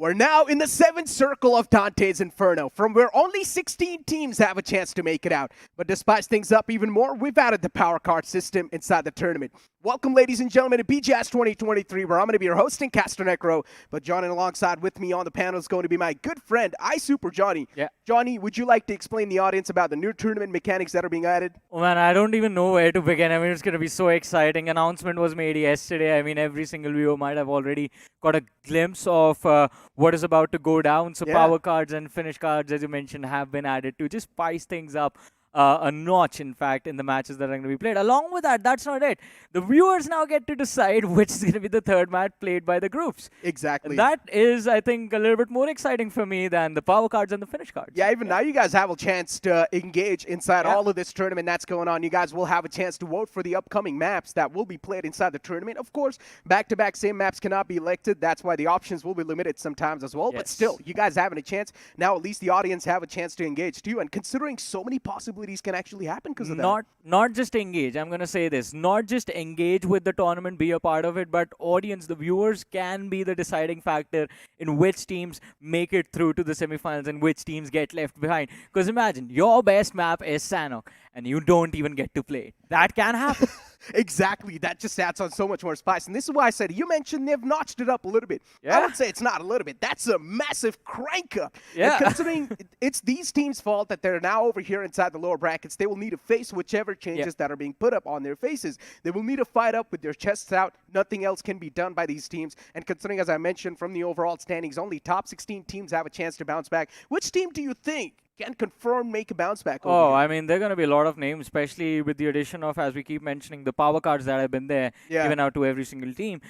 We're now in the seventh circle of Dante's Inferno, from where only 16 teams have a chance to make it out. But to spice things up even more, we've added the power card system inside the tournament. Welcome, ladies and gentlemen, to BGIS 2023, where I'm going to be your host and caster Necro. But joining alongside with me on the panel is going to be my good friend, iSuper Johnny. Yeah. Johnny, would you like to explain the audience about the new tournament mechanics that are being added? Oh man, I don't even know where to begin. I mean, it's going to be so exciting. Announcement was made yesterday. I mean, every single viewer might have already got a glimpse of what is about to go down. So power cards and finish cards, as you mentioned, have been added to just spice things up a notch, in fact, in the matches that are going to be played. Along with that, that's not it. The viewers now get to decide which is going to be the third match played by the groups. Exactly. And that is, I think, a little bit more exciting for me than the power cards and the finish cards. Yeah, even now you guys have a chance to engage inside all of this tournament that's going on. You guys will have a chance to vote for the upcoming maps that will be played inside the tournament. Of course, back-to-back same maps cannot be elected. That's why the options will be limited sometimes as well. But still, you guys having a chance. Now at least the audience have a chance to engage too. And considering so many possibilities can actually happen because of that. Not just engage. I'm going to say this. Not just engage with the tournament, be a part of it, but audience, the viewers can be the deciding factor in which teams make it through to the semifinals and which teams get left behind. Because imagine, your best map is Sanok and you don't even get to play. That can happen. Exactly. That just adds on so much more spice. And this is why I said, you mentioned they've notched it up a little bit. I would say it's not a little bit. That's a massive crank up. Yeah. And considering it's these teams' fault that they're now over here inside the lower brackets, they will need to face whichever changes that are being put up on their faces. They will need to fight up with their chests out. Nothing else can be done by these teams. And considering, as I mentioned, from the overall standings, only top 16 teams have a chance to bounce back. Which team do you think can confirm make a bounce back over here? I mean, there are going to be a lot of names, especially with the addition of, as we keep mentioning, the power cards that have been there, given out to every single team.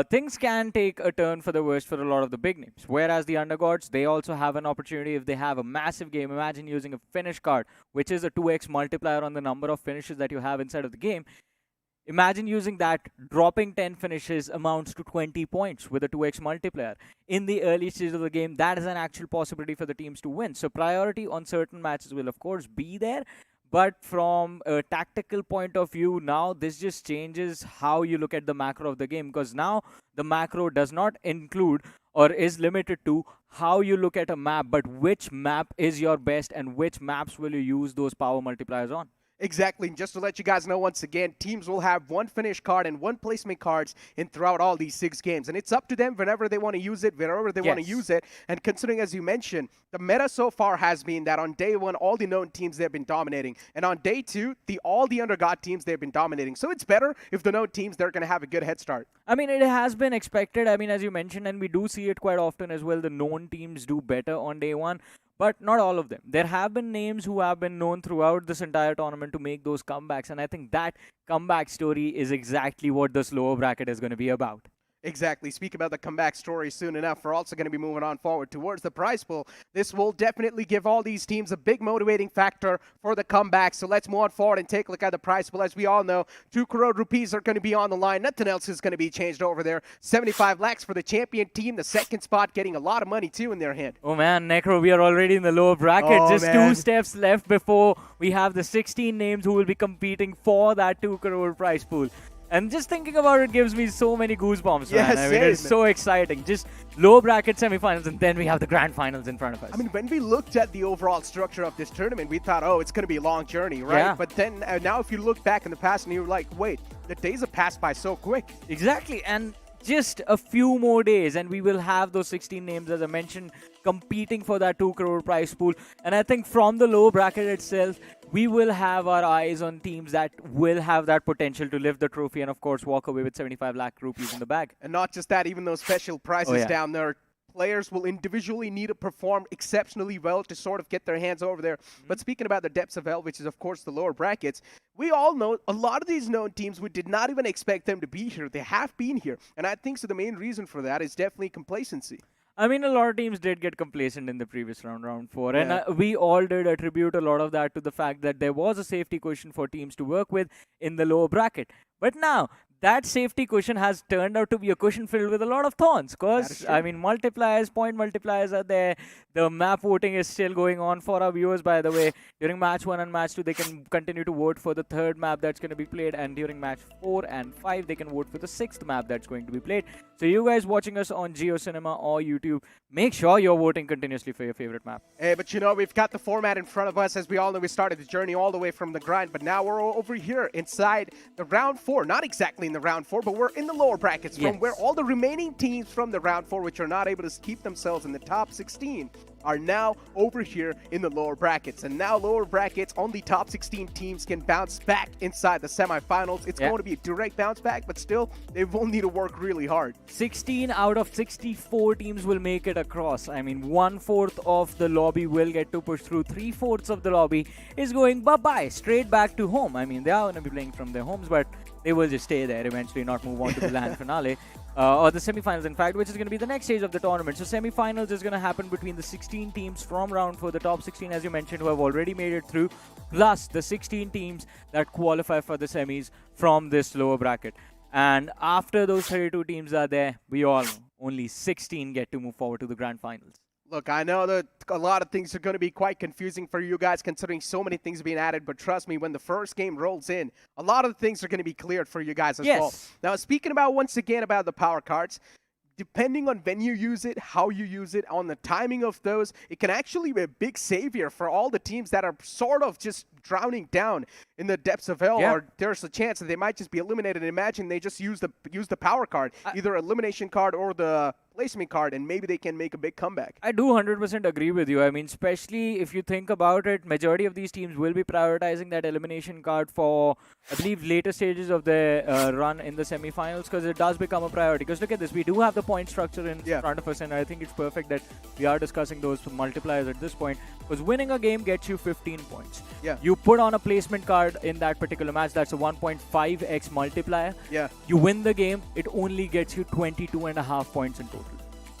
Things can take a turn for the worst for a lot of the big names. Whereas the undergods, they also have an opportunity if they have a massive game. Imagine using a finish card, which is a 2x multiplier on the number of finishes that you have inside of the game. Imagine using that, dropping 10 finishes amounts to 20 points with a 2x multiplier. In the early stages of the game, that is an actual possibility for the teams to win. So priority on certain matches will, of course, be there. But from a tactical point of view, now this just changes how you look at the macro of the game. Because now the macro does not include or is limited to how you look at a map, but which map is your best and which maps will you use those power multipliers on. Exactly. And just to let you guys know, once again, teams will have one finish card and one placement cards in throughout all these 6 games. And it's up to them whenever they want to use it, wherever they want to use it. And considering, as you mentioned, the meta so far has been that on day 1, all the known teams they've been dominating. And on day 2, all the undergod teams they've been dominating. So it's better if the known teams, they're going to have a good head start. I mean, it has been expected. I mean, as you mentioned, and we do see it quite often as well, the known teams do better on day 1. But not all of them. There have been names who have been known throughout this entire tournament to make those comebacks. And I think that comeback story is exactly what this lower bracket is going to be about. Exactly. Speak about the comeback story soon enough. We're also going to be moving on forward towards the prize pool. This will definitely give all these teams a big motivating factor for the comeback. So let's move on forward and take a look at the prize pool. As we all know, 2 crore rupees are going to be on the line. Nothing else is going to be changed over there. 75 lakhs for the champion team. The second spot getting a lot of money too in their hand. Oh man, Necro, we are already in the lower bracket. Just 2 steps left before we have the 16 names who will be competing for that 2 crore prize pool. And just thinking about it gives me so many goosebumps, man. I mean, it's so exciting. Just low bracket semifinals, and then we have the grand finals in front of us. I mean, when we looked at the overall structure of this tournament, we thought, oh, it's going to be a long journey, right? Yeah. But then now if you look back in the past and you're like, wait, the days have passed by so quick. Exactly. And just a few more days, and we will have those 16 names, as I mentioned, competing for that 2 crore prize pool. And I think from the low bracket itself, we will have our eyes on teams that will have that potential to lift the trophy and, of course, walk away with 75 lakh rupees in the bag. And not just that, even those special prizes down there, players will individually need to perform exceptionally well to sort of get their hands over there. But speaking about the depths of hell, which is, of course, the lower brackets, we all know a lot of these known teams, we did not even expect them to be here. They have been here. And I think so the main reason for that is definitely complacency. I mean, a lot of teams did get complacent in the previous round, round 4. And we all did attribute a lot of that to the fact that there was a safety cushion for teams to work with in the lower bracket. But now, that safety cushion has turned out to be a cushion filled with a lot of thorns. Because, I mean, multipliers, point multipliers are there. The map voting is still going on for our viewers, by the way. During match 1 and match 2, they can continue to vote for the third map that's going to be played. And during match 4 and 5, they can vote for the 6th map that's going to be played. So you guys watching us on GeoCinema or YouTube, make sure you're voting continuously for your favorite map. Hey, but you know, we've got the format in front of us. As we all know, we started the journey all the way from the grind, but now we're over here inside the round 4. Not exactly in the round 4, but we're in the lower brackets from where all the remaining teams from the round 4, which are not able to keep themselves in the top 16, are now over here in the lower brackets. And now lower brackets, only top 16 teams can bounce back inside the semifinals. It's going to be a direct bounce back, but still, they will need to work really hard. 16 out of 64 teams will make it across. I mean, 1/4 of the lobby will get to push through. 3/4 of the lobby is going bye-bye, straight back to home. I mean, they are going to be playing from their homes, but they will just stay there eventually, not move on to the land finale. Or the semifinals, in fact, which is going to be the next stage of the tournament. So semifinals is going to happen between the 16 teams from round 4, the top 16, as you mentioned, who have already made it through, plus the 16 teams that qualify for the semis from this lower bracket. And after those 32 teams are there, we all know only 16 get to move forward to the grand finals. Look, I know that a lot of things are going to be quite confusing for you guys considering so many things being added, but trust me, when the first game rolls in, a lot of things are going to be cleared for you guys as well. Now, speaking about, once again, about the power cards, depending on when you use it, how you use it, on the timing of those, it can actually be a big savior for all the teams that are sort of just drowning down in the depths of hell, or there's a chance that they might just be eliminated. And imagine they just use the power card, either elimination card or the placement card, and maybe they can make a big comeback. I do 100% agree with you. I mean, especially if you think about it, majority of these teams will be prioritizing that elimination card for, I believe, later stages of the run in the semifinals, because it does become a priority. Because look at this, we do have the point structure in front of us, and I think it's perfect that we are discussing those multipliers at this point, because winning a game gets you 15 points. You put on a placement card in that particular match, that's a 1.5x multiplier. You win the game, it only gets you 22.5 points in total.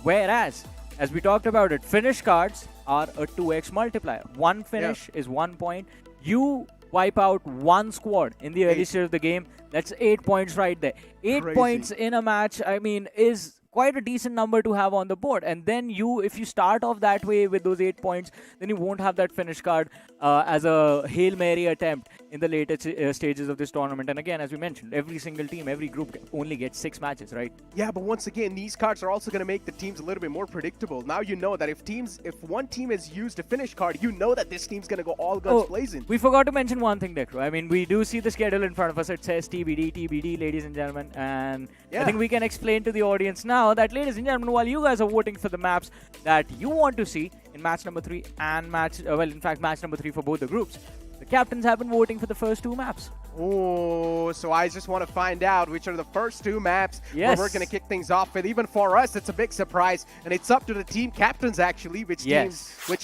Whereas, as we talked about it, finish cards are a 2x multiplier. One finish is 1 point. You wipe out one squad in the early stage of the game, that's 8 points right there. 8 points in a match, I mean, is quite a decent number to have on the board. And then if you start off that way with those 8 points, then you won't have that finish card as a Hail Mary attempt in the later stages of this tournament. And again, as we mentioned, every single team, every group only gets 6 matches, right? Yeah, but once again, these cards are also going to make the teams a little bit more predictable. Now you know that if one team has used a finish card, you know that this team's going to go all guns blazing. We forgot to mention one thing, Dekro. I mean, we do see the schedule in front of us. It says TBD, ladies and gentlemen. And I think we can explain to the audience now that, ladies and gentlemen, while you guys are voting for the maps that you want to see in match number 3 and match number 3 for both the groups, the captains have been voting for the first 2 maps. Oh, so I just want to find out which are the first 2 maps where we're going to kick things off with. Even for us, it's a big surprise, and it's up to the team captains actually, which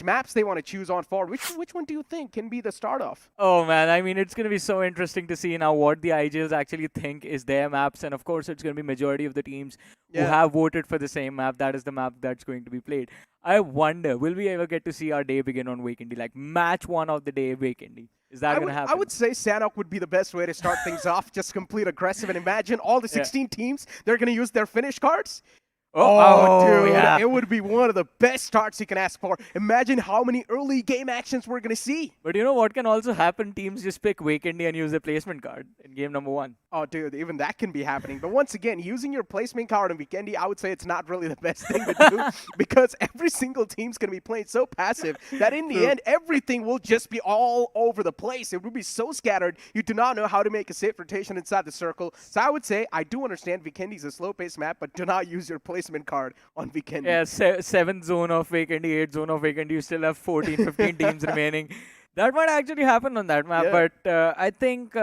maps they want to choose on forward. Which one do you think can be the start off? Oh man, I mean, it's going to be so interesting to see now what the IGLs actually think is their maps, and of course, it's going to be majority of the teams who have voted for the same map. That is the map that's going to be played. I wonder, will we ever get to see our day begin on Weekendy, like match 1 of the day Weekendy? Is that going to happen? I would say Sanok would be the best way to start things off. Just complete aggressive, and imagine all the 16 teams, they're going to use their finish cards. Dude, it would be one of the best starts you can ask for. Imagine how many early game actions we're going to see. But you know what can also happen? Teams just pick Weekendy and use the placement card in game number 1. Oh, dude, even that can be happening. But once again, using your placement card on Weekendy, I would say it's not really the best thing to do because every single team's going to be playing so passive that in the end, everything will just be all over the place. It will be so scattered, you do not know how to make a safe rotation inside the circle. So I would say, I do understand Weekendy's a slow-paced map, but do not use your placement card on Weekendy. Yeah, 7th zone of Weekendy, 8th zone of Weekendy, you still have 14, 15 teams remaining. That might actually happen on that map, but I think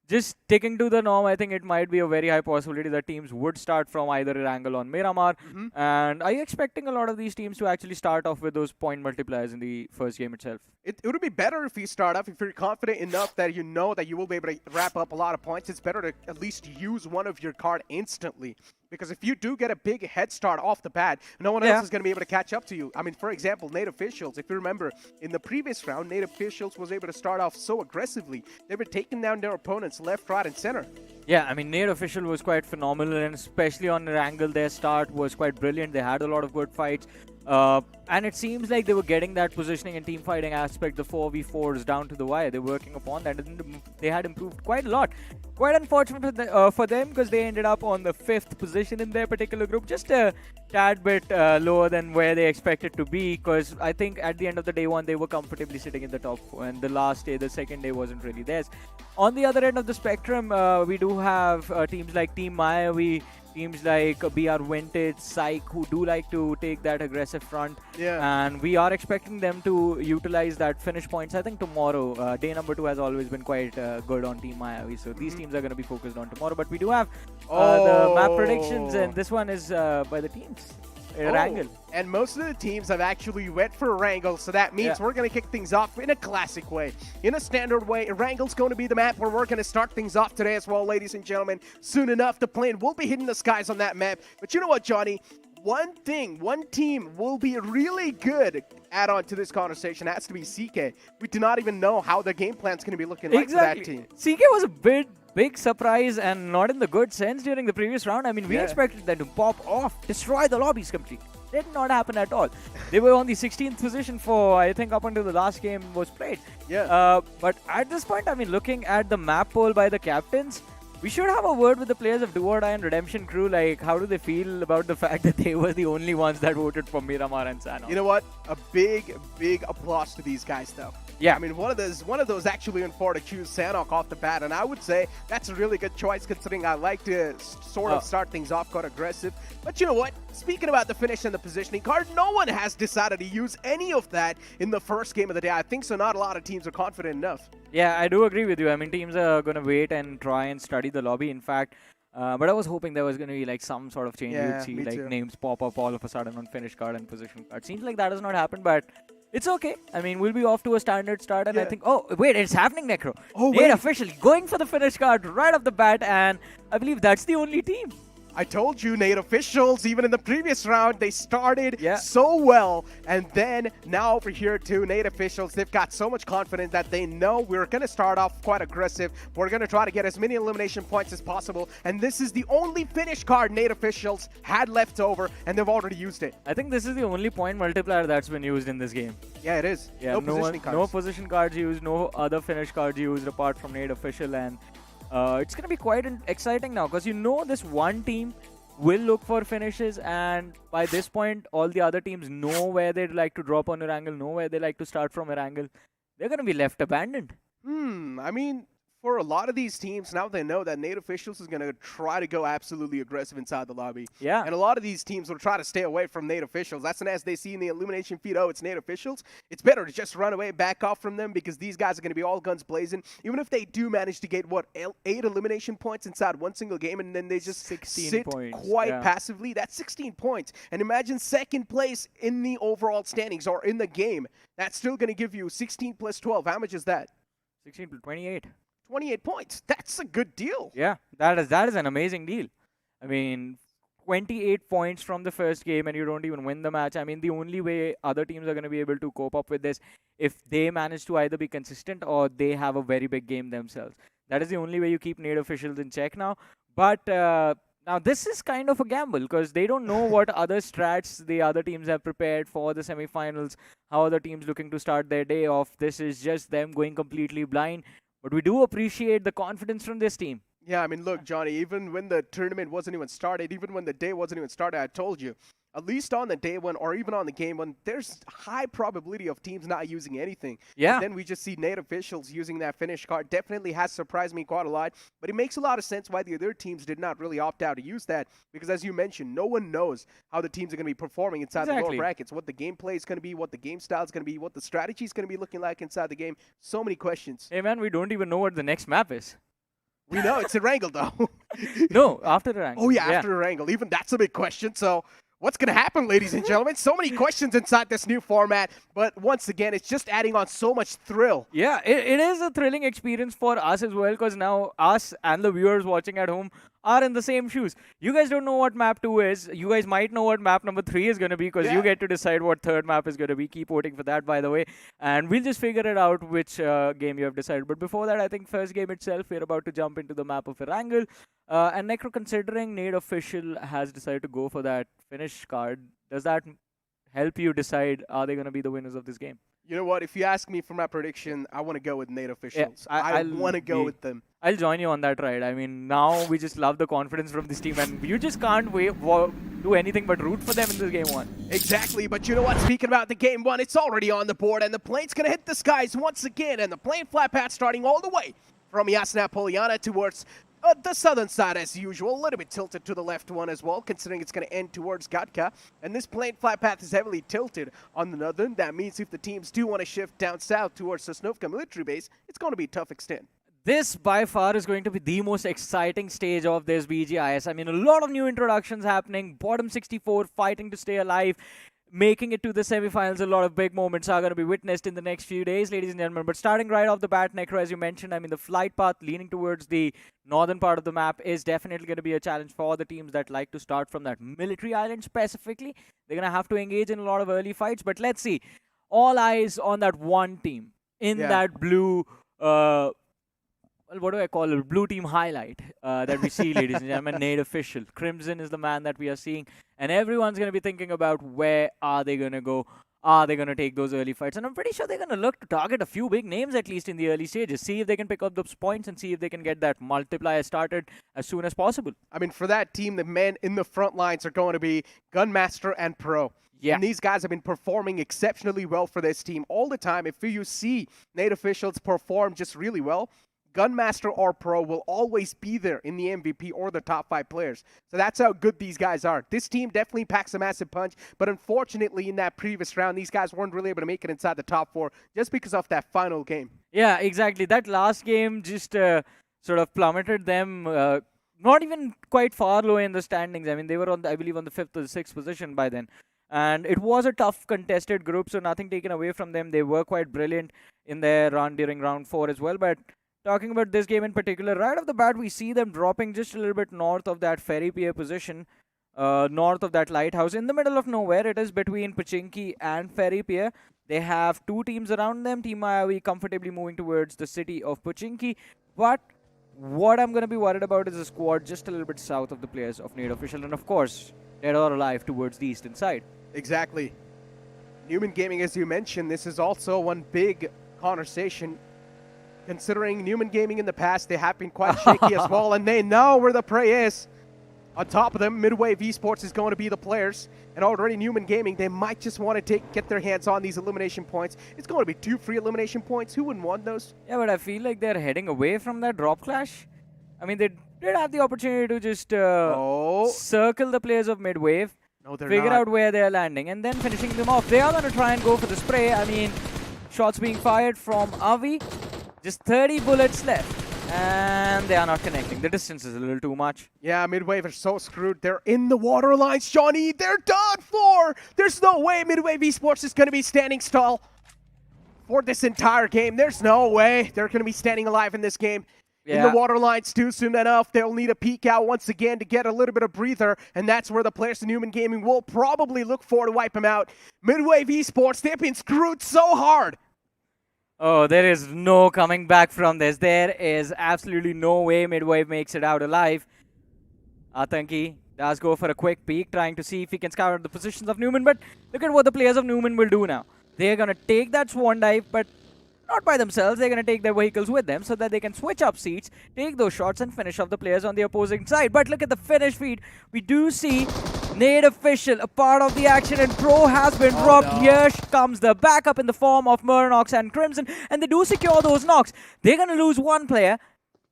just sticking to the norm, I think it might be a very high possibility that teams would start from either angle on Miramar. And are you expecting a lot of these teams to actually start off with those point multipliers in the first game itself? It would be better if you start off, if you're confident enough that you know that you will be able to wrap up a lot of points. It's better to at least use one of your card instantly. Because if you do get a big head start off the bat, no one else is going to be able to catch up to you. I mean, for example, Native Officials, if you remember, in the previous round, Native Officials was able to start off so aggressively. They were taking down their opponents left, right, and center. Yeah, I mean, Nate Official was quite phenomenal, and especially on Erangel, their start was quite brilliant. They had a lot of good fights. And it seems like they were getting that positioning and team fighting aspect, the 4v4s down to the wire. They're working upon that, and they had improved quite a lot. Quite unfortunate for them, because they ended up on the 5th position in their particular group, just a tad bit lower than where they expected to be, because I think at the end of the day one, they were comfortably sitting in the top 4, and the last day, the second day, wasn't really theirs. On the other end of the spectrum, we do have teams like Team Mayavi, teams like BR Vintage, Psych, who do like to take that aggressive front. Yeah. And we are expecting them to utilize that finish points. I think tomorrow, day number 2 has always been quite good on Team Mayavi. So these teams are going to be focused on tomorrow. But we do have the map predictions, and this one is by the teams. Erangel. And most of the teams have actually went for Erangel, so that means we're going to kick things off in a classic way. In a standard way, Erangel's going to be the map where we're going to start things off today as well, ladies and gentlemen. Soon enough, the plane will be hitting the skies on that map. But you know what, Johnny? One team will be really good add-on to this conversation has to be CK. We do not even know how the game plan's going to be looking like for that team. CK was a big surprise, and not in the good sense during the previous round. I mean, we expected them to pop off, destroy the lobbies completely. Did not happen at all. They were on the 16th position for, I think, up until the last game was played. Yeah. But at this point, I mean, looking at the map poll by the captains, we should have a word with the players of Do or Die and Redemption Crew. Like, how do they feel about the fact that they were the only ones that voted for Miramar and Sano? You know what? A big applause to these guys, though. Yeah. I mean, one of those actually went for to choose Sanok off the bat, and I would say that's a really good choice considering I like to sort of start things off quite aggressive. But you know what? Speaking about the finish and the positioning card, no one has decided to use any of that in the first game of the day. I think so. Not a lot of teams are confident enough. Yeah, I do agree with you. I mean, teams are going to wait and try and study the lobby. In fact, but I was hoping there was going to be like some sort of change. Yeah, You'd see me like too. names pop up all of a sudden on finish card and position card. Seems like that has not happened, but it's okay. I mean, we'll be off to a standard start, and I think, oh, wait, it's happening, Necro. Oh, They're wait. officially going for the finish card right off the bat, and I believe that's the only team. I told you, Nate Officials, even in the previous round, they started Yeah. so well. And then now over here too, Nate Officials, they've got so much confidence that they know we're going to start off quite aggressive. We're going to try to get as many elimination points as possible. And this is the only finish card Nate Officials had left over, and they've already used it. I think this is the only point multiplier that's been used in this game. Yeah, it is. Yeah, no positioning cards. No position cards used, no other finish cards used apart from Nate Official, and it's going to be quite exciting now, because you know this one team will look for finishes, and by this point all the other teams know where they'd like to drop on Erangel, know where they like to start from Erangel. They're going to be left abandoned. I mean, for a lot of these teams, now they know that Nate Officials is going to try to go absolutely aggressive inside the lobby. Yeah. And a lot of these teams will try to stay away from Nate Officials. That's as they see in the elimination feed, oh, it's Nate Officials. It's better to just run away, back off from them, because these guys are going to be all guns blazing. Even if they do manage to get, 8 elimination points inside one single game, and then they just 16 sit points, quite passively, that's 16 points. And imagine second place in the overall standings or in the game. That's still going to give you 16 plus 12. How much is that? 16 to 28. 28 points. That's a good deal. Yeah, that is an amazing deal. I mean, 28 points from the first game and you don't even win the match. I mean, the only way other teams are going to be able to cope up with this if they manage to either be consistent or they have a very big game themselves. That is the only way you keep Nate Officials in check now. But now this is kind of a gamble, because they don't know what other strats the other teams have prepared for the semifinals, how other teams looking to start their day off. This is just them going completely blind. But we do appreciate the confidence from this team. Yeah, I mean, look, Johnny, even when the tournament wasn't even started, even when the day wasn't even started, I told you, at least on the day one or even on the game one, there's high probability of teams not using anything. Yeah. And then we just see Nate Officials using that finish card. Definitely has surprised me quite a lot. But it makes a lot of sense why the other teams did not really opt out to use that. Because as you mentioned, no one knows how the teams are going to be performing inside the lower brackets. What the gameplay is going to be, what the game style is going to be, what the strategy is going to be looking like inside the game. So many questions. Hey, man, we don't even know what the next map is. We know it's Erangel, though. No, after Erangel. Oh, yeah, after Erangel. Even that's a big question. So What's going to happen, ladies and gentlemen? So many questions inside this new format, but once again, it's just adding on so much thrill. Yeah, it is a thrilling experience for us as well, because now us and the viewers watching at home are in the same shoes. You guys don't know what map 2 is. You guys might know what map number 3 is going to be, because you get to decide what third map is going to be. Keep voting for that, by the way. And we'll just figure it out which game you have decided. But before that, I think first game itself, we're about to jump into the map of Erangel. And Necro, considering Nade Official has decided to go for that finish card, does that help you decide are they going to be the winners of this game? You know what? If you ask me for my prediction, I want to go with Nade Officials. Yeah, I want to go with them. I'll join you on that ride. I mean, now we just love the confidence from this team, and you just can't do anything but root for them in this game 1. Exactly, but you know what? Speaking about the game 1, it's already on the board, and the plane's going to hit the skies once again, and the plane flat path starting all the way from Yasna Poliana towards the southern side as usual, a little bit tilted to the left one as well, considering it's going to end towards Gatka. And this plane flat path is heavily tilted on the northern. That means if the teams do want to shift down south towards Sosnovka military base, it's going to be a tough extent. This, by far, is going to be the most exciting stage of this BGIS. I mean, a lot of new introductions happening. Bottom 64 fighting to stay alive. Making it to the semifinals, a lot of big moments are going to be witnessed in the next few days, ladies and gentlemen. But starting right off the bat, Necro, as you mentioned, I mean, the flight path leaning towards the northern part of the map is definitely going to be a challenge for the teams that like to start from that military island specifically. They're going to have to engage in a lot of early fights. But let's see. All eyes on that one team in that blue... well, what do I call it? Blue team highlight that we see, ladies and gentlemen. Nade Official. Crimson is the man that we are seeing. And everyone's going to be thinking about where are they going to go? Are they going to take those early fights? And I'm pretty sure they're going to look to target a few big names, at least in the early stages. See if they can pick up those points and see if they can get that multiplier started as soon as possible. I mean, for that team, the men in the front lines are going to be Gunmaster and Pro. Yeah. And these guys have been performing exceptionally well for this team all the time. If you see Nade Officials perform just really well, Gunmaster or Pro will always be there in the MVP or the top 5 players. So that's how good these guys are. This team definitely packs a massive punch, but unfortunately in that previous round, these guys weren't really able to make it inside the top 4 just because of that final game. Yeah, exactly. That last game just sort of plummeted them not even quite far low in the standings. I mean, they were on, I believe, on the 5th or the 6th position by then. And it was a tough contested group, so nothing taken away from them. They were quite brilliant in their run during round 4 as well, but talking about this game in particular, right off the bat, we see them dropping just a little bit north of that ferry pier position, north of that lighthouse. In the middle of nowhere, it is between Pochinki and ferry pier. They have 2 teams around them. Team Mayavi comfortably moving towards the city of Pochinki. But what I'm going to be worried about is a squad just a little bit south of the players of Nade Official. And of course, dead or alive towards the eastern side. Exactly. Newman Gaming, as you mentioned, this is also one big conversation. Considering Newman Gaming in the past, they have been quite shaky as well, and they know where the prey is. On top of them, Midwave Esports is going to be the players, and already Newman Gaming, they might just want to get their hands on these elimination points. It's going to be 2 free elimination points. Who wouldn't want those? Yeah, but I feel like they're heading away from that drop clash. I mean, they did have the opportunity to just circle the players of Midwave, figure out where they're landing, and then finishing them off. They are going to try and go for the spray. I mean, shots being fired from Avi. Just 30 bullets left, and they are not connecting. The distance is a little too much. Yeah, Midwave are so screwed. They're in the water lines, Johnny. They're done for. There's no way Midwave Esports is going to be standing stall for this entire game. There's no way they're going to be standing alive in this game. In the water lines too soon enough. They'll need a peek out once again to get a little bit of breather, and that's where the players of Newman Gaming will probably look for to wipe them out. Midwave Esports, they've been screwed so hard. Oh, there is no coming back from this. There is absolutely no way Midwave makes it out alive. Atanki does go for a quick peek, trying to see if he can scour the positions of Newman. But look at what the players of Newman will do now. They're going to take that swan dive, but not by themselves. They're going to take their vehicles with them so that they can switch up seats, take those shots, and finish off the players on the opposing side. But look at the finish feed. We do see Nade Official, a part of the action, and Pro has been dropped. Here comes the backup in the form of Murnox and Crimson, and they do secure those knocks. They're going to lose 1 player,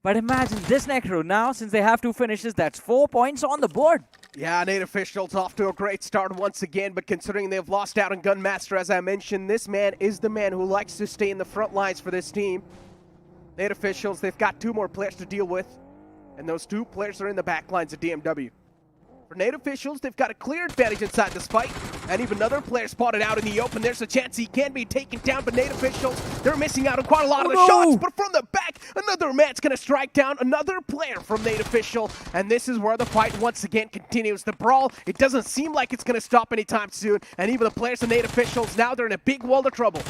but imagine this Necro now, since they have 2 finishes, that's 4 points on the board. Yeah, Nade Official's off to a great start once again, but considering they've lost out on Gunmaster, as I mentioned, this man is the man who likes to stay in the front lines for this team. Nade Officials, they've got 2 more players to deal with, and those 2 players are in the back lines of DMW. For Nate officials, they've got a clear advantage inside this fight. And even another player spotted out in the open. There's a chance he can be taken down, but Nate officials, they're missing out on quite a lot of the shots. But from the back, another man's going to strike down another player from Nate official. And this is where the fight once again continues. The brawl, it doesn't seem like it's going to stop anytime soon. And even the players of Nate officials, now they're in a big world of trouble.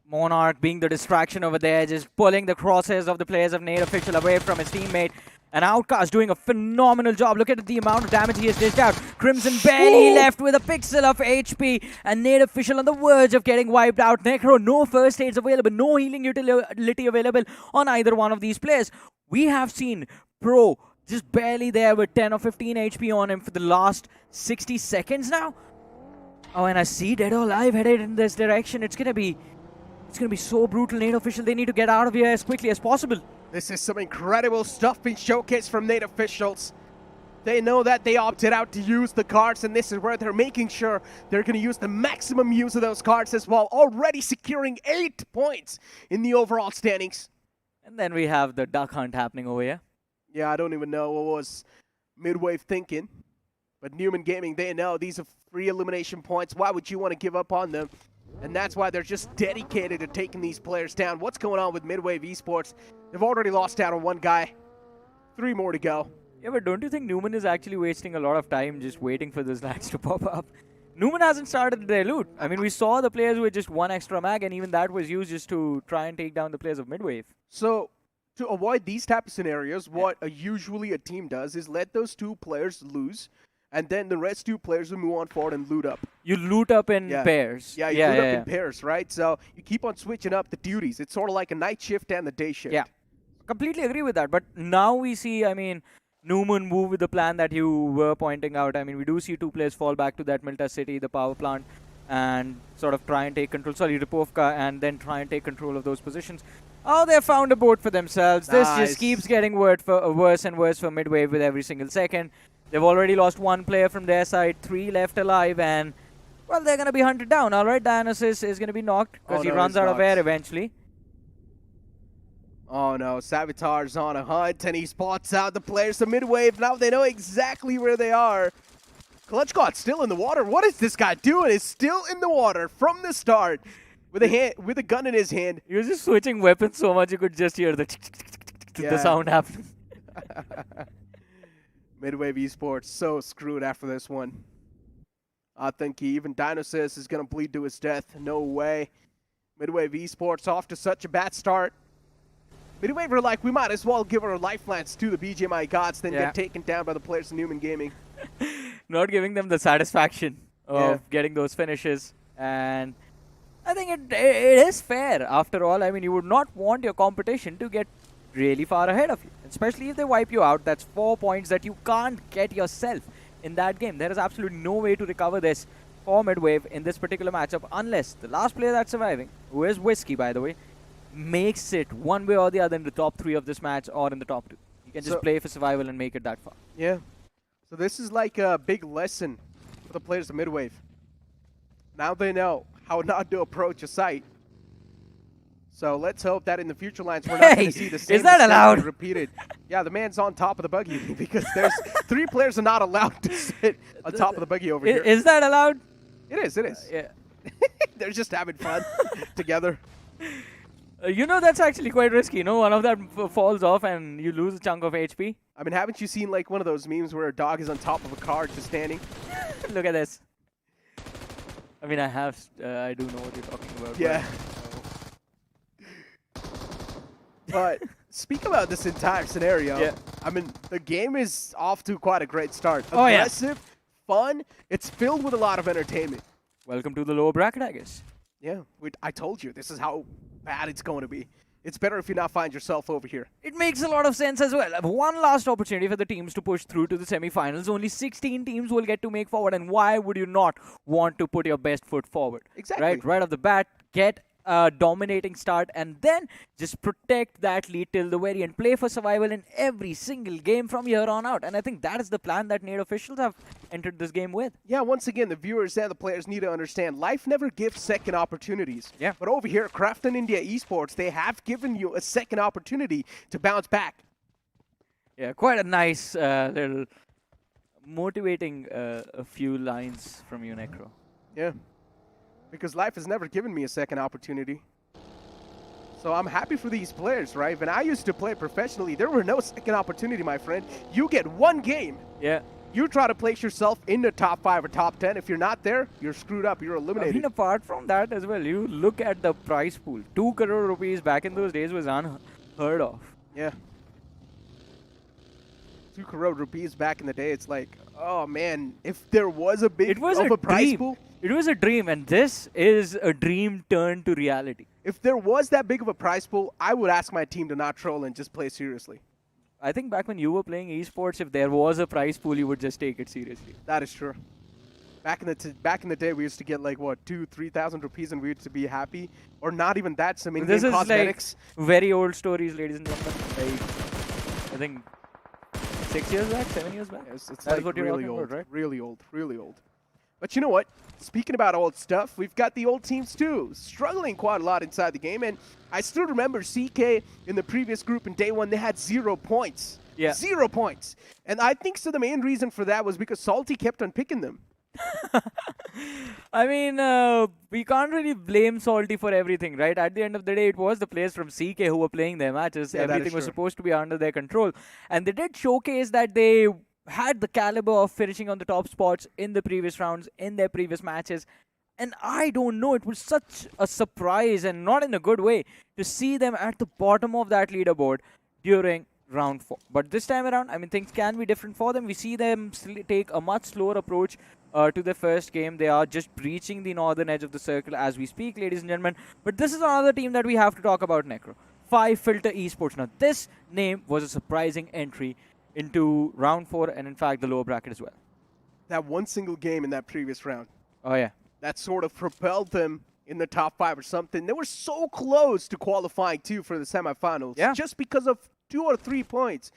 Monarch being the distraction over there, just pulling the crosses of the players of Nate official away from his teammate. And Outcast doing a phenomenal job. Look at the amount of damage he has dished out. Crimson barely left with a pixel of HP. And Nate official on the verge of getting wiped out. Necro, no first aids available. No healing utility available on either one of these players. We have seen Pro just barely there with 10 or 15 HP on him for the last 60 seconds now. Oh, and I see Dead or Alive headed in this direction. It's gonna be so brutal. Nate official, they need to get out of here as quickly as possible. This is some incredible stuff being showcased from Nate officials. They know that they opted out to use the cards, and this is where they're making sure they're going to use the maximum use of those cards as well, already securing 8 points in the overall standings. And then we have the duck hunt happening over here. Yeah, I don't even know what was Midwave thinking. But Newman Gaming, they know these are free elimination points. Why would you want to give up on them? And that's why they're just dedicated to taking these players down. What's going on with Midwave Esports? They've already lost out on 1 guy. 3 more to go. Yeah, but don't you think Newman is actually wasting a lot of time just waiting for this lads to pop up? Newman hasn't started their loot. I mean, we saw the players with just 1 extra mag, and even that was used just to try and take down the players of Midwave. So, to avoid these type of scenarios, what usually a team does is let those 2 players lose, and then the rest 2 players will move on forward and loot up. You loot up in pairs. Yeah, you loot up in pairs, right? So you keep on switching up the duties. It's sort of like a night shift and the day shift. Yeah, completely agree with that. But now we see, I mean, Newman move with the plan that you were pointing out. I mean, we do see 2 players fall back to that Milta City, the power plant, and sort of try and take control. Sorry, Ripovka, and then try and take control of those positions. Oh, they found a boat for themselves. Nice. This just keeps getting worse and worse for Midwave with every single second. They've already lost 1 player from their side, 3 left alive, and, well, they're going to be hunted down. All right, Dionysus is going to be knocked because he runs out of air eventually. Oh, no. Savitar's on a hunt, and he spots out the players of Midwave. Now they know exactly where they are. Klutchgod's still in the water. What is this guy doing? He's still in the water from the start with a gun in his hand. He was just switching weapons so much you could just hear the sound happening. Midwave Esports so screwed after this one. I think even Dinosaurs is going to bleed to his death. No way. Midwave Esports off to such a bad start. Midwave were like, we might as well give our lifelines to the BGMI gods than get taken down by the players of Newman Gaming. Not giving them the satisfaction of getting those finishes. And I think it is fair after all. I mean, you would not want your competition to get really far ahead of you, especially if they wipe you out. That's 4 points that you can't get yourself in that game. There is absolutely no way to recover this for Midwave in this particular matchup unless the last player that's surviving, who is Whiskey by the way, makes it one way or the other in the top 3 of this match or in the top 2. You can just play for survival and make it that far. Yeah. So this is like a big lesson for the players of Midwave. Now they know how not to approach a site. So let's hope that in the future lines we're not going to see the same mistake repeated. Yeah, the man's on top of the buggy because there's 3 players are not allowed to sit on top of the buggy over here. Is that allowed? It is, it is. Yeah. They're just having fun together. You know, that's actually quite risky. You know, one of them falls off and you lose a chunk of HP. I mean, haven't you seen like one of those memes where a dog is on top of a car just standing? Look at this. I mean, I do know what you're talking about. Yeah. But speak about this entire scenario. I mean, the game is off to quite a great start. Aggressive, fun. It's filled with a lot of entertainment. Welcome to the lower bracket, I guess. Yeah, I told you, this is how bad it's going to be. It's better if you not find yourself over here. It makes a lot of sense as well. One last opportunity for the teams to push through to the semi-finals. Only 16 teams will get to make forward. And why would you not want to put your best foot forward? Exactly. Right off the bat, get a dominating start and then just protect that lead till the very end. Play for survival in every single game from here on out. And I think that is the plan that Nate officials have entered this game with. Yeah, once again, the viewers and the players need to understand life never gives second opportunities. Yeah. But over here, Crafton India Esports, they have given you a second opportunity to bounce back. Yeah, quite a nice little motivating a few lines from you, Necro. Yeah, because life has never given me a second opportunity. So I'm happy for these players, right? When I used to play professionally, there were no second opportunity, my friend. You get one game. Yeah. You try to place yourself in the top 5 or top 10. If you're not there, you're screwed up. You're eliminated. I mean, apart from that as well, you look at the prize pool. 2 crore rupees back in those days was unheard of. Yeah. 2 crore rupees back in the day. It's like, oh man, if there was a big prize pool. It was a dream, and this is a dream turned to reality. If there was that big of a prize pool, I would ask my team to not troll and just play seriously. I think back when you were playing esports, if there was a prize pool, you would just take it seriously. That is true. Back in the day, we used to get like what 2,000-3,000 rupees, and we used to be happy, or not even that. Some in-game cosmetics. Like very old stories, ladies and gentlemen. Like, I think 6 years back, 7 years back. Yes, it's like really old, right? Really old, really old. But you know what? Speaking about old stuff, we've got the old teams too, struggling quite a lot inside the game. And I still remember CK in the previous group in day 1, they had 0 points. Yeah. 0 points. And I think so the main reason for that was because Salty kept on picking them. I mean, we can't really blame Salty for everything, right? At the end of the day, it was the players from CK who were playing their matches. Yeah, everything was supposed to be under their control. And they did showcase that they had the caliber of finishing on the top spots in the previous rounds, in their previous matches. And I don't know, it was such a surprise, and not in a good way, to see them at the bottom of that leaderboard during round 4. But this time around, I mean, things can be different for them. We see them take a much slower approach to their first game. They are just breaching the northern edge of the circle as we speak, ladies and gentlemen. But this is another team that we have to talk about, Necro. 5Filter Esports. Now, this name was a surprising entry into round 4 and, in fact, the lower bracket as well. That one single game in that previous round. Oh, yeah. That sort of propelled them in the top 5 or something. They were so close to qualifying, too, for the semifinals. Yeah. Just because of 2 or 3 points.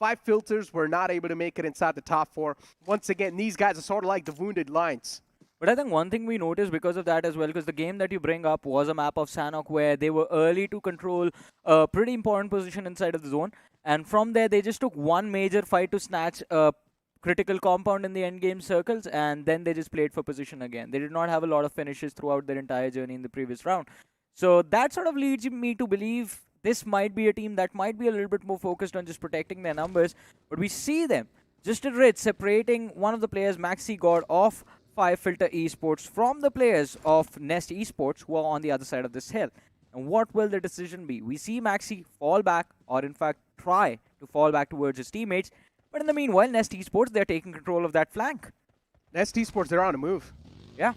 5Filters were not able to make it inside the top 4. Once again, these guys are sort of like the wounded lions. But I think one thing we noticed because of that as well, because the game that you bring up was a map of Sanhok where they were early to control a pretty important position inside of the zone. And from there, they just took one major fight to snatch a critical compound in the endgame circles, and then they just played for position again. They did not have a lot of finishes throughout their entire journey in the previous round. So that sort of leads me to believe this might be a team that might be a little bit more focused on just protecting their numbers. But we see them just a bit separating one of the players, Maxi God, of 5Filter Esports from the players of Nest Esports who are on the other side of this hill. And what will the decision be? We see Maxi fall back, or in fact try to fall back towards his teammates. But in the meanwhile, Nest Esports, they're taking control of that flank. Nest Esports, they're on a move. Yeah.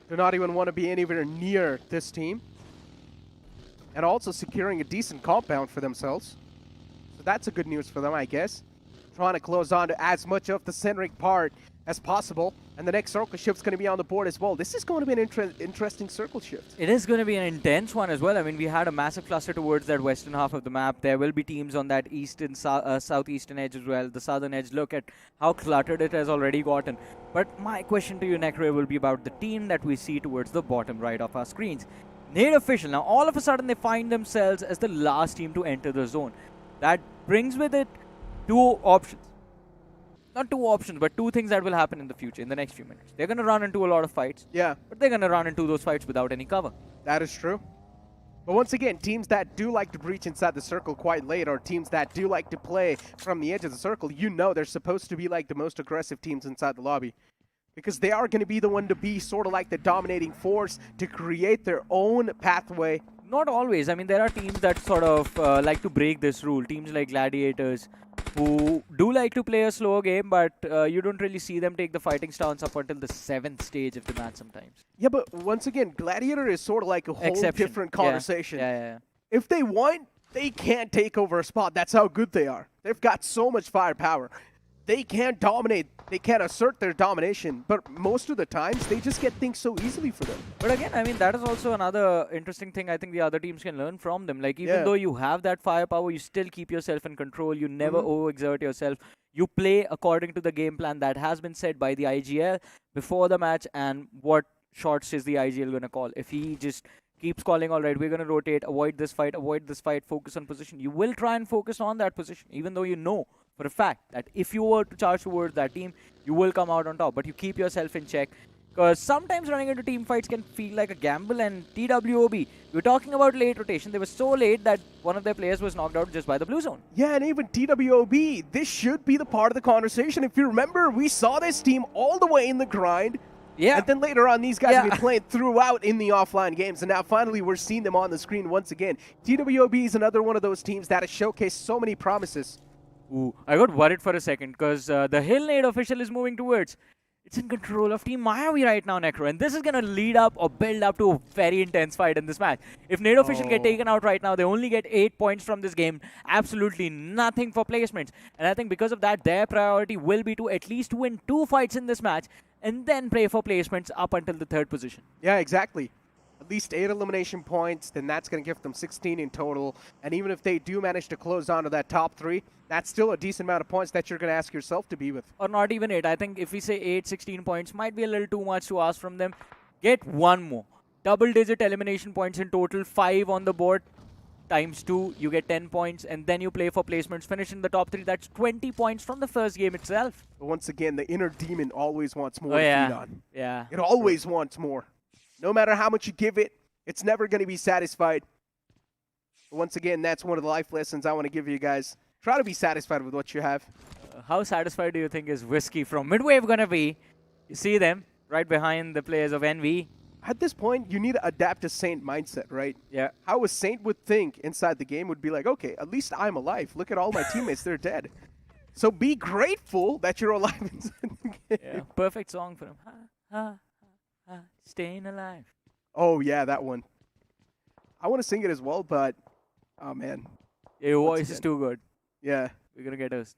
Do not even want to be anywhere near this team. And also securing a decent compound for themselves. So that's a good news for them, I guess. Trying to close on to as much of the centric part as possible. And the next circle shift's going to be on the board as well. This is going to be an interesting circle shift. It is going to be an intense one as well. I mean, we had a massive cluster towards that western half of the map. There will be teams on that eastern, southeastern edge as well. The southern edge, look at how cluttered it has already gotten. But my question to you, Necro, will be about the team that we see towards the bottom right of our screens. Nade Official. Now, all of a sudden, they find themselves as the last team to enter the zone. That brings with it 2 options. Not 2 options, but 2 things that will happen in the future, in the next few minutes. They're going to run into a lot of fights. Yeah. But they're going to run into those fights without any cover. That is true. But once again, teams that do like to breach inside the circle quite late, or teams that do like to play from the edge of the circle, you know they're supposed to be like the most aggressive teams inside the lobby. Because they are going to be the one to be sort of like the dominating force to create their own pathway. Not always. I mean, there are teams that sort of like to break this rule. Teams like Gladiators who do like to play a slower game, but you don't really see them take the fighting stance up until the 7th stage of the match sometimes. Yeah, but once again, Gladiator is sort of like a whole different conversation. Yeah. If they want, they can't take over a spot. That's how good they are. They've got so much firepower. They can't dominate. They can't assert their domination. But most of the times, they just get things so easily for them. But again, I mean, that is also another interesting thing I think the other teams can learn from them. Like, even though you have that firepower, you still keep yourself in control. You never overexert yourself. You play according to the game plan that has been set by the IGL before the match, and what shots is the IGL going to call. If he just keeps calling, all right, we're going to rotate, avoid this fight, focus on position. You will try and focus on that position, even though you know for a fact that if you were to charge towards that team, you will come out on top. But you keep yourself in check. Because sometimes running into team fights can feel like a gamble. And TWOB, we're talking about late rotation. They were so late that one of their players was knocked out just by the blue zone. Yeah, and even TWOB, this should be the part of the conversation. If you remember, we saw this team all the way in the grind. Yeah. And then later on, these guys have been playing throughout in the offline games. And now finally, we're seeing them on the screen once again. TWOB is another one of those teams that has showcased so many promises. Ooh, I got worried for a second because the Hill Nade official is moving towards. It's in control of Team Mayavi right now, Necro. And this is going to lead up or build up to a very intense fight in this match. If Nade official get taken out right now, they only get 8 points from this game. Absolutely nothing for placements. And I think because of that, their priority will be to at least win 2 fights in this match and then pray for placements up until the 3rd position. Yeah, exactly. At least 8 elimination points, then that's going to give them 16 in total. And even if they do manage to close on to that top 3, that's still a decent amount of points that you're going to ask yourself to be with. Or not even 8. I think if we say 8, 16 points might be a little too much to ask from them. Get 1 more. Double-digit elimination points in total, 5 on the board. Times 2, you get 10 points, and then you play for placements. Finish in the top 3, that's 20 points from the first game itself. But once again, the inner demon always wants more to feed on. Yeah. It always wants more. No matter how much you give it, it's never going to be satisfied. But once again, that's one of the life lessons I want to give you guys. Try to be satisfied with what you have. How satisfied do you think is Whiskey from Midwave going to be? You see them right behind the players of NV. At this point, you need to adapt to Saint mindset, right? Yeah. How a Saint would think inside the game would be like, okay, at least I'm alive. Look at all my teammates, they're dead. So be grateful that you're alive inside the game. Yeah, perfect song for him. Ha, ha, ha, staying alive. Oh, yeah, that one. I want to sing it as well, but, oh, man. Yeah, your voice is too good. Yeah. We're going to get us.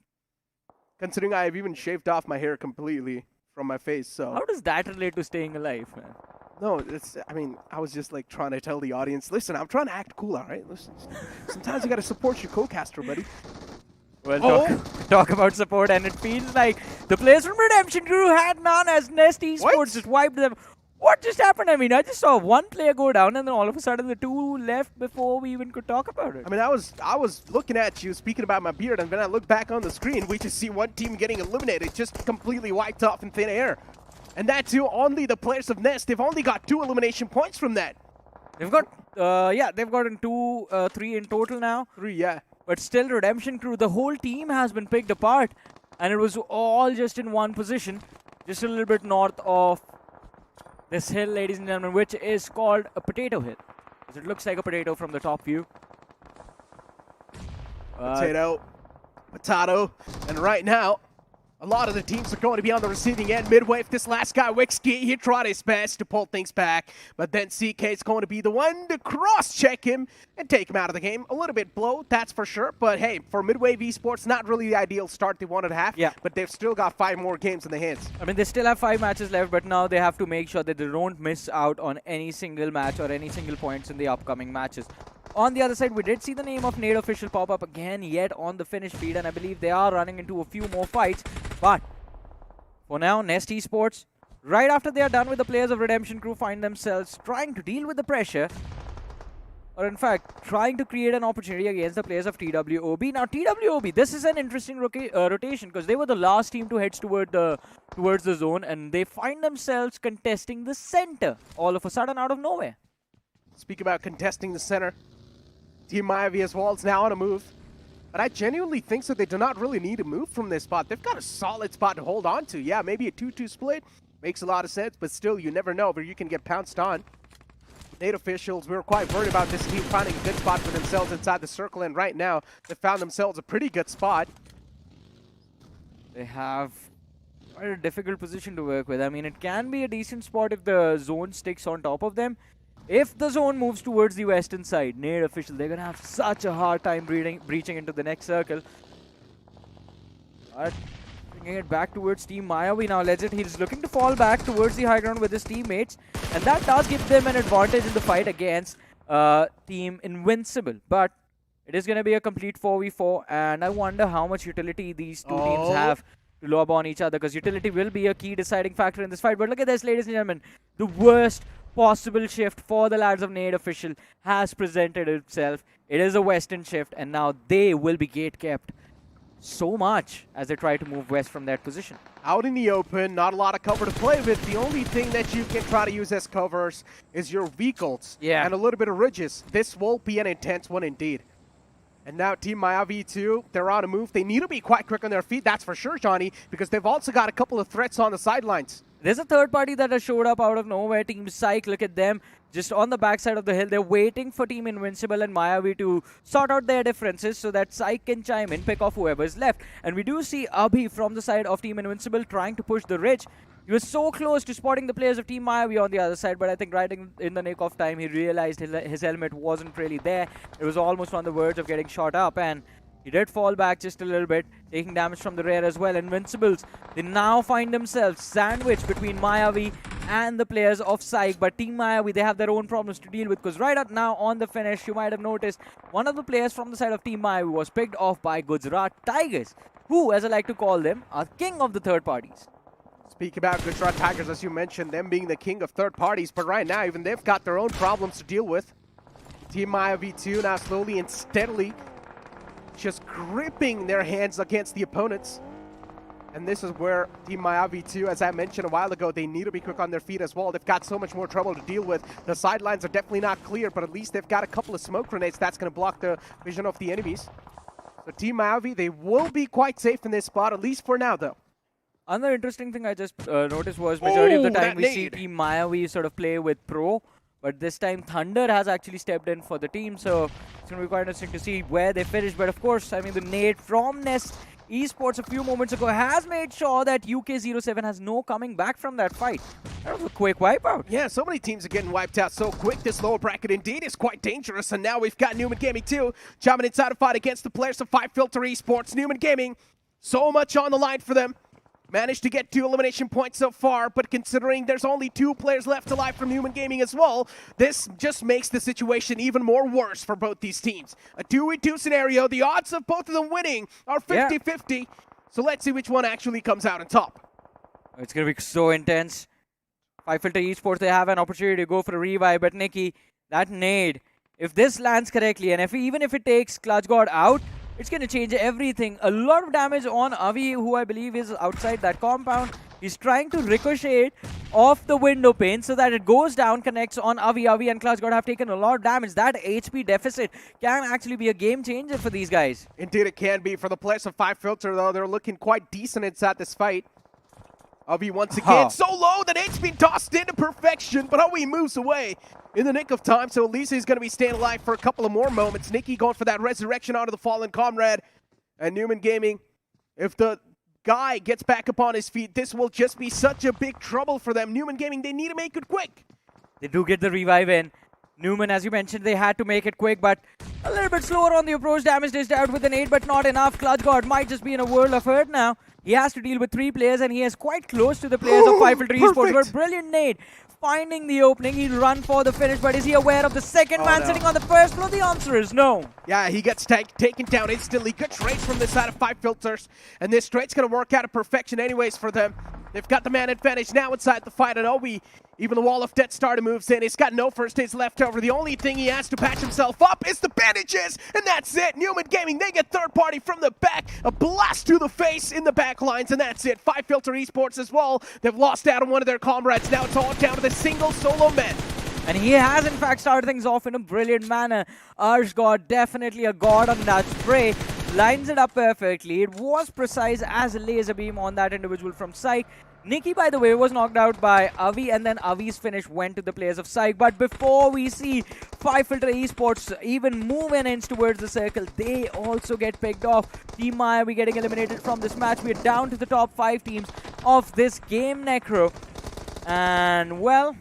Considering I have even shaved off my hair completely from my face, so. How does that relate to staying alive, man? No, I mean, I was just like trying to tell the audience, listen, I'm trying to act cool, all right? Listen, sometimes you got to support your co-caster, buddy. Well, talk about support, and it feels like the players from Redemption Crew had none as Nest Esports just wiped them. What just happened? I mean, I just saw one player go down, and then all of a sudden the 2 left before we even could talk about it. I mean, I was looking at you, speaking about my beard, and when I look back on the screen, we just see one team getting eliminated, just completely wiped off in thin air. And that's only the players of Nest. They've only got 2 elimination points from that. They've got, they've gotten 3 in total now. 3, yeah. But still, Redemption Crew, the whole team has been picked apart. And it was all just in one position, just a little bit north of this hill, ladies and gentlemen, which is called a potato hill. Because it looks like a potato from the top view. Potato, and right now, a lot of the teams are going to be on the receiving end. Midway, if this last guy, Wixkey, he tried his best to pull things back, but then CK is going to be the one to cross-check him and take him out of the game. A little bit blow, that's for sure, but hey, for Midwave Esports, not really the ideal start they wanted to have, but they've still got 5 more games in the hands. I mean, they still have 5 matches left, but now they have to make sure that they don't miss out on any single match or any single points in the upcoming matches. On the other side, we did see the name of Nade official pop up again yet on the finish feed, and I believe they are running into a few more fights. But for now, Nest Esports, right after they are done with the players of Redemption Crew, find themselves trying to deal with the pressure, or in fact, trying to create an opportunity against the players of TWOB. Now, TWOB, this is an interesting rotation because they were the last team to head towards the zone, and they find themselves contesting the center all of a sudden out of nowhere. Speak about contesting the center. Team Mayavi as well is now on a move. But I genuinely think so they do not really need to move from this spot. They've got a solid spot to hold on to. Yeah, maybe a 2-2 split makes a lot of sense, but still, you never know where you can get pounced on. Nade officials, we were quite worried about this team finding a good spot for themselves inside the circle, and right now, they found themselves a pretty good spot. They have quite a difficult position to work with. I mean, it can be a decent spot if the zone sticks on top of them. If the zone moves towards the western side, Nade official, they're going to have such a hard time breaching into the next circle. But bringing it back towards Team Mayavi now. Legit, he's looking to fall back towards the high ground with his teammates. And that does give them an advantage in the fight against Team Invincible. But it is going to be a complete 4v4. And I wonder how much utility these two teams have to lob on each other. Because utility will be a key deciding factor in this fight. But look at this, ladies and gentlemen. The worst possible shift for the lads of Nade official has presented itself. It is a western shift, and now they will be gate kept. so much as they try to move west from that position. Out in the open, not a lot of cover to play with. The only thing that you can try to use as covers is your vehicles and a little bit of ridges. This will be an intense one indeed. And now Team Maya V2, they're on a move. They need to be quite quick on their feet, that's for sure, Johnny, because they've also got a couple of threats on the sidelines. There's a third party that has showed up out of nowhere. Team Psych, look at them. Just on the backside of the hill, they're waiting for Team Invincible and Mayavi to sort out their differences so that Psych can chime in, pick off whoever's left. And we do see Abhi from the side of Team Invincible trying to push the ridge. He was so close to spotting the players of Team Mayavi on the other side, but I think right in the nick of time, he realized his helmet wasn't really there. It was almost on the verge of getting shot up, and he did fall back just a little bit, taking damage from the rear as well. Invincibles, they now find themselves sandwiched between Mayavi and the players of Psych. But Team Mayavi, they have their own problems to deal with, because right up now on the finish, you might have noticed one of the players from the side of Team Mayavi was picked off by Gujarat Tigers, who, as I like to call them, are king of the third parties. Speak about Gujarat Tigers, as you mentioned, them being the king of third parties, but right now even they've got their own problems to deal with. Team Maya V2 now slowly and steadily just gripping their hands against the opponents. And this is where Team Maya V2, as I mentioned a while ago, they need to be quick on their feet as well. They've got so much more trouble to deal with. The sidelines are definitely not clear, but at least they've got a couple of smoke grenades that's going to block the vision of the enemies. So Team Maya V, they will be quite safe in this spot, at least for now though. Another interesting thing I just noticed was majority of the time we see Team Mayavi sort of play with Pro, but this time Thunder has actually stepped in for the team, so it's going to be quite interesting to see where they finish. But of course, I mean, the nade from Nest Esports a few moments ago has made sure that UK07 has no coming back from that fight. That was a quick wipeout. Yeah, so many teams are getting wiped out so quick. This lower bracket indeed is quite dangerous, and now we've got Newman Gaming too, jumping inside a fight against the players of 5Filter Esports. Newman Gaming, so much on the line for them. Managed to get 2 elimination points so far, but considering there's only 2 players left alive from Newman Gaming as well, this just makes the situation even more worse for both these teams. A 2v2 scenario, the odds of both of them winning are 50-50, so let's see which one actually comes out on top. It's going to be so intense. 5Filter Esports, they have an opportunity to go for a revive, but Nikki, that nade, if this lands correctly, and even if it takes Clutch God out, it's going to change everything. A lot of damage on Avi, who I believe is outside that compound. He's trying to ricochet off the window pane so that it goes down, connects on Avi. Avi and Clutch God have taken a lot of damage. That HP deficit can actually be a game changer for these guys. Indeed it can be. For the players of 5Filter, though, they're looking quite decent inside this fight. Avi once again so low that it's been tossed into perfection, but Avi moves away in the nick of time, so at least he's going to be staying alive for a couple of more moments. Nikki going for that resurrection onto the fallen comrade. And Newman Gaming, if the guy gets back up on his feet, this will just be such a big trouble for them. Newman Gaming, they need to make it quick. They do get the revive in. Newman, as you mentioned, they had to make it quick, but a little bit slower on the approach. Damage dished out with an 8, but not enough. Clutch God might just be in a world of hurt now. He has to deal with 3 players, and he is quite close to the players of 5Filter Esports. But brilliant nade. Finding the opening, he'll run for the finish, but is he aware of the second man sitting on the first floor? The answer is no. Yeah, he gets taken down instantly. Good trades from the side of 5Filters, and this trade's going to work out at perfection anyways for them. They've got the man advantage now inside the fight, and Obi, even the Wall of Death starter moves in. He's got no first aids left over. The only thing he has to patch himself up is the bandages, and that's it. Newman Gaming, they get third party from the back. A blast to the face in the back lines, and that's it. 5Filter Esports as well. They've lost out on one of their comrades. Now it's all down to the single solo man. And he has, in fact, started things off in a brilliant manner. Arsh God, definitely a god on that spray. Lines it up perfectly. It was precise as a laser beam on that individual from Psych. Nikki, by the way, was knocked out by Avi, and then Avi's finish went to the players of Psych. But before we see 5Filter Esports even move an inch towards the circle, they also get picked off. Team Maya, we getting eliminated from this match. We're down to the top 5 teams of this game, Necro. And, well,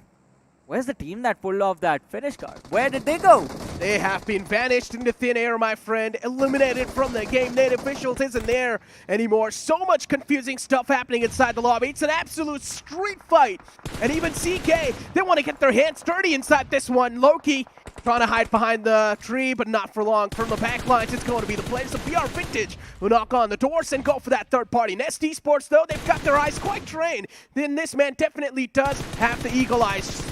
where's the team that pulled off that finish card? Where did they go? They have been vanished into thin air, my friend. Eliminated from the game. Native Officials isn't there anymore. So much confusing stuff happening inside the lobby. It's an absolute street fight. And even CK, they want to get their hands dirty inside this one. Loki trying to hide behind the tree, but not for long. From the back lines, it's going to be the players of BR Vintage who knock on the doors and go for that third party. Nest Esports, though, they've got their eyes quite trained. Then this man definitely does have the eagle eyes.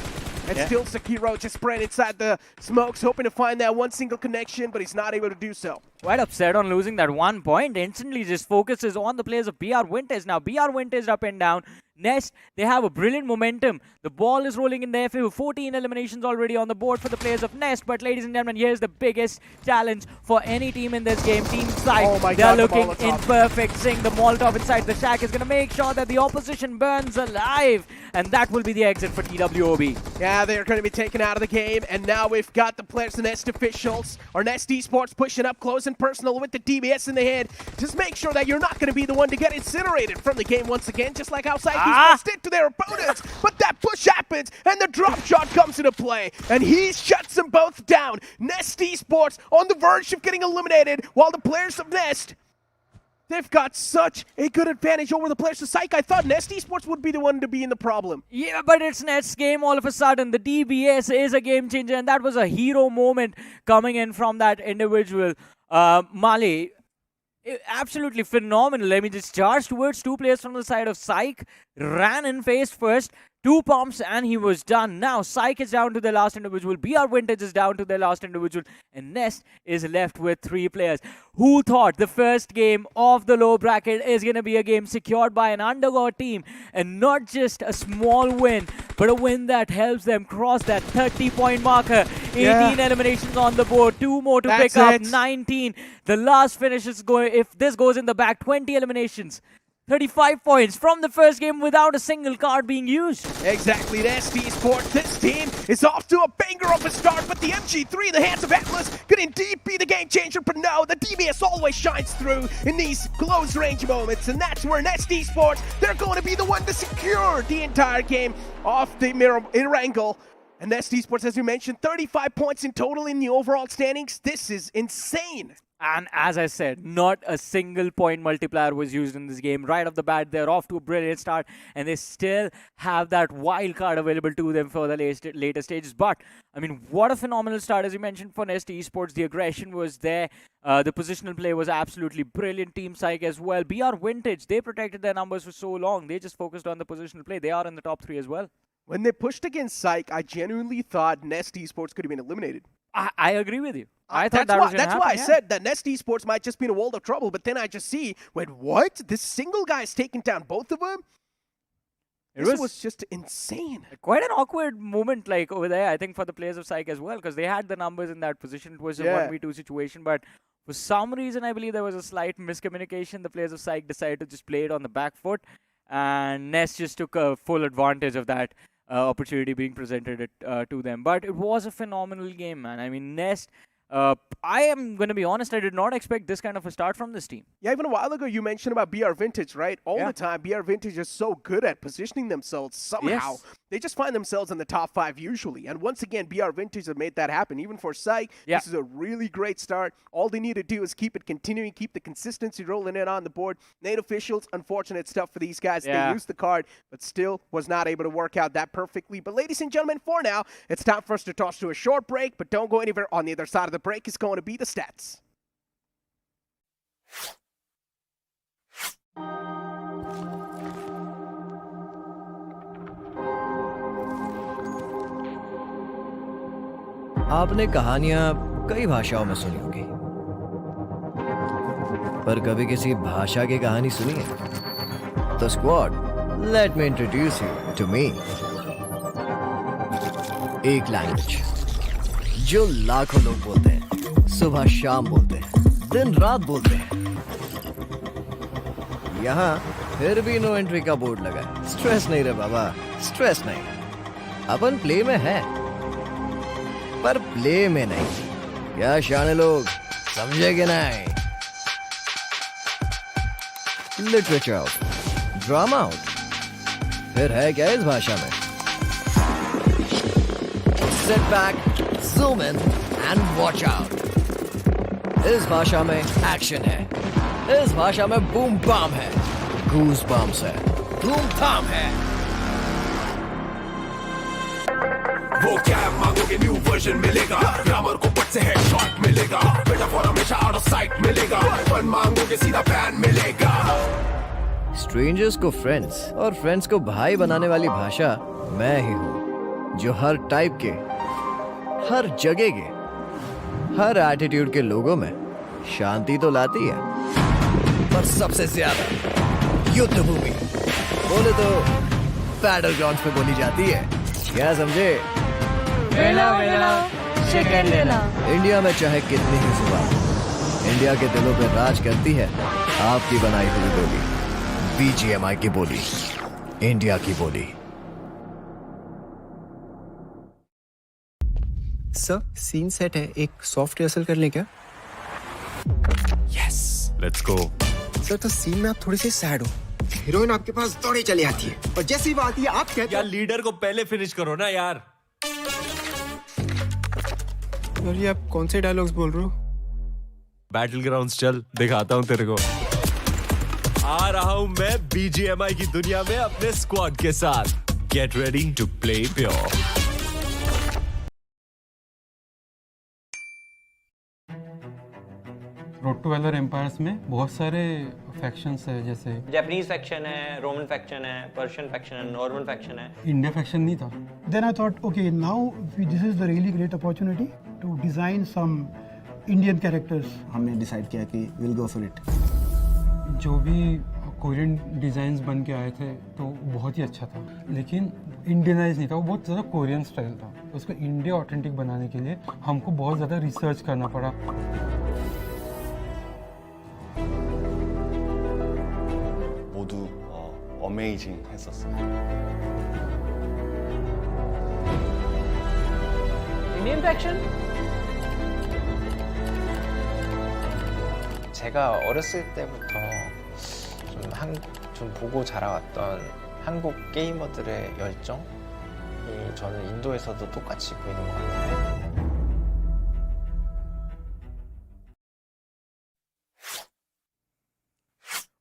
And still Sekiro just spread inside the smokes, hoping to find that one single connection, but he's not able to do so. Quite upset on losing that 1 point. Instantly just focuses on the players of BR Vintage. Now BR Vintage up and down. Nest, they have a brilliant momentum. The ball is rolling in their favor. 14 eliminations already on the board for the players of Nest. But ladies and gentlemen, here's the biggest challenge for any team in this game. Team Psych, they're looking in perfect sync. The Molotov inside the shack is going to make sure that the opposition burns alive. And that will be the exit for TWOB. Yeah, they're going to be taken out of the game. And now we've got the players, the Nest officials, or Nest Esports pushing up close and personal with the DBS in the hand. Just make sure that you're not going to be the one to get incinerated from the game once again, just like outside Esports did to their opponents. But that push happens, and the drop shot comes into play, and he shuts them both down. Nest Esports on the verge of getting eliminated, while the players of Nest, they've got such a good advantage over the players of Psych. I thought Nest Esports would be the one to be in the problem. Yeah, but it's Nest's game all of a sudden. The DBS is a game changer, and that was a hero moment coming in from that individual. Mali, absolutely phenomenal. I mean, just charged towards two players from the side of Psych, ran in face first, 2 pumps, and he was done. Now, Psych is down to the last individual, BR Vintage is down to the last individual, and Nest is left with 3 players. Who thought the first game of the low bracket is going to be a game secured by an underdog team, and not just a small win, but a win that helps them cross that 30-point marker. 18 eliminations on the board, 2 more to pick up, 19. The last finish is going, if this goes in the back, 20 eliminations. 35 points from the first game without a single card being used. Exactly, Nest Esports. This team is off to a banger of a start, but the MG3 in the hands of Atlas could indeed be the game changer. But no, the DBS always shines through in these close range moments, and that's where Nest Esports, they're going to be the one to secure the entire game off the Irangle. And Nest Esports, as you mentioned, 35 points in total in the overall standings. This is insane. And as I said, not a single point multiplier was used in this game. Right off the bat, they're off to a brilliant start, and they still have that wild card available to them for the later stages. But, I mean, what a phenomenal start, as you mentioned, for Nest Esports. The aggression was there. The positional play was absolutely brilliant. Team Psych as well. BR Vintage, they protected their numbers for so long. They just focused on the positional play. They are in the top 3 as well. When they pushed against Psych, I genuinely thought Nest Esports could have been eliminated. I agree with you. I thought that was going to happen. That's why I said that Nest Esports might just be in a world of trouble, but then I just see, wait, what? This single guy's taking down both of them? This was just insane. Quite an awkward moment like over there, I think, for the players of Psych as well, because they had the numbers in that position. It was a 1v2 situation, but for some reason, I believe there was a slight miscommunication. The players of Psych decided to just play it on the back foot, and Nest just took a full advantage of that opportunity being presented to them. But it was a phenomenal game, man. I mean, Nest, I am going to be honest, I did not expect this kind of a start from this team. Yeah, even a while ago, you mentioned about BR Vintage, right? All the time, BR Vintage is so good at positioning themselves somehow. Yes. They just find themselves in the top 5 usually. And once again, BR Vintage have made that happen. Even for Psych, this is a really great start. All they need to do is keep it continuing, keep the consistency rolling in on the board. Nate officials, unfortunate stuff for these guys. They used the card, but still was not able to work out that perfectly. But ladies and gentlemen, for now, it's time for us to toss to a short break, but don't go anywhere. On the other side of the break is going to be the stats. आपने कहानियां कई भाषाओं में सुनी होगी, पर कभी किसी भाषा की कहानी सुनी है? तो squad, let me introduce you to me. एक लैंग्वेज जो लाखों लोग बोलते हैं, सुबह शाम बोलते हैं, दिन रात बोलते हैं। यहाँ फिर भी नो एंट्री का बोर्ड लगा है। स्ट्रेस नहीं रे बाबा, स्ट्रेस नहीं। अपन प्ले में है, पर प्ले में नहीं। क्या शाने लोग समझे कि नहीं? लिटरेचर आउट, ड्रामा आउट, फिर है क्या इस भाषा में? Sit back, zoom in and watch out. इस भाषा में एक्शन है, इस भाषा में बूम बाम है, गूज बम्स है, धूम धाम है। वो क्या मांगोगे न्यू वर्जन मिलेगा, ग्रामर को पट से हेडशॉट मिलेगा, मेटाफोर हमेशा आउट ऑफ साइट मिलेगा, फन मांगोगे सीधा बैन मिलेगा। स्ट्रेंजर्स को फ्रेंड्स और फ्रेंड्स को भाई बनाने वाली भाषा मैं ही हूँ। जो हर टाइप के, हर जगह के, हर एटीट्यूड के लोगों में शांति तो लाती है, पर सबसे ज्यादा युद्ध भूमि बोले तो बैटल ग्राउंड्स पे बोली जाती है। क्या समझे? वेला वेला चिकन लेला। इंडिया में चाहे कितनी ही जुबान, इंडिया के दिलों पे राज करती है आपकी बनाई हुई बोली, BGMI की बोली, इंडिया की बोली। सर सीन सेट है, एक सॉफ्ट रिहर्सल कर लें क्या? Yes, let's go. सर तो सीन में आप थोड़ी सी सैड हो, हीरोइन आपके पास दौड़ी चली आती है और जैसी ही बात है आप कहते यार लीडर को पहले फिनिश करो ना यार। हो ये आप कौन से डायलॉग्स बोल रहे हो? बैटल ग्राउंड्स चल, दिखाता हूँ तेरे को। आ रहा हूँ मैं BGMI की दुनिया में अपने स्क्वाड के साथ। Get ready to play pure. Road to Valor Empires में बहुत सारे फैक्शंस है, जैसे जापानीज फैक्शन है, रोमन फैक्शन है, पर्शियन फैक्शन है, नॉर्मन फैक्शन है। इंडिया फैक्शन नहीं था। Then I thought, okay, now this is the really great opportunity to design some Indian characters. हमने डिसाइड किया कि विल गो फॉर इट। जो भी कोरियन डिज़ाइंस बन के आए थे तो बहुत ही अच्छा था, लेकिन इंडियनाइज नहीं था, वो बहुत ज़्यादा कोरियन स्टाइल था। उसको इंडिया ऑथेंटिक बनाने के लिए हमको बहुत ज़्यादा रिसर्च करना पड़ा। 모두 어메이징 했었어요. Indian faction? 제가 어렸을 때부터 좀 보고 자라왔던 한국 게이머들의 열정이 저는 인도에서도 똑같이 보이는 것 같아요.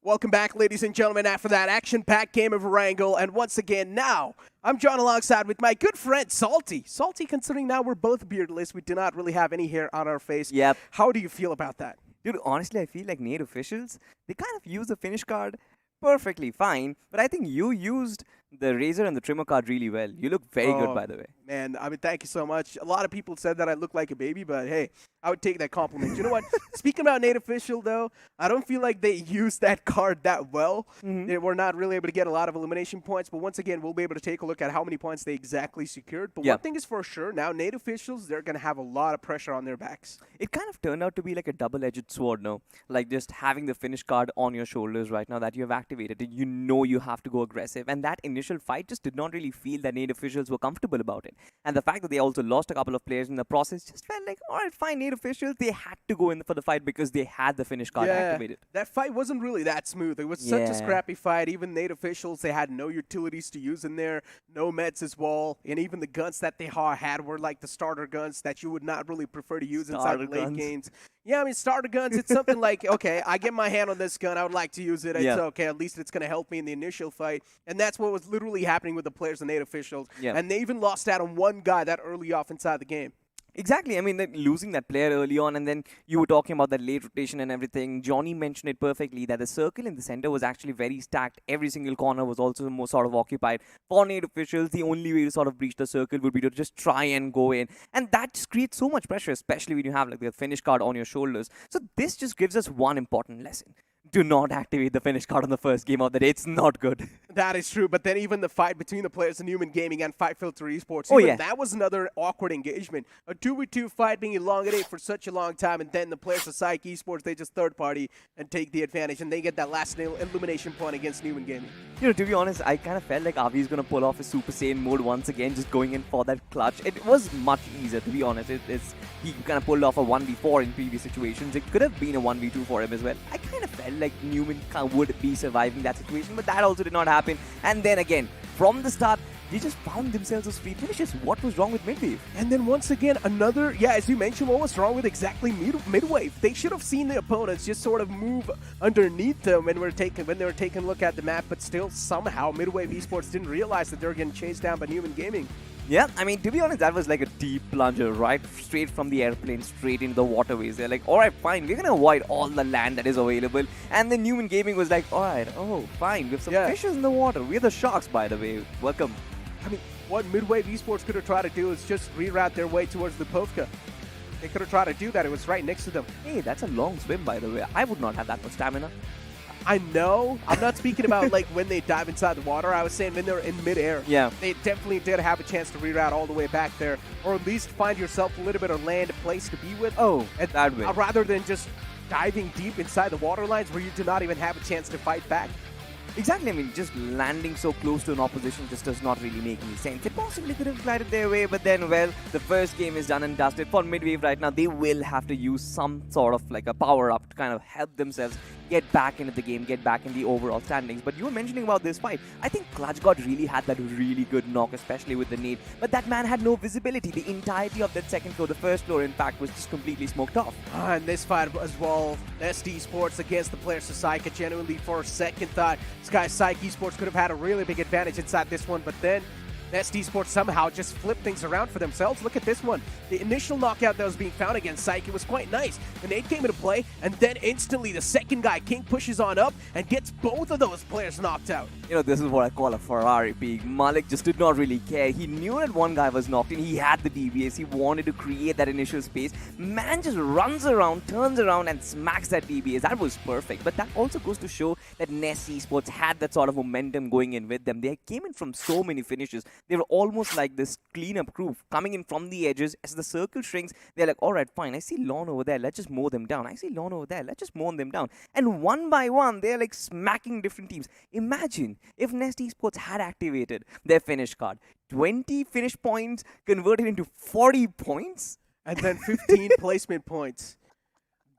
Welcome back, ladies and gentlemen, after that action-packed game of Wrangle. And once again, now, I'm John alongside with my good friend, Salty. Salty, considering now we're both beardless, we do not really have any hair on our face. Yep. How do you feel about that? Dude, honestly, I feel like native officials, they kind of use the finish card perfectly fine, but I think you used the razor and the trimmer card really well. You look very good, by the way. Man, I mean, thank you so much. A lot of people said that I look like a baby, but hey, I would take that compliment. You know what? Speaking about native official, though, I don't feel like they used that card that well. They were not really able to get a lot of elimination points, but once again, we'll be able to take a look at how many points they exactly secured. But one thing is for sure, now native officials, they're going to have a lot of pressure on their backs. It kind of turned out to be like a double-edged sword, no? Like just having the finish card on your shoulders right now that you have activated. You know you have to go aggressive, and that initial fight just did not really feel that native officials were comfortable about it. And the fact that they also lost a couple of players in the process just felt like, all right, fine, native officials, they had to go in for the fight because they had the finish card activated. That fight wasn't really that smooth. It was such a scrappy fight. Even native officials, they had no utilities to use in there, no meds as well, and even the guns that they had were like the starter guns that you would not really prefer to use inside the late games. Yeah, I mean, starter guns, it's something like, okay, I get my hand on this gun, I would like to use it. It's okay, at least it's going to help me in the initial fight. And that's what was literally happening with the players and native officials. And they even lost out on one guy that early off inside the game. Exactly. I mean, losing that player early on, and then you were talking about that late rotation and everything. Johnny mentioned it perfectly, that the circle in the center was actually very stacked. Every single corner was also more sort of occupied. For native officials, the only way to sort of breach the circle would be to just try and go in. And that just creates so much pressure, especially when you have like the finish card on your shoulders. So this just gives us one important lesson. Do not activate the finish card on the first game of the day. It's not good. That is true. But then even the fight between the players in Human Gaming and Fight Filter Esports, that was another awkward engagement. A 2v2 fight being elongated for such a long time, and then the players of Psych Esports, they just third party and take the advantage, and they get that last elimination point against Human Gaming. You know, to be honest, I kind of felt like Avi is going to pull off his Super Saiyan mode once again, just going in for that clutch. It was much easier, to be honest. He kind of pulled off a 1v4 in previous situations. It could have been a 1v2 for him as well. I kind of felt like Newman would be surviving that situation, but that also did not happen. And then again, from the start, they just found themselves as free finishes. What was wrong with Midwave? And then once again, another, as you mentioned, what was wrong with exactly Midwave? They should have seen the opponents just sort of move underneath them when they were taking a look at the map, but still somehow Midwave Esports didn't realize that they were getting chased down by Newman Gaming. Yeah, I mean, to be honest, that was like a deep plunger, right? Straight from the airplane, straight into the waterways. They're like, all right, fine, we're going to avoid all the land that is available. And then Newman Gaming was like, all right, fine, we have some fishes in the water. We're the sharks, by the way. Welcome. I mean, what Midwave Esports could have tried to do is just reroute their way towards Lipovka. They could have tried to do that. It was right next to them. Hey, that's a long swim, by the way. I would not have that much stamina. I know. I'm not speaking about like when they dive inside the water. I was saying when they're in midair. Yeah. They definitely did have a chance to reroute all the way back there, or at least find yourself a little bit of land, a place to be with. Oh, that way. Rather than just diving deep inside the water lines where you do not even have a chance to fight back. Exactly, I mean, just landing so close to an opposition just does not really make any sense. They possibly could have glided their way, but then, well, the first game is done and dusted. For Midwave right now, they will have to use some sort of like a power-up to kind of help themselves get back into the game, get back in the overall standings. But you were mentioning about this fight. I think Clutch God really had that really good knock, especially with the nade. But that man had no visibility. The entirety of that second floor, the first floor, in fact, was just completely smoked off. And this fight as well, SD Esports against the players of Psyche, genuinely for a second thought, this guy Psyche Esports could have had a really big advantage inside this one, but then SD Esports somehow just flipped things around for themselves. Look at this one. The initial knockout that was being found against Psyche was quite nice. The nade came into play, and then instantly the second guy, King, pushes on up and gets both of those players knocked out. You know, this is what I call a Ferrari peak. Malik just did not really care. He knew that one guy was knocked in. He had the DBS. He wanted to create that initial space. Man just runs around, turns around, and smacks that DBS. That was perfect. But that also goes to show that Nest Esports had that sort of momentum going in with them. They came in from so many finishes. They were almost like this cleanup crew coming in from the edges. As the circle shrinks, they're like, all right, fine, I see Lon over there, let's just mow them down. I see Lon over there, let's just mow them down. And one by one, they're like smacking different teams. Imagine if Nest Esports had activated their finish card. 20 finish points converted into 40 points? And then 15 placement points.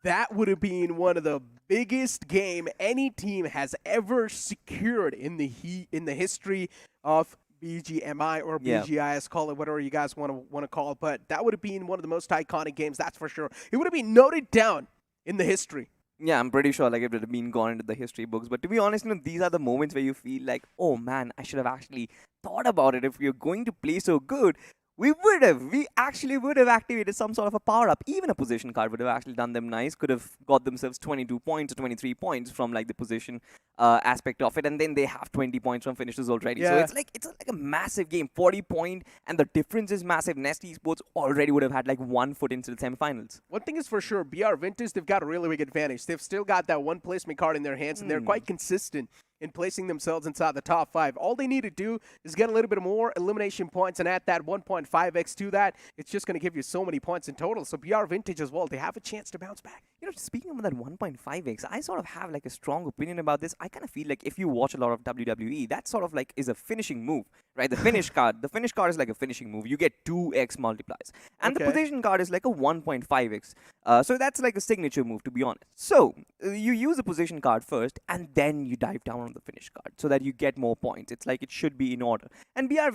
That would have been one of the biggest game any team has ever secured in the history of BGMI or BGIS, call it whatever you guys want to call it, but that would have been one of the most iconic games, that's for sure. It would have been noted down in the history. Yeah, I'm pretty sure like it would have been gone into the history books. But to be honest, you know, these are the moments where you feel like, oh man, I should have actually thought about it. If we are going to play so good, we actually would have activated some sort of a power-up. Even a position card would have actually done them nice. Could have got themselves 22 points or 23 points from like the position aspect of it. And then they have 20 points from finishes already. Yeah. So it's like a massive game. 40 point, and the difference is massive. Nest Esports already would have had like 1 foot into the semifinals. One thing is for sure, BR Vintage, they've got a really big advantage. They've still got that one placement card in their hands, and they're quite consistent in placing themselves inside the top 5. All they need to do is get a little bit more elimination points and add that 1.5x to that. It's just going to give you so many points in total. So BR Vintage as well, they have a chance to bounce back. You know, speaking of that 1.5x, I sort of have like a strong opinion about this. I kind of feel like if you watch a lot of WWE, that sort of like is a finishing move, right? The finish card is like a finishing move. You get 2x multipliers. And the position card is like a 1.5x. So that's like a signature move, to be honest. So you use the position card first, and then you dive down on the finish card so that you get more points. It's like it should be in order. And BR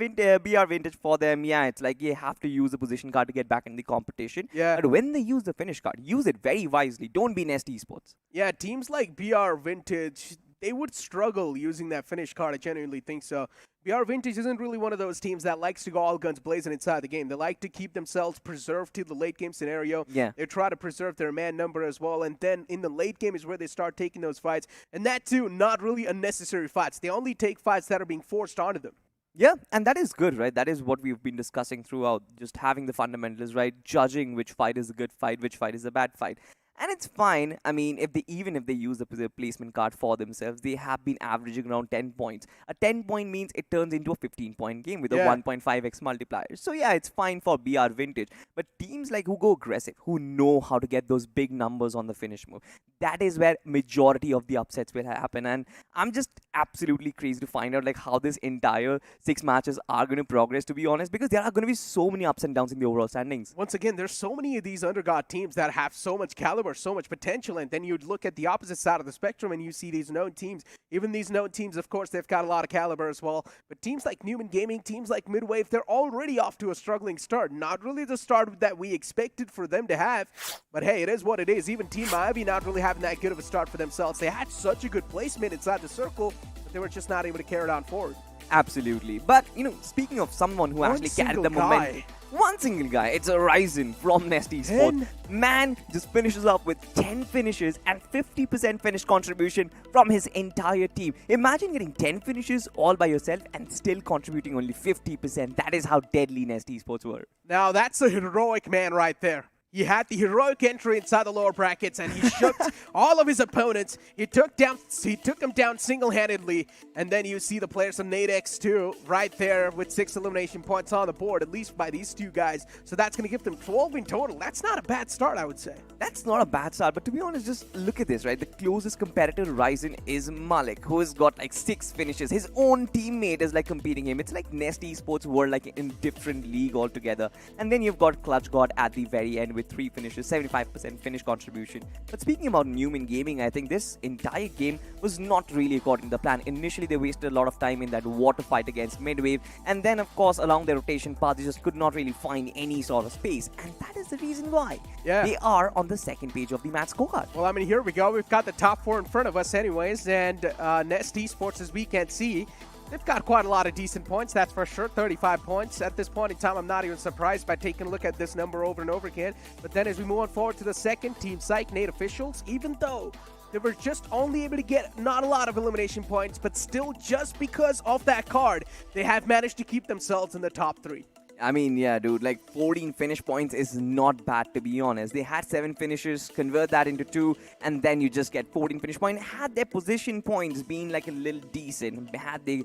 Vintage for them, yeah, it's like you have to use the position card to get back in the competition. Yeah. But when they use the finish card, use it very wisely. Don't be Nest Esports. Yeah, teams like BR Vintage, they would struggle using that finish card. I genuinely think so. BR Vintage isn't really one of those teams that likes to go all guns blazing inside the game. They like to keep themselves preserved to the late game scenario. Yeah. They try to preserve their man number as well. And then in the late game is where they start taking those fights. And that too, not really unnecessary fights. They only take fights that are being forced onto them. Yeah, and that is good, right? That is what we've been discussing throughout, just having the fundamentals, right? Judging which fight is a good fight, which fight is a bad fight. And it's fine. I mean, even if they use the placement card for themselves, they have been averaging around 10 points. A 10 point means it turns into a 15-point game with a 1.5x multiplier. So yeah, it's fine for BR Vintage. But teams like who go aggressive, who know how to get those big numbers on the finish move, that is where majority of the upsets will happen. And I'm just absolutely crazy to find out like how this entire 6 matches are going to progress, to be honest, because there are going to be so many ups and downs in the overall standings. Once again, there's so many of these underdog teams that have so much caliber, so much potential, and then you'd look at the opposite side of the spectrum and you see these known teams. Even these known teams, of course, they've got a lot of caliber as well, but teams like Newman Gaming, teams like Midwave, they're already off to a struggling start. Not really the start that we expected for them to have, but hey, it is what it is. Even Team Miami not really having that good of a start for themselves. They had such a good placement inside the circle, but they were just not able to carry it on forward. Absolutely. But, speaking of someone who actually carried the momentum. One single guy, it's a Ryzen from Nest Esports. Man just finishes up with 10 finishes and 50% finish contribution from his entire team. Imagine getting 10 finishes all by yourself and still contributing only 50%. That is how deadly Nest Esports were. Now that's a heroic man right there. He had the heroic entry inside the lower brackets, and he shook all of his opponents. He took them down single-handedly, and then you see the players from Nadex too, right there with 6 elimination points on the board, at least by these two guys. So that's going to give them 12 in total. That's not a bad start, I would say. That's not a bad start, but to be honest, just look at this, right? The closest competitor to Ryzen is Malik, who has got like 6 finishes. His own teammate is like competing him. It's like Nest Esports were like in different league altogether. And then you've got Clutch God at the very end with 3 finishes, 75% finish contribution. But speaking about Newman Gaming, I think this entire game was not really according to the plan. Initially, they wasted a lot of time in that water fight against Midwave, and then of course along their rotation path, they just could not really find any sort of space, and that is the reason why they are on the second page of the match scorecard. Well, I mean, here we go. We've got the top 4 in front of us anyways, and Nest Esports, as we can see, they've got quite a lot of decent points, that's for sure. 35 points. At this point in time, I'm not even surprised by taking a look at this number over and over again. But then as we move on forward to the second, Team Psych, Nate Officials, even though they were just only able to get not a lot of elimination points, but still just because of that card, they have managed to keep themselves in the top 3. I mean, yeah, dude, like 14 finish points is not bad, to be honest. They had 7 finishes, convert that into 2, and then you just get 14 finish points. Had their position points been like a little decent, had they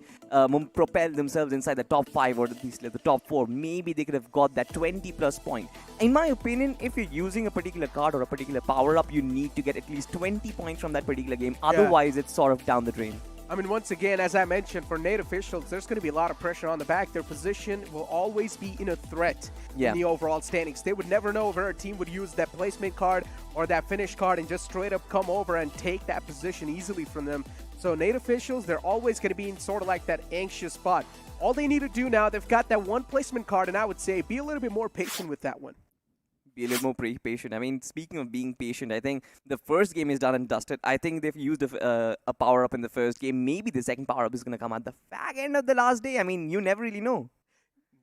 propelled themselves inside the top 5 or at least the top 4, maybe they could have got that 20 plus point. In my opinion, if you're using a particular card or a particular power-up, you need to get at least 20 points from that particular game. Otherwise, it's sort of down the drain. I mean, once again, as I mentioned, for Nate Officials, there's going to be a lot of pressure on the back. Their position will always be in a threat in the overall standings. They would never know if a team would use that placement card or that finish card and just straight up come over and take that position easily from them. So Nate Officials, they're always going to be in sort of like that anxious spot. All they need to do now, they've got that one placement card, and I would say be a little bit more patient with that one. Be a little more patient. I mean, speaking of being patient, I think the first game is done and dusted. I think they've used a power-up in the first game. Maybe the second power-up is going to come at the fag end of the last day. I mean, you never really know.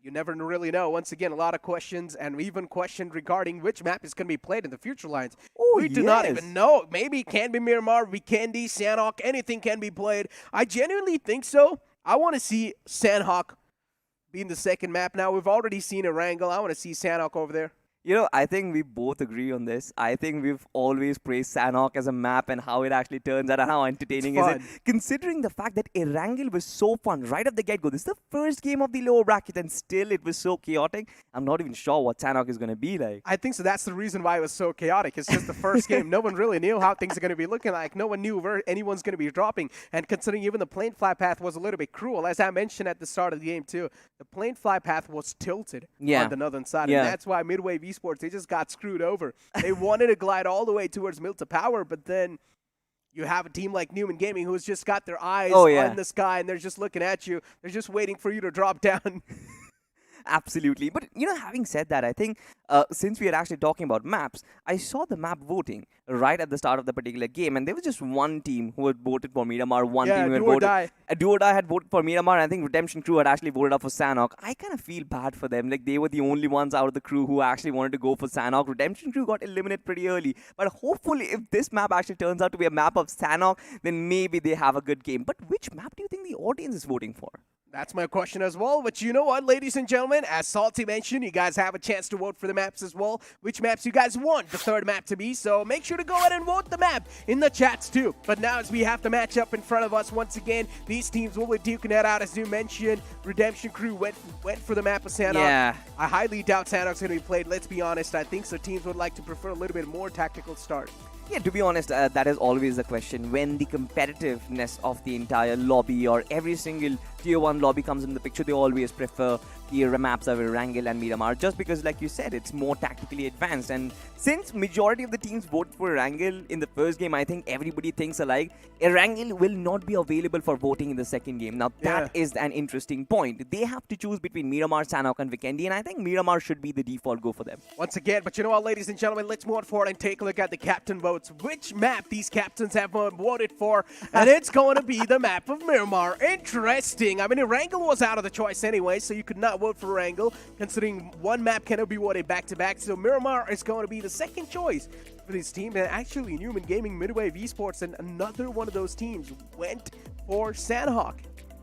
You never really know. Once again, a lot of questions, and even questioned regarding which map is going to be played in the future lines. We do not even know. Maybe it can be Miramar, Vikendi, Sanhok, anything can be played. I genuinely think so. I want to see Sanhok being the second map. Now, we've already seen Erangel. I want to see Sanhok over there. I think we both agree on this. I think we've always praised Sanhok as a map and how it actually turns out and how entertaining is it. Considering the fact that Erangel was so fun right at the get-go. This is the first game of the lower bracket and still it was so chaotic. I'm not even sure what Sanhok is going to be like. I think so. That's the reason why it was so chaotic. It's just the first game. No one really knew how things are going to be looking like. No one knew where anyone's going to be dropping. And considering even the plane fly path was a little bit cruel, as I mentioned at the start of the game too, the plane fly path was tilted on the northern side. And that's why Midwave Esports, they just got screwed over. They wanted to glide all the way towards Milta Power, but then you have a team like Newman Gaming who's just got their eyes on the sky and they're just looking at you. They're just waiting for you to drop down. Absolutely. But, having said that, I think since we are actually talking about maps, I saw the map voting right at the start of the particular game, and there was just one team who had voted for Miramar, one team who had voted. Do or Die had voted for Miramar, and I think Redemption Crew had actually voted up for Sanhok. I kind of feel bad for them. Like, they were the only ones out of the crew who actually wanted to go for Sanhok. Redemption Crew got eliminated pretty early. But hopefully, if this map actually turns out to be a map of Sanhok, then maybe they have a good game. But which map do you think the audience is voting for? That's my question as well. But you know what, ladies and gentlemen? As Salty mentioned, you guys have a chance to vote for the maps as well. Which maps you guys want the third map to be. So make sure to go ahead and vote the map in the chats too. But now as we have the matchup in front of us, once again, these teams will be duking it out. As you mentioned, Redemption Crew went for the map of Sanhok. Yeah. I highly doubt Sanhok's going to be played. Let's be honest. I think so teams would like to prefer a little bit more tactical start. Yeah, to be honest, that is always the question. When the competitiveness of the entire lobby or every single Tier 1 lobby comes in the picture, they always prefer the maps of Erangel and Miramar, just because, like you said, it's more tactically advanced. And since majority of the teams voted for Erangel in the first game, I think everybody thinks alike. Erangel will not be available for voting in the second game. Now, that is an interesting point. They have to choose between Miramar, Sanhok, and Vikendi, and I think Miramar should be the default go for them. Once again, but you know what, ladies and gentlemen, let's move on forward and take a look at the captain votes. Which map these captains have voted for, and it's going to be the map of Miramar. Interesting. interesting. I mean, Wrangle was out of the choice anyway, so you could not vote for Wrangle, considering one map cannot be voted back-to-back. So Miramar is going to be the second choice for this team. And actually, Newman Gaming, Midwave Esports, and another one of those teams went for Sandhawk.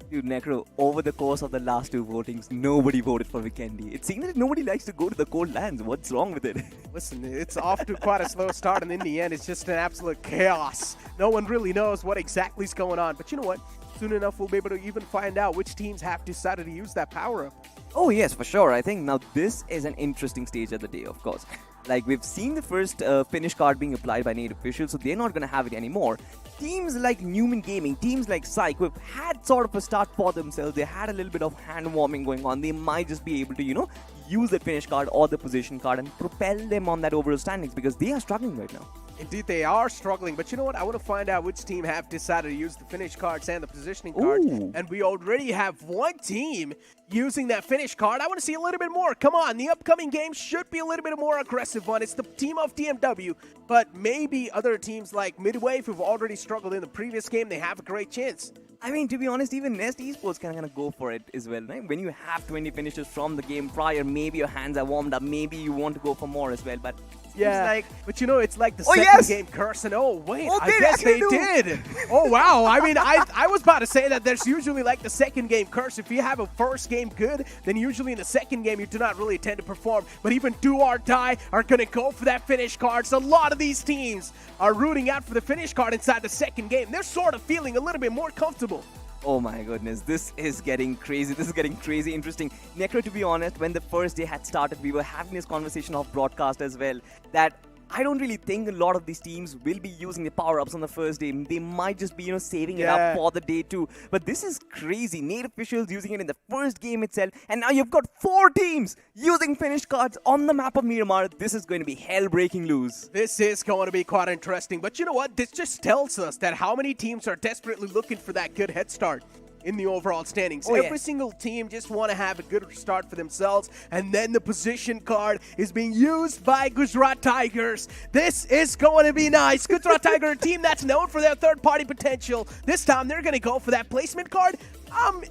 Dude, Necro, over the course of the last two votings, nobody voted for Vikendi. It seems that nobody likes to go to the cold lands. What's wrong with it? Listen, it's off to quite a slow start, and in the end, it's just an absolute chaos. No one really knows what exactly is going on. But you know what? Soon enough, we'll be able to even find out which teams have decided to use that power-up. Oh, yes, for sure. I think now this is an interesting stage of the day, of course. Like, we've seen the first finish card being applied by native officials, so they're not going to have it anymore. Teams like Newman Gaming, teams like Psych, who've had sort of a start for themselves, they had a little bit of hand-warming going on. They might just be able to, use the finish card or the position card and propel them on that overall standings because they are struggling right now. Indeed, they are struggling. But you know what? I want to find out which team have decided to use the finish cards and the positioning cards. And we already have one team using that finish card. I want to see a little bit more. Come on, the upcoming game should be a little bit more aggressive one. It's the team of DMW, but maybe other teams like Midwave who've already struggled in the previous game, they have a great chance. I mean, to be honest, even Nest Esports can kind of go for it as well, right? When you have 20 finishes from the game prior, maybe your hands are warmed up, maybe you want to go for more as well, but yeah, but it's like the second game curse, and wait, I guess they did. Oh, wow. I mean, I was about to say that there's usually like the second game curse. If you have a first game good, then usually in the second game you do not really tend to perform. But even Do or Die are going to go for that finish card. So a lot of these teams are rooting out for the finish card inside the second game. They're sort of feeling a little bit more comfortable. Oh my goodness, this is getting crazy. This is getting crazy interesting. Necro, to be honest, when the first day had started, we were having this conversation off broadcast as well, that I don't really think a lot of these teams will be using the power-ups on the first day. They might just be, saving it up for the day too. But this is crazy. Native officials using it in the first game itself. And now you've got 4 teams using finished cards on the map of Miramar. This is going to be hell-breaking loose. This is going to be quite interesting. But you know what? This just tells us that how many teams are desperately looking for that good head start in the overall standings. Every single team just want to have a good start for themselves, and then the position card is being used by Gujarat Tigers. This is going to be nice. Gujarat Tiger, a team that's known for their third-party potential. This time they're going to go for that placement card. I'm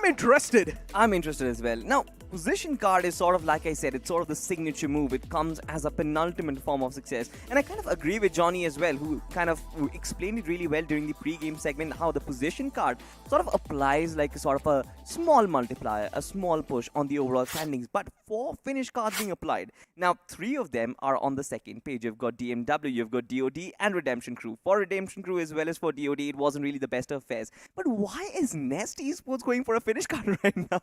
interested. I'm interested as well. Now, position card is sort of, like I said, it's sort of the signature move. It comes as a penultimate form of success. And I kind of agree with Johnny as well, who kind of explained it really well during the pre-game segment, how the position card sort of applies like a sort of a small multiplier, a small push on the overall standings. But 4 finish cards being applied. Now, 3 of them are on the second page. You've got DMW, you've got DOD, and Redemption Crew. For Redemption Crew as well as for DOD, it wasn't really the best of fares. But why is Nest Esports going for a finish card right now?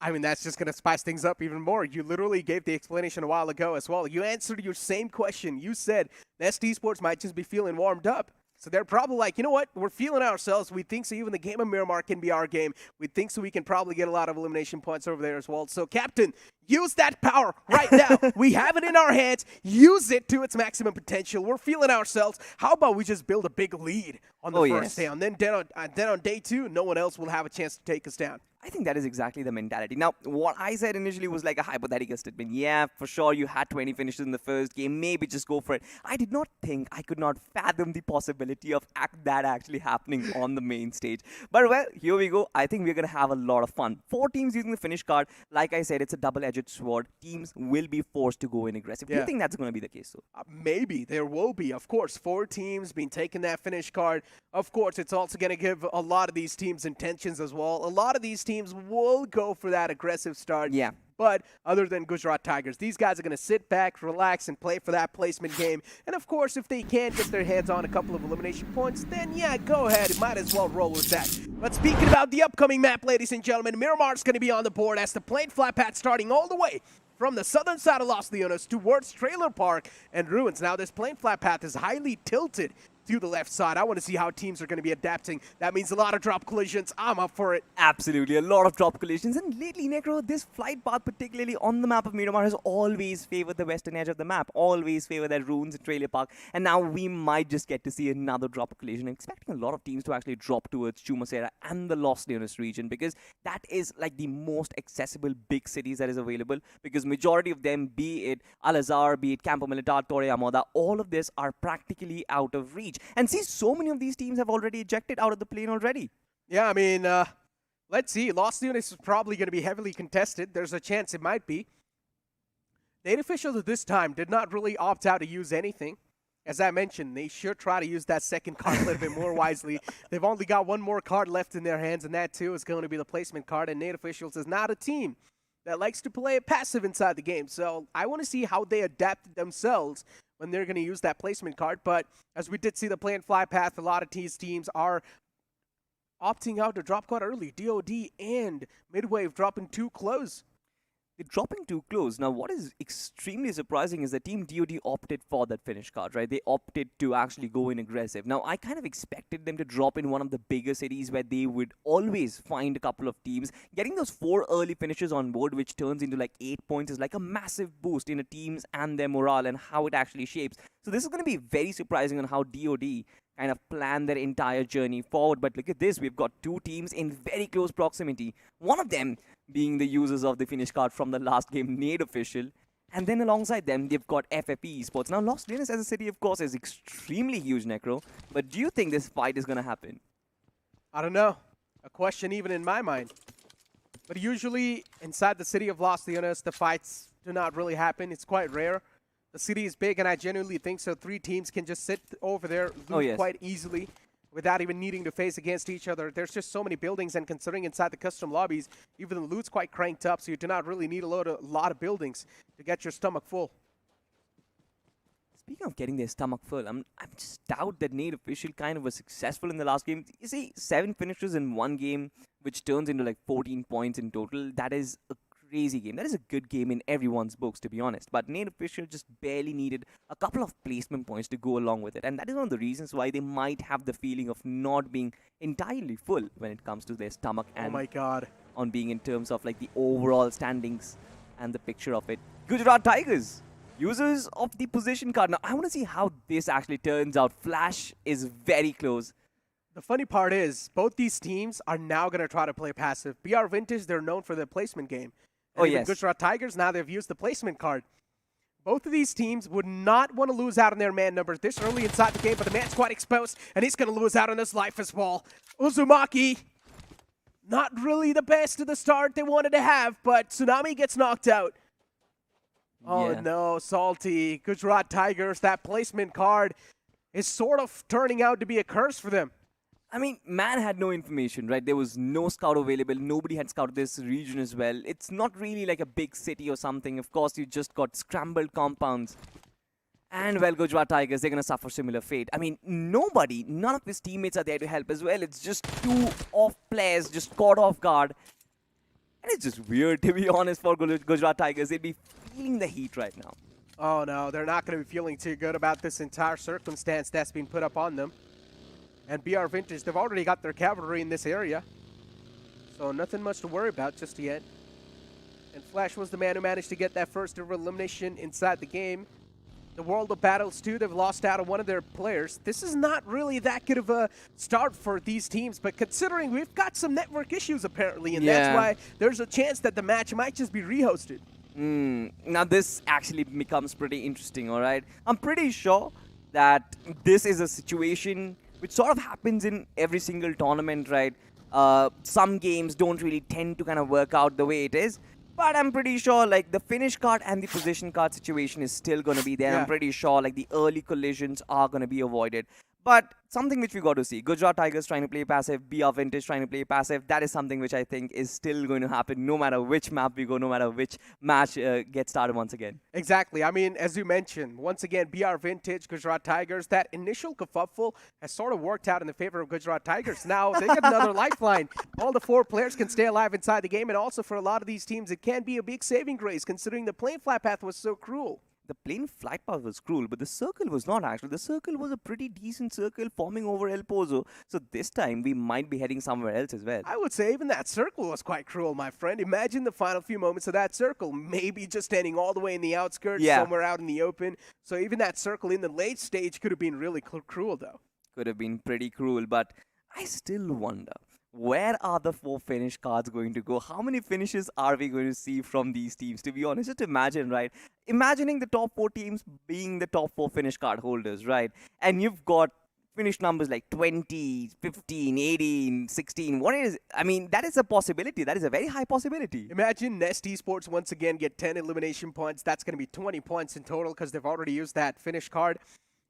I mean, that's just going to spice things up even more. You literally gave the explanation a while ago as well. You answered your same question. You said Nest Esports might just be feeling warmed up. So they're probably like, you know what? We're feeling ourselves. We think so even the game of Miramar can be our game. We think so we can probably get a lot of elimination points over there as well. So, Captain, use that power right now. We have it in our hands. Use it to its maximum potential. We're feeling ourselves. How about we just build a big lead on the first day? And then on day 2, no one else will have a chance to take us down. I think that is exactly the mentality. Now, what I said initially was like a hypothetical statement. Yeah, for sure, you had 20 finishes in the first game. Maybe just go for it. I did not think, I could not fathom the possibility of that actually happening on the main stage. But, well, here we go. I think we're going to have a lot of fun. 4 teams using the finish card. Like I said, it's a double-edged sword. Teams will be forced to go in aggressive. Do you think that's going to be the case, though? Maybe. There will be. Of course, 4 teams being taking that finish card. Of course, it's also going to give a lot of these teams intentions as well. A lot of these teams will go for that aggressive start. Yeah. But other than Gujarat Tigers, these guys are going to sit back, relax, and play for that placement game. And of course, if they can get their hands on a couple of elimination points, then yeah, go ahead. Might as well roll with that. But speaking about the upcoming map, ladies and gentlemen, Miramar's going to be on the board as the plane flat pad starting all the way from the southern side of Los Leones towards Trailer Park and Ruins. Now, this plane flat path is highly tilted to the left side. I want to see how teams are going to be adapting. That means a lot of drop collisions. I'm up for it. Absolutely, a lot of drop collisions. And lately, Necro, this flight path, particularly on the map of Miramar, has always favored the western edge of the map, always favored that Ruins and Trailer Park. And now we might just get to see another drop collision. I'm expecting a lot of teams to actually drop towards Chumasera and the Los Leones region, because that is like the most accessible big cities that is available, because majority of them, be it Al-Azhar, be it Campo Militar, Torre Amoda, all of this are practically out of reach. And see, so many of these teams have already ejected out of the plane already. Yeah, I mean, Let's see. Lost Units is probably going to be heavily contested. There's a chance it might be. Native officials at this time did not really opt out to use anything. As I mentioned, they should try to use that second card a little bit more wisely. They've only got one more card left in their hands, and that too is going to be the placement card. And Native officials is not a team that likes to play passive inside the game. So I want to see how they adapt themselves when they're going to use that placement card. But as we did see the play and fly path, a lot of these teams are opting out to drop card early. DOD and Midwave dropping too close. They're dropping too close. Now, what is extremely surprising is that Team DOD opted for that finish card, right? They opted to actually go in aggressive. Now, I kind of expected them to drop in one of the bigger cities where they would always find a couple of teams. Getting those 4 early finishes on board, which turns into like 8 points, is like a massive boost in a teams and their morale and how it actually shapes. So this is going to be very surprising on how DOD kind of plan their entire journey forward. But look at this, we've got 2 teams in very close proximity. One of them being the users of the finish card from the last game, Nade Official. And then alongside them, they've got FFE Esports. Now, Los Leones as a city, of course, is extremely huge, Necro. But do you think this fight is going to happen? I don't know. A question even in my mind. But usually, inside the city of Los Leones, the fights do not really happen. It's quite rare. The city is big, and I genuinely think so. 3 teams can just sit over there, loot quite easily, without even needing to face against each other. There's just so many buildings, and considering inside the custom lobbies, even the loot's quite cranked up, so you do not really need a lot of buildings to get your stomach full. Speaking of getting their stomach full, I'm just doubt that Nade Official kind of was successful in the last game. You see, 7 finishes in one game, which turns into like 14 points in total. That is a crazy game. That is a good game in everyone's books, to be honest. But Nade Official just barely needed a couple of placement points to go along with it. And that is one of the reasons why they might have the feeling of not being entirely full when it comes to their stomach and oh my God, on being in terms of like the overall standings and the picture of it. Gujarat Tigers, users of the position card. Now, I want to see how this actually turns out. Flash is very close. The funny part is, both these teams are now going to try to play passive. BR Vintage, they're known for their placement game. And even Gujarat Tigers, now they've used the placement card. Both of these teams would not want to lose out on their man numbers this early inside the game, but the man's quite exposed, and he's going to lose out on his life as well. Uzumaki, not really the best of the start they wanted to have, but Tsunami gets knocked out. Oh no, Salty. Gujarat Tigers, that placement card is sort of turning out to be a curse for them. I mean, man had no information, right? There was no scout available. Nobody had scouted this region as well. It's not really like a big city or something. Of course, you just got scrambled compounds. And, well, Gujarat Tigers, they're going to suffer similar fate. I mean, none of his teammates are there to help as well. It's just 2 off players just caught off guard. And it's just weird, to be honest, for Gujarat Tigers. They'd be feeling the heat right now. Oh, no, they're not going to be feeling too good about this entire circumstance that's been put up on them. And BR Vintage, they've already got their cavalry in this area. So nothing much to worry about just yet. And Flash was the man who managed to get that first ever elimination inside the game. The World of Battles, too, they've lost out on one of their players. This is not really that good of a start for these teams, but considering we've got some network issues apparently, and that's why there's a chance that the match might just be rehosted. Now this actually becomes pretty interesting, all right? I'm pretty sure that this is a situation which sort of happens in every single tournament, right? Some games don't really tend to kind of work out the way it is. But I'm pretty sure like the finish card and the position card situation is still going to be there. I'm pretty sure like the early collisions are going to be avoided. But something which we got to see, Gujarat Tigers trying to play passive, BR Vintage trying to play passive, that is something which I think is still going to happen no matter which map we go, no matter which match gets started once again. Exactly. I mean, as you mentioned, once again, BR Vintage, Gujarat Tigers, that initial kerfuffle has sort of worked out in the favor of Gujarat Tigers. Now they get another lifeline. All the 4 players can stay alive inside the game, and also for a lot of these teams, it can be a big saving grace considering the plane flat path was so cruel. The plane flight path was cruel, but the circle was not actually. The circle was a pretty decent circle forming over El Pozo. So this time, we might be heading somewhere else as well. I would say even that circle was quite cruel, my friend. Imagine the final few moments of that circle. Maybe just standing all the way in the outskirts, somewhere out in the open. So even that circle in the late stage could have been really cruel, though. Could have been pretty cruel, but I still wonder. Where are the 4 finish cards going to go? How many finishes are we going to see from these teams? To be honest, just imagine, right? Imagining the top 4 teams being the top 4 finish card holders, right? And you've got finish numbers like 20, 15, 18, 16. What is, I mean, that is a possibility. That is a very high possibility. Imagine Nest Esports once again get 10 elimination points. That's going to be 20 points in total because they've already used that finish card.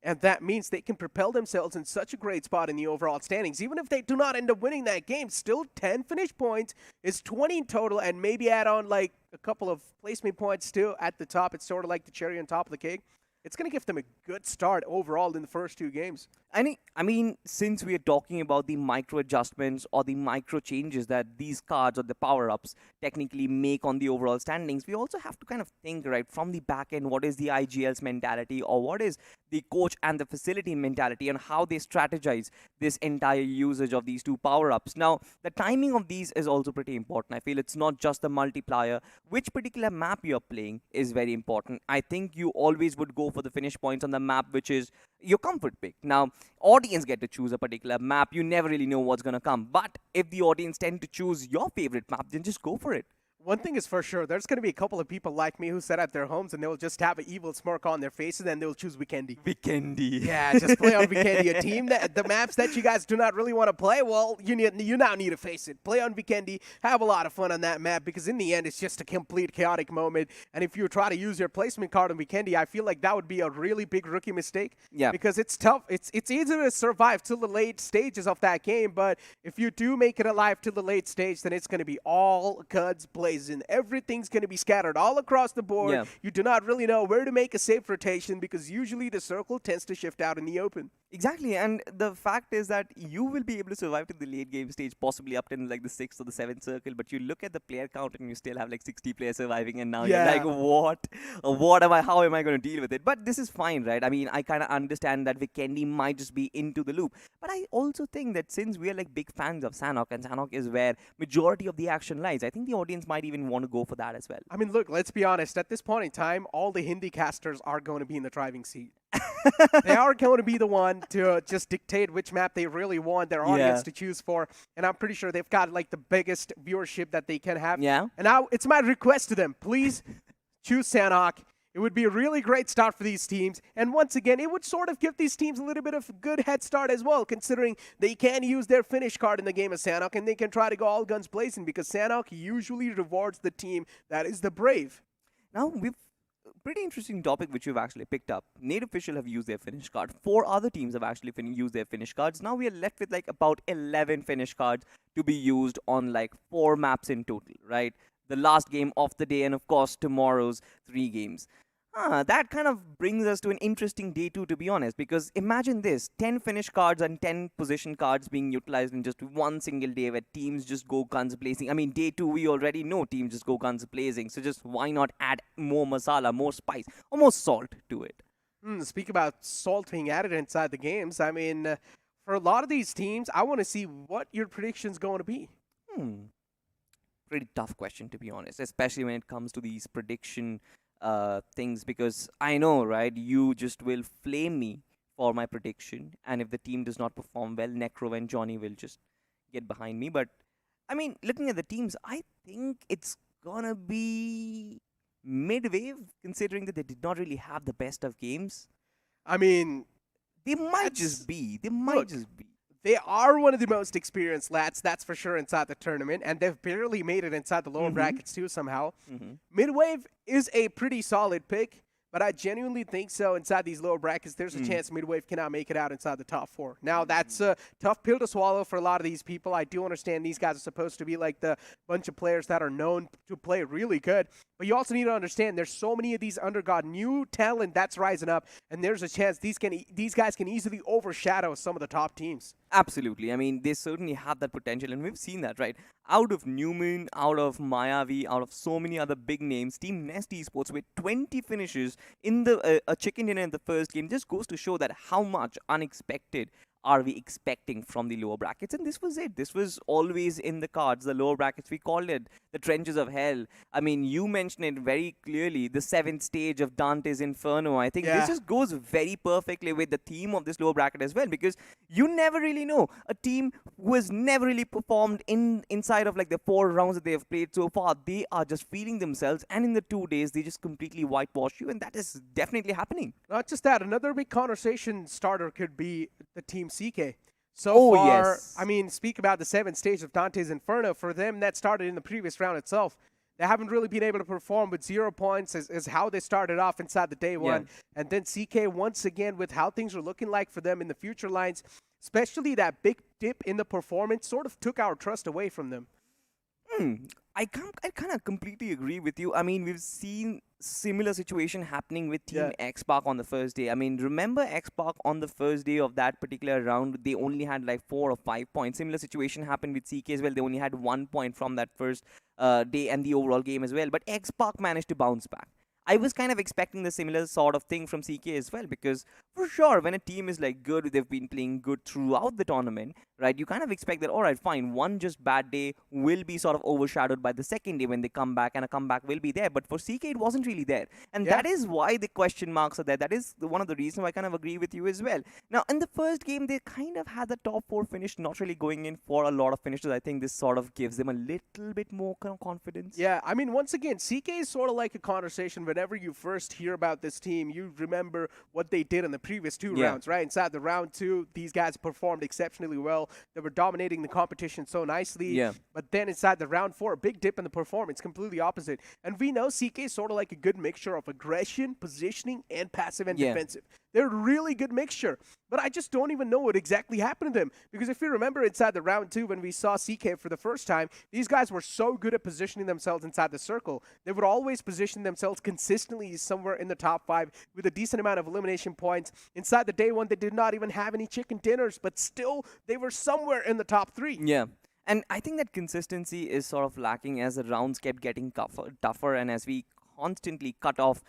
And that means they can propel themselves in such a great spot in the overall standings. Even if they do not end up winning that game, still 10 finish points is 20 in total, and maybe add on like a couple of placement points still at the top. It's sort of like the cherry on top of the cake. It's going to give them a good start overall in the first 2 games. I mean, since we are talking about the micro adjustments or the micro changes that these cards or the power-ups technically make on the overall standings, we also have to kind of think, right, from the back end, what is the IGL's mentality, or what is the coach and the facility mentality, and how they strategize this entire usage of these 2 power-ups. Now, the timing of these is also pretty important. I feel it's not just the multiplier. Which particular map you're playing is very important. I think you always would go for the finish points on the map which is your comfort pick. Now, audience get to choose a particular map. You never really know what's going to come. But if the audience tend to choose your favorite map, then just go for it. One thing is for sure, there's going to be a couple of people like me who sit at their homes and they'll just have an evil smirk on their faces and they'll choose Weekendy. Weekendy. Yeah, just play on Weekendy. A team that the maps that you guys do not really want to play, well, you now need to face it. Play on Weekendy, have a lot of fun on that map because in the end, it's just a complete chaotic moment. And if you try to use your placement card on Weekendy, I feel like that would be a really big rookie mistake. Yeah. Because it's tough. It's easier to survive till the late stages of that game, but if you do make it alive till the late stage, then it's going to be all guns blazing. Everything's going to be scattered all across the board. Yeah. You do not really know where to make a safe rotation because usually the circle tends to shift out in the open. Exactly, and the fact is that you will be able to survive to the late game stage, possibly up to like the 6th or the 7th circle, but you look at the player count and you still have like 60 players surviving, and now you're like, how am I going to deal with it? But this is fine, right? I mean, I kind of understand that Weekendy might just be into the loop, but I also think that since we are like big fans of Sanhok, and Sanhok is where majority of the action lies, I think the audience might even want to go for that as well. I mean, look, let's be honest. At this point in time, all the Hindi casters are going to be in the driving seat. They are going to be the one to just dictate which map they really want their audience to choose for. And I'm pretty sure they've got like the biggest viewership that they can have. Yeah. And now it's my request to them. Please choose Sanhok. It would be a really great start for these teams. And once again, it would sort of give these teams a little bit of a good head start as well, considering they can use their finish card in the game of Sanhok and they can try to go all guns blazing because Sanhok usually rewards the team that is the brave. Now, we've pretty interesting topic which we've actually picked up. Native Official have used their finish card. 4 other teams have actually used their finish cards. Now we are left with like about 11 finish cards to be used on like 4 maps in total, right? The last game of the day and of course tomorrow's 3 games. That kind of brings us to an interesting day 2, to be honest, because imagine this, 10 finish cards and 10 position cards being utilized in just one single day where teams just go guns blazing. I mean, day 2, we already know teams just go guns blazing, so just why not add more masala, more spice, or more salt to it? Speak about salt being added inside the games. I mean, for a lot of these teams, I want to see what your prediction's going to be. Pretty tough question, to be honest, especially when it comes to these prediction things, because I know, right, you just will flame me for my prediction, and if the team does not perform well, Necro and Johnny will just get behind me. But I mean, looking at the teams, I think it's gonna be mid-wave, considering that they did not really have the best of games. I mean, they might just be. They are one of the most experienced lads, that's for sure, inside the tournament, and they've barely made it inside the lower brackets too somehow. Midwave is a pretty solid pick, but I genuinely think so. Inside these lower brackets, there's a chance Midwave cannot make it out inside the top 4. Now, that's a tough pill to swallow for a lot of these people. I do understand these guys are supposed to be like the bunch of players that are known to play really good, but you also need to understand there's so many of these undergod new talent that's rising up, and there's a chance these guys can easily overshadow some of the top teams. Absolutely. I mean, they certainly have that potential, and we've seen that, right? Out of Newman, out of Mayavi, out of so many other big names, Team Nest Esports with 20 finishes in the a chicken dinner in the first game just goes to show that how much unexpected are we expecting from the lower brackets. And this was it. This was always in the cards, the lower brackets. We called it the trenches of hell. I mean, you mentioned it very clearly, the 7th stage of Dante's Inferno. I think this just goes very perfectly with the theme of this lower bracket as well, because you never really know. A team who has never really performed inside of like the 4 rounds that they have played so far, they are just feeling themselves, and in the 2 days, they just completely whitewash you, and that is definitely happening. Not just that, another big conversation starter could be the team CK. So far, yes. I mean, speak about the 7th stage of Dante's Inferno. For them, that started in the previous round itself. They haven't really been able to perform with 0 points is how they started off inside the day one. And then CK, once again, with how things are looking like for them in the future lines, especially that big dip in the performance, sort of took our trust away from them. I kind of completely agree with you. I mean, we've seen similar situation happening with Team X-Park on the first day. I mean, remember X-Park on the first day of that particular round, they only had like 4 or 5 points. Similar situation happened with CK as well. They only had 1 point from that first day and the overall game as well. But X-Park managed to bounce back. I was kind of expecting the similar sort of thing from CK as well, because for sure, when a team is like good, they've been playing good throughout the tournament, right? You kind of expect that, all right, fine, one just bad day will be sort of overshadowed by the second day when they come back, and a comeback will be there. But for CK, it wasn't really there. And that is why the question marks are there. That is one of the reasons why I kind of agree with you as well. Now, in the first game, they kind of had the top 4 finish, not really going in for a lot of finishes. I think this sort of gives them a little bit more kind of confidence. Yeah, I mean, once again, CK is sort of like a conversation. Whenever you first hear about this team, you remember what they did in the previous 2 rounds, right? Inside the round 2, these guys performed exceptionally well. They were dominating the competition so nicely. But then inside the round 4, a big dip in the performance, completely opposite. And we know CK is sort of like a good mixture of aggression, positioning, and passive and defensive. They're a really good mixture. But I just don't even know what exactly happened to them. Because if you remember inside the round 2, when we saw CK for the first time, these guys were so good at positioning themselves inside the circle. They would always position themselves consistently somewhere in the top 5 with a decent amount of elimination points. Inside the day 1, they did not even have any chicken dinners, but still, they were somewhere in the top 3. Yeah. And I think that consistency is sort of lacking as the rounds kept getting tougher, and as we constantly cut off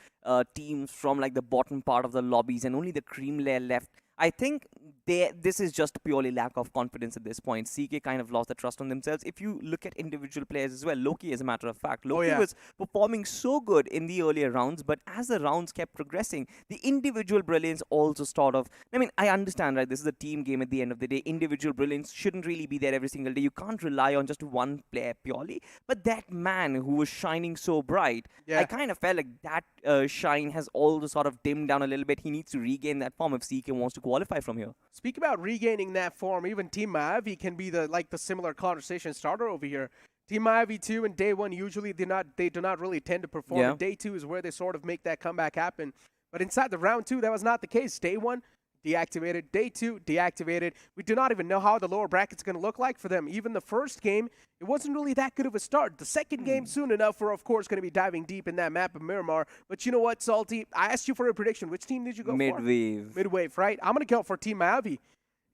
teams from like the bottom part of the lobbies and only the cream layer left. I think this is just purely lack of confidence at this point. CK kind of lost the trust on themselves. If you look at individual players as well, Loki, as a matter of fact, Loki was performing so good in the earlier rounds, but as the rounds kept progressing, the individual brilliance also sort of, I mean, I understand, right? This is a team game at the end of the day. Individual brilliance shouldn't really be there every single day. You can't rely on just one player purely. But that man who was shining so bright, I kind of felt like that shine has also sort of dimmed down a little bit. He needs to regain that form if CK wants to qualify from here. Speak about regaining that form. Even Team Mavi can be the similar conversation starter over here. Team Mavi 2 and day 1 usually do not really tend to perform. And day 2 is where they sort of make that comeback happen. But inside the round 2, that was not the case. Day 1, deactivated. Day 2, deactivated. We do not even know how the lower bracket's going to look like for them. Even the first game, it wasn't really that good of a start. The second game, soon enough, we're of course going to be diving deep in that map of Miramar. But you know what, Salty? I asked you for a prediction. Which team did you go for? Midwave, right? I'm going to go for Team Mavi.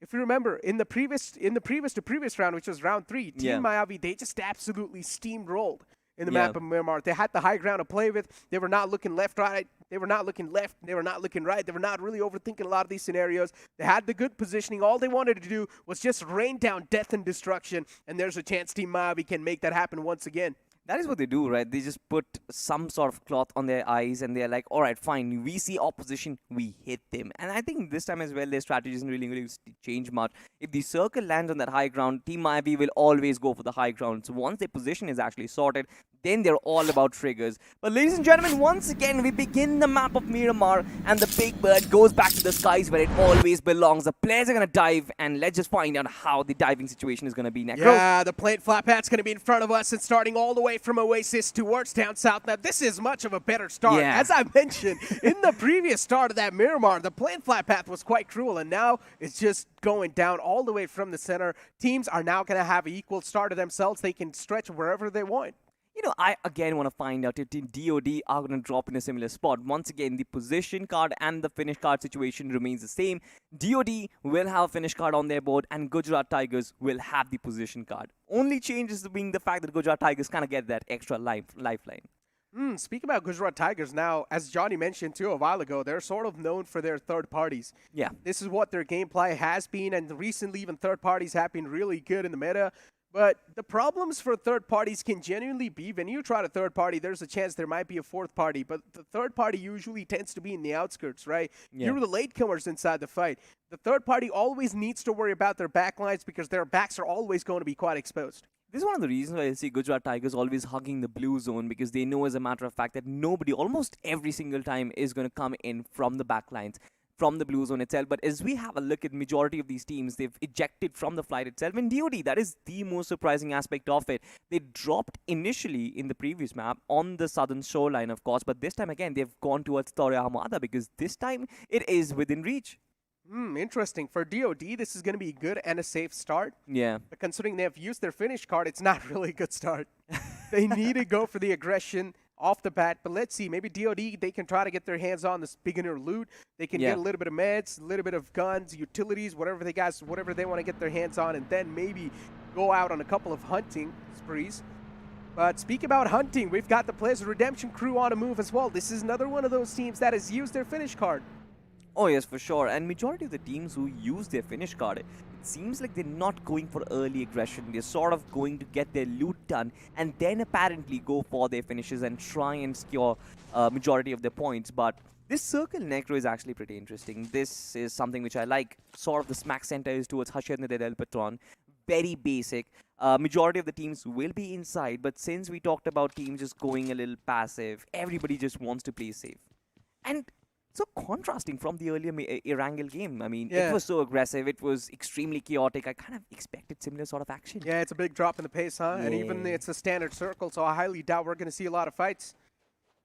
If you remember, in the previous round, which was round 3, Team Mavi, they just absolutely steamrolled in the map of Miramar. They had the high ground to play with. They were not looking left, right. They were not looking left. They were not looking right. They were not really overthinking a lot of these scenarios. They had the good positioning. All they wanted to do was just rain down death and destruction, and there's a chance Team Mavi can make that happen once again. That is what they do, right? They just put some sort of cloth on their eyes and they're like, all right, fine, we see opposition, we hit them. And I think this time as well, their strategy isn't really going to change much. If the circle lands on that high ground, Team Ivy will always go for the high ground. So once their position is actually sorted, then they're all about triggers. But ladies and gentlemen, once again, we begin the map of Miramar and the big bird goes back to the skies where it always belongs. The players are going to dive and let's just find out how the diving situation is going to be next. Yeah, the plate flat pat's going to be in front of us and starting all the way from Oasis towards down south. Now, this is much of a better start. As I mentioned, in the previous start of that Miramar, the plane flat path was quite cruel, and now it's just going down all the way from the center. Teams are now going to have an equal start of themselves. They can stretch wherever they want. You know, I again want to find out if Team DOD are going to drop in a similar spot. Once again, the position card and the finish card situation remains the same. DOD will have a finish card on their board and Gujarat Tigers will have the position card. Only change is being the fact that Gujarat Tigers kind of get that extra lifeline. Speaking about Gujarat Tigers now, as Johnny mentioned too a while ago, they're sort of known for their third parties. Yeah. This is what their gameplay has been, and recently even third parties have been really good in the meta. But the problems for third parties can genuinely be when you try to third party, there's a chance there might be a fourth party. But the third party usually tends to be in the outskirts, right? Yeah. You're the latecomers inside the fight. The third party always needs to worry about their backlines because their backs are always going to be quite exposed. This is one of the reasons why I see Gujarat Tigers always hugging the blue zone, because they know as a matter of fact that nobody, almost every single time, is going to come in from the backlines. from the blue zone itself. But as we have a look at majority of these teams, they've ejected from the flight itself. And DOD, that is the most surprising aspect of it. They dropped initially in the previous map on the southern shoreline, of course, but this time again they've gone towards Torre Armada because this time it is within reach. Interesting. For DOD, this is going to be good and a safe start. Yeah. But considering they have used their finish card, it's not really a good start. They need to go for the aggression off the bat. But let's see. Maybe DOD, they can try to get their hands on this beginner loot. They can get a little bit of meds, a little bit of guns, utilities, whatever they want to get their hands on, and then maybe go out on a couple of hunting sprees. But speaking about hunting, we've got the Players Redemption crew on a move as well. This is another one of those teams that has used their finish card. Oh yes, for sure. And majority of the teams who use their finish card, it seems like they're not going for early aggression. They're sort of going to get their loot done and then apparently go for their finishes and try and secure majority of their points. But this circle necro is actually pretty interesting. This is something which I like. Sort of the smack center is towards Hashir Del Patron. Very basic. Majority of the teams will be inside, but since we talked about teams just going a little passive, everybody just wants to play safe. And so contrasting from the earlier Erangel game. I mean, it was so aggressive. It was extremely chaotic. I kind of expected similar sort of action. Yeah, it's a big drop in the pace, huh? And even it's a standard circle, so I highly doubt we're going to see a lot of fights.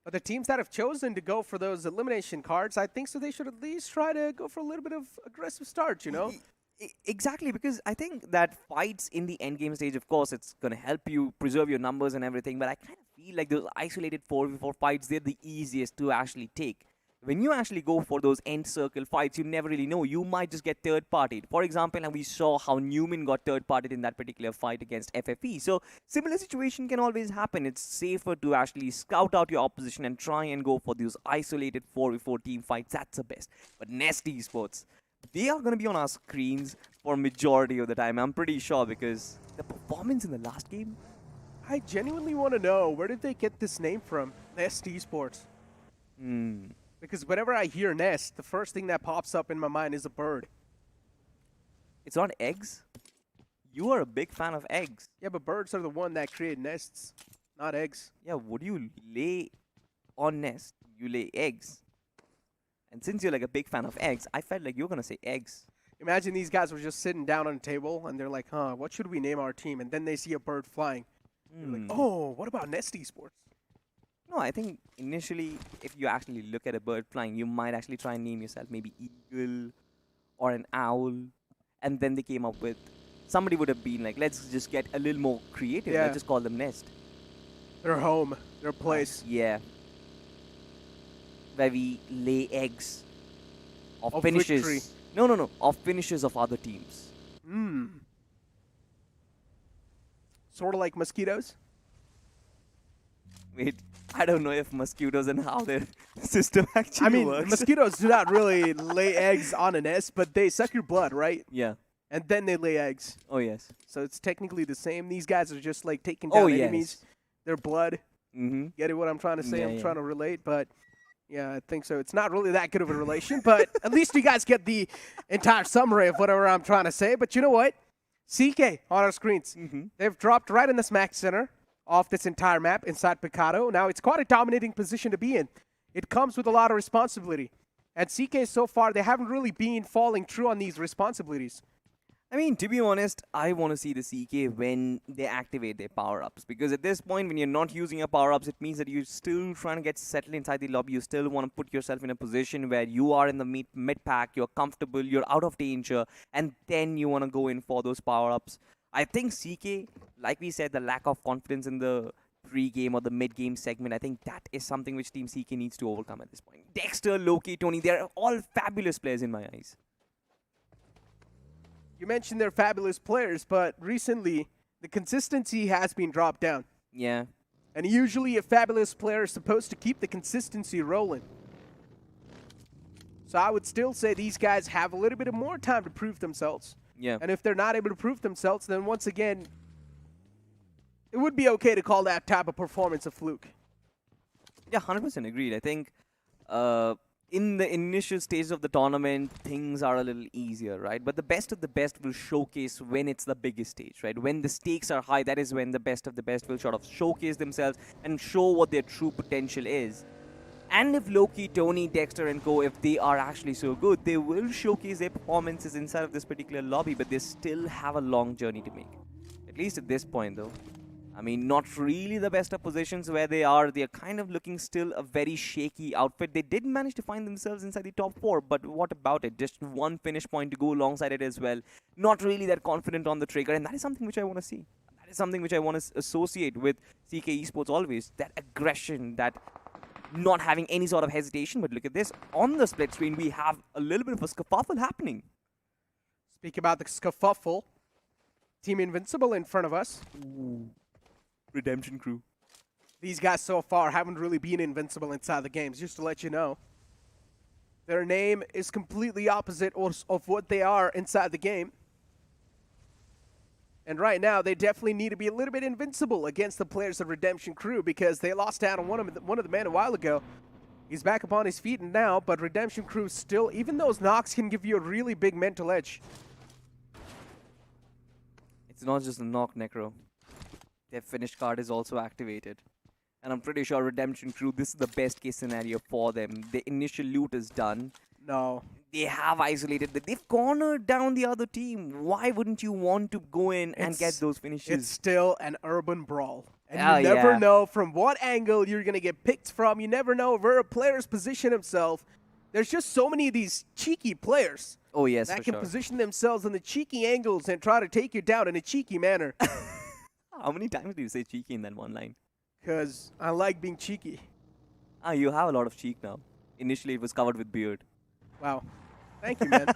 But the teams that have chosen to go for those elimination cards, I think so they should at least try to go for a little bit of aggressive start, you know? Exactly, because I think that fights in the end game stage, of course, it's going to help you preserve your numbers and everything, but I kind of feel like those isolated 4v4 fights, they're the easiest to actually take. When you actually go for those end circle fights, you never really know. You might just get third-partied. For example, and we saw how Newman got third-partied in that particular fight against FFE. So, similar situation can always happen. It's safer to actually scout out your opposition and try and go for those isolated 4v4 team fights. That's the best. But Nest Esports, they are going to be on our screens for majority of the time. I'm pretty sure because the performance in the last game. I genuinely want to know, where did they get this name from? Nest Esports. Because whenever I hear Nest, the first thing that pops up in my mind is a bird. It's not eggs? You are a big fan of eggs. Yeah, but birds are the one that create nests, not eggs. Yeah, would you lay on nest? You lay eggs. And since you're like a big fan of eggs, I felt like you're going to say eggs. Imagine these guys were just sitting down on a table and they're like, what should we name our team? And then they see a bird flying. They're like, oh, what about Nest Esports? No, I think initially, if you actually look at a bird flying, you might actually try and name yourself maybe eagle or an owl. And then they came up with, somebody would have been like, let's just get a little more creative. Yeah. Let's just call them Nest. Their home, their place. Yeah. Where we lay eggs of Of finishes. victory. No. Of finishes of other teams. Sort of like mosquitoes? Wait, I don't know if mosquitoes and how their system actually works. Mosquitoes do not really lay eggs on a nest, but they suck your blood, right? Yeah. And then they lay eggs. Oh, yes. So it's technically the same. These guys are just like taking down enemies, their blood. Get it what I'm trying to say? I'm trying to relate, but yeah, I think so. It's not really that good of a relation, but at least you guys get the entire summary of whatever I'm trying to say. But you know what? CK on our screens. They've dropped right in the smack center of this entire map inside Picado. Now, it's quite a dominating position to be in. It comes with a lot of responsibility. And CK, so far, they haven't really been falling true on these responsibilities. I mean, to be honest, I want to see the CK when they activate their power-ups. Because at this point, when you're not using your power-ups, it means that you're still trying to get settled inside the lobby. You still want to put yourself in a position where you are in the mid-pack, you're comfortable, you're out of danger, and then you want to go in for those power-ups. I think CK, like we said, the lack of confidence in the pre-game or the mid-game segment, I think that is something which Team CK needs to overcome at this point. Dexter, Loki, Tony, they're all fabulous players in my eyes. You mentioned they're fabulous players, but recently the consistency has been dropped down. Yeah. And usually a fabulous player is supposed to keep the consistency rolling. So I would still say these guys have a little bit of more time to prove themselves. Yeah. And if they're not able to prove themselves, then once again, it would be okay to call that type of performance a fluke. Yeah, 100% agreed. I think in the initial stages of the tournament, things are a little easier, right? But the best of the best will showcase when it's the biggest stage, right? When the stakes are high, that is when the best of the best will sort of showcase themselves and show what their true potential is. And if Loki, Tony, Dexter and co, if they are actually so good, they will showcase their performances inside of this particular lobby, but they still have a long journey to make. At least at this point though. I mean, not really the best of positions where they are. They are kind of looking still a very shaky outfit. They did manage to find themselves inside the top 4, but what about it? Just one finish point to go alongside it as well. Not really that confident on the trigger, and that is something which I want to see. That is something which I want to associate with CK Esports always. That aggression, that not having any sort of hesitation. But look at this. On the split screen, we have a little bit of a scuffle happening. Speak about the scuffle. Team Invincible in front of us. Ooh. Redemption Crew. These guys so far haven't really been invincible inside the games, just to let you know. Their name is completely opposite of what they are inside the game. And right now, they definitely need to be a little bit invincible against the players of Redemption Crew because they lost out on one of the men a while ago. He's back up on his feet now, but Redemption Crew still, even those knocks can give you a really big mental edge. It's not just a knock, Necro. Their finished card is also activated. And I'm pretty sure Redemption Crew, this is the best case scenario for them. The initial loot is done. No. They have isolated. They've cornered down the other team. Why wouldn't you want to go in and get those finishes? It's still an urban brawl. And you never know from what angle you're going to get picked from. You never know where a player's position himself. There's just so many of these cheeky players. Oh, yes, that can position themselves in the cheeky angles and try to take you down in a cheeky manner. How many times do you say cheeky in that one line? Because I like being cheeky. Ah, you have a lot of cheek now. Initially, it was covered with beard. Wow. Thank you, man.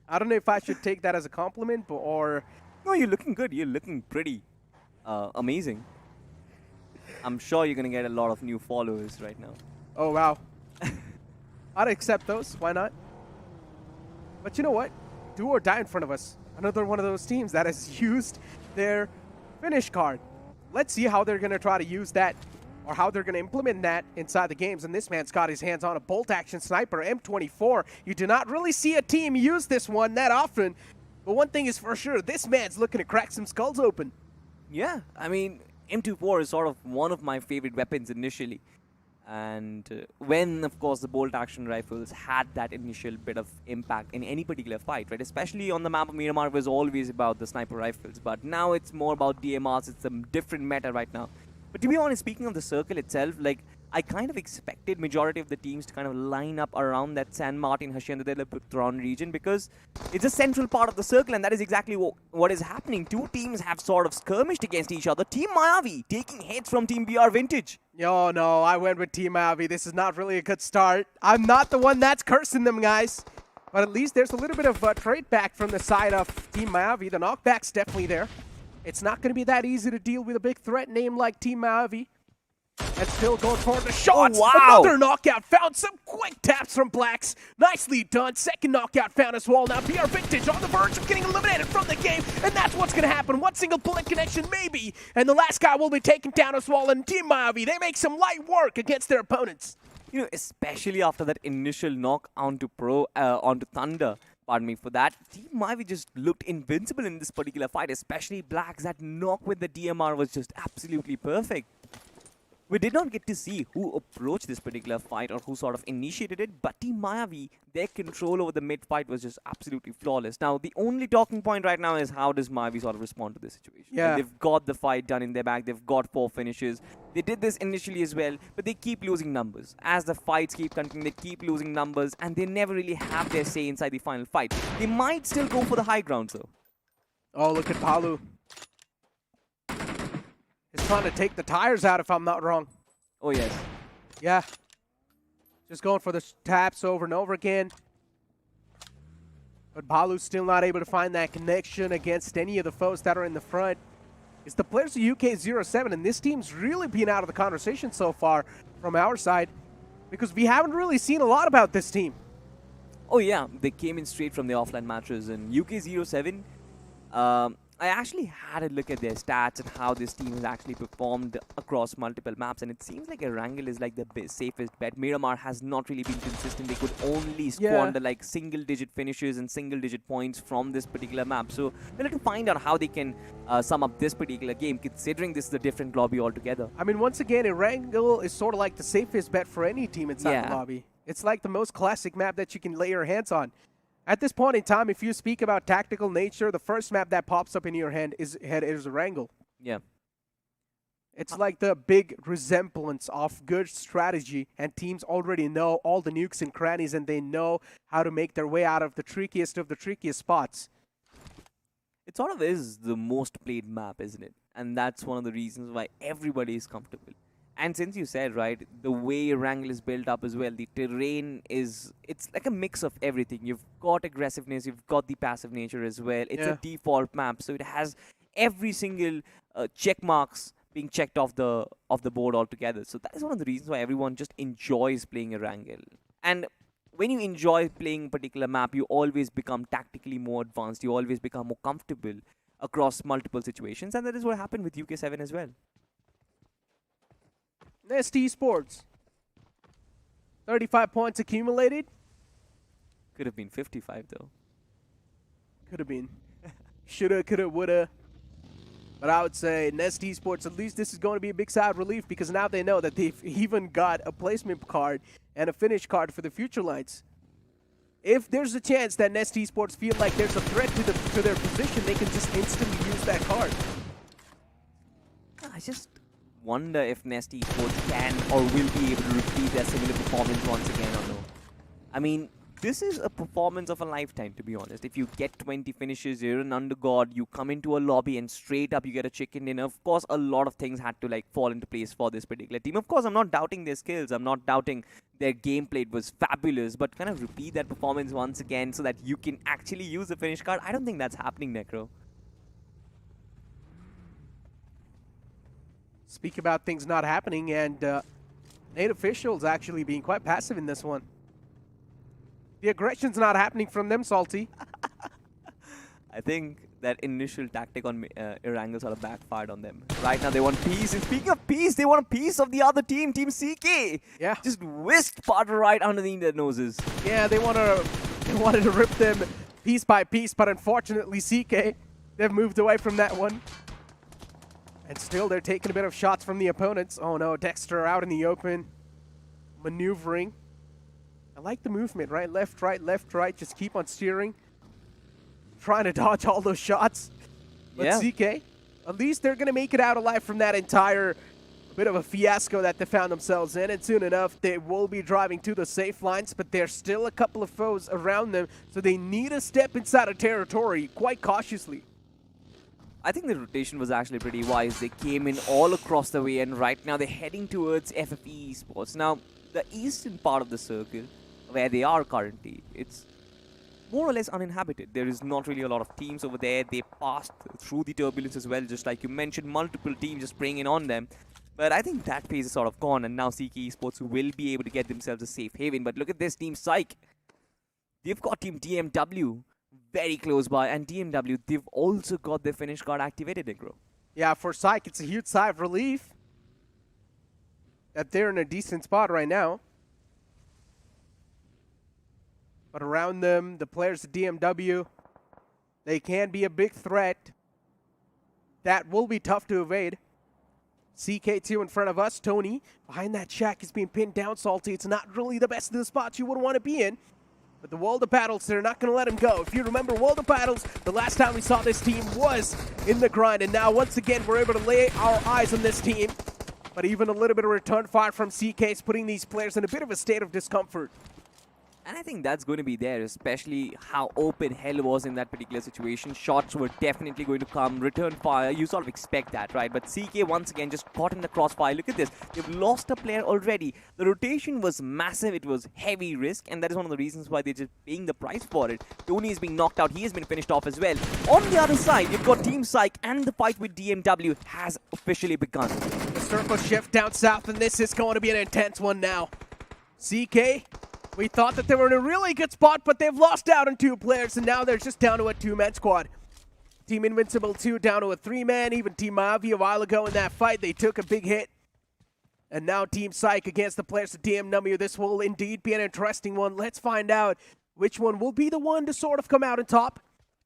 I don't know if I should take that as a compliment or... No, you're looking good. You're looking pretty amazing. I'm sure you're going to get a lot of new followers right now. Oh, wow. I'd accept those. Why not? But you know what? Do or die in front of us. Another one of those teams that has used their finish card. Let's see how they're going to try to use that or how they're going to implement that inside the games. And this man's got his hands on a bolt-action sniper, M24. You do not really see a team use this one that often. But one thing is for sure, this man's looking to crack some skulls open. Yeah, I mean, M24 is sort of one of my favorite weapons initially. And when, of course, the bolt-action rifles had that initial bit of impact in any particular fight, right? Especially on the map of Miramar, it was always about the sniper rifles. But now it's more about DMRs. It's a different meta right now. But to be honest, speaking of the circle itself, like, I kind of expected majority of the teams to kind of line up around that San Martin, Hashendra region because it's a central part of the circle, and that is exactly what is happening. Two teams have sort of skirmished against each other. Team Mayavi taking hits from Team BR Vintage. Yo, no, I went with Team Mayavi. This is not really a good start. I'm not the one that's cursing them, guys. But at least there's a little bit of trade back from the side of Team Mayavi. The knockback's definitely there. It's not going to be that easy to deal with a big threat name like Team Mayavi. And still going for the shots. Oh, wow. Another knockout found. Some quick taps from Blacks. Nicely done. Second knockout found as well. Now BR Vintage on the verge of getting eliminated from the game. And that's what's going to happen. One single bullet connection maybe. And the last guy will be taken down as well. And Team Mayavi, they make some light work against their opponents. You know, especially after that initial knock onto Thunder. Pardon me for that. Team Mayavi just looked invincible in this particular fight. Especially Blacks. That knock with the DMR was just absolutely perfect. We did not get to see who approached this particular fight or who sort of initiated it, but Team Mayavi, their control over the mid-fight was just absolutely flawless. Now, the only talking point right now is how does Mayavi sort of respond to this situation? Yeah. They've got the fight done in their bag. They've got 4 finishes. They did this initially as well, but they keep losing numbers. As the fights keep continuing, they keep losing numbers, and they never really have their say inside the final fight. They might still go for the high ground, though. Oh, look at Palu. He's trying to take the tires out, if I'm not wrong. Oh, yes. Yeah. Just going for the taps over and over again. But Balu's still not able to find that connection against any of the foes that are in the front. It's the players of UK07, and this team's really been out of the conversation so far from our side because we haven't really seen a lot about this team. Oh, yeah. They came in straight from the offline matches, and UK07... I actually had a look at their stats and how this team has actually performed across multiple maps, and it seems like Erangel is like the safest bet. Miramar has not really been consistent. They could only squander like single-digit finishes and single-digit points from this particular map. So we'll have to find out how they can sum up this particular game, considering this is a different lobby altogether. I mean, once again, Erangel is sort of like the safest bet for any team inside the lobby. It's like the most classic map that you can lay your hands on. At this point in time, if you speak about tactical nature, the first map that pops up in your head is Erangel. Yeah. It's like the big resemblance of good strategy, and teams already know all the nukes and crannies, and they know how to make their way out of the trickiest spots. It sort of is the most played map, isn't it? And that's one of the reasons why everybody is comfortable. And since you said, right, the way Erangel is built up as well, the terrain is, it's like a mix of everything. You've got aggressiveness, you've got the passive nature as well. It's a default map, so it has every single check marks being checked off the board altogether. So that is one of the reasons why everyone just enjoys playing Erangel. And when you enjoy playing a particular map, you always become tactically more advanced. You always become more comfortable across multiple situations. And that is what happened with UK7 as well. Nest Esports. 35 points accumulated. Could have been 55 though. Could have been. Shoulda, coulda, woulda. But I would say Nest Esports, at least this is going to be a big side relief, because now they know that they've even got a placement card and a finish card for the future lights. If there's a chance that Nest Esports feel like there's a threat to their position, they can just instantly use that card. I just wonder if Nest Esports can or will be able to repeat their similar performance once again or no. I mean, this is a performance of a lifetime, to be honest. If you get 20 finishes, you're an undergod, you come into a lobby and straight up you get a chicken dinner. Of course, a lot of things had to like fall into place for this particular team. Of course, I'm not doubting their skills. I'm not doubting their gameplay. It was fabulous. But kind of repeat that performance once again so that you can actually use the finish card. I don't think that's happening, Necro. Speak about things not happening, and Nate officials actually being quite passive in this one. The aggression's not happening from them, Salty. I think that initial tactic on Erangel sort of backfired on them. Right now they want peace, and speaking of peace, they want a piece of the other team, Team CK. Yeah. Just whisked Potter right underneath their noses. Yeah, they wanted to rip them piece by piece, but unfortunately CK, they've moved away from that one. And still they're taking a bit of shots from the opponents. Oh no, Dexter out in the open, maneuvering. I like the movement, right? Left, right, just keep on steering. Trying to dodge all those shots. But CK, at least they're going to make it out alive from that entire bit of a fiasco that they found themselves in. And soon enough, they will be driving to the safe lines, but there's still a couple of foes around them, so they need to step inside a territory quite cautiously. I think the rotation was actually pretty wise. They came in all across the way, and right now they're heading towards FFE Esports. Now, the eastern part of the circle, where they are currently, it's more or less uninhabited. There is not really a lot of teams over there. They passed through the turbulence as well, just like you mentioned, multiple teams just spraying in on them. But I think that phase is sort of gone, and now CK Esports will be able to get themselves a safe haven. But look at this Team Psych. They've got Team DMW very close by, and DMW, they've also got their finish card activated, Negro. Yeah, for Psych, it's a huge sigh of relief that they're in a decent spot right now. But around them, the players at DMW, they can be a big threat. That will be tough to evade. CK2 in front of us. Tony behind that shack is being pinned down. Salty, it's not really the best of the spots you would want to be in. But the World of Battles, they're not going to let him go. If you remember World of Battles, the last time we saw this team was in the grind. And now, once again, we're able to lay our eyes on this team. But even a little bit of return fire from CK is putting these players in a bit of a state of discomfort. And I think that's going to be there, especially how open hell was in that particular situation. Shots were definitely going to come. Return fire, you sort of expect that, right? But CK once again just caught in the crossfire. Look at this. They've lost a player already. The rotation was massive. It was heavy risk. And that is one of the reasons why they're just paying the price for it. Tony is being knocked out. He has been finished off as well. On the other side, you've got Team Psych, and the fight with DMW has officially begun. The circle shift down south, and this is going to be an intense one now. CK, we thought that they were in a really good spot, but they've lost out on 2 players, and now they're just down to a 2-man squad. Team Invincible 2 down to a 3-man. Even Team Mavi a while ago in that fight, they took a big hit. And now Team Psych against the players of DMW. This will indeed be an interesting one. Let's find out which one will be the one to sort of come out on top.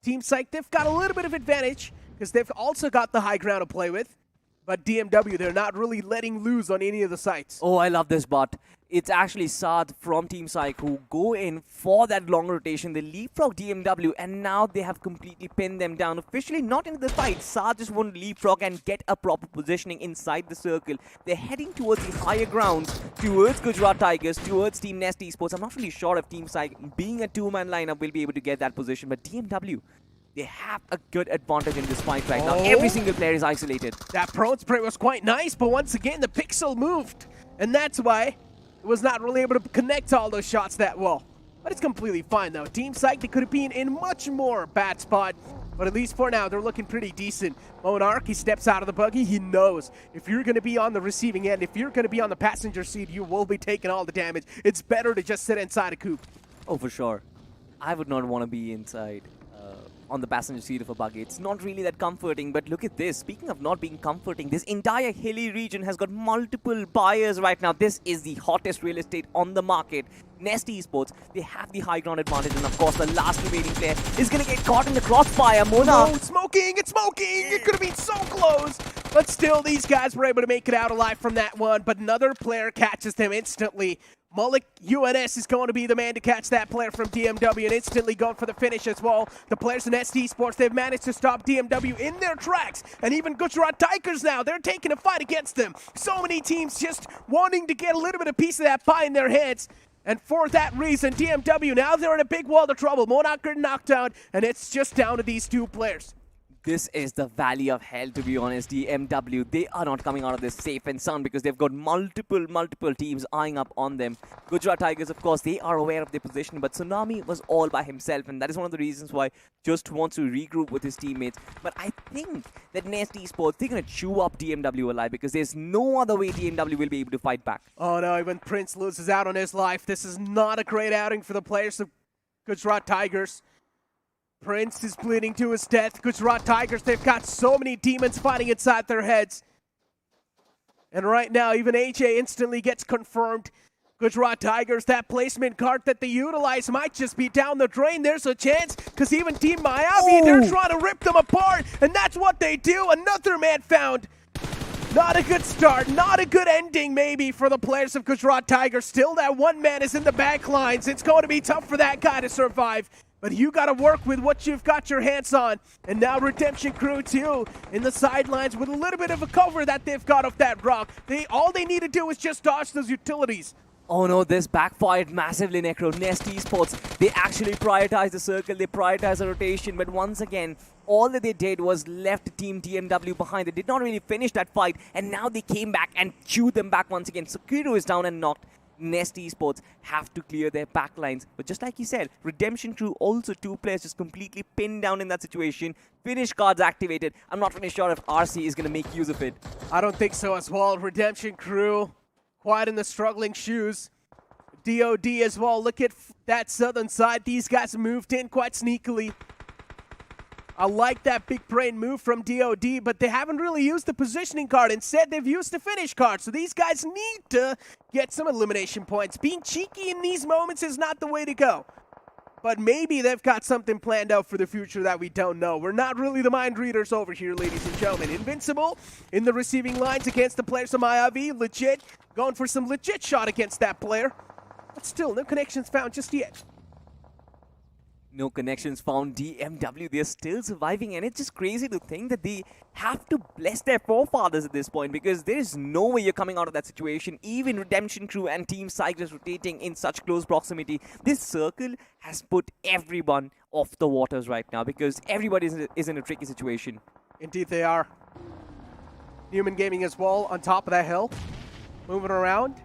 Team Psych, they've got a little bit of advantage because they've also got the high ground to play with. But DMW, they're not really letting loose on any of the sites. Oh, I love this bot. It's actually Saad from Team Psych who go in for that long rotation. They leapfrog DMW and now they have completely pinned them down. Officially not into the fight. Saad just won't leapfrog and get a proper positioning inside the circle. They're heading towards the higher grounds, towards Gujarat Tigers, towards Team Nest Esports. I'm not really sure if Team Psych, being a two-man lineup, will be able to get that position. But DMW, they have a good advantage in this fight right now. Every single player is isolated. That prone spray was quite nice, but once again, the pixel moved. And that's why it was not really able to connect all those shots that well. But it's completely fine, though. Team Psych, they could have been in much more bad spot. But at least for now, they're looking pretty decent. Monarch, he steps out of the buggy. He knows if you're going to be on the receiving end, if you're going to be on the passenger seat, you will be taking all the damage. It's better to just sit inside a coupe. Oh, for sure. I would not want to be inside. On the passenger seat of a buggy. It's not really that comforting, but look at this. Speaking of not being comforting, this entire hilly region has got multiple buyers right now. This is the hottest real estate on the market. Nest Esports, they have the high ground advantage, and of course the last remaining player is going to get caught in the crossfire. Mona! No, smoking! It's smoking! It could have been so close! But still, these guys were able to make it out alive from that one, but another player catches them instantly. Mullik UNS is going to be the man to catch that player from DMW and instantly going for the finish as well. The players in Nest Esports, they've managed to stop DMW in their tracks. And even Gujarat Tigers now, they're taking a fight against them. So many teams just wanting to get a little bit of piece of that pie in their hands. And for that reason, DMW, now they're in a big world of trouble. Monarch got knocked out, and it's just down to these two players. This is the valley of hell, to be honest. DMW, they are not coming out of this safe and sound because they've got multiple teams eyeing up on them. Gujarat Tigers, of course, they are aware of their position, but Tsunami was all by himself, and that is one of the reasons why Just wants to regroup with his teammates. But I think that Nest Esports, they're going to chew up DMW alive because there's no other way DMW will be able to fight back. Oh no, even Prince loses out on his life. This is not a great outing for the players of Gujarat Tigers. Prince is bleeding to his death. Gujarat Tigers, they've got so many demons fighting inside their heads. And right now, even AJ instantly gets confirmed. Gujarat Tigers, that placement card that they utilize might just be down the drain. There's a chance, because even Team Miami, they're trying to rip them apart, and that's what they do. Another man found. Not a good start, not a good ending maybe for the players of Gujarat Tigers. Still, that one man is in the back lines. It's going to be tough for that guy to survive. But you got to work with what you've got your hands on. And now Redemption Crew too in the sidelines with a little bit of a cover that they've got off that rock. All they need to do is just dodge those utilities. Oh no, this backfired massively, Necro. Nest Esports, they actually prioritized the circle, they prioritized the rotation, but once again, all that they did was left Team DMW behind. They did not really finish that fight, and now they came back and chewed them back once again. Sakiro is down and knocked. Nest Esports have to clear their backlines. But just like you said, Redemption Crew, also two players just completely pinned down in that situation. Finish cards activated. I'm not really sure if RC is going to make use of it. I don't think so as well. Redemption Crew, quite in the struggling shoes. DOD as well. Look at that southern side. These guys moved in quite sneakily. I like that big brain move from DOD, but they haven't really used the positioning card. Instead, they've used the finish card. So these guys need to get some elimination points. Being cheeky in these moments is not the way to go. But maybe they've got something planned out for the future that we don't know. We're not really the mind readers over here, ladies and gentlemen. Invincible in the receiving lines against the players of Mayavi. Legit, going for some legit shot against that player. But still, no connections found just yet. No connections found. DMW, they're still surviving, and it's just crazy to think that they have to bless their forefathers at this point because there's no way you're coming out of that situation. Even Redemption Crew and Team Psych just rotating in such close proximity. This circle has put everyone off the waters right now because everybody is in a tricky situation. Indeed they are. Human Gaming as well on top of that hill, moving around.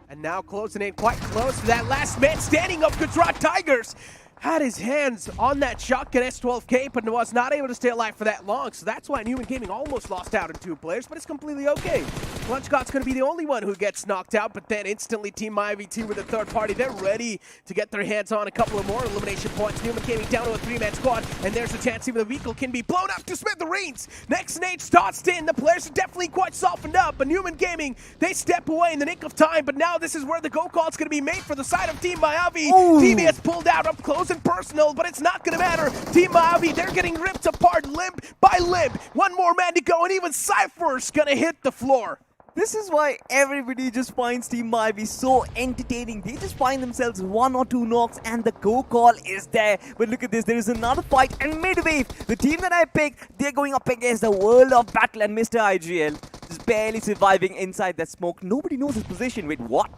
And now closing in quite close to that last man standing up. Gujarat Tigers had his hands on that shotgun S12K, but was not able to stay alive for that long. So that's why Newman Gaming almost lost out on 2 players, but it's completely okay. Lunchgot's going to be the only one who gets knocked out, but then instantly Team MyV2 with a third party, they're ready to get their hands on a couple of more elimination points. Newman Gaming down to a 3-man squad, and there's a chance even the vehicle can be blown up to smithereens. Next nade starts in. The players are definitely quite softened up, but Newman Gaming, they step away in the nick of time, but now this is where the go call's going to be made for the side of Team Mayavi. TBS pulled out up close and personal, but it's not going to matter. Team Mayavi, they're getting ripped apart limb by limb. One more man to go, and even Cypher's going to hit the floor. This is why everybody just finds Team Ivy so entertaining. They just find themselves 1 or 2 knocks and the go call is there. But look at this, there is another fight and midwave. The team that I picked, they're going up against the World of Battle and Mr. IGL. Just barely surviving inside that smoke. Nobody knows his position. Wait, what?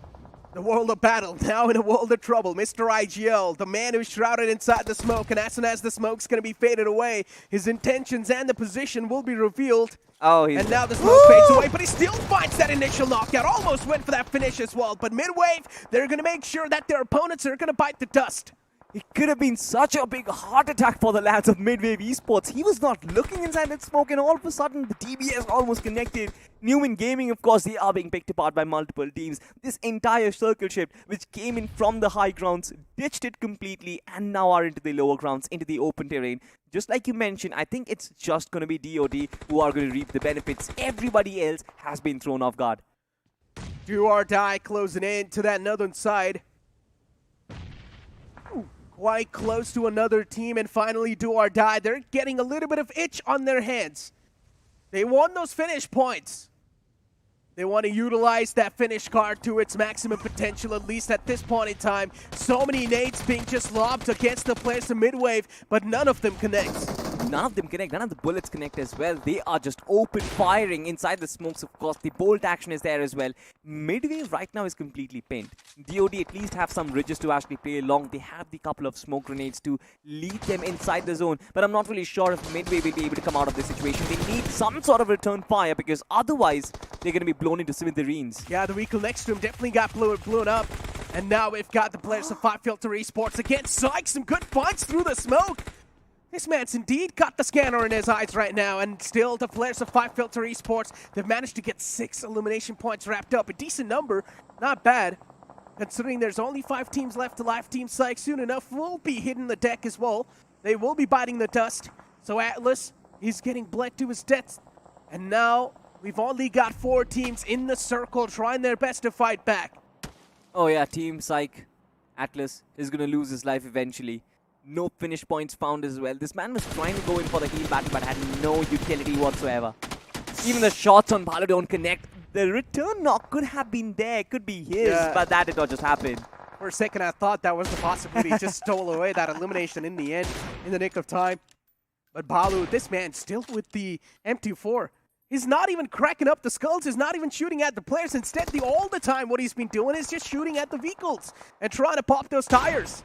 The World of Battle, now in a world of trouble. Mr. IGL, the man who's shrouded inside the smoke, and as soon as the smoke's going to be faded away, his intentions and the position will be revealed. And now the smoke fades away, but he still finds that initial knockout. Almost went for that finish as well, but midwave, they're going to make sure that their opponents are going to bite the dust. It could have been such a big heart attack for the lads of Midwave Esports. He was not looking inside that smoke, and all of a sudden the TBS almost connected. Newman Gaming, of course, they are being picked apart by multiple teams. This entire circle shift, which came in from the high grounds, ditched it completely, and now are into the lower grounds, into the open terrain. Just like you mentioned, I think it's just going to be DOD who are going to reap the benefits. Everybody else has been thrown off guard. Do or die closing in to that northern side. Quite close to another team, and finally do or die. They're getting a little bit of itch on their hands. They want those finish points. They want to utilize that finish card to its maximum potential, at least at this point in time. So many nades being just lobbed against the players of midwave, but none of them connect. None of them connect, none of the bullets connect as well. They are just open firing inside the smokes, of course. The bolt action is there as well. Midwave right now is completely pinned. DOD at least have some ridges to actually play along. They have the couple of smoke grenades to lead them inside the zone. But I'm not really sure if Midwave will be able to come out of this situation. They need some sort of return fire, because otherwise they're going to be blown into smithereens. Yeah, the vehicle next to him definitely got blown up. And now we've got the players of 5 Filter Esports again. Psych, some good fights through the smoke. This man's indeed got the scanner in his eyes right now, and still the players of 5 Filter Esports, they've managed to get 6 elimination points wrapped up. A decent number, not bad, considering there's only 5 teams left alive. Team Psych soon enough will be hitting the deck as well. They will be biting the dust. So Atlas, he's getting bled to his death. And now we've only got 4 teams in the circle trying their best to fight back. Oh yeah, Team Psych, Atlas is going to lose his life eventually. No finish points found as well. This man was trying to go in for the heal battle, but had no utility whatsoever. Even the shots on Balu don't connect. The return knock could have been there, could be his, but that did not just happen. For a second, I thought that was the possibility. He just stole away that elimination in the end, in the nick of time. But Balu, this man still with the M24. He's not even cracking up the skulls. He's not even shooting at the players. Instead, all the time, what he's been doing is just shooting at the vehicles and trying to pop those tires.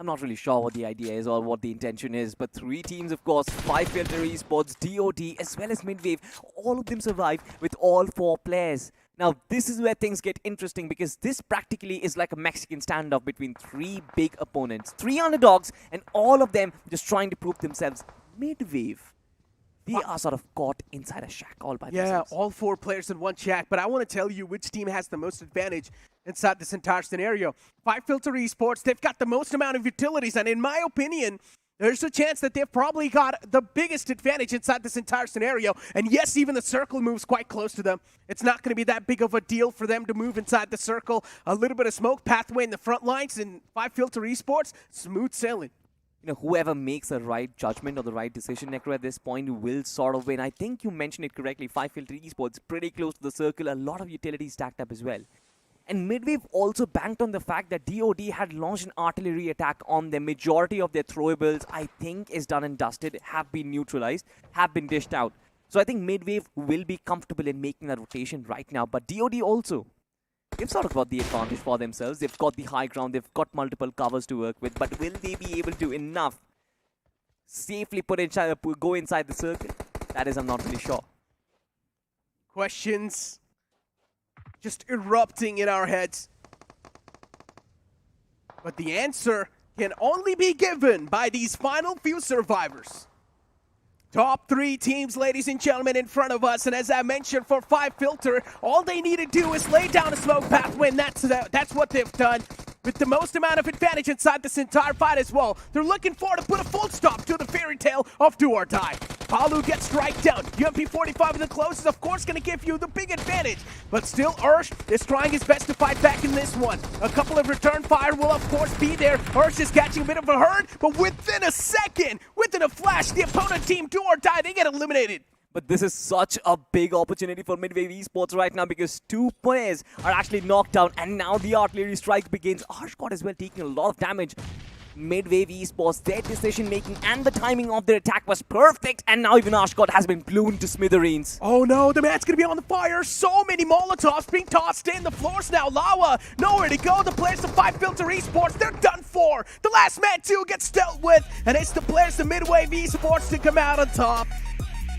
I'm not really sure what the idea is or what the intention is, but 3 teams, of course, 5 Filter Esports, DOD, as well as Midwave, all of them survive with all 4 players. Now, this is where things get interesting, because this practically is like a Mexican standoff between 3 big opponents, 3 underdogs, and all of them just trying to prove themselves. Midwave, they are sort of caught inside a shack all by themselves. Yeah, all 4 players in one shack, but I want to tell you which team has the most advantage inside this entire scenario. 5 Filter Esports, they've got the most amount of utilities, and in my opinion, there's a chance that they've probably got the biggest advantage inside this entire scenario. And yes, even the circle moves quite close to them. It's not going to be that big of a deal for them to move inside the circle. A little bit of smoke pathway in the front lines, and 5 Filter Esports, smooth sailing. You know, whoever makes the right judgment or the right decision, Necro, at this point will sort of win. I think you mentioned it correctly. 5 Filter Esports, pretty close to the circle. A lot of utilities stacked up as well. And Midwave also banked on the fact that DOD had launched an artillery attack on the majority of their throwables. I think is done and dusted, have been neutralized, have been dished out. So I think Midwave will be comfortable in making that rotation right now. But DOD also, they've sort of got the advantage for themselves. They've got the high ground. They've got multiple covers to work with. But will they be able to enough safely go inside the circle? That is, I'm not really sure. Questions just erupting in our heads. But the answer can only be given by these final few survivors. Top 3 teams, ladies and gentlemen, in front of us. And as I mentioned, for 5 Filter, all they need to do is lay down a smoke pathway, and that's what they've done. With the most amount of advantage inside this entire fight as well. They're looking for to put a full stop to the fairy tale of do or die. Palu gets strike down. UMP45 in the close is of course going to give you the big advantage. But still, Ursh is trying his best to fight back in this one. A couple of return fire will of course be there. Ursh is catching a bit of a hurt, but within a second, within a flash, the opponent team do or die, they get eliminated. But this is such a big opportunity for Midwave Esports right now because 2 players are actually knocked out and now the artillery strike begins. Arshcott as well taking a lot of damage. Midwave Esports, their decision making and the timing of their attack was perfect, and now even Arshcott has been blown to smithereens. Oh no, the man's gonna be on the fire. So many Molotovs being tossed in. The floors now lava. Nowhere to go. The players of 5 Filter Esports, they're done for. The last man too gets dealt with, and it's the players of Midwave Esports to come out on top.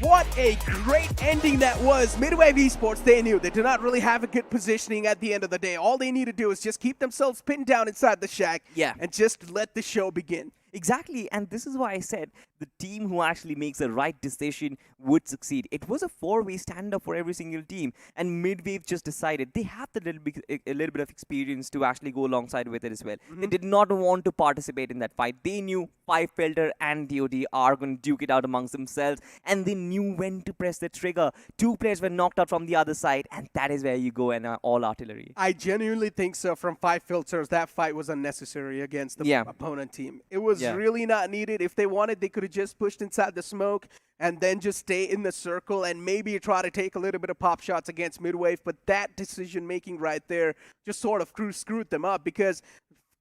What a great ending that was. Midwave Esports, they knew they did not really have a good positioning at the end of the day. All they need to do is just keep themselves pinned down inside the shack and just let the show begin. Exactly, and this is why I said the team who actually makes the right decision would succeed. It was a 4-way stand-up for every single team, and Midwave just decided they had a little bit of experience to actually go alongside with it as well. They did not want to participate in that fight. They knew 5 Filter and DOD are going to duke it out amongst themselves, and they knew when to press the trigger. 2 players were knocked out from the other side, and that is where you go and all artillery. I genuinely think so. From 5 Filters, that fight was unnecessary against the opponent team. It was really not needed. If they wanted, they could have just pushed inside the smoke and then just stay in the circle and maybe try to take a little bit of pop shots against Midwave. But that decision making right there just sort of screwed them up, because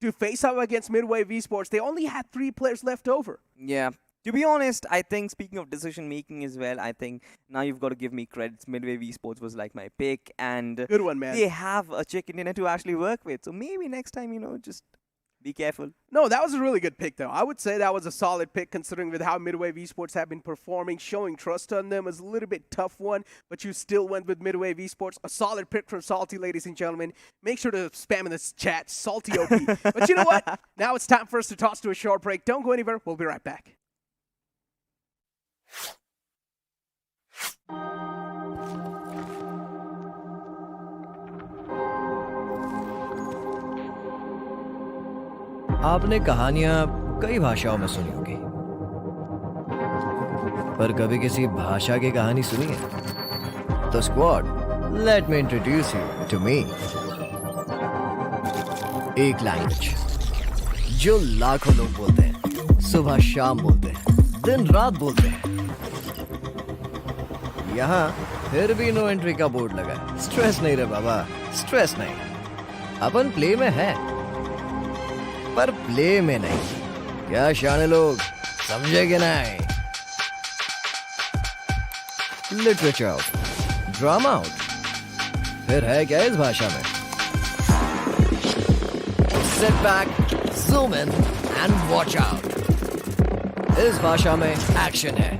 to face up against Midwave Esports, they only had 3 players left over. Yeah. To be honest, I think speaking of decision making as well, I think now you've got to give me credits. Midwave Esports was like my pick, and good one, man. They have a chicken dinner to actually work with. So maybe next time, just be careful. No, that was a really good pick, though. I would say that was a solid pick, considering with how Midwave Esports have been performing. Showing trust on them is a little bit tough one, but you still went with Midwave Esports. A solid pick from Salty, ladies and gentlemen. Make sure to spam in this chat, Salty OP. But you know what? Now it's time for us to toss to a short break. Don't go anywhere. We'll be right back. आपने कहानियां कई भाषाओं में सुनी होगी, पर कभी किसी भाषा की कहानी सुनी है? तो squad, let me introduce you to me. एक लैंग्वेज जो लाखों लोग बोलते हैं, सुबह शाम बोलते हैं, दिन रात बोलते हैं। यहाँ फिर भी नो एंट्री का बोर्ड लगा है। स्ट्रेस नहीं रे बाबा, स्ट्रेस नहीं। अपन प्ले में है, पर प्ले में नहीं। क्या शाने लोग समझे कि नहीं? लिटरेचर आउट, ड्रामा आउट, फिर है क्या इस भाषा में? Sit back, zoom in and watch out. इस भाषा में एक्शन है,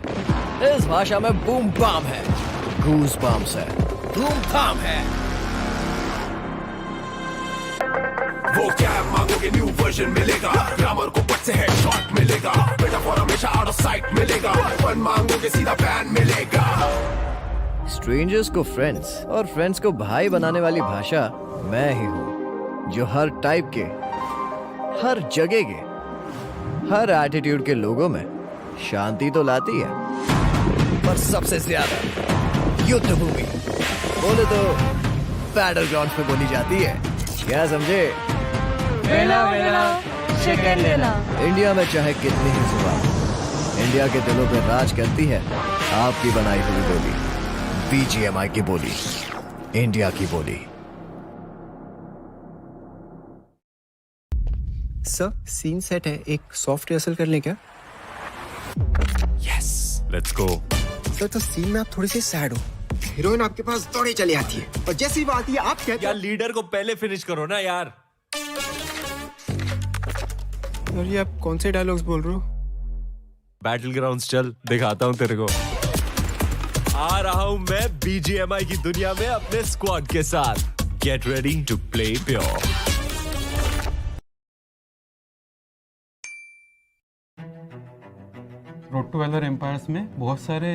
इस भाषा में बूम बाम है, गूज बम्स है, धूम धाम है। वो क्या मांगोगे न्यू वर्जन मिलेगा, ग्रामर को पट से हेडशॉट मिलेगा, मेटाफोर हमेशा आउट ऑफ साइट मिलेगा, फन मांगोगे सीधा बैन मिलेगा। स्ट्रेंजर्स को फ्रेंड्स और फ्रेंड्स को भाई बनाने वाली भाषा मैं ही हूँ, जो हर टाइप के, हर जगह के, हर एटीट्यूड के लोगों में शांति तो लाती है, पर सबसे ज्यादा युद्ध भूमि बोले तो बैटल ग्राउंड पे बोली जाती है। क्या समझे? वेला वेला चिकन लेना। इंडिया में चाहे कितनी ही जुबान, इंडिया के दिलों पे राज करती है आपकी बनाई हुई बोली, BGMI की बोली, इंडिया की बोली। सर, सीन सेट है, एक सॉफ्ट रिहर्सल कर लें क्या? Yes, let's go. सर, तो सीन में आप थोड़े से सैड हो, हीरोइन आपके पास दौड़े चली आती है, और जैसी बात आती है आप कहते यार लीडर को पहले फिनिश करो ना यार। और ये आप कौन से डायलॉग्स बोल रहे हो? बैटल ग्राउंड्स चल, दिखाता हूँ तेरे को। आ रहा हूँ मैं BGMI की दुनिया में अपने स्क्वाड के साथ। Get ready to play pure. Road to Valor Empires में बहुत सारे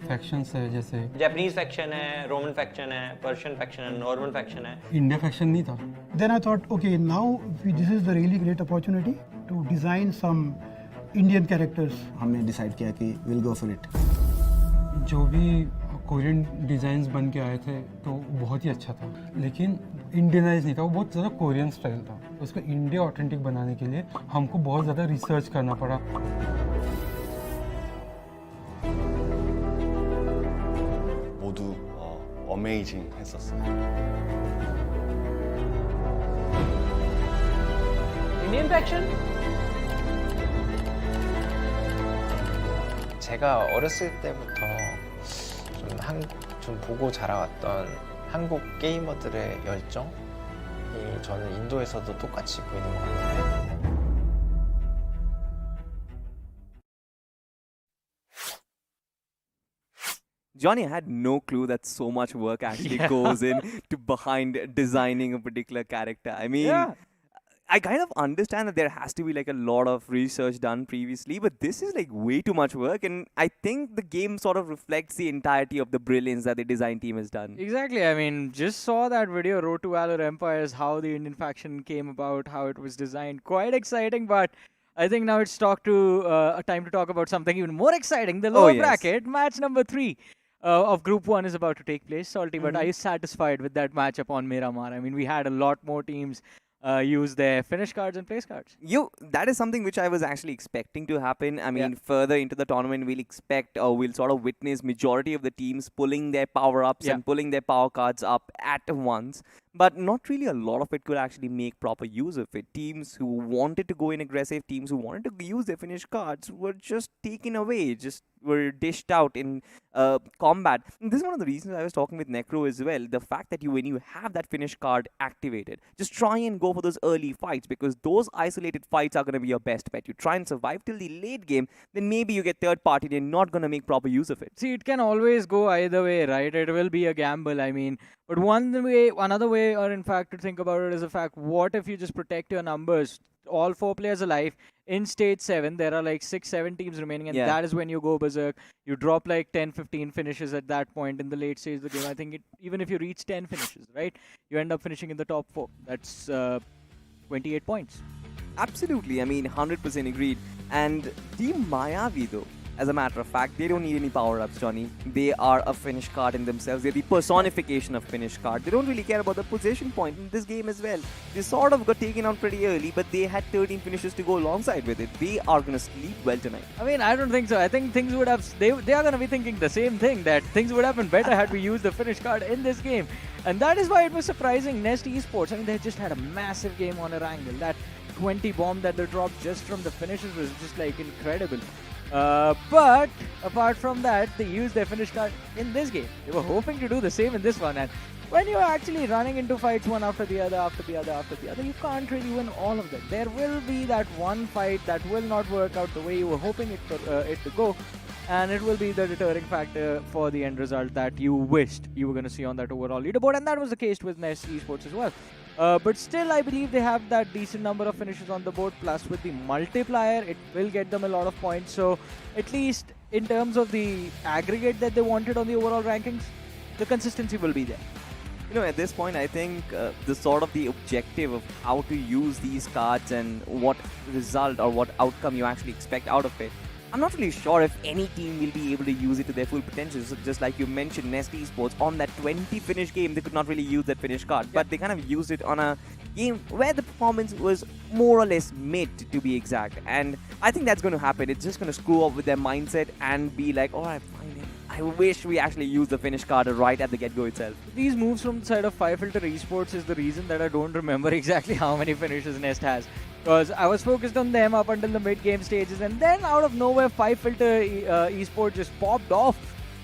फैक्शंस है, जैसे जापानीज फैक्शन है, रोमन फैक्शन है, पर्शियन फैक्शन है, नॉर्मन फैक्शन है। इंडिया फैक्शन नहीं था। Then I thought, okay, now this is the really great opportunity to design some Indian characters. हमने डिसाइड किया कि we'll go for it. जो भी कोरियन डिज़ाइंस बन के आए थे तो बहुत ही अच्छा था, लेकिन इंडियनाइज नहीं था, वो बहुत ज़्यादा कोरियन स्टाइल था। उसको इंडिया ऑथेंटिक बनाने के लिए हमको बहुत ज़्यादा रिसर्च करना पड़ा। 모두 어메이징 했었어요. Indian faction? 제가 어렸을 때부터 좀 보고 자라왔던 한국 게이머들의 열정이 저는 인도에서도 똑같이 보이는 것 같아요. Johnny, I had no clue that so much work actually goes in to behind designing a particular character. I mean, I kind of understand that there has to be like a lot of research done previously, but this is like way too much work, and I think the game sort of reflects the entirety of the brilliance that the design team has done. Exactly. I mean, just saw that video, Road to Valor Empires, how the Indian faction came about, how it was designed. Quite exciting, but I think now it's time to talk about something even more exciting. The lower bracket, match number 3 of Group 1 is about to take place. Salty, but are you satisfied with that matchup on Miramar? I mean, we had a lot more teams use their finish cards and place cards. That is something which I was actually expecting to happen. I mean, further into the tournament, we'll expect or we'll sort of witness majority of the teams pulling their power-ups and pulling their power cards up at once. But not really a lot of it could actually make proper use of it. Teams who wanted to go in aggressive, teams who wanted to use their finish cards were just taken away, just were dished out in combat. And this is one of the reasons I was talking with Necro as well. The fact that when you have that finish card activated, just try and go for those early fights, because those isolated fights are going to be your best bet. You try and survive till the late game, then maybe you get third party, they're not going to make proper use of it. See, it can always go either way, right? It will be a gamble, I mean. But another way, or in fact, to think about it is the fact, what if you just protect your numbers? All 4 players alive in stage 7, there are like 6-7 teams remaining, and that is when you go berserk. You drop like 10-15 finishes at that point in the late stage of the game. I think even if you reach 10 finishes, right, you end up finishing in the top 4. That's 28 points. Absolutely, I mean, 100% agreed. And Team Mayavi, though, as a matter of fact, they don't need any power-ups, Johnny. They are a finish card in themselves. They're the personification of finish card. They don't really care about the position point in this game as well. They sort of got taken out pretty early, but they had 13 finishes to go alongside with it. They are going to sleep well tonight. I mean, I don't think so. I think things would have... They are going to be thinking the same thing, that things would have been better had we used the finish card in this game. And that is why it was surprising. Nest Esports, I mean, they just had a massive game on Erangel. That 20 bomb that they dropped just from the finishes was just like incredible. But apart from that, they used their finish card in this game. They were hoping to do the same in this one, and when you're actually running into fights one after the other, you can't really win all of them. There will be that one fight that will not work out the way you were hoping it to go, and it will be the deterring factor for the end result that you wished you were going to see on that overall leaderboard, and that was the case with Nest Esports as well. But still, I believe they have that decent number of finishes on the board, plus with the multiplier, it will get them a lot of points. So at least in terms of the aggregate that they wanted on the overall rankings, the consistency will be there. You know, at this point, I think the sort of the objective of how to use these cards and what result or what outcome you actually expect out of it, I'm not really sure if any team will be able to use it to their full potential. So just like you mentioned, Nest Esports, on that 20 finish game, they could not really use that finish card. But they kind of used it on a game where the performance was more or less mid, to be exact. And I think that's going to happen. It's just going to screw up with their mindset and be like, alright, fine. I wish we actually used the finish card right at the get-go itself. These moves from the side of 5-Filter Esports is the reason that I don't remember exactly how many finishes Nest has. Because I was focused on them up until the mid-game stages, and then out of nowhere 5-Filter Esports just popped off,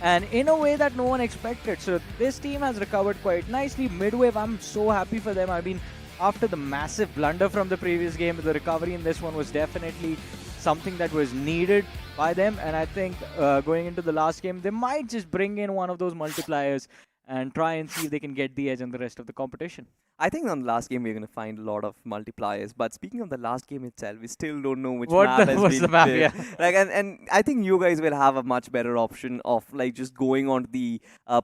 and in a way that no one expected. So this team has recovered quite nicely. Midwave, I'm so happy for them. I mean, after the massive blunder from the previous game, the recovery in this one was definitely something that was needed by them, and I think going into the last game, they might just bring in one of those multipliers and try and see if they can get the edge on the rest of the competition. I think on the last game we're going to find a lot of multipliers. But speaking of the last game itself, we still don't know which What map the- has what's been the map, picked. yeah. Like, and I think you guys will have a much better option of like just going on the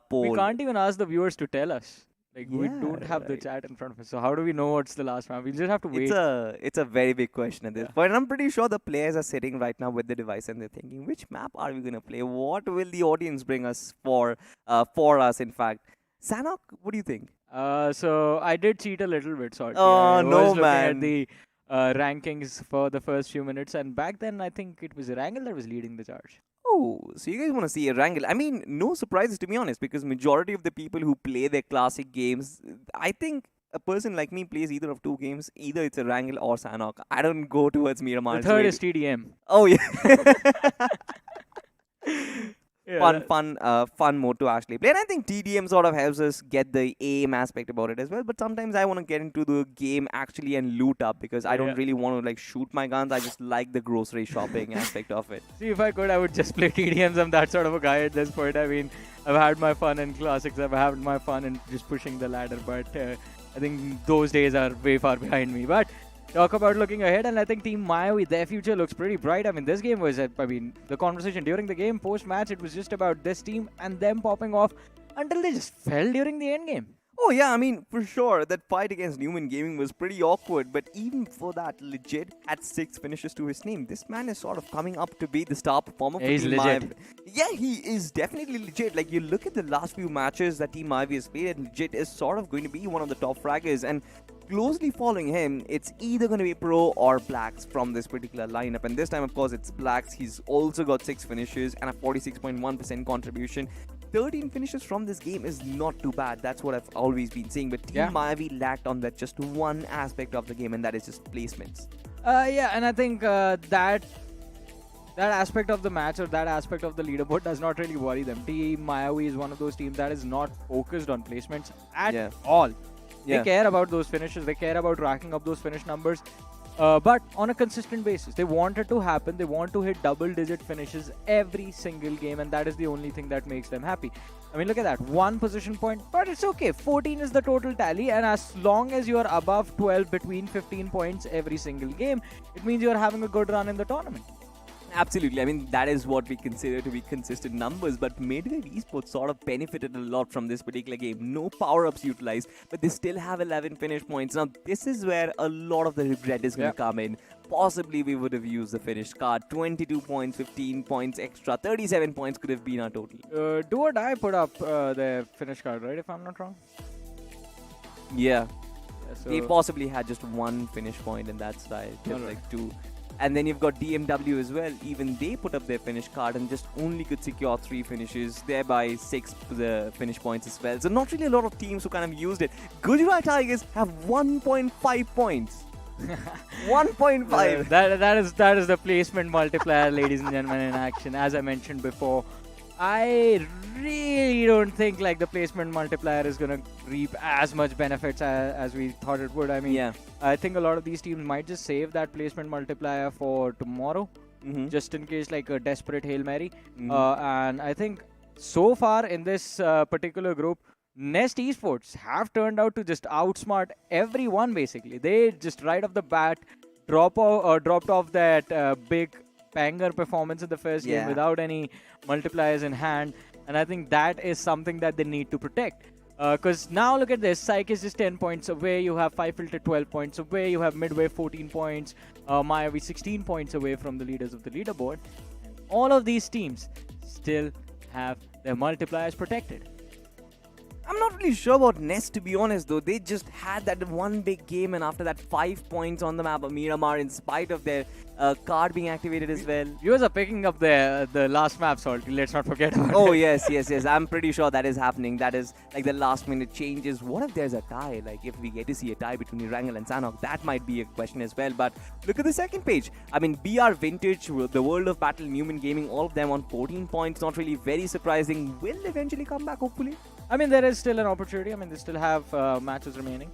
poll. We can't even ask the viewers to tell us. Like we Yeah, don't have the right. chat in front of us. So how do we know what's the last map? We'll just have to wait. It's a very big question at this point. And I'm pretty sure the players are sitting right now with the device and they're thinking, which map are we gonna play? What will the audience bring us for us? In fact, Sanok, what do you think? So I did cheat a little bit, sorry. Oh, I no, was looking man. at the rankings for the first few minutes, and back then I think it was Wrangle that was leading the charge. Oh, so you guys want to see a wrangle? I mean, no surprises to be honest, because majority of the people who play their classic games, I think a person like me plays either of two games. Either it's a wrangle or Sanok. I don't go towards Miramar. The It's third really- is TDM. Oh yeah. Yeah, fun mode to actually play. And I think TDM sort of helps us get the aim aspect about it as well. But sometimes I want to get into the game actually and loot up because I don't Yeah. really want to like shoot my guns. I just like the grocery shopping aspect of it. See, if I could, I would just play TDMs. I'm that sort of a guy at this point. I mean, I've had my fun in classics. I've had my fun in just pushing the ladder. But I think those days are way far behind me. But talk about looking ahead, and I think Team Mayavi, their future looks pretty bright. I mean, this game was, the conversation during the game, post-match, it was just about this team and them popping off until they just fell during the end game. Oh yeah, I mean, for sure, that fight against Newman Gaming was pretty awkward, but even for that, legit had 6 finishes to his name. This man is sort of coming up to be the star performer Yeah, for he's Team legit. Mayavi. Yeah, he is definitely legit. Like, you look at the last few matches that Team Mayavi has played, and legit is sort of going to be one of the top fraggers, and closely following him, it's either going to be Pro or Blacks from this particular lineup. And this time, of course, it's Blacks. He's also got 6 finishes and a 46.1% contribution. 13 finishes from this game is not too bad. That's what I've always been saying. But Team Yeah. Mayavi lacked on that just one aspect of the game, and that is just placements. Yeah, and I think that aspect of the match or that aspect of the leaderboard does not really worry them. Team Mayavi is one of those teams that is not focused on placements at all. They Yeah. care about those finishes. They care about racking up those finish numbers. But on a consistent basis. They want it to happen. They want to hit double-digit finishes every single game, and that is the only thing that makes them happy. I mean, look at that. 1 position point, but it's okay. 14 is the total tally, and as long as you are above 12, between 15 points every single game, it means you are having a good run in the tournament. Absolutely. I mean, that is what we consider to be consistent numbers. But Midway Esports sort of benefited a lot from this particular game. No power-ups utilized, but they still have 11 finish points. Now, this is where a lot of the regret is going to come in. Possibly we would have used the finished card. 22 points, 15 points extra, 37 points could have been our total. Do or die put up the finish card, right? If I'm not wrong. Yeah. So They possibly had just 1 finish point in that style. Just Alright. like 2. And then you've got DMW as well. Even they put up their finish card and just only could secure 3 finishes, thereby 6 finish points as well. So not really a lot of teams who kind of used it. Gujarat Tigers have 1.5 points. 1.5. That is the placement multiplier, ladies and gentlemen, in action. As I mentioned before, I really don't think like the placement multiplier is gonna reap as much benefits as we thought it would. I mean, Yeah. I think a lot of these teams might just save that placement multiplier for tomorrow, just in case like a desperate Hail Mary. And I think so far in this particular group, Nest Esports have turned out to just outsmart everyone basically. They just right off the bat dropped off that big banger performance in the first game without any multipliers in hand, and I think that is something that they need to protect. Because now look at this, Psyche is just 10 points away, you have 5 Filter 12 points away, you have Midway 14 points, Mayavi 16 points away from the leaders of the leaderboard. All of these teams still have their multipliers protected. I'm not really sure about Nest, to be honest, though. They just had that one big game, and after that, 5 points on the map of Miramar, in spite of their card being activated as well. Viewers are picking up the last map, Salty. Let's not forget about Oh, it. yes. I'm pretty sure that is happening. That is like the last minute changes. What if there's a tie? Like, if we get to see a tie between Wrangle and Sanok, that might be a question as well. But look at the second page. I mean, BR Vintage, the World of Battle, Newman Gaming, all of them on 14 points. Not really very surprising. Will eventually come back, hopefully. I mean, there is still an opportunity. I mean, they still have matches remaining.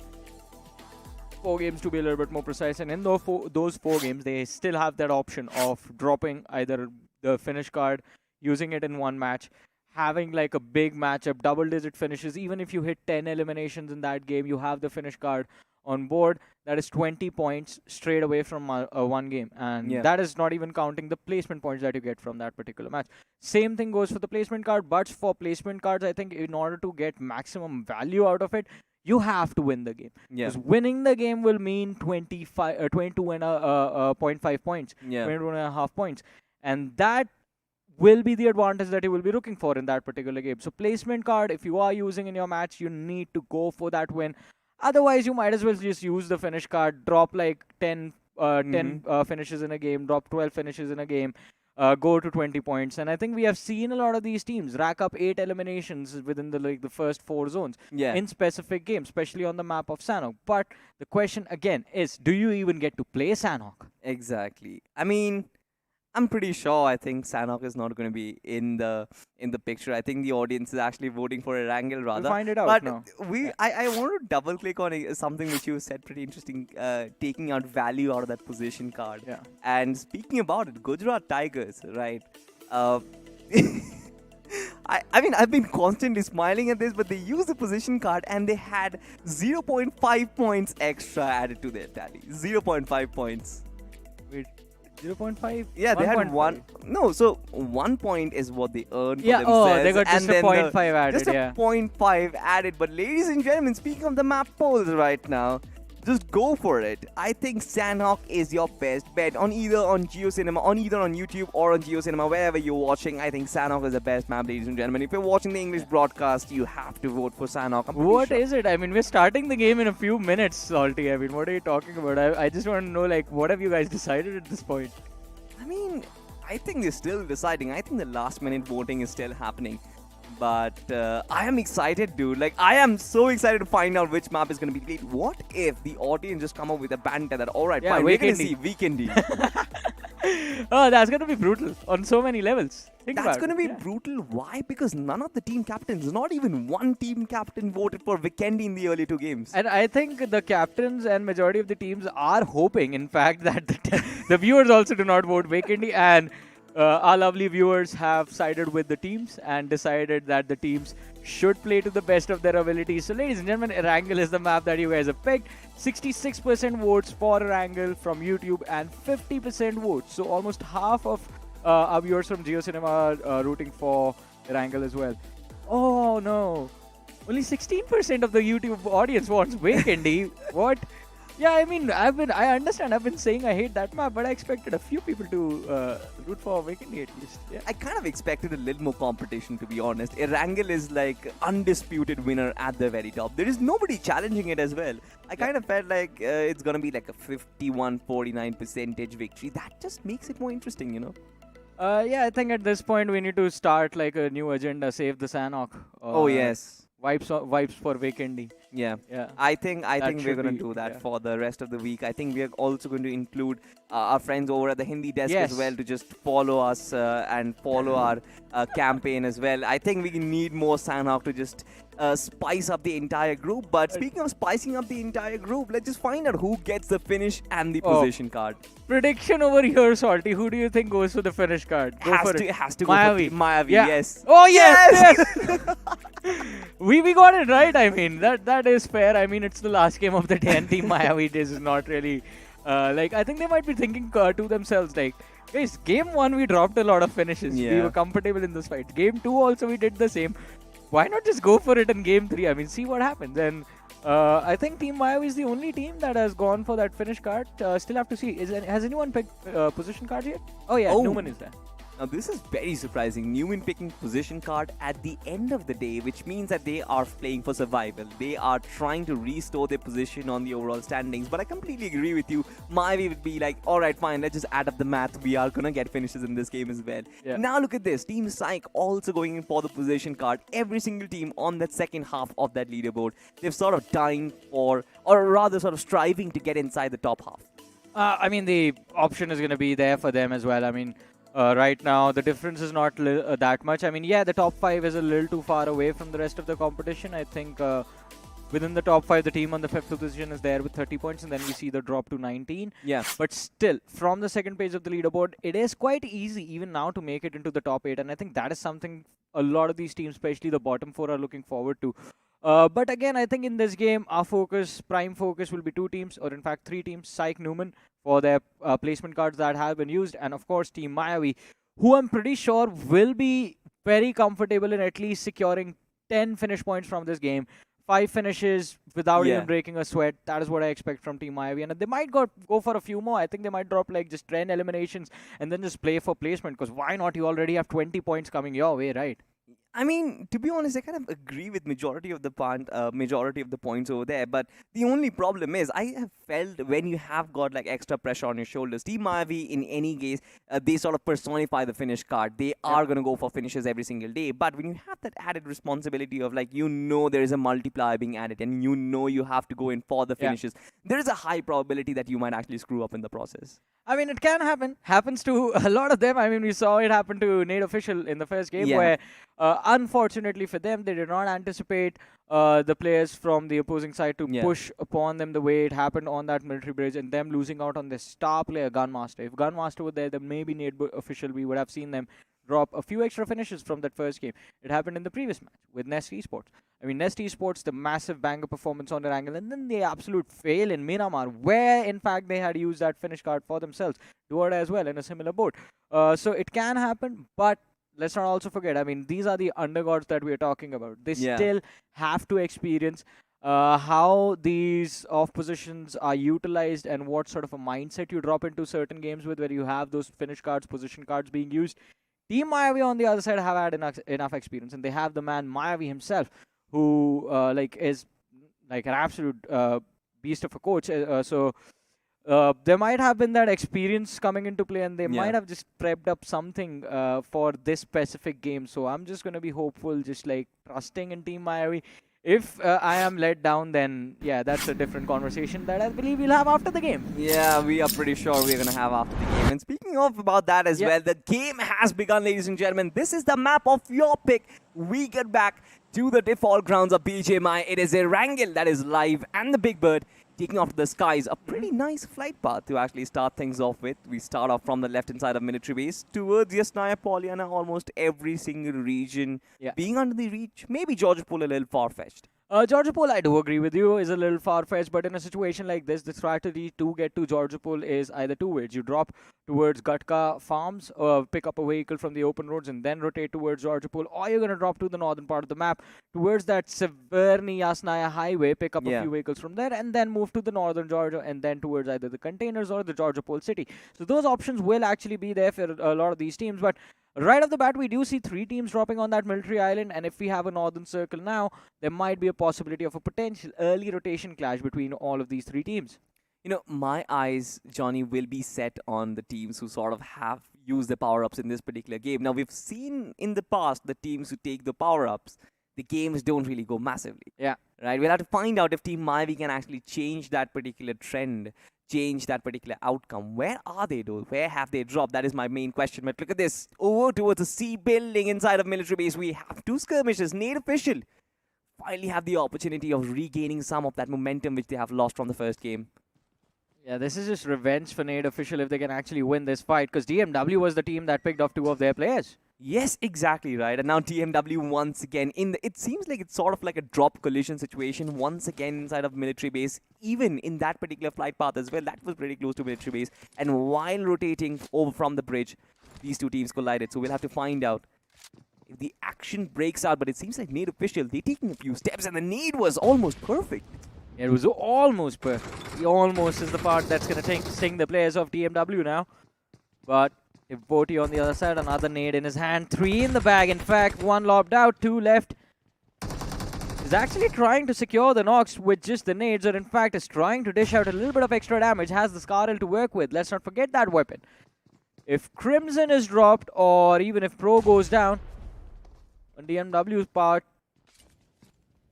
4 games to be a little bit more precise. And in those 4 games, they still have that option of dropping either the finish card, using it in one match, having like a big matchup, double-digit finishes. Even if you hit 10 eliminations in that game, you have the finish card on board. That is 20 points straight away from one game, and that is not even counting the placement points that you get from that particular match. Same thing goes for the placement card, but for placement cards, I think in order to get maximum value out of it, you have to win the game. Because winning the game will mean 22 and 0.5 points, 22 and a half points, and that will be the advantage that you will be looking for in that particular game. So placement card, if you are using in your match, you need to go for that win. Otherwise, you might as well just use the finish card, drop like 10 finishes in a game, drop 12 finishes in a game, go to 20 points. And I think we have seen a lot of these teams rack up 8 eliminations within the first 4 zones in specific games, especially on the map of Sanhok. But the question again is, do you even get to play Sanhok? Exactly. I mean, I'm pretty sure I think Sanhok is not going to be in the picture. I think the audience is actually voting for Erangel rather. We'll find it out but now. I want to double click on something which you said pretty interesting, taking out value out of that position card. Yeah. And speaking about it, Gujarat Tigers, right? I mean, I've been constantly smiling at this, but they used the position card and they had 0.5 points extra added to their tally. 0.5 points. Wait. 0.5? Yeah, they had 1. No, so 1 point is what they earned for themselves. Oh, they got just a 0.5 added, just a 0.5 added. But ladies and gentlemen, speaking of the map polls right now, just go for it. I think Sanhok is your best bet on either on GeoCinema, either on YouTube or on GeoCinema, wherever you're watching. I think Sanhok is the best map, ladies and gentlemen. If you're watching the English broadcast, you have to vote for Sanhok. What is it? I mean, we're starting the game in a few minutes, Salty. I mean, what are you talking about? I just want to know, like, what have you guys decided at this point? I mean, I think they're still deciding. I think the last minute voting is still happening. But I am excited, dude. Like, I am so excited to find out which map is going to be played. What if the audience just come up with a banter that, alright, fine, we're going to see Weekendy. Oh, that's going to be brutal on so many levels. That's going to be brutal. Why? Because none of the team captains, not even one team captain voted for Weekendy in the early 2 games. And I think the captains and majority of the teams are hoping, in fact, that the viewers also do not vote Weekendy, and our lovely viewers have sided with the teams and decided that the teams should play to the best of their abilities. So, ladies and gentlemen, Erangel is the map that you guys have picked. 66% votes for Erangel from YouTube and 50% votes. So, almost half of our viewers from GeoCinema are rooting for Erangel as well. Oh, no. Only 16% of the YouTube audience wants Weekendy. What? Yeah, I mean, I understand. I've been saying I hate that map, but I expected a few people to root for Weekendy at least. Yeah. I kind of expected a little more competition, to be honest. Erangel is like undisputed winner at the very top. There is nobody challenging it as well. I kind of felt like it's gonna be like a 51-49% victory. That just makes it more interesting, you know. Yeah, I think at this point we need to start like a new agenda, save the Sanhok. Oh yes. Vibes for Weekendy. Yeah. I think we're going to do that for the rest of the week. I think we are also going to include our friends over at the Hindi desk as well to just follow us and follow our campaign as well. I think we need more Sanhok to just spice up the entire group. But speaking of spicing up the entire group, let's just find out who gets the finish and the position card. Prediction over here, Salty. Who do you think goes for the finish card? It has to go for Mayavi, yes. Oh, yes! We got it right. I mean, that is fair. I mean, it's the last game of the day and Team Mayavi is not really... like, I think they might be thinking to themselves, like, guys, game 1 we dropped a lot of finishes. We were comfortable in this fight. Game 2 also we did the same. Why not just go for it in game 3? I mean, see what happens. And I think Team Mayavi is the only team that has gone for that finish card. Still have to see. Has anyone picked position cards yet? Oh, yeah, Newman is there. Now, this is very surprising. Newman picking position card at the end of the day, which means that they are playing for survival. They are trying to restore their position on the overall standings. But I completely agree with you. Mayavi would be like, alright, fine, let's just add up the math. We are going to get finishes in this game as well. Yeah. Now look at this. Team Psych also going in for the position card. Every single team on that second half of that leaderboard. They're sort of dying for, or rather sort of striving to get inside the top half. I mean, the option is going to be there for them as well. I mean, right now, the difference is not that much. I mean, yeah, the top 5 is a little too far away from the rest of the competition. I think within the top 5, the team on the 5th position is there with 30 points, and then we see the drop to 19. Yeah. But still, from the second page of the leaderboard, it is quite easy even now to make it into the top 8, and I think that is something a lot of these teams, especially the bottom four, are looking forward to. But again, I think in this game, our prime focus will be two teams, or in fact 3 teams. Psych Newman for their placement cards that have been used, and of course Team Mayavi, who I'm pretty sure will be very comfortable in at least securing 10 finish points from this game. 5 finishes without even breaking a sweat. That is what I expect from Team Mayavi. And they might go for a few more. I think they might drop like just 10 eliminations and then just play for placement, because why not? You already have 20 points coming your way, right? I mean, to be honest, I kind of agree with majority of the points over there. But the only problem is, I have felt when you have got like extra pressure on your shoulders, Team Mayavi in any case, they sort of personify the finish card. They are going to go for finishes every single day. But when you have that added responsibility of like, there is a multiplier being added, and you have to go in for the finishes, there is a high probability that you might actually screw up in the process. I mean, it can happen. Happens to a lot of them. I mean, we saw it happen to Nate Official in the first game, where unfortunately for them, they did not anticipate the players from the opposing side to push upon them the way it happened on that military bridge, and them losing out on their star player, Gunmaster. If Gunmaster were there, then maybe Nate Official, we would have seen them drop a few extra finishes from that first game. It happened in the previous match with Nest Esports. I mean, Nest Esports, the massive banger performance on their angle, and then the absolute fail in Miramar, where in fact they had used that finish card for themselves. Duoda as well in a similar boat. So it can happen, but let's not also forget, I mean, these are the undergods that we are talking about. They still have to experience how these off positions are utilized and what sort of a mindset you drop into certain games with, where you have those finish cards, position cards being used. Team Mayavi on the other side have had enough experience, and they have the man Mayavi himself, who is like an absolute beast of a coach. So there might have been that experience coming into play, and they might have just prepped up something for this specific game. So I'm just going to be hopeful, just like trusting in Team Mayavi. If I am let down, then that's a different conversation that I believe we'll have after the game. Yeah, we are pretty sure we're going to have after the game. And speaking of about that as well, the game has begun, ladies and gentlemen. This is the map of your pick. We get back to the default grounds of BGMI. It is Erangel that is live, and the Big Bird taking off to the skies. A pretty nice flight path to actually start things off with. We start off from the left-hand side of military base towards Yasnaya, Polyana, almost every single region being under the reach. Maybe Georgopol a little far-fetched. Georgopol, I do agree with you, is a little far-fetched, but in a situation like this, the strategy to get to Georgopol is either two ways. You drop towards Gatka farms, pick up a vehicle from the open roads, and then rotate towards Georgopol, or you're going to drop to the northern part of the map, towards that Severny-Yasnaya highway, pick up a few vehicles from there, and then move to the northern Georgia, and then towards either the containers or the Georgopol city. So those options will actually be there for a lot of these teams, but right off the bat, we do see 3 teams dropping on that military island, and if we have a northern circle now, there might be a possibility of a potential early rotation clash between all of these 3 teams. You know, my eyes, Johnny, will be set on the teams who sort of have used the power-ups in this particular game. Now, we've seen in the past the teams who take the power-ups, the games don't really go massively. Yeah. Right? We'll have to find out if Team Mayavi can actually change that particular trend, change that particular outcome. Where are they, though? Where have they dropped? That is my main question. But look at this. Over towards the C building inside of military base, we have 2 skirmishes. Nate Official finally have the opportunity of regaining some of that momentum which they have lost from the first game. Yeah, this is just revenge for Nate Official if they can actually win this fight, because DMW was the team that picked off 2 of their players. Yes, exactly right. And now DMW once again it seems like it's sort of like a drop collision situation once again inside of military base, even in that particular flight path as well. That was pretty close to military base. And while rotating over from the bridge, these 2 teams collided. So we'll have to find out if the action breaks out. But it seems like Nate Official, they're taking a few steps, and the nade was almost perfect. It was almost perfect. The almost is the part that's going to sting the players of DMW now. But if Voti on the other side, another nade in his hand. 3 in the bag. In fact, 1 lobbed out, 2 left. He's actually trying to secure the knocks with just the nades, or in fact is trying to dish out a little bit of extra damage. Has the Scarl to work with. Let's not forget that weapon. If Crimson is dropped, or even if Pro goes down, on DMW's part,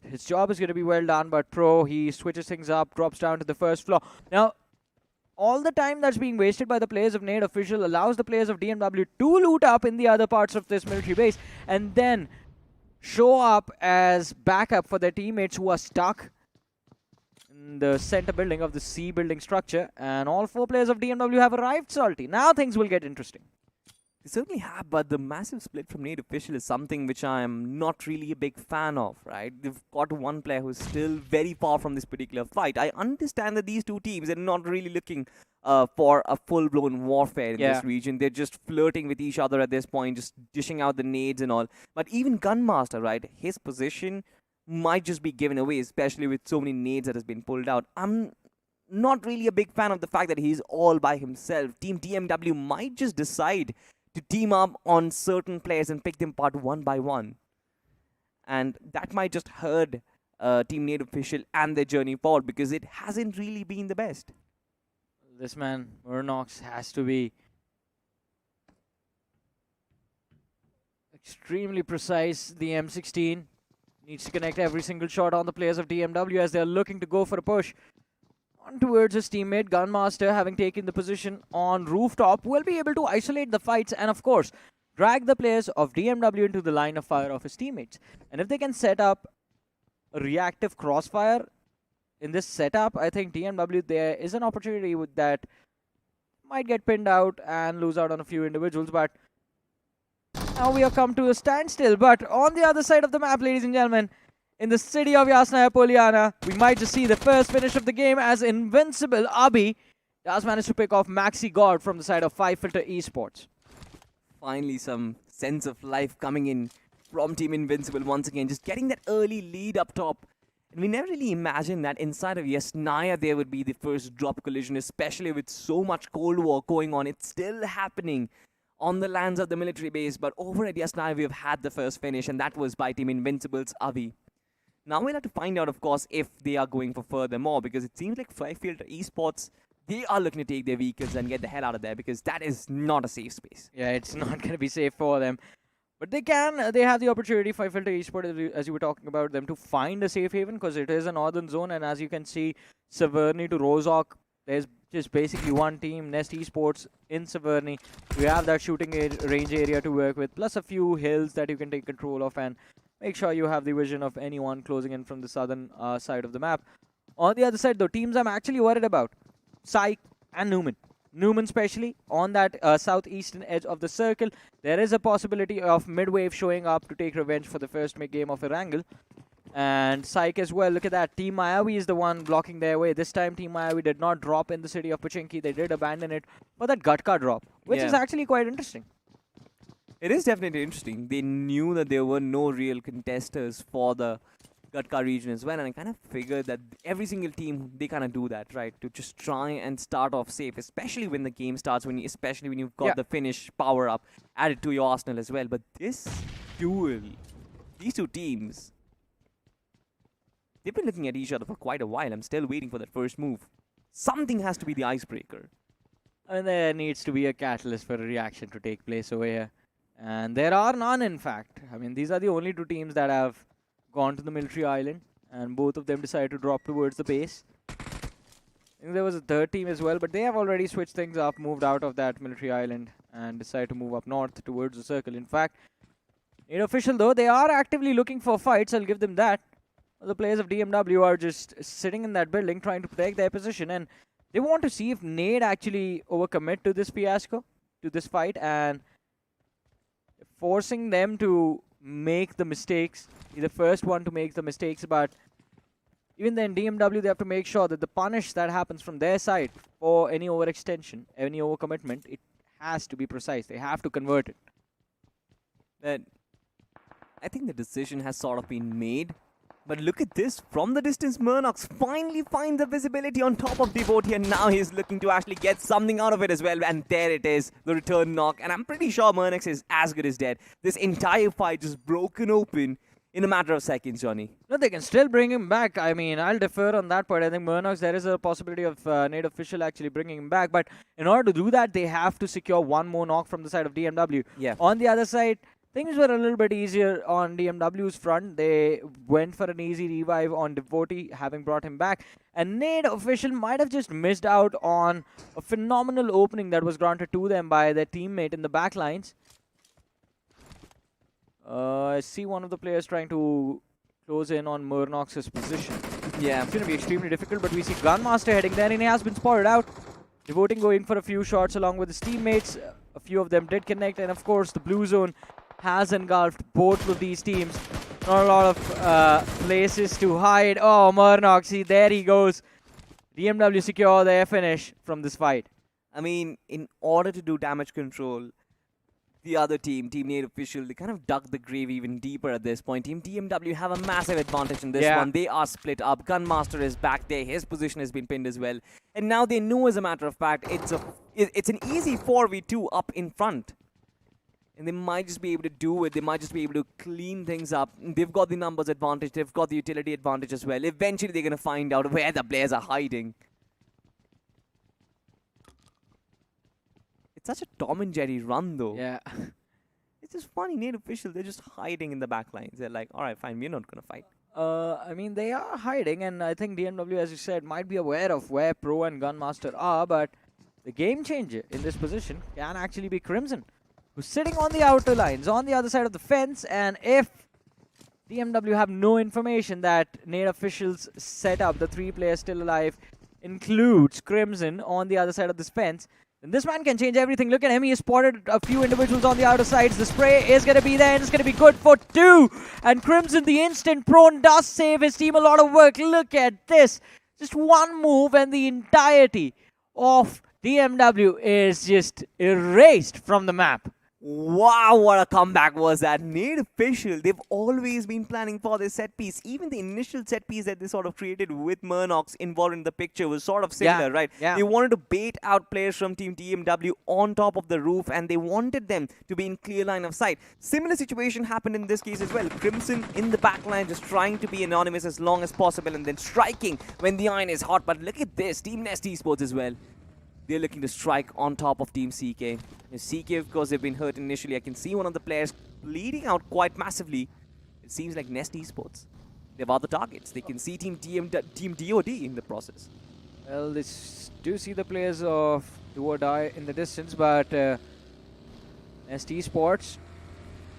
his job is going to be well done, but Pro, he switches things up, drops down to the first floor. Now, all the time that's being wasted by the players of Nate Official allows the players of DMW to loot up in the other parts of this military base and then show up as backup for their teammates who are stuck in the center building of the C building structure. And all 4 players of DMW have arrived, Salty. Now things will get interesting. They certainly have, but the massive split from Nate Official is something which I am not really a big fan of, right? They've got one player who's still very far from this particular fight. I understand that these two teams are not really looking for a full-blown warfare in this region. They're just flirting with each other at this point, just dishing out the nades and all. But even Gunmaster, right, his position might just be given away, especially with so many nades that has been pulled out. I'm not really a big fan of the fact that he's all by himself. Team DMW might just decide to team up on certain players and pick them apart one by one. And that might just hurt Team Nate Official and their journey forward, because it hasn't really been the best. This man, Murnox, has to be extremely precise. The M16 needs to connect every single shot on the players of DMW as they're looking to go for a push on towards his teammate. Gunmaster, having taken the position on rooftop, will be able to isolate the fights and, of course, drag the players of DMW into the line of fire of his teammates. And if they can set up a reactive crossfire in this setup, I think DMW, there is an opportunity with that might get pinned out and lose out on a few individuals. But now we have come to a standstill. But on the other side of the map, ladies and gentlemen, in the city of Yasnaya Poliana, we might just see the first finish of the game as Invincible Abi does manage to pick off Maxi God from the side of 5 Filter Esports. Finally, some sense of life coming in from Team Invincible once again, just getting that early lead up top. And we never really imagined that inside of Yasnaya there would be the first drop collision, especially with so much Cold War going on. It's still happening on the lands of the military base, but over at Yasnaya we have had the first finish, and that was by Team Invincible's Avi. Now we'll have to find out, of course, if they are going for furthermore, because it seems like Fifield Esports, they are looking to take their vehicles and get the hell out of there, because that is not a safe space. Yeah, it's not going to be safe for them. But they have the opportunity, Fifield Esports, as you were talking about, them to find a safe haven, because it is a northern zone, and as you can see, Severny to Rozhok, there's just basically one team, Nest Esports in Severny. We have that shooting range area to work with, plus a few hills that you can take control of, and make sure you have the vision of anyone closing in from the southern side of the map. On the other side, though, teams I'm actually worried about, Psych and Newman. Newman especially on that southeastern edge of the circle. There is a possibility of Midwave showing up to take revenge for the first game of Erangel. And Psych as well. Look at that. Team Mayavi is the one blocking their way. This time Team Mayavi did not drop in the city of Pachinki. They did abandon it for that Gutka drop, which is actually quite interesting. It is definitely interesting. They knew that there were no real contesters for the Gutka region as well, and I kind of figured that every single team, they kind of do that, right? To just try and start off safe, especially when the game starts, especially when you've got the finish power up added to your arsenal as well. But this duel, these two teams, they've been looking at each other for quite a while. I'm still waiting for that first move. Something has to be the icebreaker. And there needs to be a catalyst for a reaction to take place over here. And there are none, in fact. I mean, these are the only two teams that have gone to the military island, and both of them decided to drop towards the base. I think there was a third team as well, but they have already switched things up, moved out of that military island, and decided to move up north towards the circle. In fact, in official though, they are actively looking for fights, I'll give them that. The players of DMW are just sitting in that building trying to protect their position, and they want to see if Nade actually overcommit to this fiasco, to this fight, and forcing them to make the mistakes, be the first one to make the mistakes. But even then, DMW, they have to make sure that the punish that happens from their side for any overextension, any overcommitment, it has to be precise. They have to convert it. But I think the decision has sort of been made. But look at this, from the distance, Murnox finally finds the visibility on top of Devotee, and now he's looking to actually get something out of it as well. And there it is, the return knock. And I'm pretty sure Murnox is as good as dead. This entire fight just broken open in a matter of seconds, Johnny. No, they can still bring him back. I mean, I'll defer on that part. I think Murnox, there is a possibility of Nade Official actually bringing him back. But in order to do that, they have to secure one more knock from the side of DMW. Yeah. On the other side, things were a little bit easier on DMW's front. They went for an easy revive on Devotee, having brought him back. And Nade Official might have just missed out on a phenomenal opening that was granted to them by their teammate in the back lines. I see one of the players trying to close in on Murnox's position. Yeah. It's going to be extremely difficult, but we see Gunmaster heading there, and he has been spotted out. Devotee going for a few shots along with his teammates. A few of them did connect, and of course the blue zone has engulfed both of these teams. Not a lot of places to hide. Oh, Murnock, see, there he goes. DMW secure their finish from this fight. I mean, in order to do damage control, the other team, Team Native Official, they kind of dug the grave even deeper at this point. Team DMW have a massive advantage in this one. They are split up. Gunmaster is back there. His position has been pinned as well. And now they know, as a matter of fact, it's an easy 4v2 up in front. And they might just be able to do it. They might just be able to clean things up. They've got the numbers advantage. They've got the utility advantage as well. Eventually, they're going to find out where the players are hiding. It's such a Tom and Jerry run, though. Yeah. It's just funny. Native Official, they're just hiding in the back lines. They're like, all right, fine, we're not going to fight. I mean, they are hiding, and I think DMW, as you said, might be aware of where Pro and Gunmaster are, but the game changer in this position can actually be Crimson, who's sitting on the outer lines, on the other side of the fence, and if DMW have no information that Native Officials set up, the 3 players still alive, includes Crimson on the other side of this fence, then this man can change everything. Look at him, he has spotted a few individuals on the outer sides. The spray is going to be there, and it's going to be good for 2. And Crimson, the instant prone, does save his team a lot of work. Look at this. Just one move, and the entirety of DMW is just erased from the map. Wow, what a comeback was that. Native Official, they've always been planning for this set piece. Even the initial set piece that they sort of created with Murnox involved in the picture was sort of similar, right? Yeah. They wanted to bait out players from Team DMW on top of the roof, and they wanted them to be in clear line of sight. Similar situation happened in this case as well. Crimson in the back line just trying to be anonymous as long as possible and then striking when the iron is hot. But look at this, Team Nest Esports as well. They're looking to strike on top of Team CK. CK, of course, they've been hurt initially. I can see one of the players bleeding out quite massively. It seems like Nest Esports, they've other targets. They can see Team DOD in the process. Well, they do see the players of Do or Die in the distance, but Nest Esports,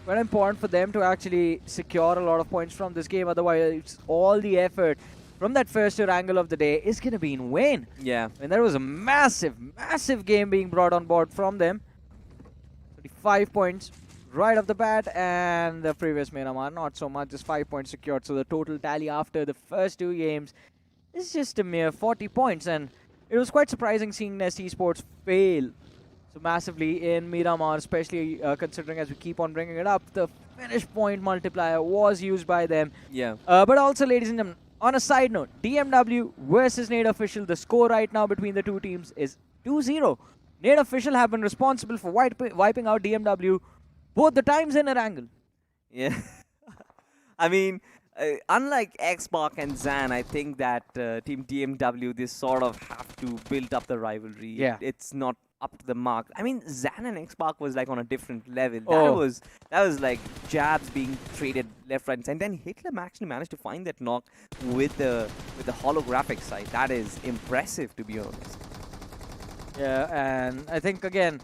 very important for them to actually secure a lot of points from this game. Otherwise, all the effort from that first angle of the day is going to be in vain. Yeah. And there was a massive, massive game being brought on board from them. 35 points right off the bat, and the previous Miramar, not so much, just 5 points secured. So the total tally after the first 2 games is just a mere 40 points. And it was quite surprising seeing Nest Esports fail so massively in Miramar, especially considering, as we keep on bringing it up, the finish point multiplier was used by them. Yeah. But also, ladies and gentlemen, on a side note, DMW versus Native Official, the score right now between the 2 teams is 2-0. Native Official have been responsible for wiping out DMW both the times in Erangel. Yeah. I mean, unlike X-Bark and Zan, I think that Team DMW, they sort of have to build up the rivalry. Yeah. It's not up to the mark. I mean, Zan and X-Bark was like on a different level. Oh. That was like jabs being traded left, right, and center. And Hitler actually managed to find that knock with the holographic side. That is impressive, to be honest. Yeah, and I think, again,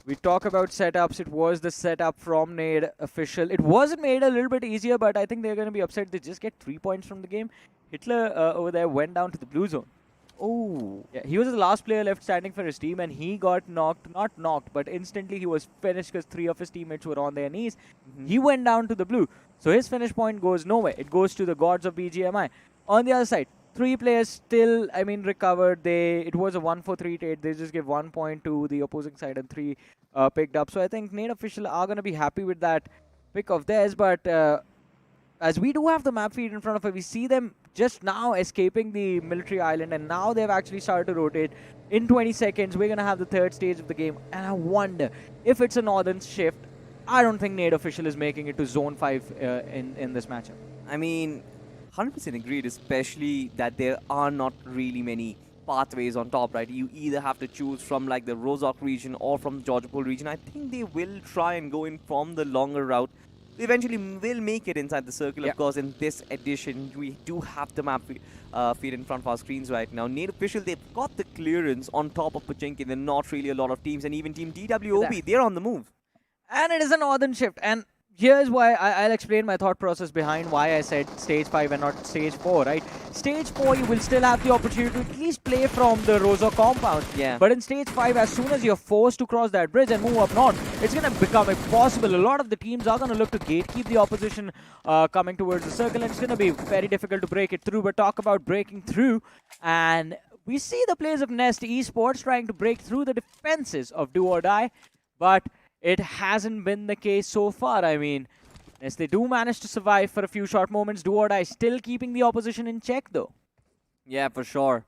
we talk about setups. It was the setup from Nade Official. It wasn't made a little bit easier, but I think they're going to be upset. They just get 3 points from the game. Hitler over there went down to the blue zone. Oh. Yeah, he was the last player left standing for his team, and he got knocked. Not knocked, but instantly he was finished because 3 of his teammates were on their knees. He went down to the blue. So his finish point goes nowhere. It goes to the gods of BGMI. On the other side, 3 players still, I mean, recovered. It was a 1-4-3 trade. They just give 1 point to the opposing side, and 3 picked up. So I think Nade Official are going to be happy with that pick of theirs. But as we do have the map feed in front of us, we see them just now escaping the military island, and now they've actually started to rotate. In 20 seconds, we're going to have the 3rd stage of the game, and I wonder if it's a northern shift. I don't think Nade Official is making it to Zone 5 in this matchup. I mean, 100% agreed, especially that there are not really many pathways on top, right? You either have to choose from like the Rozok region or from the Georgopol region. I think they will try and go in from the longer route. They eventually will make it inside the circle, of course. In this edition, we do have the map feed in front of our screens right now. Native Official, they've got the clearance on top of Pochinki. They're not really a lot of teams, and even Team DWOB, they're on the move. And it is a northern shift, and here's why I'll explain my thought process behind why I said stage 5 and not stage 4, right? Stage 4, you will still have the opportunity to at least play from the Rosa compound. Yeah. But in stage 5, as soon as you're forced to cross that bridge and move up north, it's going to become impossible. A lot of the teams are going to look to gatekeep the opposition coming towards the circle, and it's going to be very difficult to break it through. But talk about breaking through, and we see the players of Nest Esports trying to break through the defenses of Do or Die, but it hasn't been the case so far. I mean, yes, they do manage to survive for a few short moments. Do or Die still keeping the opposition in check, though. Yeah, for sure.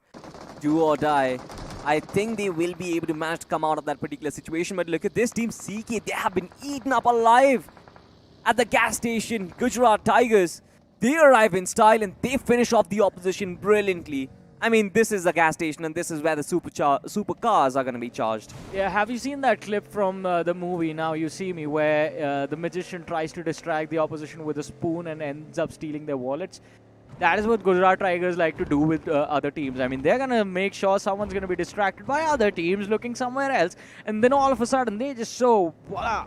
Do or Die. I think they will be able to manage to come out of that particular situation. But look at this team, CK. They have been eaten up alive at the gas station. Gujarat Tigers, they arrive in style and they finish off the opposition brilliantly. I mean, this is the gas station and this is where the supercars are going to be charged. Yeah, have you seen that clip from the movie Now You See Me, where the magician tries to distract the opposition with a spoon and ends up stealing their wallets? That is what Gujarat Tigers like to do with other teams. I mean, they're going to make sure someone's going to be distracted by other teams looking somewhere else, and then all of a sudden they just show, voila,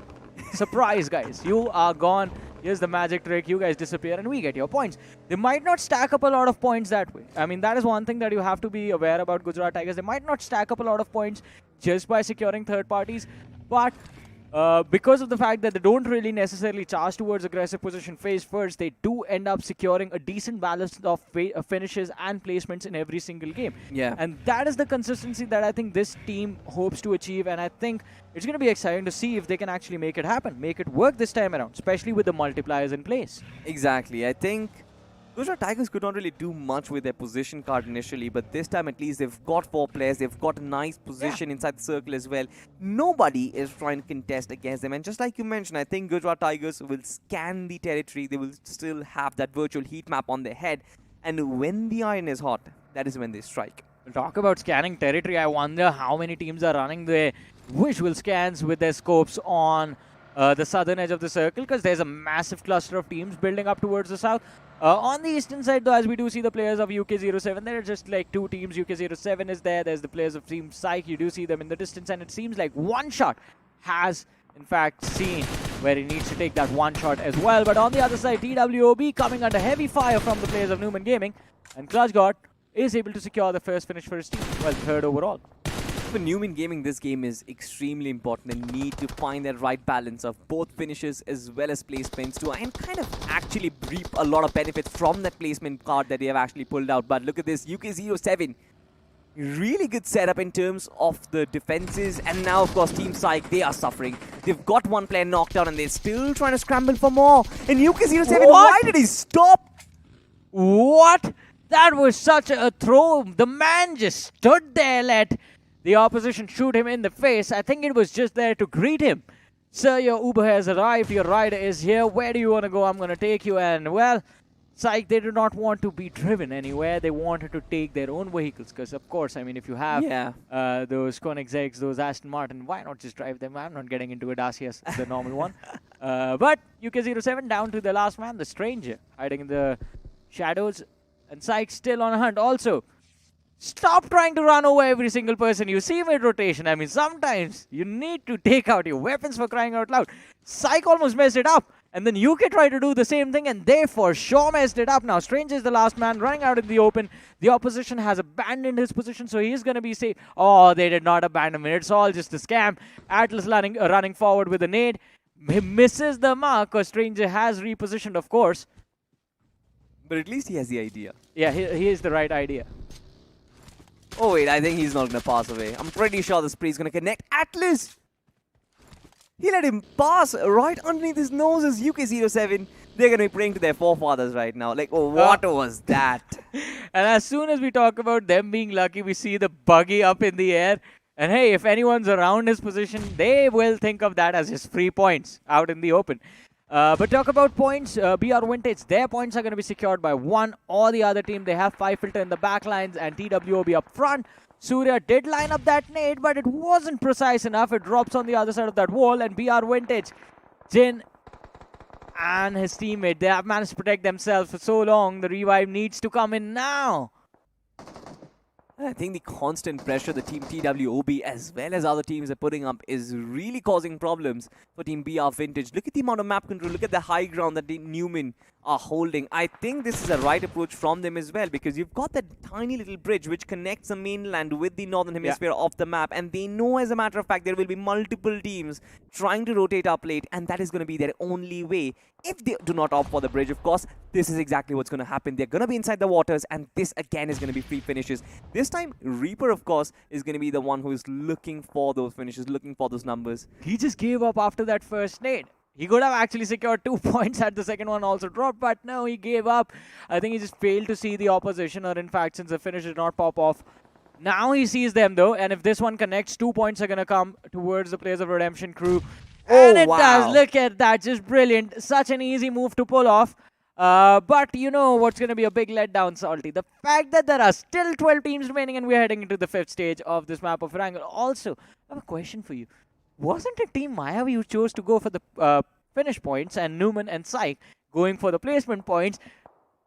surprise, guys, you are gone. Here's the magic trick, you guys disappear and we get your points. They might not stack up a lot of points that way. I mean, that is one thing that you have to be aware about Gujarat Tigers. They might not stack up a lot of points just by securing third parties, but because of the fact that they don't really necessarily charge towards aggressive position phase first, they do end up securing a decent balance of finishes and placements in every single game. Yeah. And that is the consistency that I think this team hopes to achieve, and I think it's going to be exciting to see if they can actually make it happen, make it work this time around, especially with the multipliers in place. Exactly. I think Gujarat Tigers could not really do much with their position card initially, but this time at least they've got 4 players, they've got a nice position inside the circle as well. Nobody is trying to contest against them, and just like you mentioned, I think Gujarat Tigers will scan the territory, they will still have that virtual heat map on their head, and when the iron is hot, that is when they strike. Talk about scanning territory, I wonder how many teams are running their visual scans with their scopes on the southern edge of the circle, because there's a massive cluster of teams building up towards the south. On the eastern side, though, as we do see the players of UK07, there are just like 2 teams. UK07 is there. There's the players of Team Psych. You do see them in the distance, and it seems like One Shot has, in fact, seen where he needs to take that one shot as well. But on the other side, TWOB coming under heavy fire from the players of Newman Gaming, and ClutchGod is able to secure the first finish for his team, well, 3rd overall. For Newman Gaming, this game is extremely important and need to find that right balance of both finishes as well as placements to and kind of actually reap a lot of benefits from that placement card that they have actually pulled out. But look at this, UK07, really good setup in terms of the defenses, and now of course Team Psych, they are suffering. They've got 1 player knocked down and they're still trying to scramble for more. And UK07, why did he stop? What? That was such a throw. The man just stood there, let the opposition shoot him in the face. I think it was just there to greet him. Sir, your Uber has arrived. Your rider is here. Where do you want to go? I'm going to take you. And, well, Psych, they do not want to be driven anywhere. They wanted to take their own vehicles. Because, of course, I mean, if you have those Koenigseggs, those Aston Martin, why not just drive them? I'm not getting into a Dacia, the normal one. But UK07 down to the last man, the stranger, hiding in the shadows. And Psych still on a hunt. Also, stop trying to run over every single person you see mid-rotation. I mean, sometimes you need to take out your weapons, for crying out loud. Psych almost messed it up. And then UK tried to do the same thing, and they for sure messed it up. Now, Strange is the last man running out in the open. The opposition has abandoned his position, so he's going to be safe. Oh, they did not abandon him. It's all just a scam. Atlas running forward with a nade. He misses the mark, because Stranger has repositioned, of course. But at least he has the idea. Yeah, he is the right idea. Oh wait, I think he's not going to pass away. I'm pretty sure the spree is going to connect. Atlas! He let him pass right underneath his nose as UK07. They're going to be praying to their forefathers right now. Like, oh, what was that? And as soon as we talk about them being lucky, we see the buggy up in the air. And hey, if anyone's around his position, they will think of that as his free points out in the open. But talk about points, BR Vintage, their points are going to be secured by one or the other team. They have 5 filter in the back lines and TWOB up front. Surya did line up that nade, but it wasn't precise enough. It drops on the other side of that wall, and BR Vintage, Jin and his teammate, they have managed to protect themselves for so long. The revive needs to come in now. I think the constant pressure the team TWOB as well as other teams are putting up is really causing problems for Team BR Vintage. Look at the amount of map control. Look at the high ground that Team Newman are holding. I think this is a right approach from them as well, because you've got that tiny little bridge which connects the mainland with the northern hemisphere of the map, and they know, as a matter of fact, there will be multiple teams trying to rotate up late, and that is going to be their only way. If they do not opt for the bridge, of course, this is exactly what's going to happen. They're going to be inside the waters, and this again is going to be free finishes. This time, Reaper, of course, is going to be the one who is looking for those finishes, looking for those numbers. He just gave up after that first nade. He could have actually secured 2 points had the second one also dropped, but no, he gave up. I think he just failed to see the opposition, or in fact, since the finish did not pop off. Now he sees them though, and if this one connects, 2 points are going to come towards the players of Redemption Crew. And it does. Look at that. Just brilliant. Such an easy move to pull off. But you know what's going to be a big letdown, Salty? The fact that there are still 12 teams remaining and we're heading into the 5th stage of this map of Wrangle. Also, I have a question for you. Wasn't it Team Mayavi who chose to go for the finish points and Newman and Psych going for the placement points?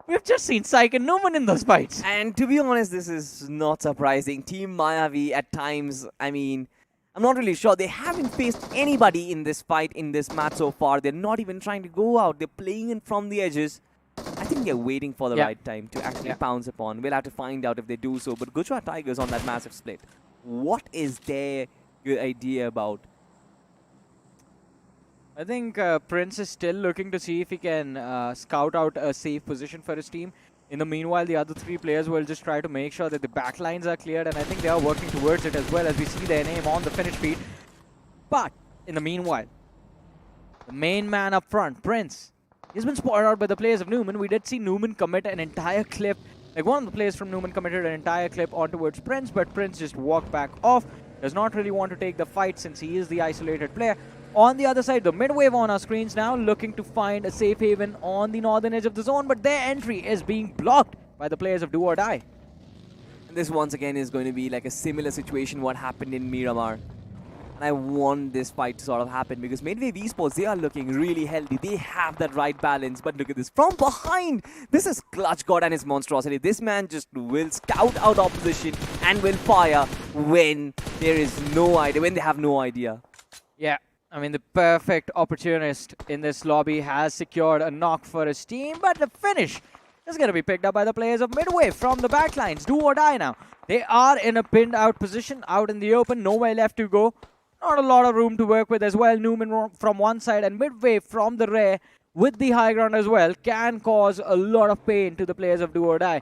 We've just seen Psych and Newman in those fights. And to be honest, this is not surprising. Team Mayavi at times, I mean, I'm not really sure. They haven't faced anybody in this fight, in this match so far. They're not even trying to go out. They're playing in from the edges. I think they're waiting for the right time to actually pounce upon. We'll have to find out if they do so. But Gujarat Tigers on that massive split. What is their good idea about? I think Prince is still looking to see if he can scout out a safe position for his team. In the meanwhile, the other 3 players will just try to make sure that the back lines are cleared, and I think they are working towards it as well, as we see their name on the finish feed. But in the meanwhile, the main man up front, Prince, he's been spotted out by the players of Newman. We did see Newman commit an entire clip. Like, one of the players from Newman committed an entire clip on towards Prince, but Prince just walked back off. Does not really want to take the fight since he is the isolated player. On the other side, the mid-wave on our screens now, looking to find a safe haven on the northern edge of the zone, but their entry is being blocked by the players of Do or Die. And this once again is going to be like a similar situation what happened in Miramar. And I want this fight to sort of happen because Midwave Esports, they are looking really healthy. They have that right balance, but look at this. From behind, this is Clutch God and his monstrosity. This man just will scout out opposition and will fire when there is no idea, when they have no idea. Yeah. I mean, the perfect opportunist in this lobby has secured a knock for his team, but the finish is going to be picked up by the players of Midway from the backlines. Do or die now. They are in a pinned out position, out in the open, nowhere left to go. Not a lot of room to work with as well. Newman from one side and Midway from the rear with the high ground as well can cause a lot of pain to the players of Do or Die.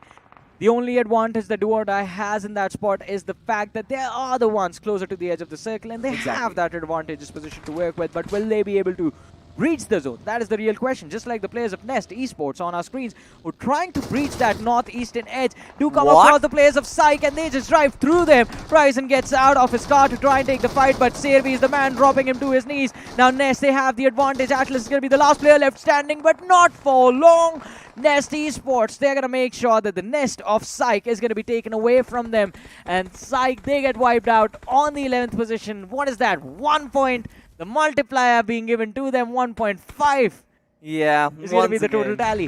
The only advantage that Do or Die has in that spot is the fact that they are the ones closer to the edge of the circle, and they have that advantageous position to work with. But will they be able to reach the zone? That is the real question. Just like the players of Nest Esports on our screens who are trying to breach that northeastern edge to come across the players of Psych, and they just drive through them. Ryzen gets out of his car to try and take the fight, but Servi is the man dropping him to his knees. Now Nest, they have the advantage. Atlas is going to be the last player left standing, but not for long. Nest Esports, they're going to make sure that the nest of Psych is going to be taken away from them. And Psych, they get wiped out on the 11th position. What is that? 1 point. The multiplier being given to them, 1.5. Yeah, is going to be the total tally.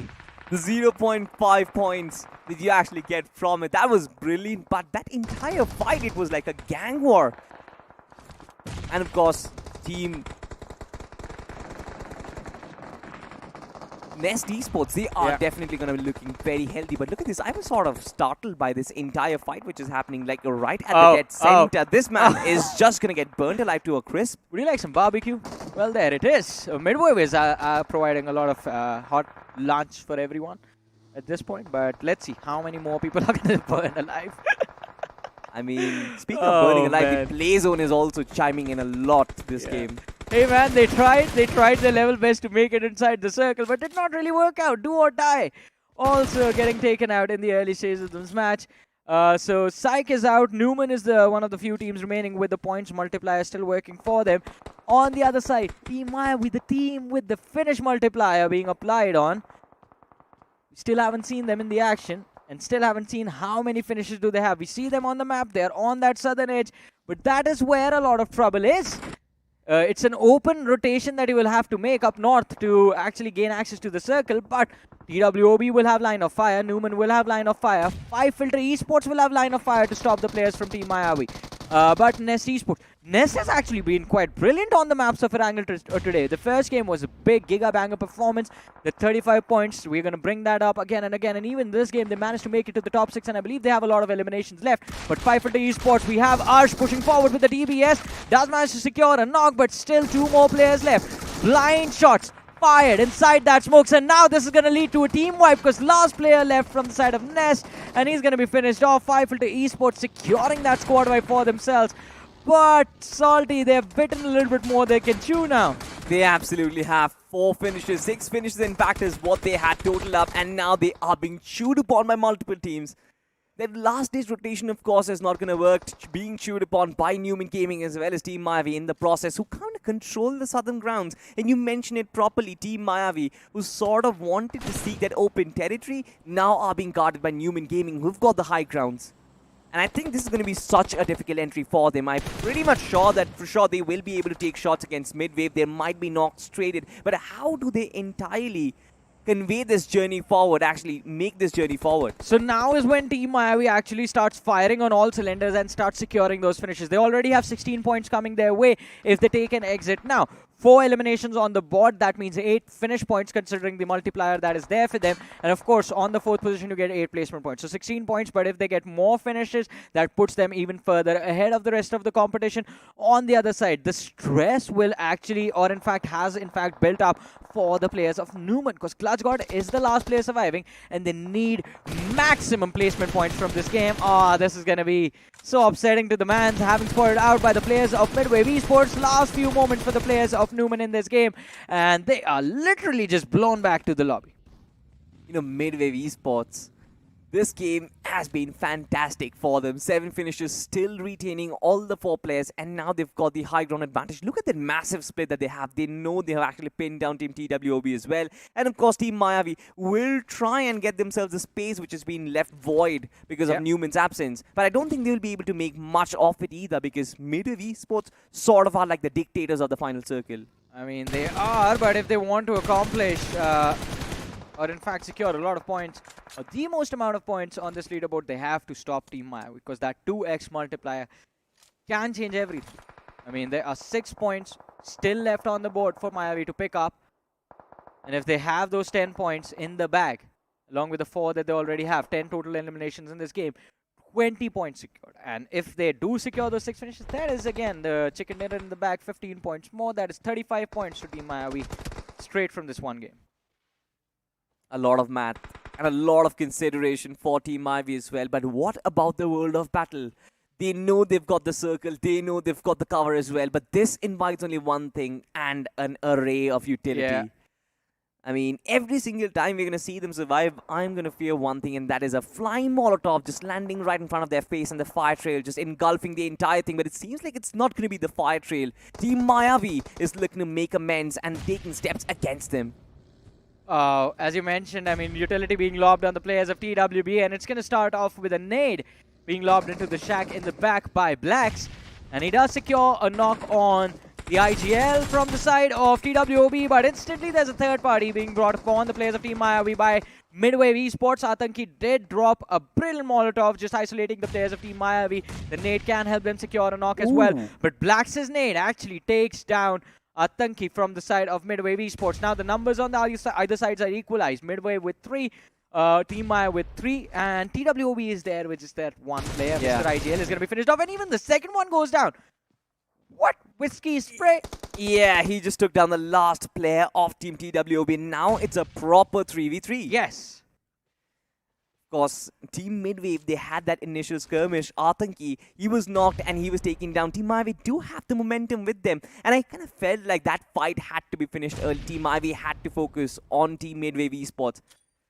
The 0.5 points that you actually get from it. That was brilliant, but that entire fight, it was like a gang war. And of course, Team Nest Esports, they are definitely going to be looking very healthy. But look at this. I was sort of startled by this entire fight which is happening like right at the dead center. This man is just going to get burnt alive to a crisp. Would you like some barbecue? Well, there it is. Midway is providing a lot of hot lunch for everyone at this point. But let's see how many more people are going to burn alive. I mean, speaking of burning alive, the play zone is also chiming in a lot this game. Hey man, they tried their level best to make it inside the circle, but did not really work out. Do or Die also getting taken out in the early stages of this match. So Psych is out. Newman is one of the few teams remaining with the points multiplier still working for them. On the other side, Team Maya with the team with the finish multiplier being applied on. We still haven't seen them in the action and still haven't seen how many finishes do they have. We see them on the map. They're on that southern edge, but that is where a lot of trouble is. It's an open rotation that he will have to make up north to actually gain access to the circle, but TWOB will have line of fire, Newman will have line of fire, 5 Filter Esports will have line of fire to stop the players from Team Mayavi. But Nest Esports, Nest has actually been quite brilliant on the maps of Erangel today. The first game was a big Giga Banger performance, the 35 points, we're going to bring that up again and again, and even this game they managed to make it to the top 6, and I believe they have a lot of eliminations left. But 5 Filter Esports, we have Arsh pushing forward with the DBS, does manage to secure a knock, but still 2 more players left. Blind shots fired inside that smokes, and now this is going to lead to a team wipe because last player left from the side of Nest, and he's going to be finished off. 5 Filter Esports securing that squad wipe for themselves. But Salty, they've bitten a little bit more they can chew now. They absolutely have 4 finishes, 6 finishes in fact is what they had totaled up, and now they are being chewed upon by multiple teams. Their last day's rotation, of course, is not going to work, being chewed upon by Newman Gaming as well as Team Mayavi in the process, who kind of control the southern grounds. And you mentioned it properly, Team Mayavi, who sort of wanted to seek that open territory, now are being guarded by Newman Gaming, who've got the high grounds. And I think this is going to be such a difficult entry for them. I'm pretty much sure that for sure they will be able to take shots against mid-wave. There might be knocks traded. But how do they entirely convey this journey forward, actually make this journey forward? So now is when Team Mayavi actually starts firing on all cylinders and starts securing those finishes. They already have 16 points coming their way if they take an exit now. 4 eliminations on the board, that means 8 finish points considering the multiplier that is there for them. And of course, on the 4th position, you get 8 placement points. So 16 points, but if they get more finishes, that puts them even further ahead of the rest of the competition. On the other side, the stress will actually, or in fact, has in fact built up for the players of Newman, because Clutch God is the last player surviving, and they need maximum placement points from this game. This is going to be so upsetting to the man, having spotted out by the players of Midwave Esports. Last few moments for the players of Newman in this game, and they are literally just blown back to the lobby. You know, Midwave Esports, this game has been fantastic for them. 7 finishes, still retaining all the 4 players, and now they've got the high ground advantage. Look at that massive split that they have. They know they have actually pinned down Team TWOB as well. And of course, Team Mayavi will try and get themselves a space which has been left void because of Newman's absence. But I don't think they'll be able to make much of it either, because Midwave Esports sort of are like the dictators of the final circle. I mean, they are, but if they want to accomplish or in fact secure a lot of points, or the most amount of points on this leaderboard, they have to stop Team Mayavi, because that 2x multiplier can change everything. I mean, there are 6 points still left on the board for Mayavi to pick up, and if they have those 10 points in the bag, along with the 4 that they already have, 10 total eliminations in this game, 20 points secured. And if they do secure those 6 finishes, that is again the chicken dinner in the bag, 15 points more. That is 35 points to Team Mayavi straight from this one game. A lot of math and a lot of consideration for Team Mayavi as well. But what about the world of battle? They know they've got the circle, they know they've got the cover as well, but this invites only one thing and an array of utility. Yeah. I mean, every single time we're going to see them survive, I'm going to fear one thing, and that is a flying Molotov just landing right in front of their face, and the fire trail just engulfing the entire thing. But it seems like it's not going to be the fire trail. Team Mayavi is looking to make amends and taking steps against them. As you mentioned, I mean, utility being lobbed on the players of TWB, and it's going to start off with a nade being lobbed into the shack in the back by Blacks, and he does secure a knock on the IGL from the side of TWOB, but instantly there's a third party being brought upon the players of Team Mayavi by Midwave Esports. Atanki did drop a brilliant Molotov, just isolating the players of Team Mayavi. The nade can help them secure a knock as well, but Blacks' nade actually takes down Atanki from the side of Midwave Esports. Now the numbers on the either sides are equalized. Midwave with 3, Team Maya with 3, and TWOB is there with just that one player. Mr. IGL is going to be finished off, and even the second one goes down. What? Whiskey spray? Yeah, he just took down the last player of Team TWOB. Now it's a proper 3v3. Yes. Of course, Team Midwave, they had that initial skirmish. Atanki, he was knocked and he was taken down. Team Mayavi do have the momentum with them. And I kind of felt like that fight had to be finished early. Team Mayavi had to focus on Team Midwave Esports.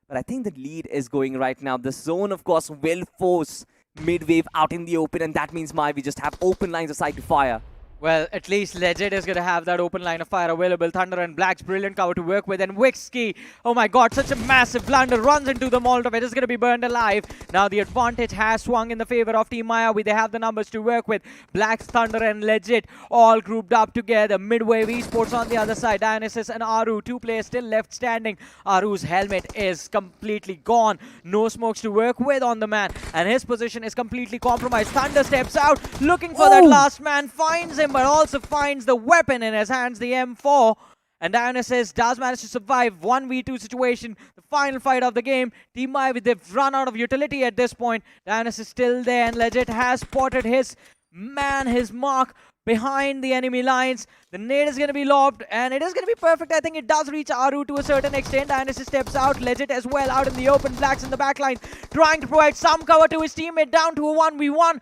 But I think the lead is going right now. The zone, of course, will force Midwave out in the open. And that means Mayavi just have open lines of sight to fire. Well, at least Legend is going to have that open line of fire available. Thunder and Black's brilliant cover to work with. And Wixky, oh my god, such a massive blunder, runs into the Molotov. It is going to be burned alive. Now the advantage has swung in the favor of Team Mayavi. They have the numbers to work with. Black's Thunder and Legit all grouped up together. Midwave Esports on the other side. Dionysus and Aru, two players still left standing. Aru's helmet is completely gone. No smokes to work with on the man. And his position is completely compromised. Thunder steps out, looking for that last man, finds him, but also finds the weapon in his hands, the M4. And Dionysus does manage to survive 1v2 situation, the final fight of the game. Team Mayavi, they've run out of utility at this point. Dionysus still there, and Legit has spotted his man, his mark behind the enemy lines. The nade is going to be lobbed, and it is going to be perfect. I think it does reach Aru to a certain extent. Dionysus steps out, Legit as well out in the open. Blacks in the back line, trying to provide some cover to his teammate, down to a 1v1.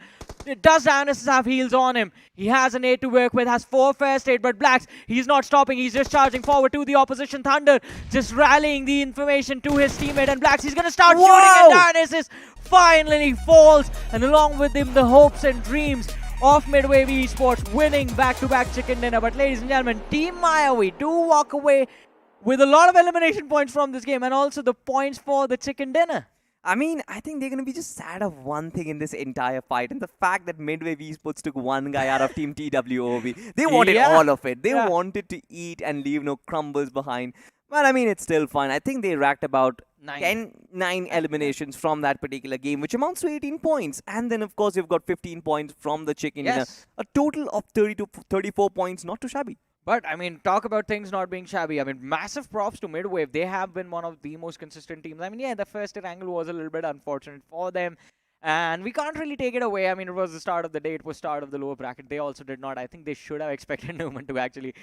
Does Dionysus have heals on him? He has an 8 to work with, has 4 first aid, but Blacks, he's not stopping. He's just charging forward to the opposition. Thunder just rallying the information to his teammate, and Blacks, he's going to start shooting, and Dionysus finally falls, and along with him, the hopes and dreams of Midwave Esports winning back-to-back chicken dinner. But ladies and gentlemen, Team Mayavi do walk away with a lot of elimination points from this game, and also the points for the chicken dinner. I mean, I think they're going to be just sad of one thing in this entire fight, and the fact that Midwave Esports took one guy out of Team TWOB. They wanted all of it. They wanted to eat and leave no crumbles behind. But I mean, it's still fun. I think they racked about 9 eliminations from that particular game, which amounts to 18 points. And then, of course, you've got 15 points from the chicken dinner. A total of 30 to 34 points, not too shabby. But, I mean, talk about things not being shabby. I mean, massive props to Midwave. They have been one of the most consistent teams. I mean, yeah, the first hit angle was a little bit unfortunate for them. And we can't really take it away. I mean, it was the start of the day. It was start of the lower bracket. They also did not. I think they should have expected Newman to actually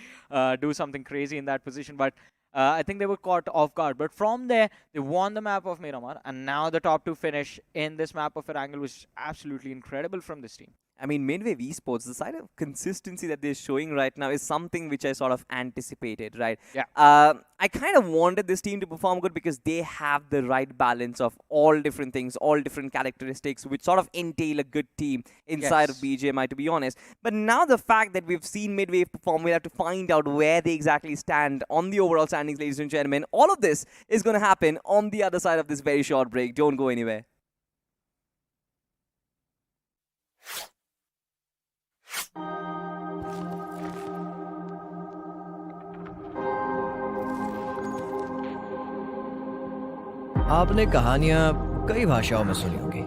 do something crazy in that position. But I think they were caught off guard. But from there, they won the map of Miramar. And now the top 2 finish in this map of Erangel was absolutely incredible from this team. I mean, Midwave Esports, the side of consistency that they're showing right now is something which I sort of anticipated, right? Yeah. I kind of wanted this team to perform good because they have the right balance of all different things, all different characteristics, which sort of entail a good team inside of BGMI, to be honest. But now the fact that we've seen Midwave perform, we have to find out where they exactly stand on the overall standings, ladies and gentlemen. All of this is going to happen on the other side of this very short break. Don't go anywhere. आपने कहानियां कई भाषाओं में सुनी होगी,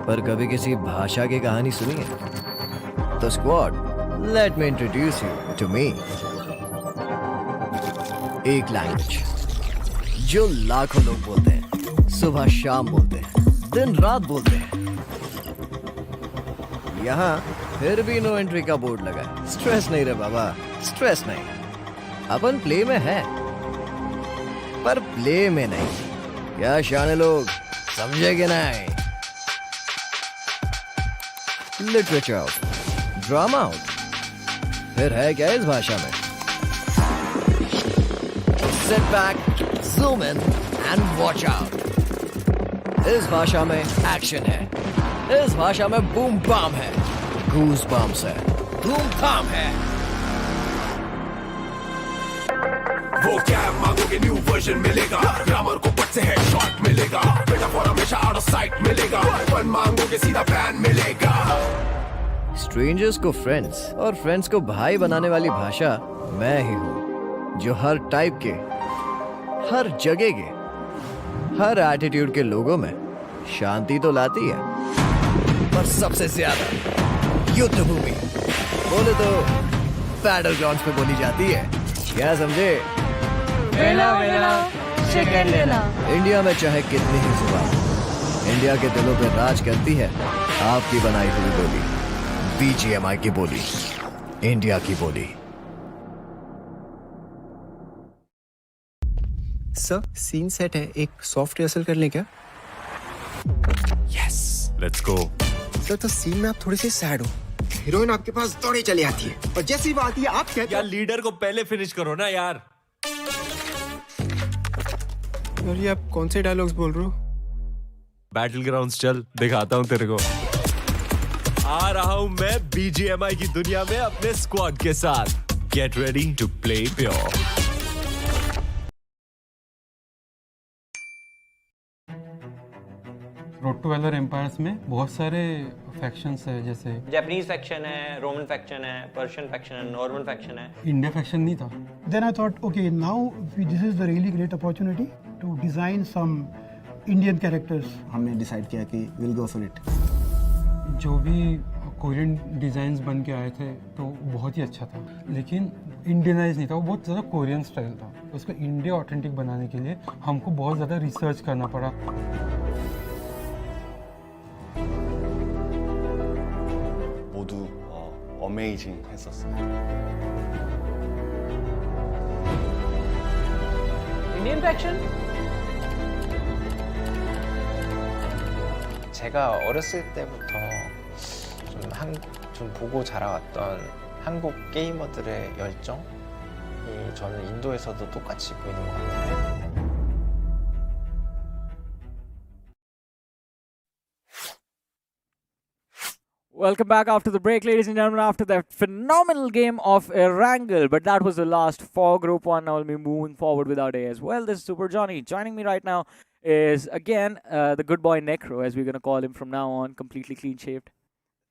पर कभी किसी भाषा की कहानी सुनी है? तो squad, let me introduce you to me. एक लैंग्वेज जो लाखों लोग बोलते हैं, सुबह शाम बोलते हैं, दिन रात बोलते हैं। यहाँ फिर भी नो एंट्री का बोर्ड लगा है। स्ट्रेस नहीं रे बाबा, स्ट्रेस नहीं। अपन प्ले में है, पर प्ले में नहीं। क्या शाने लोग समझे कि नहीं? लिटरेचर आउट, ड्रामा आउट, फिर है क्या इस भाषा में? Sit back, zoom in and watch out. इस भाषा में एक्शन है, इस भाषा में बूम बाम है, गूज बम्स है, धूम धाम है। वो कैब मांगोगे न्यू वर्जन मिलेगा, ग्रामर को पट से हेडशॉट मिलेगा, मेटाफोर हमेशा आउट ऑफ साइट मिलेगा, फन मांगोगे सीधा बैन मिलेगा। स्ट्रेंजर्स को फ्रेंड्स और फ्रेंड्स को भाई बनाने वाली भाषा मैं ही हूँ, जो हर टाइप के, हर जगह के, हर एटीट्यूड के लोगों में शांति तो लाती है, पर सबसे ज्यादा युद्ध भूमि बोले तो बैटल ग्राउंड्स पे बोली जाती है। क्या समझे? वेला वेला चिकन लेला। इंडिया में चाहे कितनी ही जुबान, इंडिया के दिलों पे राज करती है आपकी बनाई हुई बोली, BGMI की बोली, इंडिया की बोली। सर, सीन सेट है, एक सॉफ्ट रिहर्सल कर लें क्या? Yes, let's go. सर, तो सीन में आप थोड़े से सैड हो, हीरोइन आपके पास दौड़े चली आती है, और जैसे ही वो आती है आप कहते यार लीडर को पहले फिनिश करो ना यार। यार ये आप कौन से डायलॉग्स बोल रहे हो? बैटल ग्राउंड्स चल, दिखाता हूँ तेरे को। आ रहा हूं मैं BGMI की दुनिया में अपने स्क्वाड के साथ। Get ready to play pure. Road to Valor Empires में बहुत सारे फैक्शंस है, जैसे जापानीज फैक्शन है, रोमन फैक्शन है, पर्शियन फैक्शन है, नॉर्मन फैक्शन है। इंडिया फैक्शन नहीं था। Then I thought, okay, now this is the really great opportunity to design some Indian characters. हमने डिसाइड किया कि we'll go for it. जो भी कोरियन डिज़ाइंस बन के आए थे तो बहुत ही अच्छा था, लेकिन इंडियनाइज नहीं था, वो बहुत ज़्यादा कोरियन स्टाइल था। उसको इंडिया ऑथेंटिक बनाने के लिए हमको बहुत ज़्यादा रिसर्च करना पड़ा। 모두 어메이징 했었어요. Indian faction? 제가 어렸을 때부터 좀 보고 자라왔던 한국 게이머들의 열정이 저는 인도에서도 똑같이 보이는 것 같아요. Welcome back after the break, ladies and gentlemen, after that phenomenal game of Erangel. But that was the last for Group 1. Now we'll be moving forward with our day as well. This is Super Johnny. Joining me right now is, again, the good boy Necro, as we're going to call him from now on, completely clean-shaved.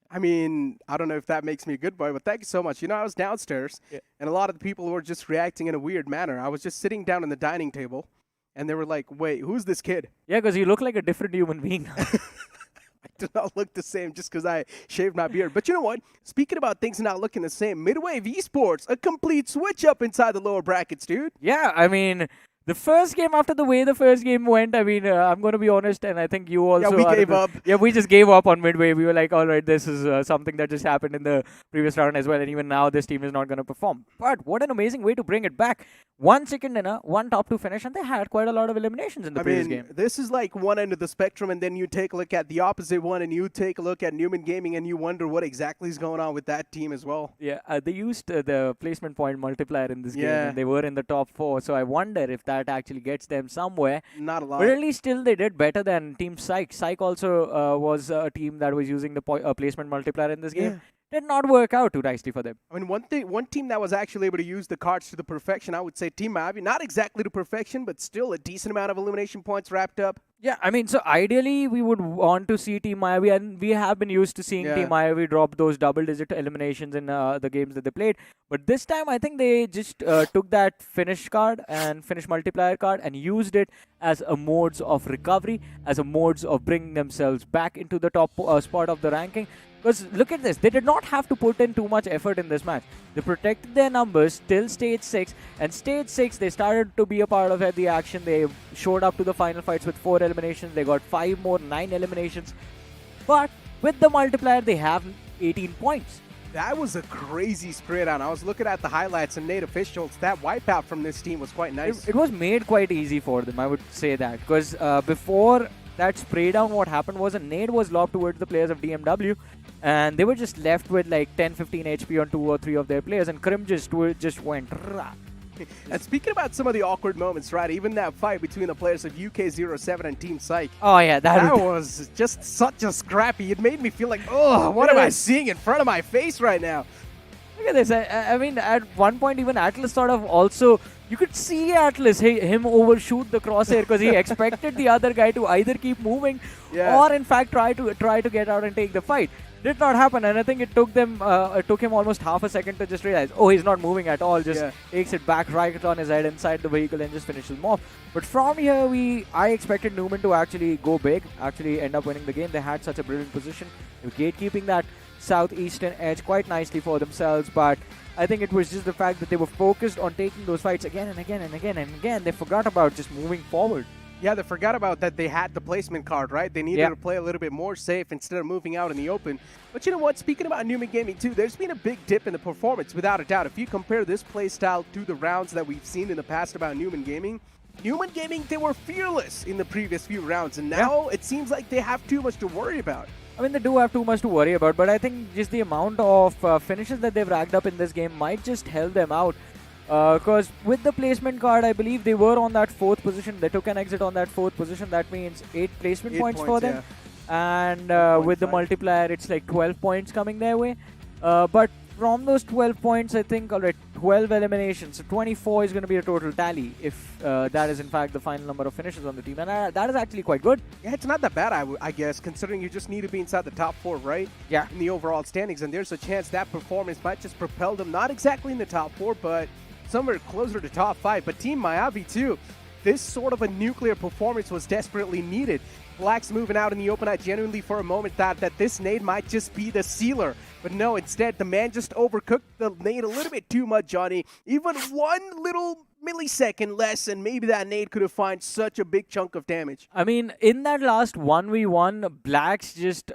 I mean, I don't know if that makes me a good boy, but thank you so much. You know, I was downstairs, and a lot of the people were just reacting in a weird manner. I was just sitting down on the dining table, and they were like, wait, who's this kid? Yeah, because you look like a different human being now. I do not look the same just because I shaved my beard. But you know what? Speaking about things not looking the same, Midwave Esports, a complete switch up inside the lower brackets, dude. Yeah, I mean, the first game, after the way the first game went, I mean, I'm going to be honest, and I think you also... Yeah, we gave up. Yeah, we just gave up on Midway. We were like, all right, this is something that just happened in the previous round as well, and even now this team is not going to perform. But what an amazing way to bring it back. 1 second dinner, 1 top 2 finish, and they had quite a lot of eliminations in the previous game. This is like one end of the spectrum, and then you take a look at the opposite one, and you take a look at Newman Gaming, and you wonder what exactly is going on with that team as well. Yeah, they used the placement point multiplier in this game, and they were in the top 4, so I wonder if that actually gets them somewhere. Not a lot. But at least still they did better than Team Psych. Psych also was a team that was using the placement multiplier in this game. Did not work out too nicely for them. I mean, one team that was actually able to use the cards to the perfection, I would say Team Miami. Not exactly to perfection, but still a decent amount of elimination points wrapped up. Yeah, I mean, so ideally we would want to see Team Miami, and we have been used to seeing Team Miami drop those double-digit eliminations in the games that they played. But this time, I think they just took that finish card and finish multiplier card and used it as a modes of recovery, as a modes of bringing themselves back into the top spot of the ranking. Because look at this, they did not have to put in too much effort in this match. They protected their numbers till stage 6, and stage 6 they started to be a part of the action. They showed up to the final fights with 4 eliminations. They got 5 more, 9 eliminations. But with the multiplier, they have 18 points. That was a crazy spray down. I was looking at the highlights and Nate officials. That wipeout from this team was quite nice. It was made quite easy for them, I would say that. Because before that spray down, what happened was a nade was lobbed towards the players of DMW, and they were just left with like 10-15 HP on 2 or 3 of their players, and Krim just went. And speaking about some of the awkward moments, right? Even that fight between the players of UK07 and Team Psych. Oh yeah, that was just such a scrappy. It made me feel like, oh, what am I seeing in front of my face right now? Look at this. I mean, at one point, even Atlas sort of also... You could see Atlas, him overshoot the crosshair because he expected the other guy to either keep moving or, in fact, try to get out and take the fight. Did not happen, and I think it took him almost half a second to just realize, oh, he's not moving at all. Just takes it back right on his head inside the vehicle and just finishes him off. But from here, I expected Newman to actually go big, actually end up winning the game. They had such a brilliant position. They were gatekeeping that southeastern edge quite nicely for themselves, but I think it was just the fact that they were focused on taking those fights again and again and again and again. They forgot about just moving forward. Yeah, they forgot about that they had the placement card, right? They needed to play a little bit more safe instead of moving out in the open. But you know what? Speaking about Newman Gaming too, there's been a big dip in the performance, without a doubt. If you compare this playstyle to the rounds that we've seen in the past about Newman Gaming, they were fearless in the previous few rounds, and now it seems like they have too much to worry about. I mean, they do have too much to worry about, but I think just the amount of finishes that they've racked up in this game might just help them out. Because with the placement card, I believe they were on that 4th position. They took an exit on that 4th position. That means 8 placement points for them. and with the multiplier, it's like 12 points coming their way. But from those 12 points, I think, alright, 12 eliminations, so 24 is going to be a total tally if that is in fact the final number of finishes on the team, and that is actually quite good. Yeah, it's not that bad, I guess, considering you just need to be inside the top 4, right? Yeah. In the overall standings, and there's a chance that performance might just propel them, not exactly in the top 4, but somewhere closer to top 5. But Team Mayavi too, this sort of a nuclear performance was desperately needed. Blacks moving out in the open, I genuinely for a moment thought that this nade might just be the sealer. But no, instead, the man just overcooked the nade a little bit too much, Johnny. Even one little millisecond less, and maybe that nade could have found such a big chunk of damage. I mean, in that last 1v1, Blacks just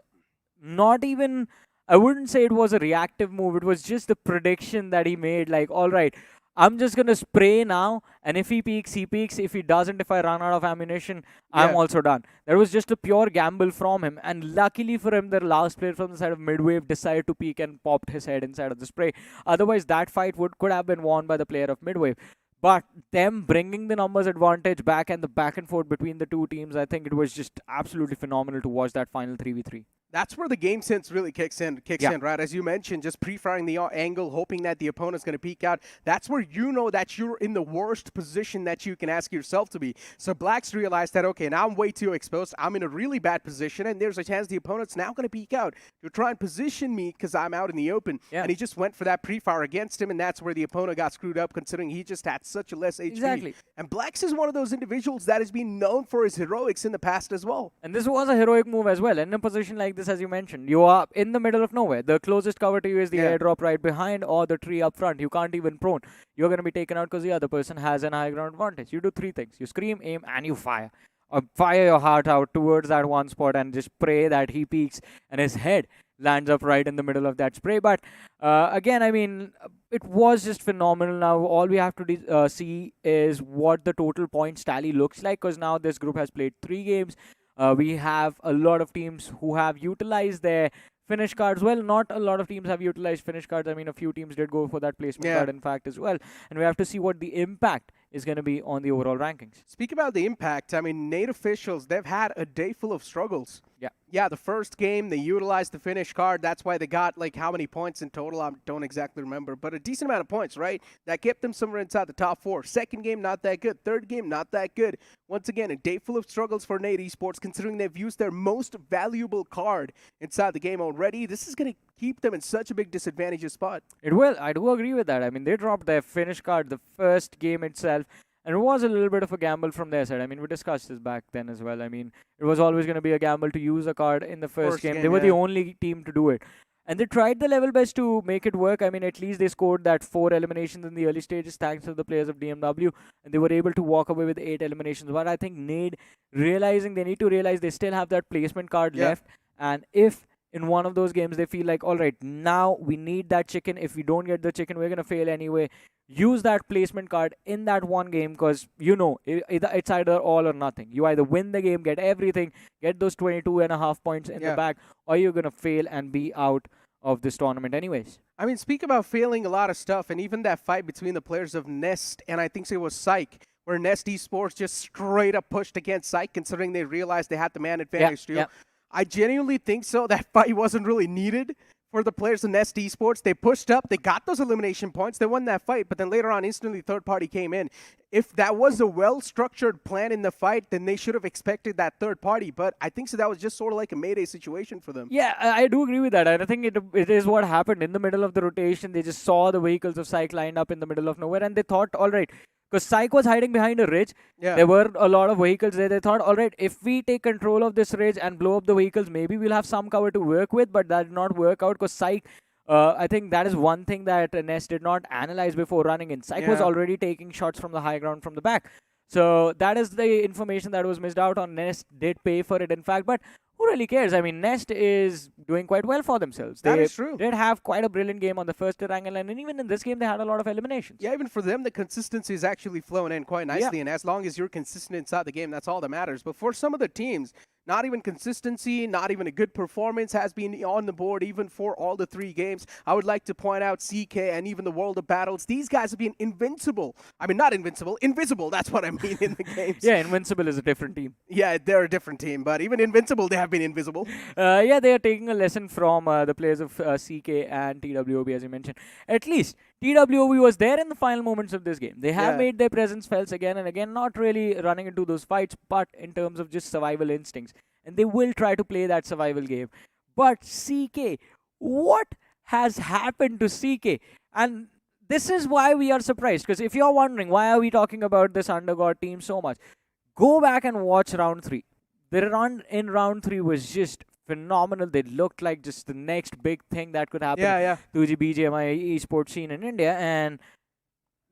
not even... I wouldn't say it was a reactive move. It was just the prediction that he made. Like, all right, I'm just going to spray now, and if he peeks, he peeks. If he doesn't, if I run out of ammunition, I'm also done. That was just a pure gamble from him. And luckily for him, the last player from the side of Midwave decided to peek and popped his head inside of the spray. Otherwise, that fight could have been won by the player of Midwave. But them bringing the numbers advantage back and the back and forth between the two teams, I think it was just absolutely phenomenal to watch that final 3v3. That's where the game sense really kicks in, right? As you mentioned, just pre-firing the angle, hoping that the opponent's going to peek out. That's where you know that you're in the worst position that you can ask yourself to be. So Blacks realized that, okay, now I'm way too exposed. I'm in a really bad position, and there's a chance the opponent's now going to peek out to try and position me because I'm out in the open. Yeah. And he just went for that pre-fire against him, and that's where the opponent got screwed up, considering he just had such a less HP. Exactly. And Blacks is one of those individuals that has been known for his heroics in the past as well. And this was a heroic move as well. In a position like this, as you mentioned, you are in the middle of nowhere. The closest cover to you is the airdrop right behind or the tree up front. You can't even prone. You're going to be taken out because the other person has an high ground advantage. You do three things. You scream, aim, and you fire. Or fire your heart out towards that one spot and just pray that he peeks and his head lands up right in the middle of that spray. But again, I mean, it was just phenomenal. Now, all we have to see is what the total points tally looks like, because now this group has played 3 games. We have a lot of teams who have utilized their finish cards. Well, not a lot of teams have utilized finish cards. I mean, a few teams did go for that placement card, in fact, as well. And we have to see what the impact is going to be on the overall rankings. Speak about the impact. I mean, Nate officials, they've had a day full of struggles. Yeah, the first game, they utilized the finish card. That's why they got, like, how many points in total? I don't exactly remember, but a decent amount of points, right? That kept them somewhere inside the top 4. Second game, not that good. Third game, not that good. Once again, a day full of struggles for Nate Esports, considering they've used their most valuable card inside the game already. This is going to keep them in such a big disadvantageous spot. It will. I do agree with that. I mean, they dropped their finish card the first game itself. And it was a little bit of a gamble from their side. I mean, we discussed this back then as well. I mean, it was always going to be a gamble to use a card in the first game. They were the only team to do it. And they tried the level best to make it work. I mean, at least they scored that 4 eliminations in the early stages thanks to the players of DMW. And they were able to walk away with 8 eliminations. But I think Nade, realizing they need to realize they still have that placement card left. And if in one of those games they feel like, all right, now we need that chicken. If we don't get the chicken, we're going to fail anyway. Use that placement card in that one game, because, you know, it's either all or nothing. You either win the game, get everything, get those 22.5 points in the bag, or you're going to fail and be out of this tournament anyways. I mean, speak about failing a lot of stuff, and even that fight between the players of Nest and I think it was Psych, where Nest Esports just straight up pushed against Psych, considering they realized they had the man advantage too. I genuinely think so. That fight wasn't really needed for the players of Nest Esports. They pushed up, they got those elimination points, they won that fight, but then later on, instantly, third party came in. If that was a well-structured plan in the fight, then they should have expected that third party, but I think so that was just sort of like a Mayday situation for them. Yeah, I do agree with that, and I think it is what happened in the middle of the rotation. They just saw the vehicles of Psych lined up in the middle of nowhere, and they thought, all right, because Psych was hiding behind a ridge. There were a lot of vehicles there. They thought, all right, if we take control of this ridge and blow up the vehicles, maybe we'll have some cover to work with, but that did not work out because Psych, I think that is one thing that Nest did not analyze before running in. Psych was already taking shots from the high ground from the back. So that is the information that was missed out on. Nest did pay for it, in fact, but who really cares? I mean, Nest is doing quite well for themselves. That is true. They did have quite a brilliant game on the first angle, and even in this game, they had a lot of eliminations. Yeah, even for them, the consistency is actually flowing in quite nicely, and as long as you're consistent inside the game, that's all that matters. But for some of the teams, not even consistency, not even a good performance has been on the board even for all the 3 games. I would like to point out CK and even the World of Battles. These guys have been invincible. I mean, not invincible, invisible. That's what I mean in the games. Yeah, Invincible is a different team. Yeah, they're a different team. But even Invincible, they have have been invisible. Yeah, they are taking a lesson from the players of CK and TWOB, as you mentioned. At least TWOB was there in the final moments of this game. They have made their presence felt again and again, not really running into those fights, but in terms of just survival instincts. And they will try to play that survival game. But CK, what has happened to CK? And this is why we are surprised. Because if you're wondering, why are we talking about this Undergod team so much? Go back and watch round 3. The run in round 3 was just phenomenal. They looked like just the next big thing that could happen to the BGMI esports scene in India. And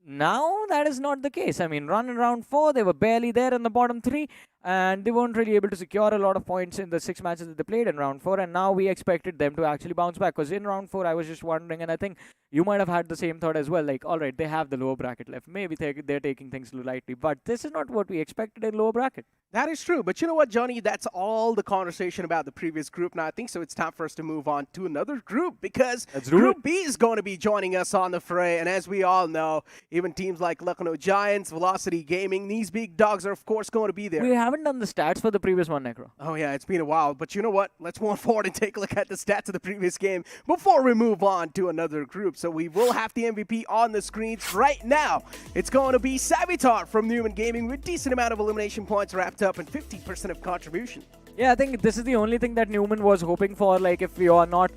now that is not the case. I mean, run in round 4, they were barely there in the bottom 3. And they weren't really able to secure a lot of points in the 6 matches that they played in round 4. And now we expected them to actually bounce back. Because in round 4, I was just wondering, and I think you might have had the same thought as well. Like, all right, they have the lower bracket left. Maybe they're taking things a little lightly. But this is not what we expected in lower bracket. That is true. But you know what, Johnny? That's all the conversation about the previous group. Now, I think so it's time for us to move on to another group. Because Group B is going to be joining us on the fray. And as we all know, even teams like Lucknow Giants, Velocity Gaming, these big dogs are, of course, going to be there. We haven't done the stats for the previous one, Necro. Oh, yeah, it's been a while. But you know what? Let's move forward and take a look at the stats of the previous game before we move on to another group. So we will have the MVP on the screens right now. It's going to be Savitar from Newman Gaming with decent amount of elimination points wrapped up and 50% of contribution. Yeah, I think this is the only thing that Newman was hoping for. Like, if we are not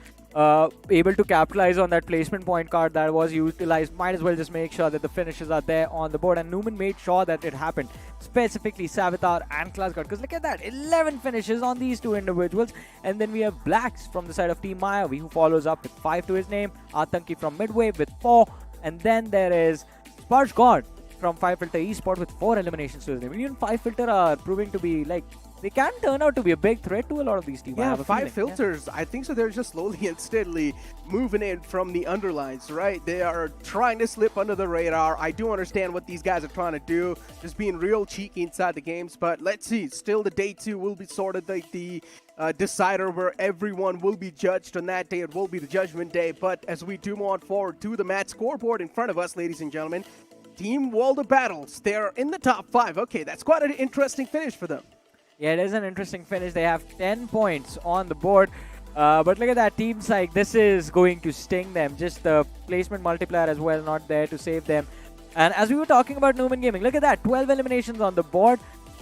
able to capitalize on that placement point card that was utilized, might as well just make sure that the finishes are there on the board. And Newman made sure that it happened. Specifically, Savitar and Klasgard. Because look at that, 11 finishes on these two individuals. And then we have Blacks from the side of Team Mayavi, who follows up with 5 to his name. Atanki from Midway with 4. And then there is Sparsh God from 5 Filter Esports with 4 eliminations to his name. Even 5 Filter are proving to be like, they can turn out to be a big threat to a lot of these teams. Yeah, 5 Filters. I think so. They're just slowly and steadily moving in from the underlines, right? They are trying to slip under the radar. I do understand what these guys are trying to do, just being real cheeky inside the games. But let's see. Still, the day 2 will be sort of like the decider where everyone will be judged on that day. It will be the judgment day. But as we do move on forward to the match scoreboard in front of us, ladies and gentlemen, Team World of Battles, they're in the top 5. Okay, that's quite an interesting finish for them. Yeah, it is an interesting finish. They have 10 points on the board. But look at that, Team Psych. This is going to sting them. Just the placement multiplier as well, not there to save them. And as we were talking about Newman Gaming, look at that, 12 eliminations on the board.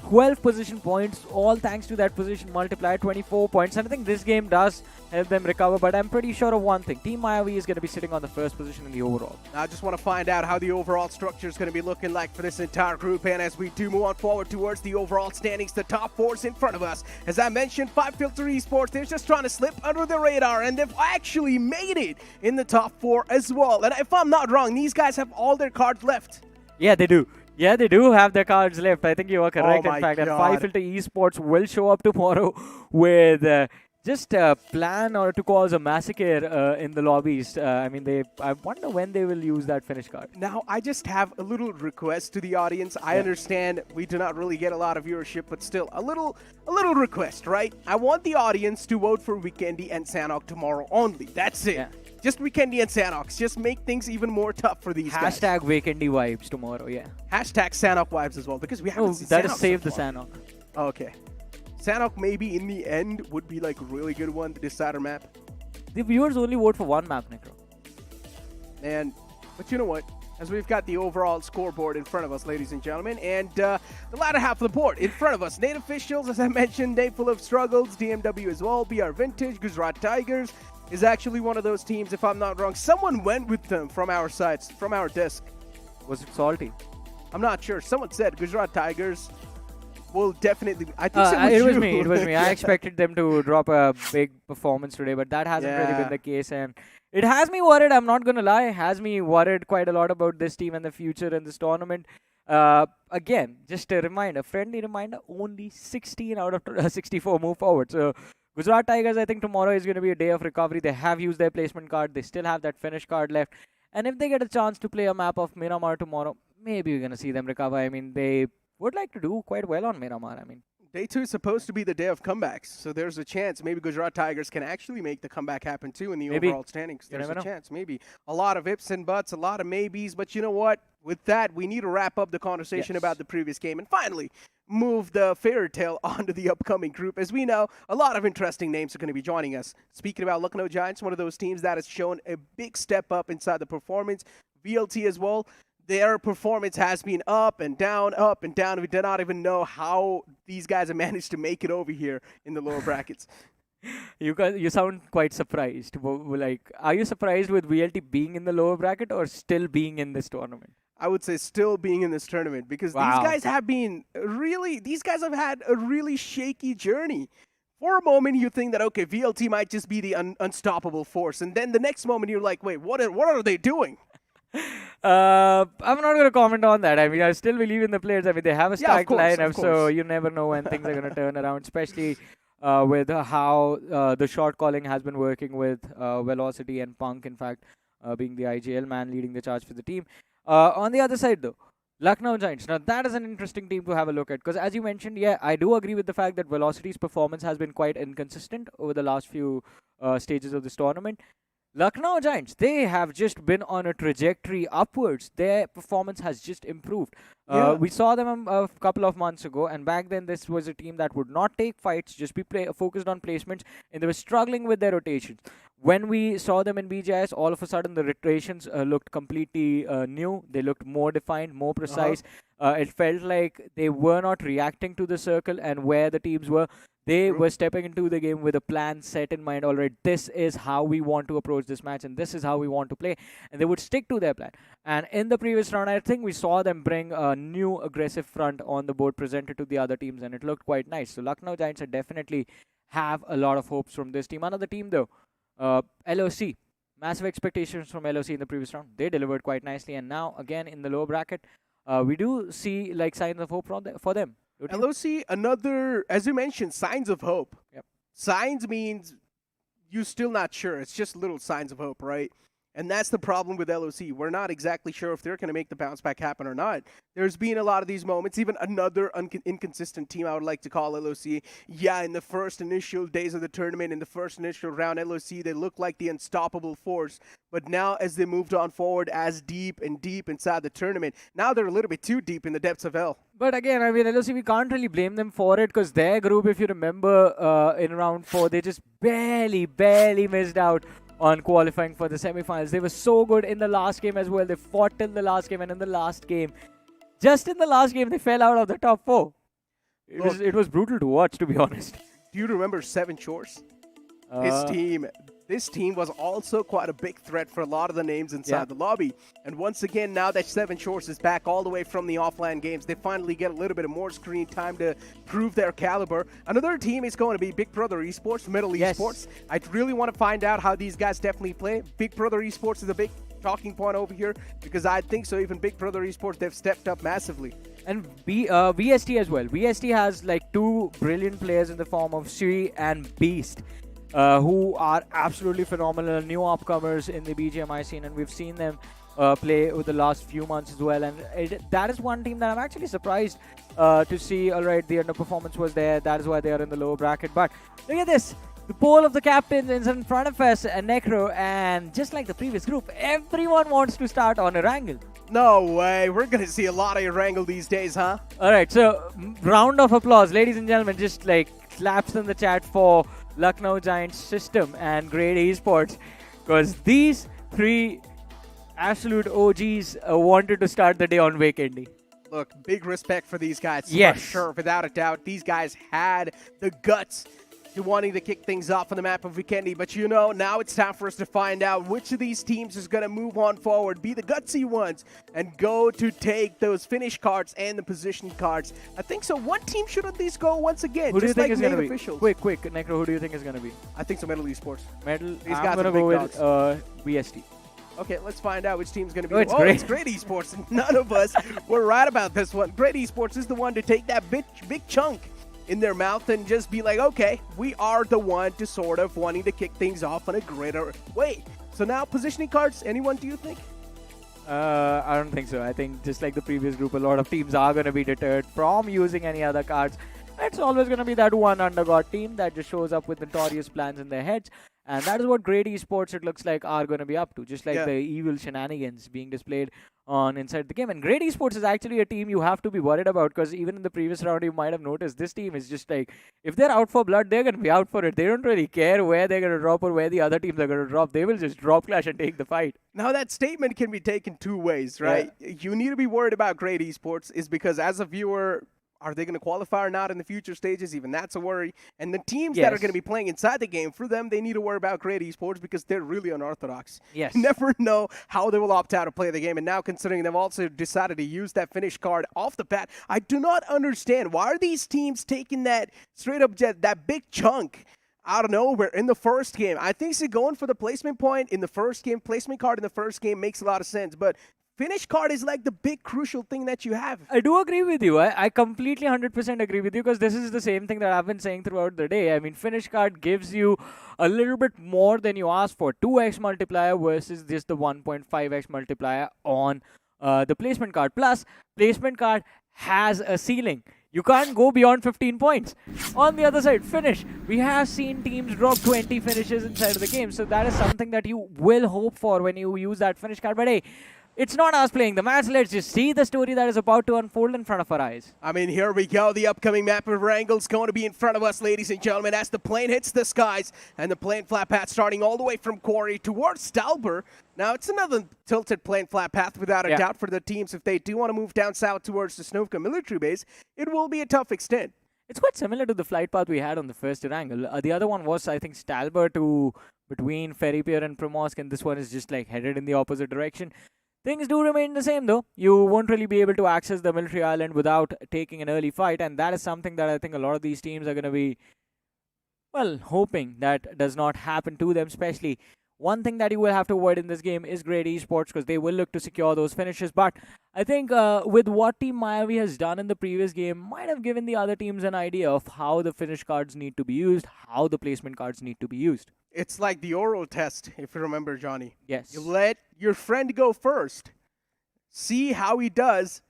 12 position points, all thanks to that position multiplier, 24 points. And I think this game does help them recover, but I'm pretty sure of one thing. Team Mayavi is going to be sitting on the first position in the overall. I just want to find out how the overall structure is going to be looking like for this entire group. And as we do move on forward towards the overall standings, the top 4 is in front of us. As I mentioned, 5 Filter Esports, they're just trying to slip under the radar, and they've actually made it in the top 4 as well. And if I'm not wrong, these guys have all their cards left. Yeah, they do. Yeah, they do have their cards left. I think you are correct. In fact, God. and 5 Filter Esports will show up tomorrow with just a plan or to cause a massacre in the lobbies. I mean, I wonder when they will use that finish card. Now, I just have a little request to the audience. I understand we do not really get a lot of viewership, but still, a little request, right? I want the audience to vote for Weekendy and Sanok tomorrow only. That's it. Yeah. Just Weekendy and Sanox. Just make things even more tough for these guys. Hashtag Weekendy vibes tomorrow, yeah. Hashtag Sanok vibes as well, because we haven't seen that Sanok is save so the Sanok. Okay. Sanok maybe in the end would be like a really good one, the decider map. The viewers only vote for one map, Necro. But you know what? As we've got the overall scoreboard in front of us, ladies and gentlemen, and the latter half of the board in front of us. Native Officials, as I mentioned, day full of struggles. DMW as well. BR Vintage, Gujarat Tigers is actually one of those teams, if I'm not wrong. Someone went with them from our sides, from our desk. Was it Salty? I'm not sure. Someone said Gujarat Tigers will definitely... I think it was me. It was me. I expected them to drop a big performance today, but that hasn't really been the case. And it has me worried. I'm not going to lie. It has me worried quite a lot about this team and the future in this tournament. Again, just a reminder, friendly reminder, only 16 out of 64 move forward. So Gujarat Tigers, I think tomorrow is going to be a day of recovery. They have used their placement card. They still have that finish card left. And if they get a chance to play a map of Miramar tomorrow, maybe we're going to see them recover. I mean, they would like to do quite well on Miramar. I mean, Day 2 is supposed to be the day of comebacks, so there's a chance maybe Gujarat Tigers can actually make the comeback happen too in the overall standings. There's a chance, maybe. A lot of ifs and buts, a lot of maybes, but you know what? With that, we need to wrap up the conversation about the previous game. And finally, move the fairy tale onto the upcoming group. As we know, a lot of interesting names are going to be joining us. Speaking about Lucknow Giants, one of those teams that has shown a big step up inside the performance. VLT as well. Their performance has been up and down, up and down. We do not even know how these guys have managed to make it over here in the lower brackets. You sound quite surprised. Like, are you surprised with VLT being in the lower bracket or still being in this tournament? I would say still being in this tournament because these guys have had a really shaky journey. For a moment, you think that, okay, VLT might just be the unstoppable force. And then the next moment, you're like, wait, what are they doing? I'm not going to comment on that. I mean, I still believe in the players. I mean, they have a stacked lineup, so you never know when things are going to turn around, especially with how the shot calling has been working with Velocity and Punk, in fact, being the IGL man leading the charge for the team. On the other side, though, Lucknow Giants. Now, that is an interesting team to have a look at because, as you mentioned, yeah, I do agree with the fact that Velocity's performance has been quite inconsistent over the last few stages of this tournament. Lucknow Giants, they have just been on a trajectory upwards. Their performance has just improved. We saw them a couple of months ago, and back then this was a team that would not take fights, just be focused on placements, and they were struggling with their rotations. When we saw them in BGIS, all of a sudden the rotations looked completely new. They looked more defined, more precise. It felt like they were not reacting to the circle and where the teams were. They were stepping into the game with a plan set in mind already. This is how we want to approach this match and this is how we want to play. And they would stick to their plan. And in the previous round, I think we saw them bring a new aggressive front on the board presented to the other teams, and it looked quite nice. So Lucknow Giants definitely have a lot of hopes from this team. Another team though, LOC. Massive expectations from LOC in the previous round. They delivered quite nicely, and now again in the lower bracket, we do see like signs of hope for them. LOC, another, as you mentioned, signs of hope. Yep. Signs means you're still not sure. It's just little signs of hope, right? And that's the problem with LOC. We're not exactly sure if they're going to make the bounce back happen or not. There's been a lot of these moments, even another inconsistent team I would like to call LOC. Yeah, in the first initial days of the tournament, in the first initial round, LOC, they looked like the unstoppable force. But now as they moved on forward as deep and deep inside the tournament, now they're a little bit too deep in the depths of hell. But again, I mean, LOC, we can't really blame them for it because their group, if you remember, in round 4, they just barely missed out on qualifying for the semifinals. They were so good in the last game as well. They fought till the last game, and in the last game, just in the last game, they fell out of the top 4. It was brutal to watch, to be honest. Do you remember Seven Shores? This team was also quite a big threat for a lot of the names inside the lobby. And once again, now that Seven Shores is back all the way from the offline games, they finally get a little bit of more screen time to prove their caliber. Another team is going to be Big Brother Esports, Middle Esports. I really want to find out how these guys definitely play. Big Brother Esports is a big talking point over here because I think so. Even Big Brother Esports, they've stepped up massively. And VST as well. VST has like 2 brilliant players in the form of Sui and Beast. Who are absolutely phenomenal, new upcomers in the BGMI scene, and we've seen them play over the last few months as well. And that is one team that I'm actually surprised to see. All right, the underperformance was there. That is why they are in the lower bracket. But look at this. The poll of the captains is in front of us, Necro, and just like the previous group, everyone wants to start on Erangel. No way. We're going to see a lot of Erangel these days, huh? All right, so round of applause, ladies and gentlemen. Just like claps in the chat for Lucknow Giants system and Great Esports, because these 3 absolute OGs wanted to start the day on Weekendy. Look, big respect for these guys. Yes. For sure, without a doubt. These guys had the guts to wanting to kick things off on the map of Weekendy. But you know, now it's time for us to find out which of these teams is going to move on forward, be the gutsy ones, and go to take those finish cards and the position cards. I think so. One team should at least go once again. Who do you think is going to be? Officials. Quick, Necro, who do you think is going to be? I think so, Metal Esports. I'm going to go with VST. Okay, let's find out which team's going to be. It's great. It's Great Esports. None of us were right about this one. Great Esports is the one to take that big chunk in their mouth and just be like, okay, we are the one to sort of wanting to kick things off in a greater way. So now, positioning cards, anyone do you think? I don't think so. I think just like the previous group, a lot of teams are going to be deterred from using any other cards. It's always going to be that one undergod team that just shows up with notorious plans in their heads. And that is what Great Esports, it looks like, are going to be up to. Just like the evil shenanigans being displayed on inside the game. And Great Esports is actually a team you have to be worried about, because even in the previous round you might have noticed this team is just like, if they're out for blood, they're going to be out for it. They don't really care where they're going to drop or where the other teams are going to drop. They will just drop clash and take the fight. Now that statement can be taken two ways, right? You need to be worried about Great Esports is because as a viewer, are they going to qualify or not in the future stages? Even that's a worry. And the teams that are going to be playing inside the game, for them, they need to worry about Great Esports because they're really unorthodox. Yes. You never know how they will opt out to play the game. And now considering they've also decided to use that finish card off the bat, I do not understand. Why are these teams taking that straight up that big chunk out of nowhere in the first game? I think going for the placement point in the first game, placement card in the first game makes a lot of sense. But finish card is like the big crucial thing that you have. I do agree with you. I completely 100% agree with you, because this is the same thing that I've been saying throughout the day. I mean, finish card gives you a little bit more than you ask for. 2x multiplier versus just the 1.5x multiplier on the placement card. Plus, placement card has a ceiling. You can't go beyond 15 points. On the other side, finish. We have seen teams drop 20 finishes inside of the game. So that is something that you will hope for when you use that finish card. But hey, it's not us playing the match. Let's just see the story that is about to unfold in front of our eyes. I mean, here we go. The upcoming map of Wrangle's going to be in front of us, ladies and gentlemen, as the plane hits the skies. And the plane flat path starting all the way from Quarry towards Stalber. Now, it's another tilted plane flat path without a doubt for the teams. If they do want to move down south towards the Snovka military base, it will be a tough extent. It's quite similar to the flight path we had on the first Wrangle. The other one was, I think, Stalber to between Ferry Pier and Primorsk, and this one is just like headed in the opposite direction. Things do remain the same though. You won't really be able to access the military island without taking an early fight, and that is something that I think a lot of these teams are going to be, well, hoping that does not happen to them. Especially one thing that you will have to avoid in this game is Great Esports, because they will look to secure those finishes. But I think with what Team Mayavi has done in the previous game might have given the other teams an idea of how the finish cards need to be used, how the placement cards need to be used. It's like the oral test, if you remember, Johnny. Yes. You let your friend go first, see how he does,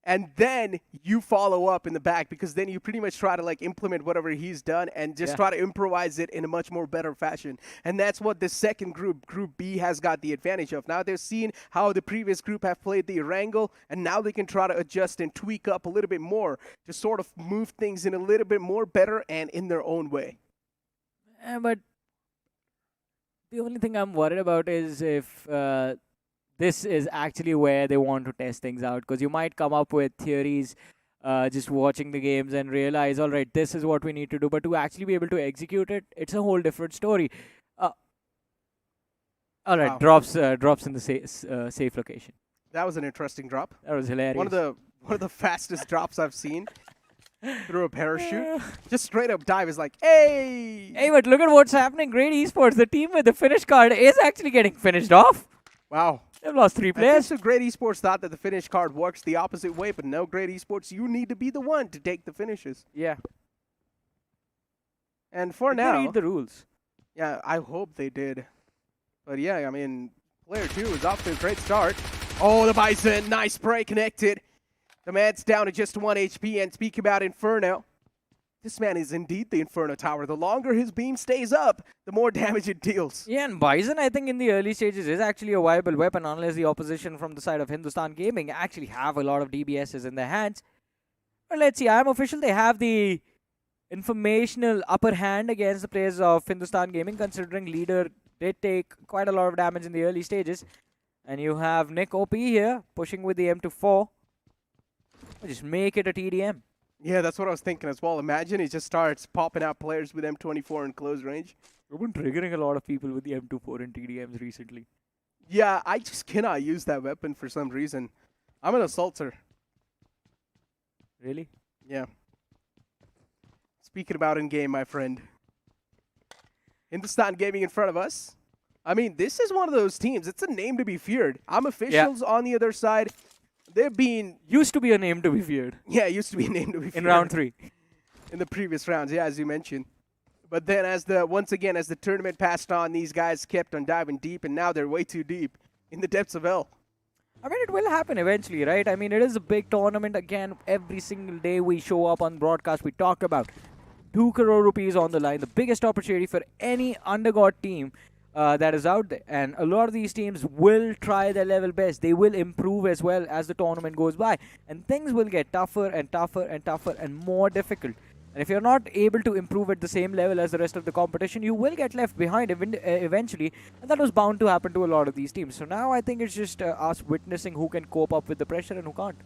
and then you follow up in the back, because then you pretty much try to like implement whatever he's done and just try to improvise it in a much more better fashion. And that's what the second group, Group B, has got the advantage of. Now they've seen how the previous group have played the Wrangle, and now they can try to adjust and tweak up a little bit more to sort of move things in a little bit more better and in their own way. But the only thing I'm worried about is if this is actually where they want to test things out, because you might come up with theories just watching the games and realize, all right, this is what we need to do, but to actually be able to execute it, it's a whole different story. All right, drops in the safe location. That was an interesting drop. That was hilarious. One of the fastest drops I've seen. Through a parachute. Just straight up dive is like, hey! Hey, but look at what's happening. Great Esports, the team with the finish card is actually getting finished off. Wow. They've lost 3 players. So Great Esports thought that the finish card works the opposite way, but no, Great Esports, you need to be the one to take the finishes. Yeah. And for Did now... they read the rules? Yeah, I hope they did. But yeah, I mean, player 2 is off to a great start. Oh, the Bison, nice spray connected. The man's down to just 1 HP, and speak about Inferno. This man is indeed the Inferno Tower. The longer his beam stays up, the more damage it deals. Yeah, and Bison, I think in the early stages is actually a viable weapon, unless the opposition from the side of Hindustan Gaming actually have a lot of DBSs in their hands. But let's see, I'm official. They have the informational upper hand against the players of Hindustan Gaming, considering Leader did take quite a lot of damage in the early stages. And you have Nick OP here, pushing with the M24. Just make it a TDM. Yeah, that's what I was thinking as well. Imagine he just starts popping out players with M24 in close range. We've been triggering a lot of people with the M24 and TDMs recently. Yeah, I just cannot use that weapon for some reason. I'm an assaulter. Really? Yeah. Speaking about in-game, my friend. Hindustan Gaming in front of us. I mean, this is one of those teams. It's a name to be feared. I'm officials on the other side. They've been... Used to be a name to be feared. Yeah, it used to be a name to be feared. In round 3. In the previous rounds, yeah, as you mentioned. But then once again, as the tournament passed on, these guys kept on diving deep, and now they're way too deep in the depths of hell. I mean, it will happen eventually, right? I mean, it is a big tournament. Again, every single day we show up on broadcast, we talk about 2 crore rupees on the line. The biggest opportunity for any undergod team that is out there. And a lot of these teams will try their level best. They will improve as well as the tournament goes by. And things will get tougher and tougher and tougher and more difficult. And if you're not able to improve at the same level as the rest of the competition, you will get left behind eventually. And that was bound to happen to a lot of these teams. So now I think it's just us witnessing who can cope up with the pressure and who can't.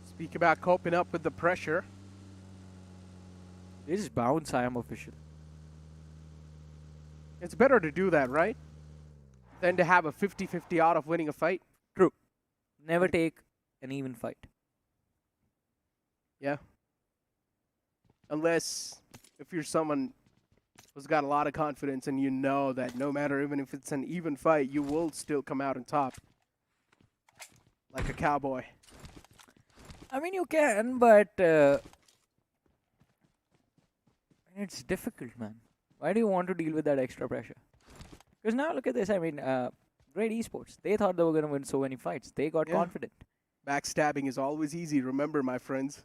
Speak about coping up with the pressure. They just bounce, I am official. It's better to do that, right? Than to have a 50-50 odds of winning a fight. True. Never take an even fight. Yeah. Unless if you're someone who's got a lot of confidence and you know that no matter even if it's an even fight, you will still come out on top. Like a cowboy. I mean, you can, but it's difficult, man. Why do you want to deal with that extra pressure? Because now look at this. I mean, great esports. They thought they were going to win so many fights. They got confident. Backstabbing is always easy, remember, my friends.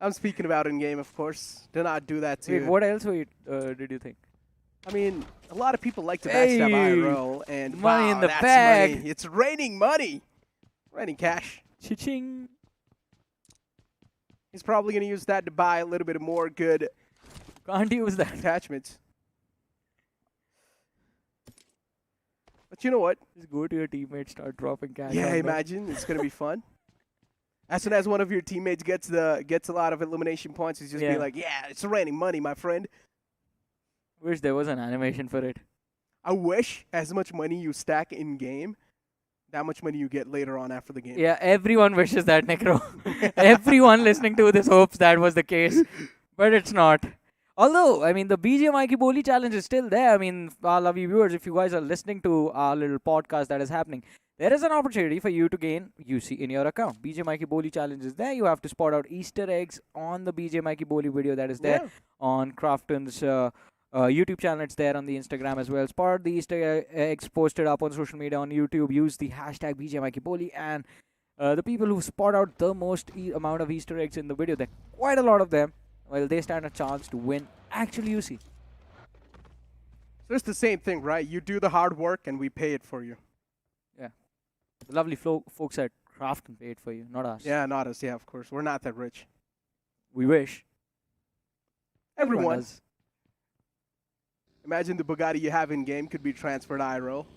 I'm speaking about in-game, of course. Do not do that to Wait, what else did you think? I mean, a lot of people like to backstab IRL, and money wow, in the that's bag. money. It's raining money. Raining cash. Cha-ching. He's probably going to use that to buy a little bit more good Can't use that. attachments. But you know what? Just go to your teammates, start dropping cash. Yeah, on them. imagine. It's going to be fun. As soon as one of your teammates gets a lot of elimination points, he's just be like, yeah, it's raining money, my friend. Wish there was an animation for it. I wish as much money you stack in-game, that much money you get later on after the game. Yeah, everyone wishes that, Necro. Everyone listening to this hopes that was the case. But it's not. Although, I mean, the BGMI Ki Boli challenge is still there. I mean, our lovely viewers, if you guys are listening to our little podcast that is happening, there is an opportunity for you to gain UC in your account. BGMI Ki Boli challenge is there. You have to spot out Easter eggs on the BGMI Ki Boli video that is there on Crafton's YouTube channel. It's there on the Instagram as well. Spot the Easter eggs posted up on social media on YouTube. Use the hashtag BGMI Ki Boli, and the people who spot out the most amount of Easter eggs in the video, there are quite a lot of them. Well, they stand a chance to win actual UC. So it's the same thing, right? You do the hard work and we pay it for you. Yeah. The lovely folks at Crafton pay it for you, not us. Yeah, not us. Yeah, of course. We're not that rich. We wish. Everyone does. Imagine the Bugatti you have in-game could be transferred IRL.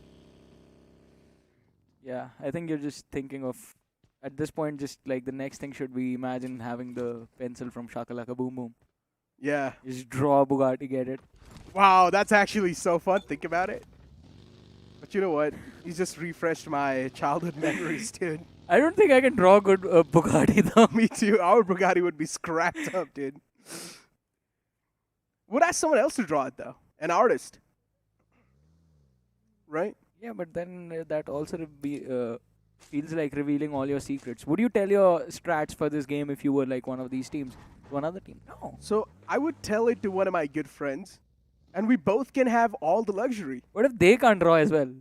Yeah, I think you're just thinking of, at this point, just like the next thing should be imagine having the pencil from Shakalaka Boom Boom. Yeah. Just draw a Bugatti, get it. Wow, that's actually so fun. Think about it. But you know what? You just refreshed my childhood memories, dude. I don't think I can draw a good Bugatti, though. Me too. Our Bugatti would be scrapped up, dude. Would ask someone else to draw it, though. An artist. Right? Yeah, but then that also feels like revealing all your secrets. Would you tell your strats for this game if you were like one of these teams to another team? No. So I would tell it to one of my good friends, and we both can have all the luxury. What if they can't draw as well?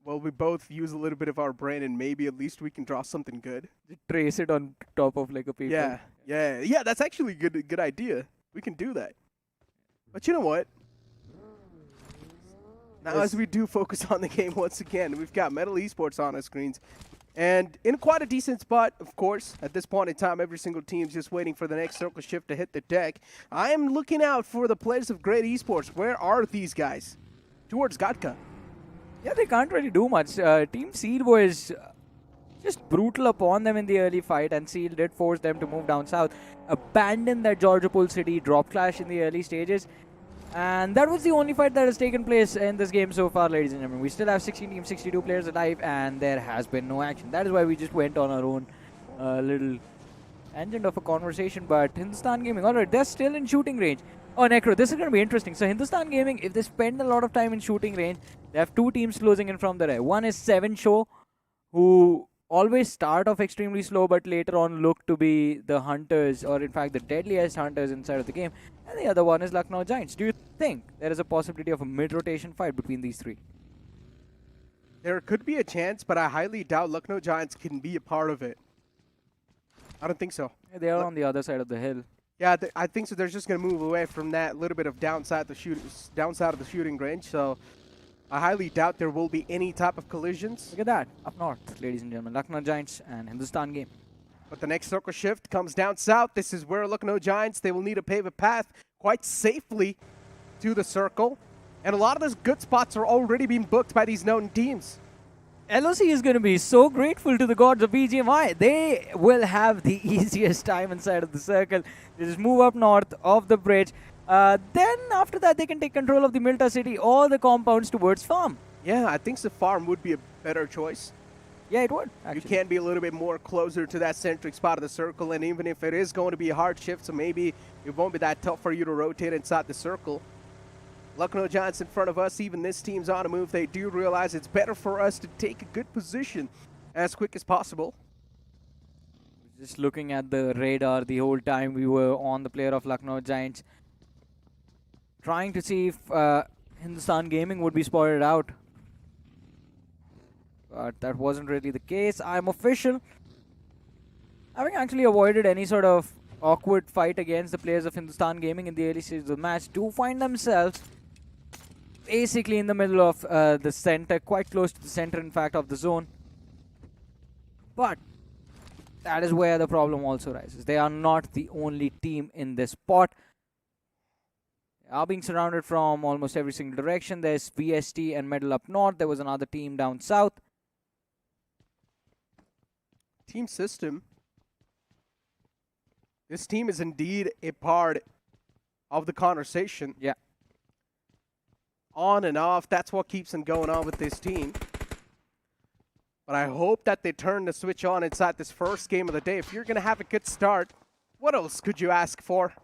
Well, we both use a little bit of our brain, and maybe at least we can draw something good. Just trace it on top of like a paper. Yeah. That's actually a good idea. We can do that. But you know what? Now, as we do focus on the game once again, we've got Metal Esports on our screens. And in quite a decent spot, of course. At this point in time, every single team's just waiting for the next circle shift to hit the deck. I am looking out for the players of Great Esports. Where are these guys? Towards Gatka. Yeah, they can't really do much. Team Seal was just brutal upon them in the early fight, and Seal did force them to move down south. Abandon that Georgiapol City drop clash in the early stages. And that was the only fight that has taken place in this game so far, ladies and gentlemen. We still have 16 teams, 62 players alive, and there has been no action. That is why we just went on our own little tangent of a conversation. But Hindustan Gaming, alright, they're still in shooting range. Oh, Necro, this is going to be interesting. So Hindustan Gaming, if they spend a lot of time in shooting range, they have two teams closing in from the rear. One is 7 Show, who always start off extremely slow, but later on look to be the hunters, or in fact the deadliest hunters inside of the game. And the other one is Lucknow Giants. Do you think there is a possibility of a mid-rotation fight between these three? There could be a chance, but I highly doubt Lucknow Giants can be a part of it. I don't think so. Yeah, they are on the other side of the hill. Yeah, I think so. They're just going to move away from that little bit of downside of the shooting range. So I highly doubt there will be any type of collisions. Look at that. Up north, ladies and gentlemen. Lucknow Giants and Hindustan game. But the next circle shift comes down south. This is where Lucknow Giants, they will need to pave a path quite safely to the circle. And a lot of those good spots are already being booked by these known teams. LOC is going to be so grateful to the gods of BGMI. They will have the easiest time inside of the circle. They just move up north of the bridge. Then after that, they can take control of the Milta city or the compounds towards farm. Yeah, I think the farm would be a better choice. Yeah, it would, actually. You can be a little bit more closer to that centric spot of the circle, and even if it is going to be a hard shift, so maybe it won't be that tough for you to rotate inside the circle. Lucknow Giants in front of us, even this team's on a move. They do realize it's better for us to take a good position as quick as possible. Just looking at the radar the whole time we were on the player of Lucknow Giants, trying to see if Hindustan Gaming would be spotted out. But that wasn't really the case. I'm official. Having actually avoided any sort of awkward fight against the players of Hindustan Gaming in the early stages of the match, do find themselves basically in the middle of the center, quite close to the center, in fact, of the zone. But that is where the problem also rises. They are not the only team in this spot. They are being surrounded from almost every single direction. There's VST and Medal up north. There was another team down south. Team system. This team is indeed a part of the conversation. Yeah. On and off, that's what keeps them going on with this team. But I hope that they turn the switch on inside this first game of the day. If you're going to have a good start, what else could you ask for?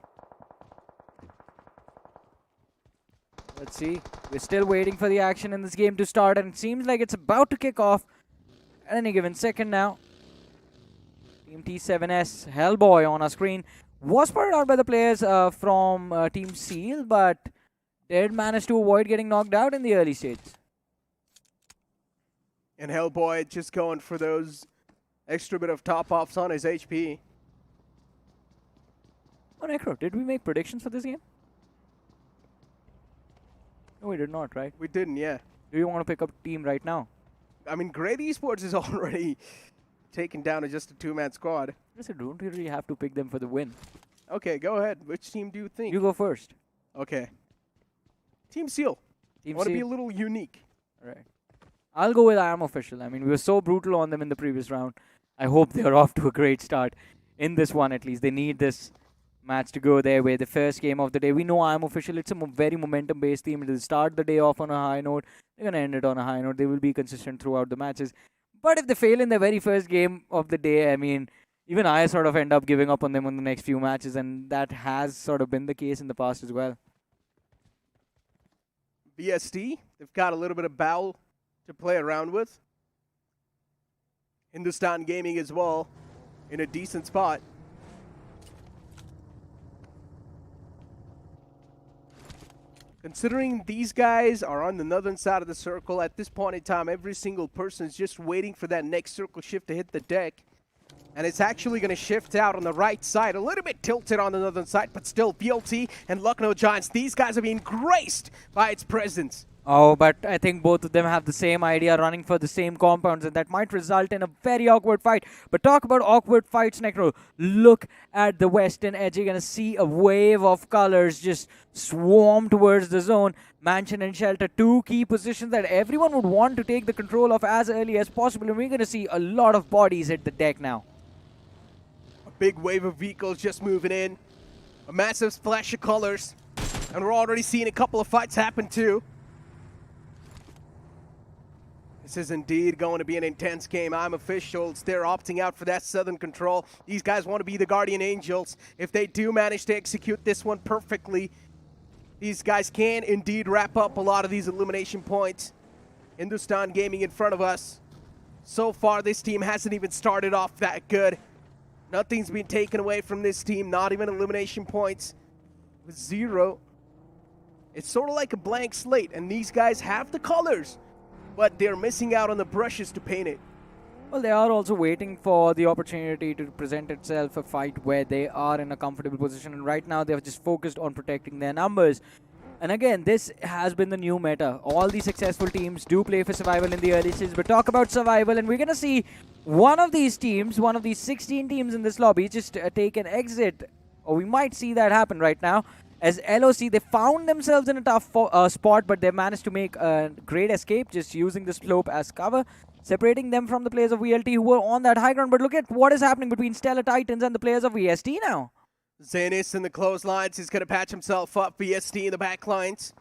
Let's see. We're still waiting for the action in this game to start, and it seems like it's about to kick off at any given second now. Team T7S, Hellboy on our screen, was spotted out by the players from Team Seal, but did manage to avoid getting knocked out in the early stages. And Hellboy just going for those extra bit of top-offs on his HP. Oh, Necro, did we make predictions for this game? No, we did not, right? We didn't, yeah. Do you want to pick up a team right now? I mean, Great Esports is already taken down to just a two-man squad. Listen, don't you really have to pick them for the win? Okay, go ahead. Which team do you think? You go first. Okay. Team Seal. Team want to be a Seal. little unique. All right. I'll go with I Am Official. I mean, we were so brutal on them in the previous round. I hope they're off to a great start in this one at least. They need this match to go their way. The first game of the day. We know I Am Official. It's a very momentum-based team. It will start the day off on a high note. They're going to end it on a high note. They will be consistent throughout the matches. But if they fail in the very first game of the day, I mean, even I sort of end up giving up on them on the next few matches, and that has sort of been the case in the past as well. BST, they've got a little bit of bow to play around with. Hindustan Gaming as well, in a decent spot. Considering these guys are on the northern side of the circle, at this point in time, every single person is just waiting for that next circle shift to hit the deck. And it's actually going to shift out on the right side, a little bit tilted on the northern side, but still BLT and Lucknow Giants, these guys are being graced by its presence. Oh, but I think both of them have the same idea, running for the same compounds, and that might result in a very awkward fight. But talk about awkward fights, Necro. Look at the western edge. You're going to see a wave of colors just swarm towards the zone. Mansion and Shelter, two key positions that everyone would want to take the control of as early as possible. And we're going to see a lot of bodies hit the deck now. A big wave of vehicles just moving in. A massive splash of colors. And we're already seeing a couple of fights happen too. This is indeed going to be an intense game. I'm Officials. They're opting out for that southern control. These guys want to be the Guardian Angels. If they do manage to execute this one perfectly, these guys can indeed wrap up a lot of these elimination points. Hindustan Gaming in front of us. So far, this team hasn't even started off that good. Nothing's been taken away from this team, not even elimination points. With 0. It's sort of like a blank slate, and these guys have the colors, but they're missing out on the brushes to paint it. Well, they are also waiting for the opportunity to present itself a fight where they are in a comfortable position, and right now they're just focused on protecting their numbers. And again, this has been the new meta. All the successful teams do play for survival in the early stages, but talk about survival, and we're going to see one of these teams, one of these 16 teams in this lobby, just take an exit, or we might see that happen right now. As LOC, they found themselves in a tough spot, but they managed to make a great escape, just using the slope as cover, separating them from the players of VLT who were on that high ground. But look at what is happening between Stellar Titans and the players of VST now. Zenis in the clotheslines. He's going to patch himself up. VST in the back lines.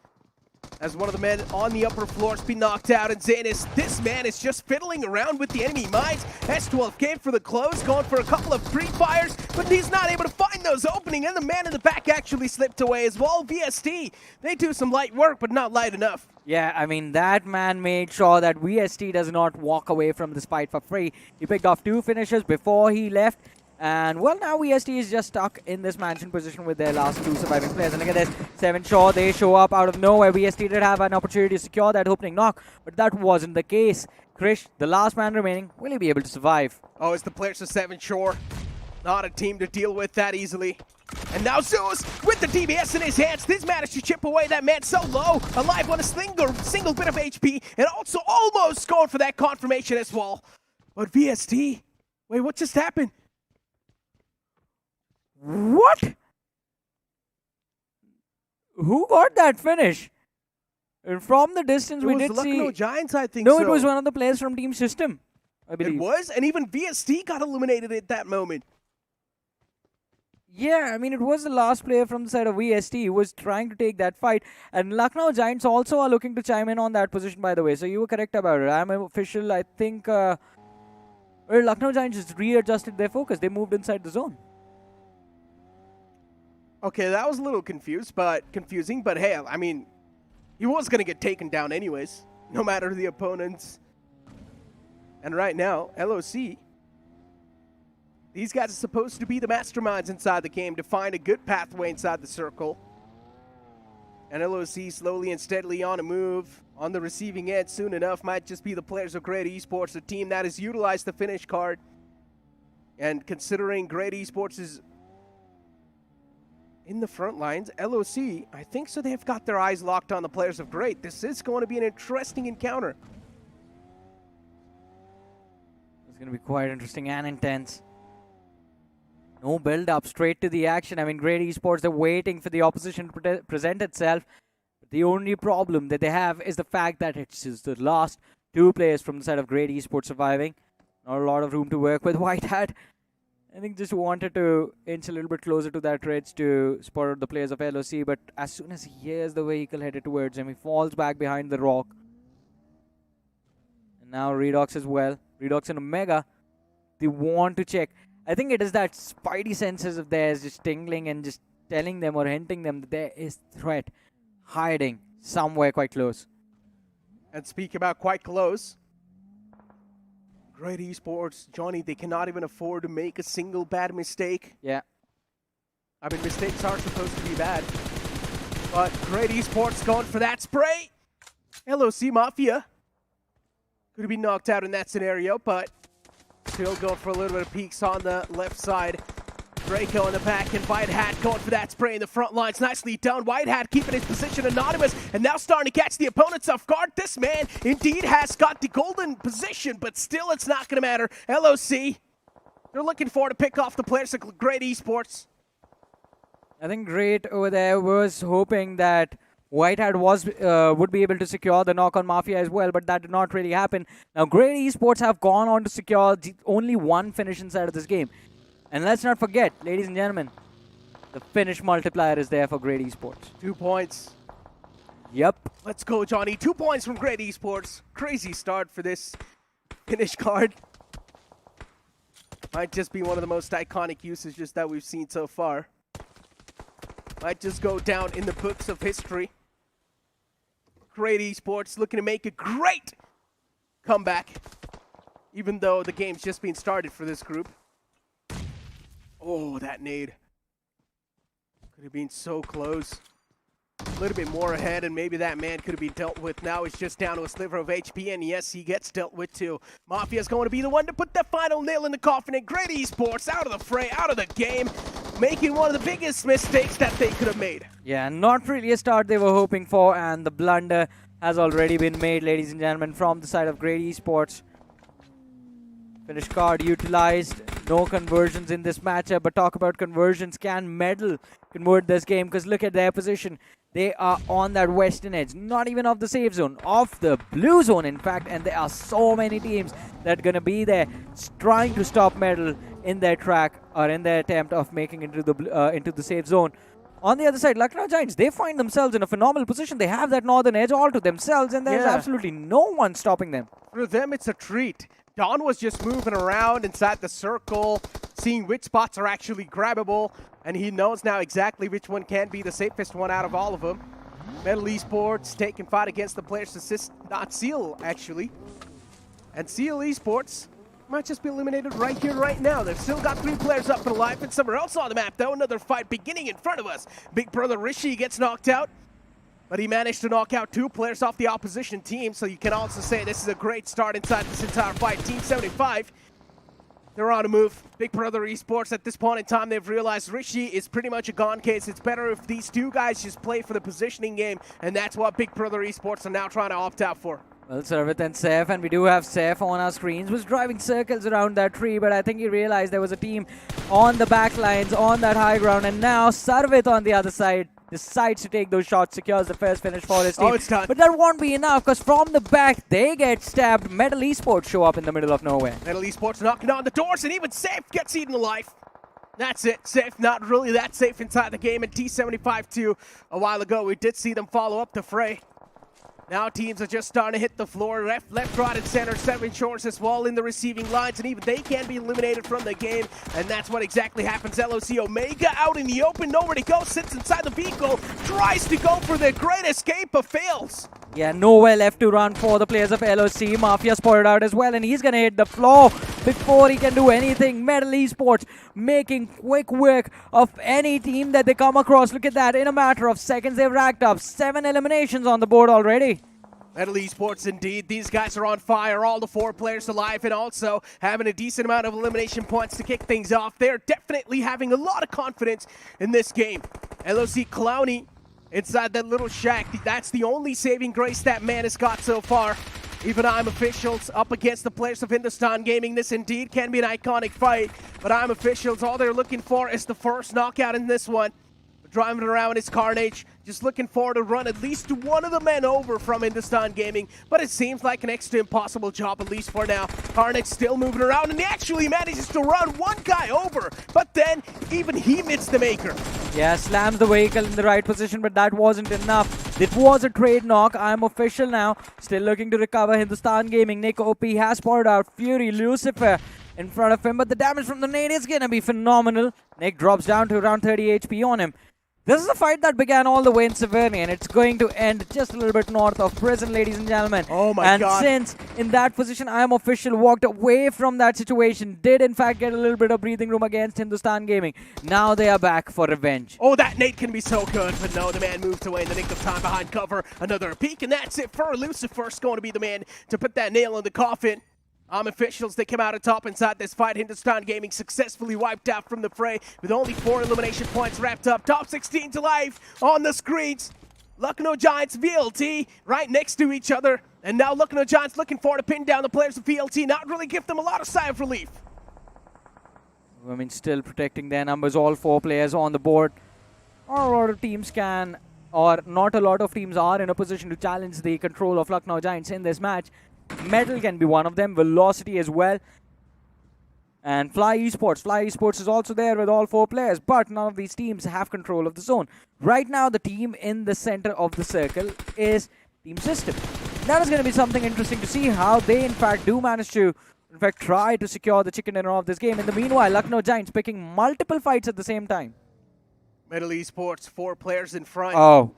As one of the men on the upper floor has been knocked out. And Zenis, this man is just fiddling around with the enemy mines. S12K for the close, going for a couple of pre-fires, but he's not able to find those opening. And the man in the back actually slipped away as well. VST, they do some light work, but not light enough. Yeah, I mean, that man made sure that VST does not walk away from this fight for free. He picked off 2 finishes before he left. And, well, now VST is just stuck in this mansion position with their last 2 surviving players. And look at this, 7 Shaw, they show up out of nowhere. VST did have an opportunity to secure that opening knock, but that wasn't the case. Krish, the last man remaining, will he be able to survive? Oh, it's the players of 7 Shore. Not a team to deal with that easily. And now Zeus, with the DBS in his hands, this managed to chip away that man so low, alive on a single bit of HP, and also almost going for that confirmation as well. But VST, wait, what just happened? What? Who got that finish? And from the distance, we did see... Lucknow Giants, I think No, so. it was one of the players from Team System, I believe. It was? And even VST got eliminated at that moment. Yeah, I mean, it was the last player from the side of VST who was trying to take that fight. And Lucknow Giants also are looking to chime in on that position, by the way. So you were correct about it. I'm official. I think Lucknow Giants just readjusted their focus. They moved inside the zone. Okay, that was a little confusing, but hey, I mean, he was going to get taken down anyways, no matter the opponents. And right now, LOC, these guys are supposed to be the masterminds inside the game to find a good pathway inside the circle. And LOC slowly and steadily on a move on the receiving end. Soon enough might just be the players of Great Esports, a team that has utilized the finish card. And considering Great Esports is in the front lines, LOC, I think so they've got their eyes locked on the players of Great. This is going to be an interesting encounter. It's going to be quite interesting and intense. No build-up, straight to the action. I mean, Great Esports are waiting for the opposition to present itself. But the only problem that they have is the fact that it's just the last 2 players from the side of Great Esports surviving. Not a lot of room to work with. White Hat, I think, just wanted to inch a little bit closer to that ridge to spot out the players of LOC. But as soon as he hears the vehicle headed towards him, he falls back behind the rock. And now Redox as well. Redox and Omega, they want to check. I think it is that spidey senses of theirs just tingling and just telling them or hinting them that there is threat hiding somewhere quite close. And speak about quite close, Great Esports, Johnny, they cannot even afford to make a single bad mistake. Yeah. I mean, mistakes aren't supposed to be bad. But Great Esports going for that spray. LOC Mafia could have been knocked out in that scenario, but still going for a little bit of peeks on the left side. Draco in the back, and White Hat going for that spray in the front lines. Nicely done. White Hat keeping his position anonymous, and now starting to catch the opponents off guard. This man indeed has got the golden position, but still it's not going to matter. LOC, they're looking forward to pick off the players of Great Esports. I think Great over there was hoping that White Hat would be able to secure the knock on Mafia as well, but that did not really happen. Now, Great Esports have gone on to secure only 1 finish inside of this game. And let's not forget, ladies and gentlemen, the finish multiplier is there for Great Esports. 2 points. Yep. Let's go, Johnny. 2 points from Great Esports. Crazy start for this finish card. Might just be one of the most iconic usages that we've seen so far. Might just go down in the books of history. Great Esports looking to make a great comeback, even though the game's just been started for this group. Oh, that nade. Could have been so close. a little bit more ahead, and maybe that man could have been dealt with. Now it's just down to a sliver of HP, and yes, he gets dealt with too. Mafia's going to be the one to put the final nail in the coffin, and Great Esports out of the fray, out of the game, making one of the biggest mistakes that they could have made. Yeah, not really a start they were hoping for, and the blunder has already been made, ladies and gentlemen, from the side of Great Esports. Finish card utilized, no conversions in this matchup, but talk about conversions. Can Medal convert this game? Because look at their position. They are on that western edge, not even of the safe zone, of the blue zone, in fact, and there are so many teams that are going to be there trying to stop Medal in their track or in their attempt of making into the safe zone. On the other side, Lucknow Giants, they find themselves in a phenomenal position. They have that northern edge all to themselves, and there's absolutely no one stopping them. For them, it's a treat. Don was just moving around inside the circle, seeing which spots are actually grabbable, and he knows now exactly which one can be the safest one out of all of them. Metal Esports taking fight against the players assist, not Seal, actually. And Seal Esports might just be eliminated right here, right now. They've still got 3 players up and alive, and somewhere else on the map, though. Another fight beginning in front of us. Big brother Rishi gets knocked out, but he managed to knock out 2 players off the opposition team, so you can also say this is a great start inside this entire fight. Team 75, they're on a move. Big brother Esports, at this point in time, they've realized Rishi is pretty much a gone case. It's better if these 2 guys just play for the positioning game, and that's what Big brother Esports are now trying to opt out for. Well, Sarvit and Saif, and we do have Saif on our screens, was driving circles around that tree, but I think he realized there was a team on the back lines, on that high ground, and now Sarvit on the other side decides to take those shots, secures the first finish for his team. Oh, it's done. But that won't be enough, because from the back, they get stabbed. Metal Esports show up in the middle of nowhere. Metal Esports knocking on the doors, and even Safe gets eaten alive. That's it. Safe not really that safe inside the game, and T75 too. A while ago, we did see them follow up the fray. Now teams are just starting to hit the floor. Left, right, and center. 7 Shores as well in the receiving lines, and even they can be eliminated from the game. And that's what exactly happens. LOC Omega out in the open, nowhere to go, sits inside the vehicle, tries to go for the great escape, but fails. Yeah, nowhere left to run for the players of LOC. Mafia spotted out as well, and he's going to hit the floor before he can do anything. Metal Esports making quick work of any team that they come across. Look at that. In a matter of seconds, they've racked up 7 eliminations on the board already. Metal Esports, indeed. These guys are on fire. All the 4 players alive, and also having a decent amount of elimination points to kick things off. They're definitely having a lot of confidence in this game. LOC Clowney inside that little shack. That's the only saving grace that man has got so far. Even I'm Officials up against the players of Hindustan Gaming. This indeed can be an iconic fight, but I'm Officials, all they're looking for is the first knockout in this one. Driving around is Carnage, just looking forward to run at least one of the men over from Hindustan Gaming, but it seems like an next to impossible job, at least for now. Carnage still moving around, and he actually manages to run one guy over, but then even he missed the maker. Yeah, slams the vehicle in the right position, but that wasn't enough. It was a trade knock. I'm Official now, still looking to recover. Hindustan Gaming, Nick OP has spotted out Fury, Lucifer in front of him, but the damage from the nade is going to be phenomenal. Nick drops down to around 30 HP on him. This is a fight that began all the way in Severny, and it's going to end just a little bit north of prison, ladies and gentlemen. Oh my God. And since in that position, I Am Official walked away from that situation, did in fact get a little bit of breathing room against Hindustan Gaming. Now they are back for revenge. Oh, that nade can be so good, but no, the man moved away in the nick of time behind cover. Another peek, and that's it for Lucifer's going to be the man to put that nail in the coffin. Officials, they come out on top inside this fight. Hindustan Gaming successfully wiped out from the fray with only 4 elimination points wrapped up. Top 16 to life on the screens. Lucknow Giants, VLT right next to each other. And now Lucknow Giants looking forward to pin down the players of VLT, not really give them a lot of sigh of relief. I mean, still protecting their numbers, all 4 players on the board. Not a lot of teams can, or not a lot of teams are in a position to challenge the control of Lucknow Giants in this match. Metal can be one of them, Velocity as well, and Fly Esports. Fly Esports is also there with all 4 players, but none of these teams have control of the zone. Right now, the team in the center of the circle is Team System. That is going to be something interesting to see how they, in fact, do manage to, in fact, try to secure the chicken dinner of this game. In the meanwhile, Lucknow Giants picking multiple fights at the same time. Metal Esports, 4 players in front. Oh.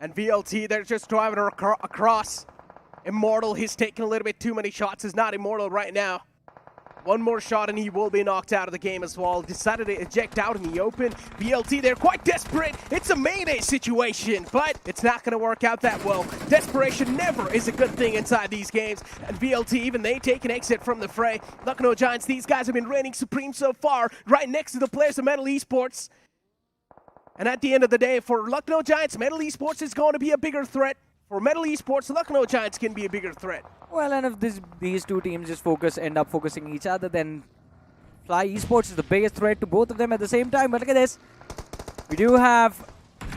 And VLT, they're just driving across. Immortal, he's taking a little bit too many shots. He's not immortal right now. One more shot and he will be knocked out of the game as well. Decided to eject out in the open. BLT, they're quite desperate. It's a mayday situation, but it's not going to work out that well. Desperation never is a good thing inside these games. And BLT, even they take an exit from the fray. Lucknow Giants, these guys have been reigning supreme so far, right next to the players of Metal Esports. And at the end of the day, for Lucknow Giants, Metal Esports is going to be a bigger threat. For Metal Esports, Lucknow Giants can be a bigger threat. Well, and if these two teams just end up focusing each other, then Fly Esports is the biggest threat to both of them at the same time. But look at this. We do have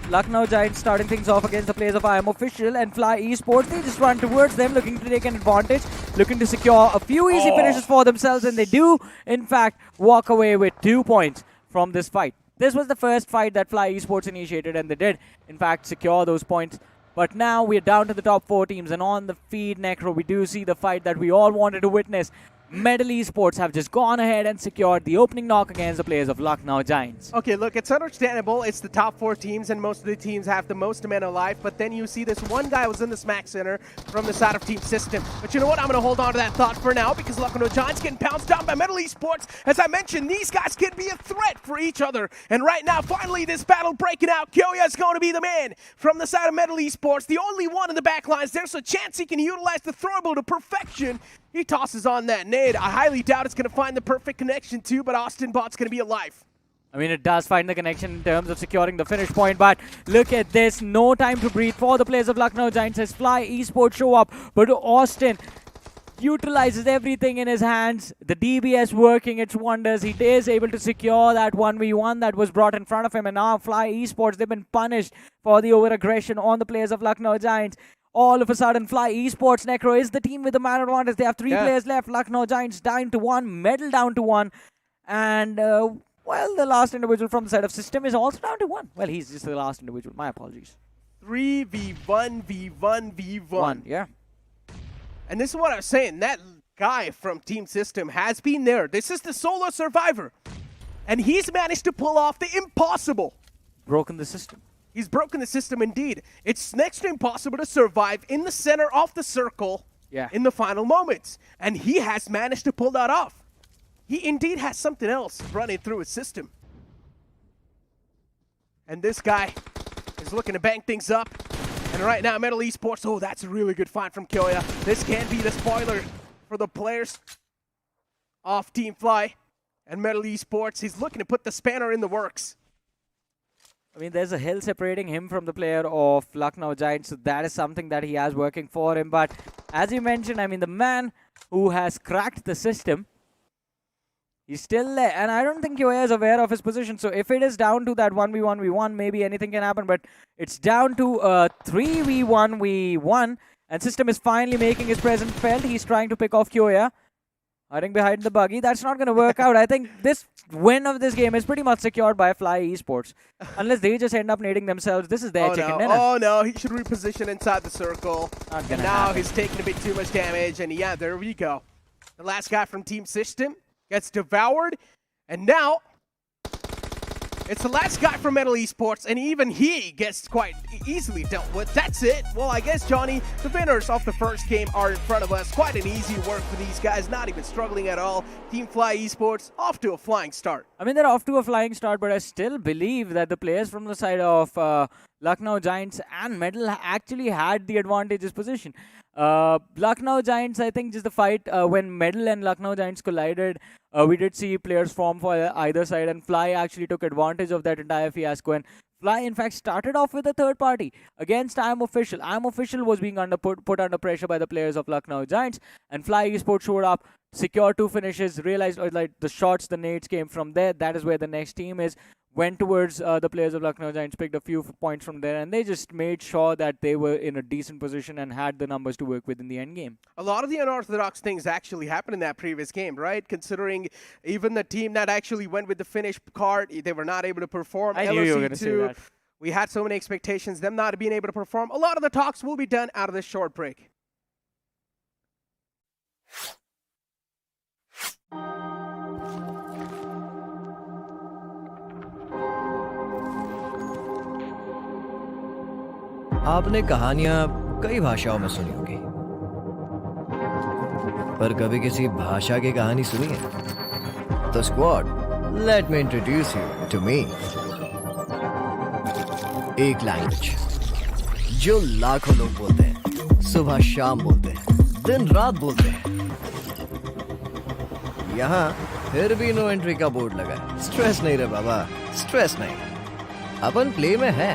Lucknow Giants starting things off against the players of I Am Official, and Fly Esports, they just run towards them, looking to take an advantage, looking to secure a few easy finishes for themselves, and they do, in fact, walk away with 2 points from this fight. This was the first fight that Fly Esports initiated, and they did, in fact, secure those points. But now we're down to the top 4 teams, and on the feed, Necro, we do see the fight that we all wanted to witness. Metal Esports have just gone ahead and secured the opening knock against the players of Lucknow Giants. Okay, look, it's understandable. It's the top 4 teams, and most of the teams have the most amount of life. But then you see this one guy was in the smack center from the side of Team System. But you know what? I'm going to hold on to that thought for now, because Lucknow Giants getting pounced down by Metal Esports. As I mentioned, these guys can be a threat for each other. And right now, finally, this battle breaking out. Kyoya is going to be the man from the side of Metal Esports. The only one in the back lines. There's a chance he can utilize the throwable to perfection. He tosses on that nade. I highly doubt it's going to find the perfect connection too, but Austin Bot's going to be alive. I mean, it does find the connection in terms of securing the finish point, but look at this. No time to breathe for the players of Lucknow Giants as Fly Esports show up, but Austin utilizes everything in his hands. The DBS working its wonders. He is able to secure that 1v1 that was brought in front of him, and now Fly Esports, they've been punished for the over-aggression on the players of Lucknow Giants. All of a sudden, Fly Esports, Necro, is the team with the man advantage. They have 3 players left. Lucknow Giants down to 1, Medal down to 1. And, well, the last individual from the side of System is also down to 1. Well, he's just the last individual. My apologies. 3v1, v1, v1. Yeah. And this is what I was saying. That guy from Team System has been there. This is the solo survivor. And he's managed to pull off the impossible. Broken the system. He's broken the system indeed. It's next to impossible to survive in the center of the circle in the final moments. And he has managed to pull that off. He indeed has something else running through his system. And this guy is looking to bang things up. And right now, Metal Esports, oh, that's a really good find from Kyoya. This can be the spoiler for the players of Team Fly and Metal Esports. He's looking to put the spanner in the works. I mean, there's a hill separating him from the player of Lucknow Giants, so that is something that he has working for him. But as you mentioned, I mean, the man who has cracked the system, he's still there. And I don't think Kyoya is aware of his position. So if it is down to that 1v1v1, maybe anything can happen. But it's down to 3v1v1. And System is finally making his presence felt. He's trying to pick off Kyoya. Hiding behind the buggy. That's not going to work out. I think this win of this game is pretty much secured by Fly Esports. Unless they just end up nading themselves. This is their chicken dinner. Oh no, he should reposition inside the circle. Not and now he's taking a bit too much damage. And yeah, there we go. The last guy from Team System gets devoured. And now it's the last guy from Metal Esports, and even he gets quite easily dealt with. That's it. Well, I guess, Johnny, the winners of the first game are in front of us. Quite an easy work for these guys, not even struggling at all. Team Fly Esports off to a flying start. I mean, they're off to a flying start, but I still believe that the players from the side of Lucknow Giants and Metal actually had the advantageous position. Lucknow Giants, I think just the fight when Metal and Lucknow Giants collided, we did see players form for either side, and Fly actually took advantage of that entire fiasco. And Fly, in fact, started off with a third party against I Am Official. I Am Official was being put under pressure by the players of Lucknow Giants, and Fly Esports showed up, secured 2 finishes, realized like the shots, the nades came from there. That is where the next team is. Went towards the players of Lucknow Giants, picked a few points from there, and they just made sure that they were in a decent position and had the numbers to work with in the end game. A lot of the unorthodox things actually happened in that previous game, right? Considering even the team that actually went with the finish card, they were not able to perform. I knew you were going to say that. We had so many expectations, them not being able to perform. A lot of the talks will be done out of this short break. आपने कहानियां कई भाषाओं में सुनी होगी, पर कभी किसी भाषा की कहानी सुनी है? तो squad, let me introduce you to me. एक लैंग्वेज जो लाखों लोग बोलते हैं, सुबह शाम बोलते हैं, दिन रात बोलते हैं। यहाँ फिर भी नो एंट्री का बोर्ड लगा है। स्ट्रेस नहीं रे बाबा, स्ट्रेस नहीं। अपन प्ले में है,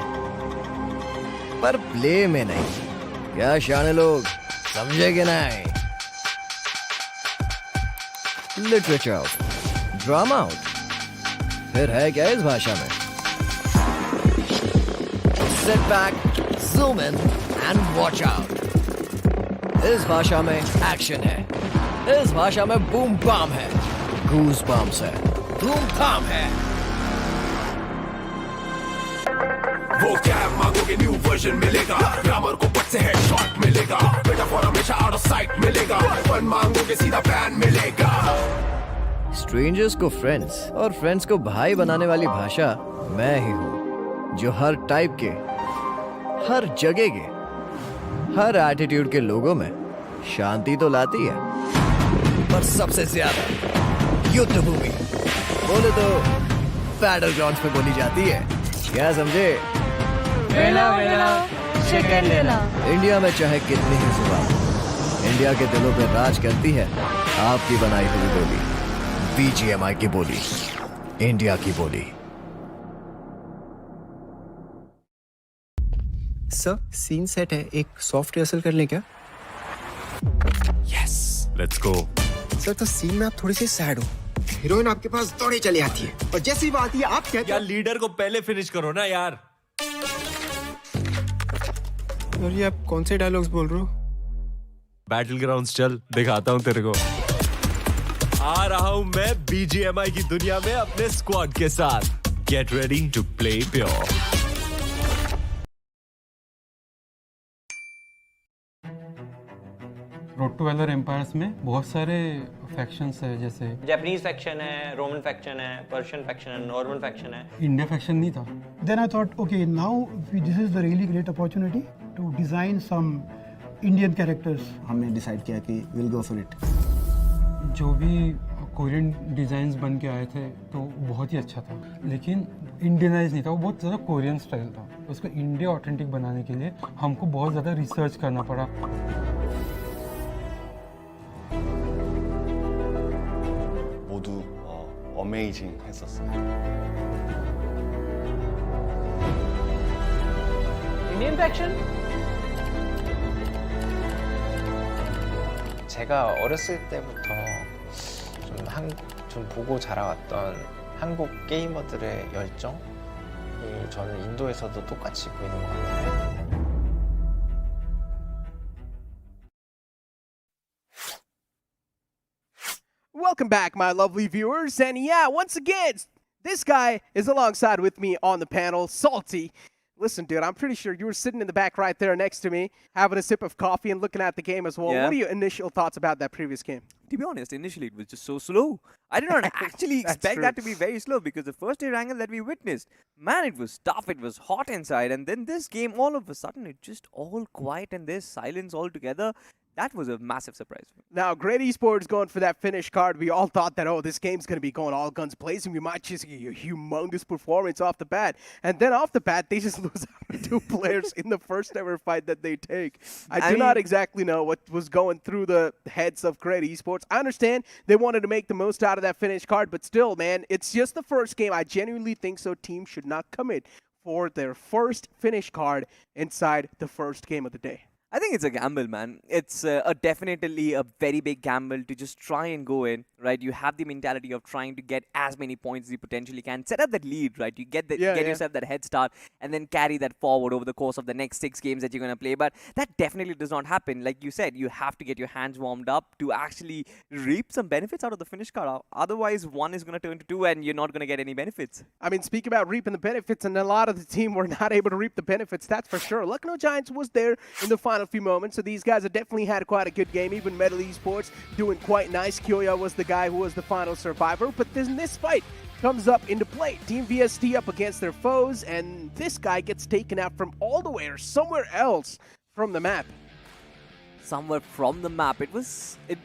पर प्ले में नहीं। क्या शाने लोग समझे कि नहीं? लिटरेचर आउट, ड्रामा आउट, फिर है क्या इस भाषा में? Sit back, zoom in and watch out. इस भाषा में एक्शन है, इस भाषा में बूम बाम है, गूज बम्स है, धूम धाम है। वो क्या मांगोगे न्यू वर्जन मिलेगा, ग्रामर को पट से हेडशॉट मिलेगा, मेटाफोर हमेशा आउट ऑफ साइट मिलेगा, फन मांगोगे सीधा बैन मिलेगा। स्ट्रेंजर्स को फ्रेंड्स और फ्रेंड्स को भाई बनाने वाली भाषा मैं ही हूँ, जो हर टाइप के, हर जगह के, हर एटीट्यूड के लोगों में शांति तो लाती है, पर सबसे ज्यादा युद्ध भूमि बोले तो बैटल ग्राउंड्स पे बोली जाती है। क्या समझे? वेला वेला शिकर लेला। इंडिया में चाहे कितनी ही जुबान, इंडिया के दिलों पे राज करती है आपकी बनाई हुई बोली, BGMI की बोली, इंडिया की बोली। सर सीन सेट है, एक सॉफ्ट रिहर्सल कर लें क्या? Yes, let's go. सर तो सीन में आप थोड़ी सी सैड हो, हीरोइन आपके पास दौड़े चली आती है और जैसे ही बात ये आप कहते यार लीडर को पहले फिनिश करो ना यार। और ये आप कौन से डायलॉग्स बोल रहे हो? बैटल ग्राउंड्स चल, दिखाता हूँ तेरे को। आ रहा हूँ मैं BGMI की दुनिया में अपने स्क्वाड के साथ। Get ready to play pure. Road to Valor Empires में बहुत सारे फैक्शंस है, जैसे जापानीज फैक्शन है, रोमन फैक्शन है, पर्शियन फैक्शन है, नॉर्मन फैक्शन है। इंडिया फैक्शन नहीं था। Then I thought, okay, now this is the really great opportunity to design some Indian characters. हमने डिसाइड किया कि we'll go for it. जो भी कोरियन डिज़ाइंस बन के आए थे तो बहुत ही अच्छा था, लेकिन इंडियनाइज नहीं था, वो बहुत ज़्यादा कोरियन स्टाइल था। उसको इंडिया ऑथेंटिक बनाने के लिए हमको बहुत ज़्यादा रिसर्च करना पड़ा। 모두 어메이징 했었어요. 인디언 팩션? 제가 어렸을 때부터 좀 보고 자라왔던 한국 게이머들의 열정이 저는 인도에서도 똑같이 보이는 것 같아요. Welcome back, my lovely viewers. And yeah, once again, this guy is alongside with me on the panel, Salty. Listen, dude, I'm pretty sure you were sitting in the back right there next to me, having a sip of coffee and looking at the game as well. Yeah. What are your initial thoughts about that previous game? To be honest, initially it was just so slow. I did not actually expect that to be very slow, because the first air angle that we witnessed, man, it was tough, it was hot inside, and then this game, all of a sudden, it just all quiet and there's silence altogether. That was a massive surprise. Now, great Esports going for that finish card. We all thought that, oh, this game's going to be going all guns blazing. We might just get a humongous performance off the bat. And then off the bat, they just lose out to 2 players in the first ever fight that they take. I do not exactly know what was going through the heads of great Esports. I understand they wanted to make the most out of that finish card, but still, man, it's just the first game. I genuinely think so. Teams should not commit for their first finish card inside the first game of the day. I think it's a gamble, man. It's definitely a very big gamble to just try and go in, right? You have the mentality of trying to get as many points as you potentially can. Set up that lead, right? You get yourself that head start and then carry that forward over the course of the next 6 games that you're going to play. But that definitely does not happen. Like you said, you have to get your hands warmed up to actually reap some benefits out of the finish card. Otherwise, 1 is going to turn to 2 and you're not going to get any benefits. I mean, speak about reaping the benefits, and a lot of the team were not able to reap the benefits, that's for sure. Lucknow Giants was there in the final few moments, so these guys have definitely had quite a good game. Even Metal Esports doing quite nice. Kyoya was the guy who was the final survivor, but then this fight comes up into play. Team VST up against their foes, and this guy gets taken out from all the way or somewhere else from the map. somewhere from the map. It was it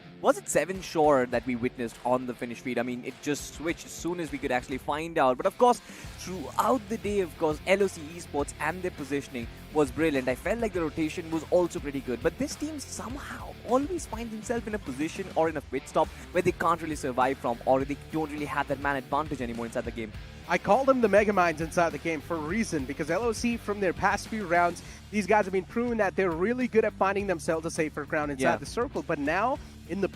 7 sure that we witnessed on the finish feed. I mean, it just switched as soon as we could actually find out. But of course, throughout the day, of course, LOC Esports and their positioning was brilliant. I felt like the rotation was also pretty good. But this team somehow always finds themselves in a position or in a pit stop where they can't really survive from, or they don't really have that man advantage anymore inside the game. I call them the Megaminds inside the game for a reason, because LOC, from their past few rounds, these guys have been proving that they're really good at finding themselves a safer ground inside the circle. But now, in the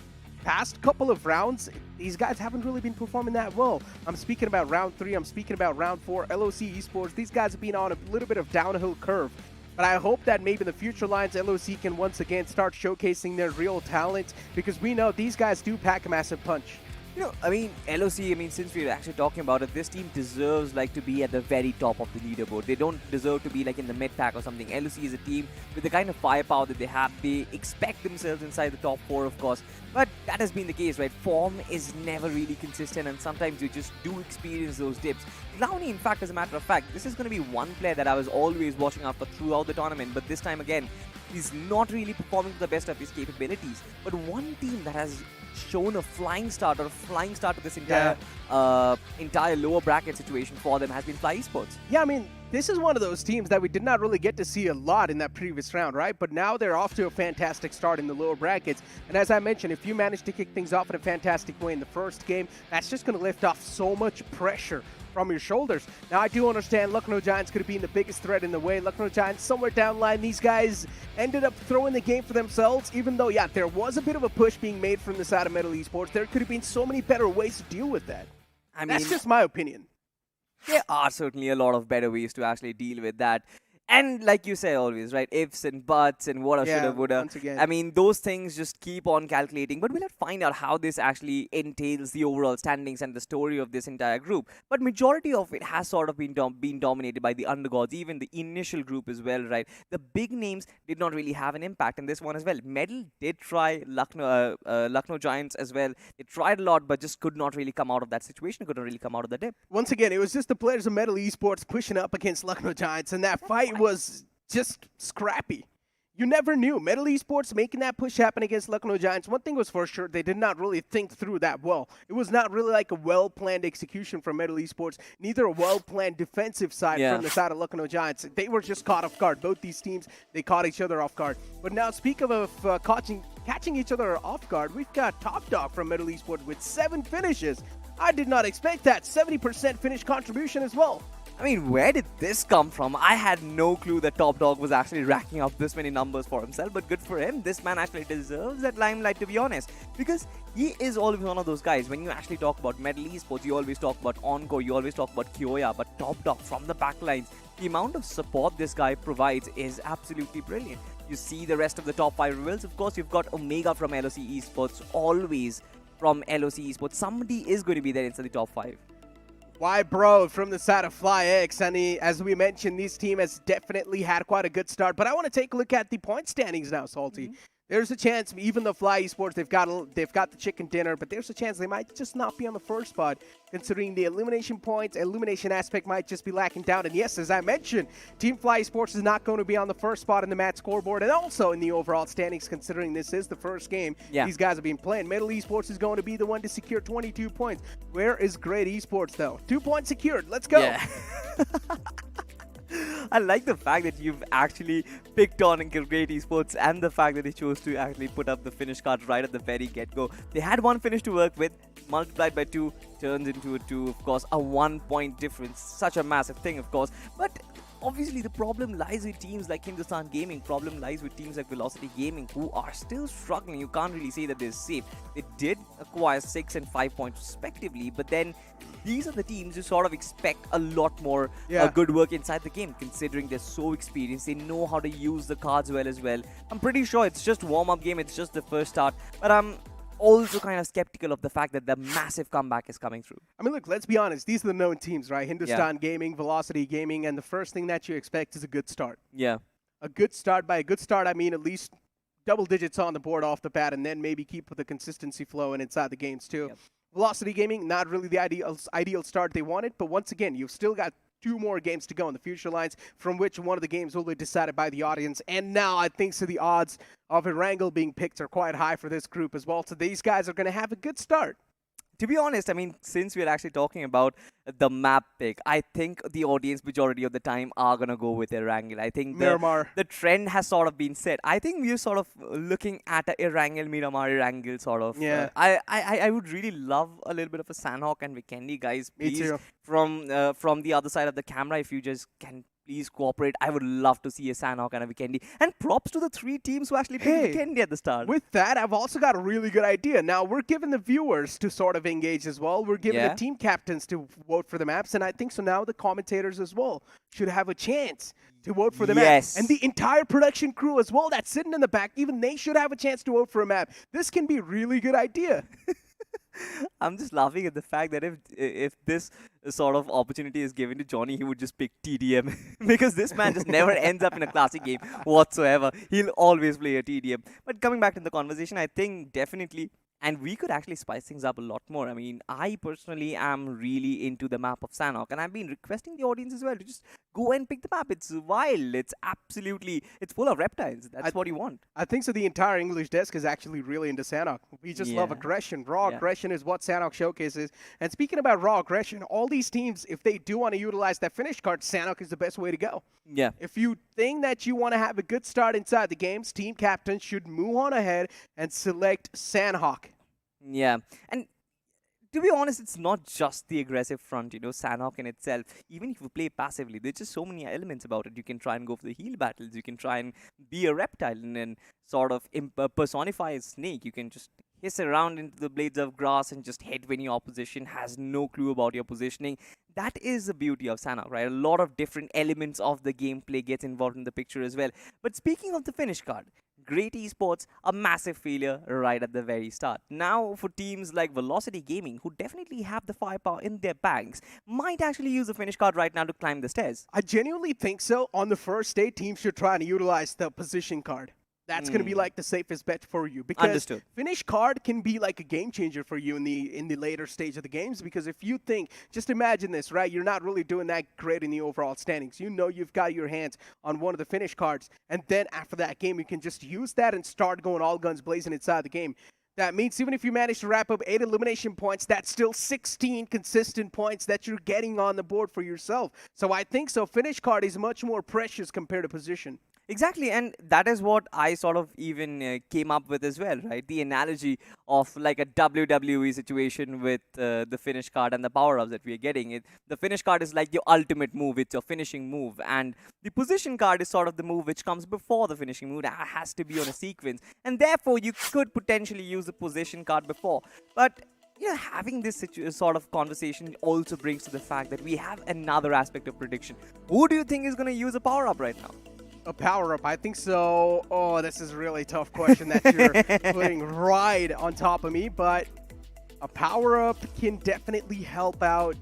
past couple of rounds, these guys haven't really been performing that well. I'm speaking about round 3, I'm speaking about round 4, LOC Esports. These guys have been on a little bit of downhill curve. But I hope that maybe in the future lines, LOC can once again start showcasing their real talent, because we know these guys do pack a massive punch. You know, I mean, LOC, since we're actually talking about it, this team deserves to be at the very top of the leaderboard. They don't deserve to be in the mid pack or something. LOC is a team with the kind of firepower that they have. They expect themselves inside the top 4, of course. But that has been the case, right? Form is never really consistent, and sometimes you just do experience those dips. Clowny, in fact, as a matter of fact, this is going to be one player that I was always watching out for throughout the tournament. But this time again, he's not really performing to the best of his capabilities. But one team that has shown a flying start to this entire lower bracket situation for them has been Fly Esports. Yeah, I mean, this is one of those teams that we did not really get to see a lot in that previous round, right? But now they're off to a fantastic start in the lower brackets. And as I mentioned, if you manage to kick things off in a fantastic way in the first game, that's just going to lift off so much pressure from your shoulders. Now, I do understand Lucknow Giants could have been the biggest threat in the way. Lucknow Giants somewhere down the line, these guys ended up throwing the game for themselves, even though, yeah, there was a bit of a push being made from the side of Metal Esports. There could have been so many better ways to deal with that. I mean, that's just my opinion. There are certainly a lot of better ways to actually deal with that. And like you say always, right, ifs and buts and woulda, shoulda, woulda. I mean, those things just keep on calculating. But we'll have to find out how this actually entails the overall standings and the story of this entire group. But majority of it has sort of been dominated by the undergods, even the initial group as well, right? The big names did not really have an impact in this one as well. Medal did try Lucknow Giants as well. They tried a lot, but just could not really come out of that situation, couldn't really come out of the dip. Once again, it was just the players of Metal Esports pushing up against Lucknow Giants, and that fight was just scrappy. You never knew. Metal Esports making that push happen against Lucknow Giants. One thing was for sure, they did not really think through that well. It was not really like a well-planned execution from Metal Esports, neither a well-planned defensive side from the side of Lucknow Giants. They were just caught off guard. Both these teams, they caught each other off guard. But now, speak of catching each other off guard, we've got Top Dog from Metal Esports with 7 finishes. I did not expect that. 70% finish contribution as well. I mean, where did this come from? I had no clue that Top Dog was actually racking up this many numbers for himself, but good for him. This man actually deserves that limelight, to be honest, because he is always one of those guys. When you actually talk about Metal Esports, you always talk about Encore, you always talk about Kyoya, but Top Dog from the backlines, the amount of support this guy provides is absolutely brilliant. You see the rest of the top 5 reveals. Of course, you've got Omega from LOC Esports, always from LOC Esports. Somebody is going to be there inside the top 5. Why, bro, from the side of FlyX, and as we mentioned, this team has definitely had quite a good start. But I want to take a look at the point standings now, Salty. There's a chance, even though Fly Esports, they've got the chicken dinner, but there's a chance they might just not be on the first spot, considering the elimination points, elimination aspect might just be lacking down. And yes, as I mentioned, Team Fly Esports is not going to be on the first spot in the match scoreboard and also in the overall standings, considering this is the first game these guys have been playing. Metal Esports is going to be the one to secure 22 points. Where is Great Esports, though? 2 points secured. Let's go. Yeah. I like the fact that you've actually picked on Great Esports and the fact that they chose to actually put up the finish card right at the very get-go. They had 1 finish to work with, multiplied by 2, turns into a 2, of course, a 1-point difference. Such a massive thing, of course. But obviously, the problem lies with teams like Hindustan Gaming, problem lies with teams like Velocity Gaming, who are still struggling. You can't really say that they're safe. They did acquire 6 and 5 points respectively, but then these are the teams who sort of expect a lot more good work inside the game, considering they're so experienced. They know how to use the cards well as well. I'm pretty sure it's just warm-up game, it's just the first start, but I'm also kind of skeptical of the fact that the massive comeback is coming through. I mean, look, let's be honest. These are the known teams, right? Hindustan Gaming, Velocity Gaming, and the first thing that you expect is a good start. Yeah. A good start. By a good start, I mean at least double digits on the board off the bat, and then maybe keep the consistency flowing inside the games too. Velocity Gaming, not really the ideal start they wanted, but once again, you've still got 2 more games to go in the future lines, from which one of the games will be decided by the audience. And now I think so the odds of Erangel being picked are quite high for this group as well. So these guys are going to have a good start. To be honest, I mean, since we're actually talking about the map pick, I think the audience majority of the time are going to go with Erangel. I think the trend has sort of been set. I think we're sort of looking at a Erangel, Miramar, Erangel sort of. Yeah. I would really love a little bit of a Sandhawk and Vikendi, guys. Please, Me too. From the other side of the camera, if you just can please cooperate. I would love to see a Sandhawk and a Vikendi. And props to the 3 teams who actually picked Vikendi at the start. With that, I've also got a really good idea. Now, we're giving the viewers to sort of engage as well. We're giving the team captains to vote for the maps. And I think so now the commentators as well should have a chance to vote for the map. And the entire production crew as well that's sitting in the back, even they should have a chance to vote for a map. This can be a really good idea. I'm just laughing at the fact that if this sort of opportunity is given to Johnny, he would just pick TDM because this man just never ends up in a classic game whatsoever. He'll always play a TDM. But coming back to the conversation, I think definitely, and we could actually spice things up a lot more. I mean, I personally am really into the map of Sandhawk, and I've been requesting the audience as well to just go and pick the map. It's wild. It's full of reptiles. That's what you want. I think so the entire English desk is actually really into Sandhawk. We just love aggression. Raw aggression is what Sandhawk showcases. And speaking about raw aggression, all these teams, if they do want to utilize that finish card, Sandhawk is the best way to go. Yeah. If you think that you want to have a good start inside the games, team captains should move on ahead and select Sandhawk. Yeah. And to be honest, it's not just the aggressive front, Sandhawk in itself. Even if you play passively, there's just so many elements about it. You can try and go for the heal battles. You can try and be a reptile and then sort of personify a snake. You can just hiss around into the blades of grass and just hit when your opposition has no clue about your positioning. That is the beauty of Sandhawk, right? A lot of different elements of the gameplay gets involved in the picture as well. But speaking of the finish card, great esports, a massive failure right at the very start. Now, for teams like Velocity Gaming, who definitely have the firepower in their bags, might actually use the finish card right now to climb the stairs. I genuinely think so. On the first day, teams should try and utilize the position card. That's going to be like the safest bet for you, because finish card can be like a game changer for you in the later stage of the games. Because if you think, just imagine this, right? You're not really doing that great in the overall standings. You know you've got your hands on one of the finish cards, and then after that game, you can just use that and start going all guns blazing inside the game. That means even if you manage to wrap up 8 elimination points, that's still 16 consistent points that you're getting on the board for yourself. So I think so. Finish card is much more precious compared to position. Exactly, and that is what I sort of even came up with as well, right? The analogy of like a WWE situation with the finish card and the power-ups that we are getting. The finish card is like your ultimate move, it's your finishing move, and the position card is sort of the move which comes before the finishing move. That has to be on a sequence, and therefore you could potentially use the position card before. But having this sort of conversation also brings to the fact that we have another aspect of prediction. Who do you think is going to use a power-up right now? A power-up, I think so. Oh, this is a really tough question that you're putting right on top of me, but a power-up can definitely help out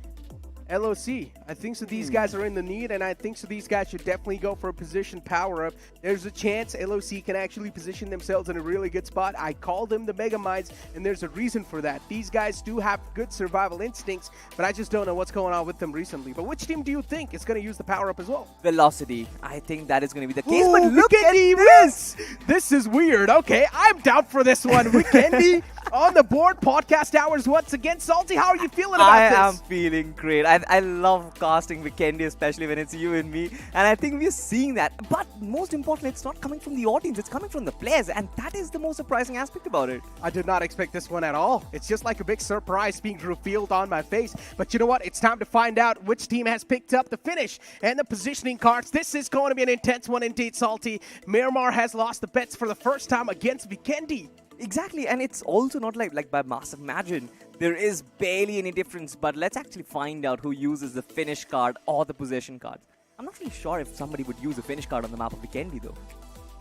LOC. I think so these guys are in the need, and I think so these guys should definitely go for a position power-up. There's a chance LOC can actually position themselves in a really good spot. I call them the Mega Minds, and there's a reason for that. These guys do have good survival instincts, but I just don't know what's going on with them recently. But which team do you think is going to use the power-up as well? Velocity. I think that is going to be the case, but look at this! This is weird. Okay, I'm down for this one. Vikendi on the board. Podcast hours once again. Salty, how are you feeling about this? I am feeling great. I love casting Vikendi, especially when it's you and me, and I think we're seeing that. But most importantly, it's not coming from the audience, it's coming from the players, and that is the most surprising aspect about it. I did not expect this one at all. It's just like a big surprise being revealed on my face. But you know what? It's time to find out which team has picked up the finish and the positioning cards. This is going to be an intense one indeed, Salty. Miramar has lost the bets for the first time against Vikendi. Exactly, and it's also not like by massive margin. There is barely any difference, but let's actually find out who uses the finish card or the possession card. I'm not really sure if somebody would use a finish card on the map of Vikendi, though.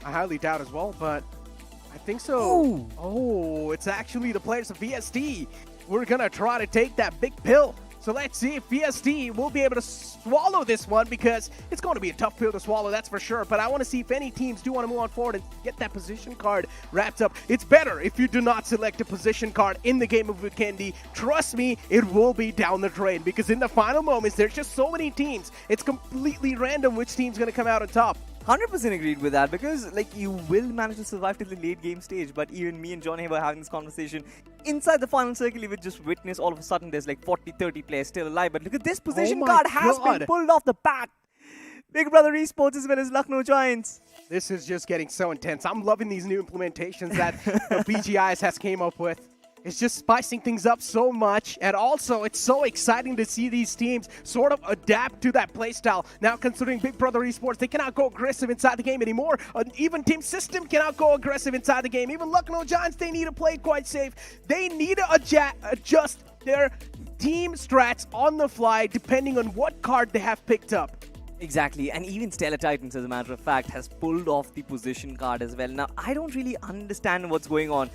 I highly doubt as well, but I think so. Oh, it's actually the players of VST. We're going to try to take that big pill. So let's see if VSD will be able to swallow this one, because it's going to be a tough pill to swallow, that's for sure. But I want to see if any teams do want to move on forward and get that position card wrapped up. It's better if you do not select a position card in the game of Vikendi. Trust me, it will be down the drain, because in the final moments, there's just so many teams. It's completely random which team's going to come out on top. 100% agreed with that, because like you will manage to survive till the late game stage, but even me and Johnny were having this conversation inside the final circle. You would just witness all of a sudden there's like 40-30 players still alive, but look at this position card has been pulled off the bat. Big Brother Esports as well as Lucknow Giants. This is just getting so intense. I'm loving these new implementations that the BGIS has came up with. It's just spicing things up so much, and also it's so exciting to see these teams sort of adapt to that playstyle. Now, considering Big Brother Esports, they cannot go aggressive inside the game anymore. Even Team System cannot go aggressive inside the game. Even Lucknow Giants, they need to play it quite safe. They need to adjust their team strats on the fly depending on what card they have picked up. Exactly, and even Stellar Titans, as a matter of fact, has pulled off the position card as well. Now, I don't really understand what's going on.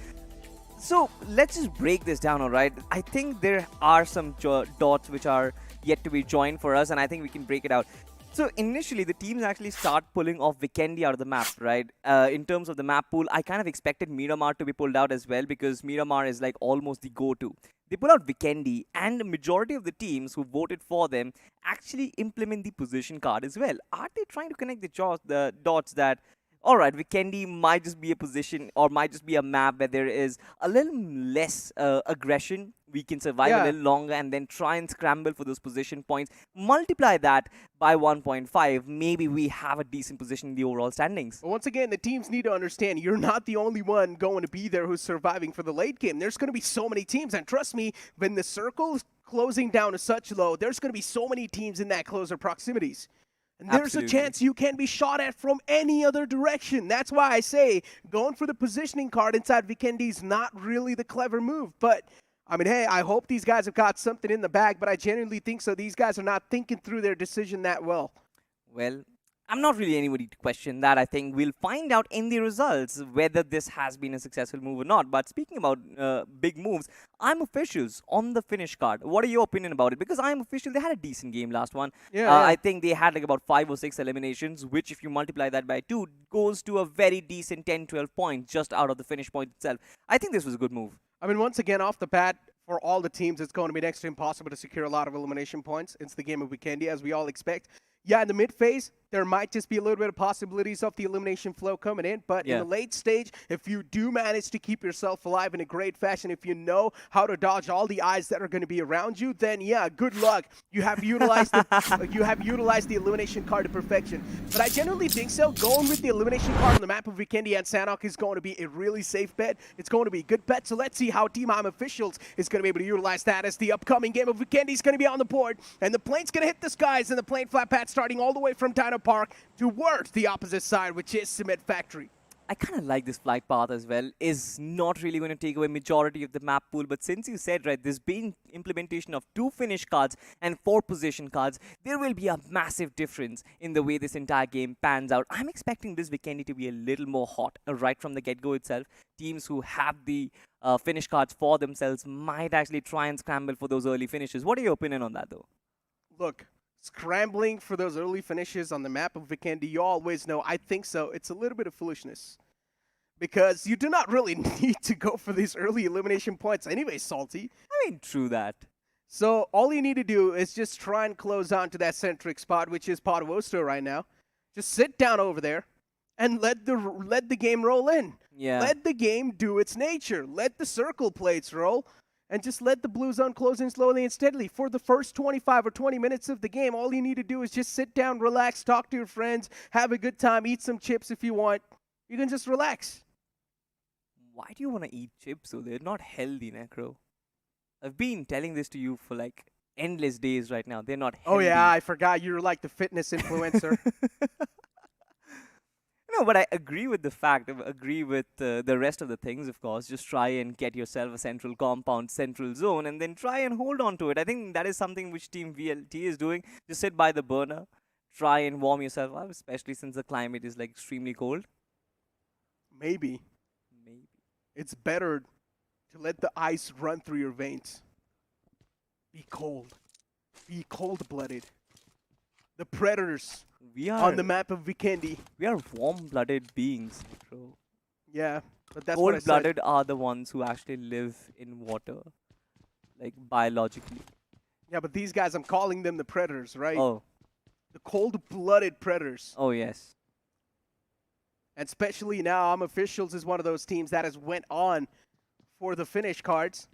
So let's just break this down, alright? I think there are some dots which are yet to be joined for us, and I think we can break it out. So initially, the teams actually start pulling off Vikendi out of the map, right? In terms of the map pool, I kind of expected Miramar to be pulled out as well, because Miramar is like almost the go-to. They pull out Vikendi, and the majority of the teams who voted for them actually implement the position card as well. Are they trying to connect the dots that, alright, Vikendi might just be a position or might just be a map where there is a little less aggression. We can survive a little longer and then try and scramble for those position points. Multiply that by 1.5. Maybe we have a decent position in the overall standings. But once again, the teams need to understand you're not the only one going to be there who's surviving for the late game. There's going to be so many teams. And trust me, when the circle's closing down to such low, there's going to be so many teams in that closer proximities. And there's a chance you can be shot at from any other direction. That's why I say going for the positioning card inside Vikendi is not really the clever move. But, I mean, hey, I hope these guys have got something in the bag, but I genuinely think so. These guys are not thinking through their decision that well. Well, I'm not really anybody to question that. I think we'll find out in the results whether this has been a successful move or not. But speaking about big moves, I'm Officials on the finish card. What are your opinion about it? Because I'm Official, they had a decent game last one. I think they had like about 5 or 6 eliminations, which if you multiply that by 2, goes to a very decent 10-12 points just out of the finish point itself. I think this was a good move. I mean, once again, off the bat, for all the teams, it's going to be next to impossible to secure a lot of elimination points. It's the game of Vikendi, as we all expect. Yeah, in the mid phase, there might just be a little bit of possibilities of the elimination flow coming in. But in the late stage, if you do manage to keep yourself alive in a great fashion, if you know how to dodge all the eyes that are going to be around you, then yeah, good luck. You have utilized the elimination card to perfection. But I genuinely think so. Going with the elimination card on the map of Vikendi and Sanok is going to be a really safe bet. It's going to be a good bet. So let's see how Team I'm Officials is going to be able to utilize that as the upcoming game of Vikendi is going to be on the board. And the plane's going to hit the skies, and the plane flat pad starting all the way from Dino Park towards the opposite side, which is Cement Factory. I kind of like this flight path as well. Is not really going to take away majority of the map pool, but since you said, right, there's been implementation of 2 finish cards and 4 position cards, there will be a massive difference in the way this entire game pans out. I'm expecting this Vikendi to be a little more hot right from the get-go itself. Teams who have the finish cards for themselves might actually try and scramble for those early finishes. What are your opinion on that, though? Look, scrambling for those early finishes on the map of Vikendi, you always know, I think so, it's a little bit of foolishness. Because you do not really need to go for these early elimination points anyway, Salty. I mean, true that. So all you need to do is just try and close on to that centric spot, which is Pot of Oster right now. Just sit down over there and let the game roll in. Yeah. Let the game do its nature. Let the circle plates roll. And just let the blue zone close in slowly and steadily. For the first 25 or 20 minutes of the game, all you need to do is just sit down, relax, talk to your friends, have a good time, eat some chips if you want. You can just relax. Why do you want to eat chips? So they're not healthy, Necro. I've been telling this to you for like endless days right now. They're not healthy. Oh yeah, I forgot you're like the fitness influencer. No, but I agree with the fact, agree with the rest of the things, of course. Just try and get yourself a central compound, central zone, and then try and hold on to it. I think that is something which Team VLT is doing. Just sit by the burner, try and warm yourself up, especially since the climate is like extremely cold. Maybe. It's better to let the ice run through your veins. Be cold. Be cold-blooded. The predators We are on the map of Vikendi. We are warm-blooded beings, bro. Yeah, but that's what I said. Cold-blooded are the ones who actually live in water, like biologically. Yeah, but these guys, I'm calling them the predators, right? Oh. The cold-blooded predators. Oh, yes. And especially now, Officials is one of those teams that has went on for the finish cards.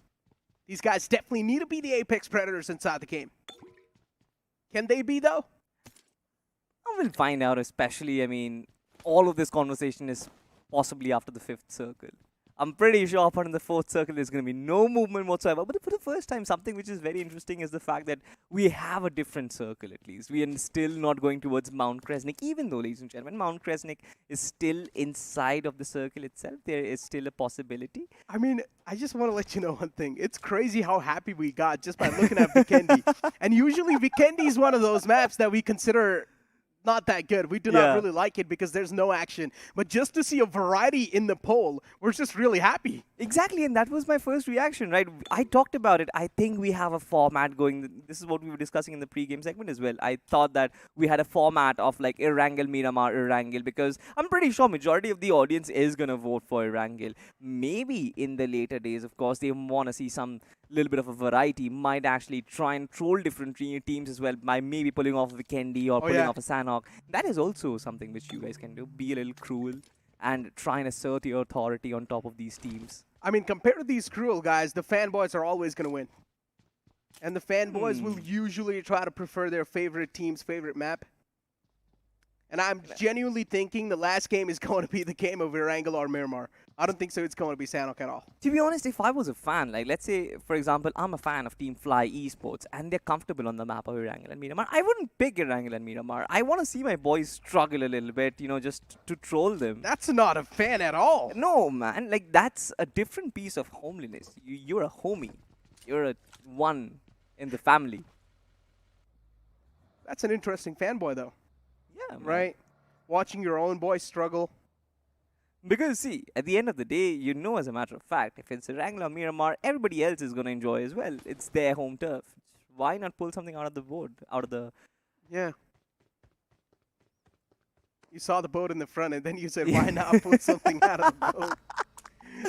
These guys definitely need to be the apex predators inside the game. Can they be, though? We'll find out, especially, I mean, all of this conversation is possibly after the 5th circle. I'm pretty sure upon the 4th circle there's going to be no movement whatsoever. But for the first time, something which is very interesting is the fact that we have a different circle at least. We are still not going towards Mount Kresnik, even though, ladies and gentlemen, Mount Kresnik is still inside of the circle itself. There is still a possibility. I mean, I just want to let you know one thing. It's crazy how happy we got just by looking at Vikendi. And usually Vikendi is one of those maps that we consider not that good. We do not really like it because there's no action. But just to see a variety in the poll, we're just really happy. Exactly, and that was my first reaction, right? I talked about it. I think we have a format going. This is what we were discussing in the pre-game segment as well. I thought that we had a format of like Erangel, Miramar, Erangel, because I'm pretty sure majority of the audience is going to vote for Erangel. Maybe in the later days, of course, they want to see some little bit of a variety, might actually try and troll different teams as well by maybe pulling off a Vikendi or pulling off a Sanhok. That is also something which you guys can do. Be a little cruel and try and assert your authority on top of these teams. I mean, compared to these cruel guys, the fanboys are always going to win. And the fanboys will usually try to prefer their favorite team's favorite map. And I'm genuinely thinking the last game is going to be the game of Erangel or Miramar. I don't think so it's going to be Sanhok at all. To be honest, if I was a fan, like let's say, for example, I'm a fan of Team Fly Esports and they're comfortable on the map of Erangel and Miramar, I wouldn't pick Erangel and Miramar. I want to see my boys struggle a little bit, you know, just to troll them. That's not a fan at all. No, man. Like, that's a different piece of homeliness. You're a homie. You're a one in the family. That's an interesting fanboy, though. Yeah, man. Right? Watching your own boys struggle. Because, see, at the end of the day, you know as a matter of fact, if it's Erangel or Miramar, everybody else is going to enjoy as well. It's their home turf. Why not pull something out of the board? Out of the... Yeah. You saw the boat in the front, and then you said, why not pull something out of the boat?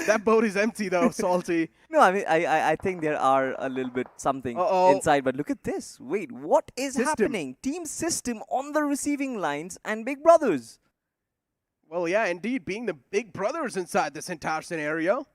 That boat is empty, though, Salty. No, I mean, I think there are a little bit something inside, but look at this. Wait, what is happening? Team System on the receiving lines and Big Brothers. Well, yeah, indeed, being the big brothers inside this entire scenario.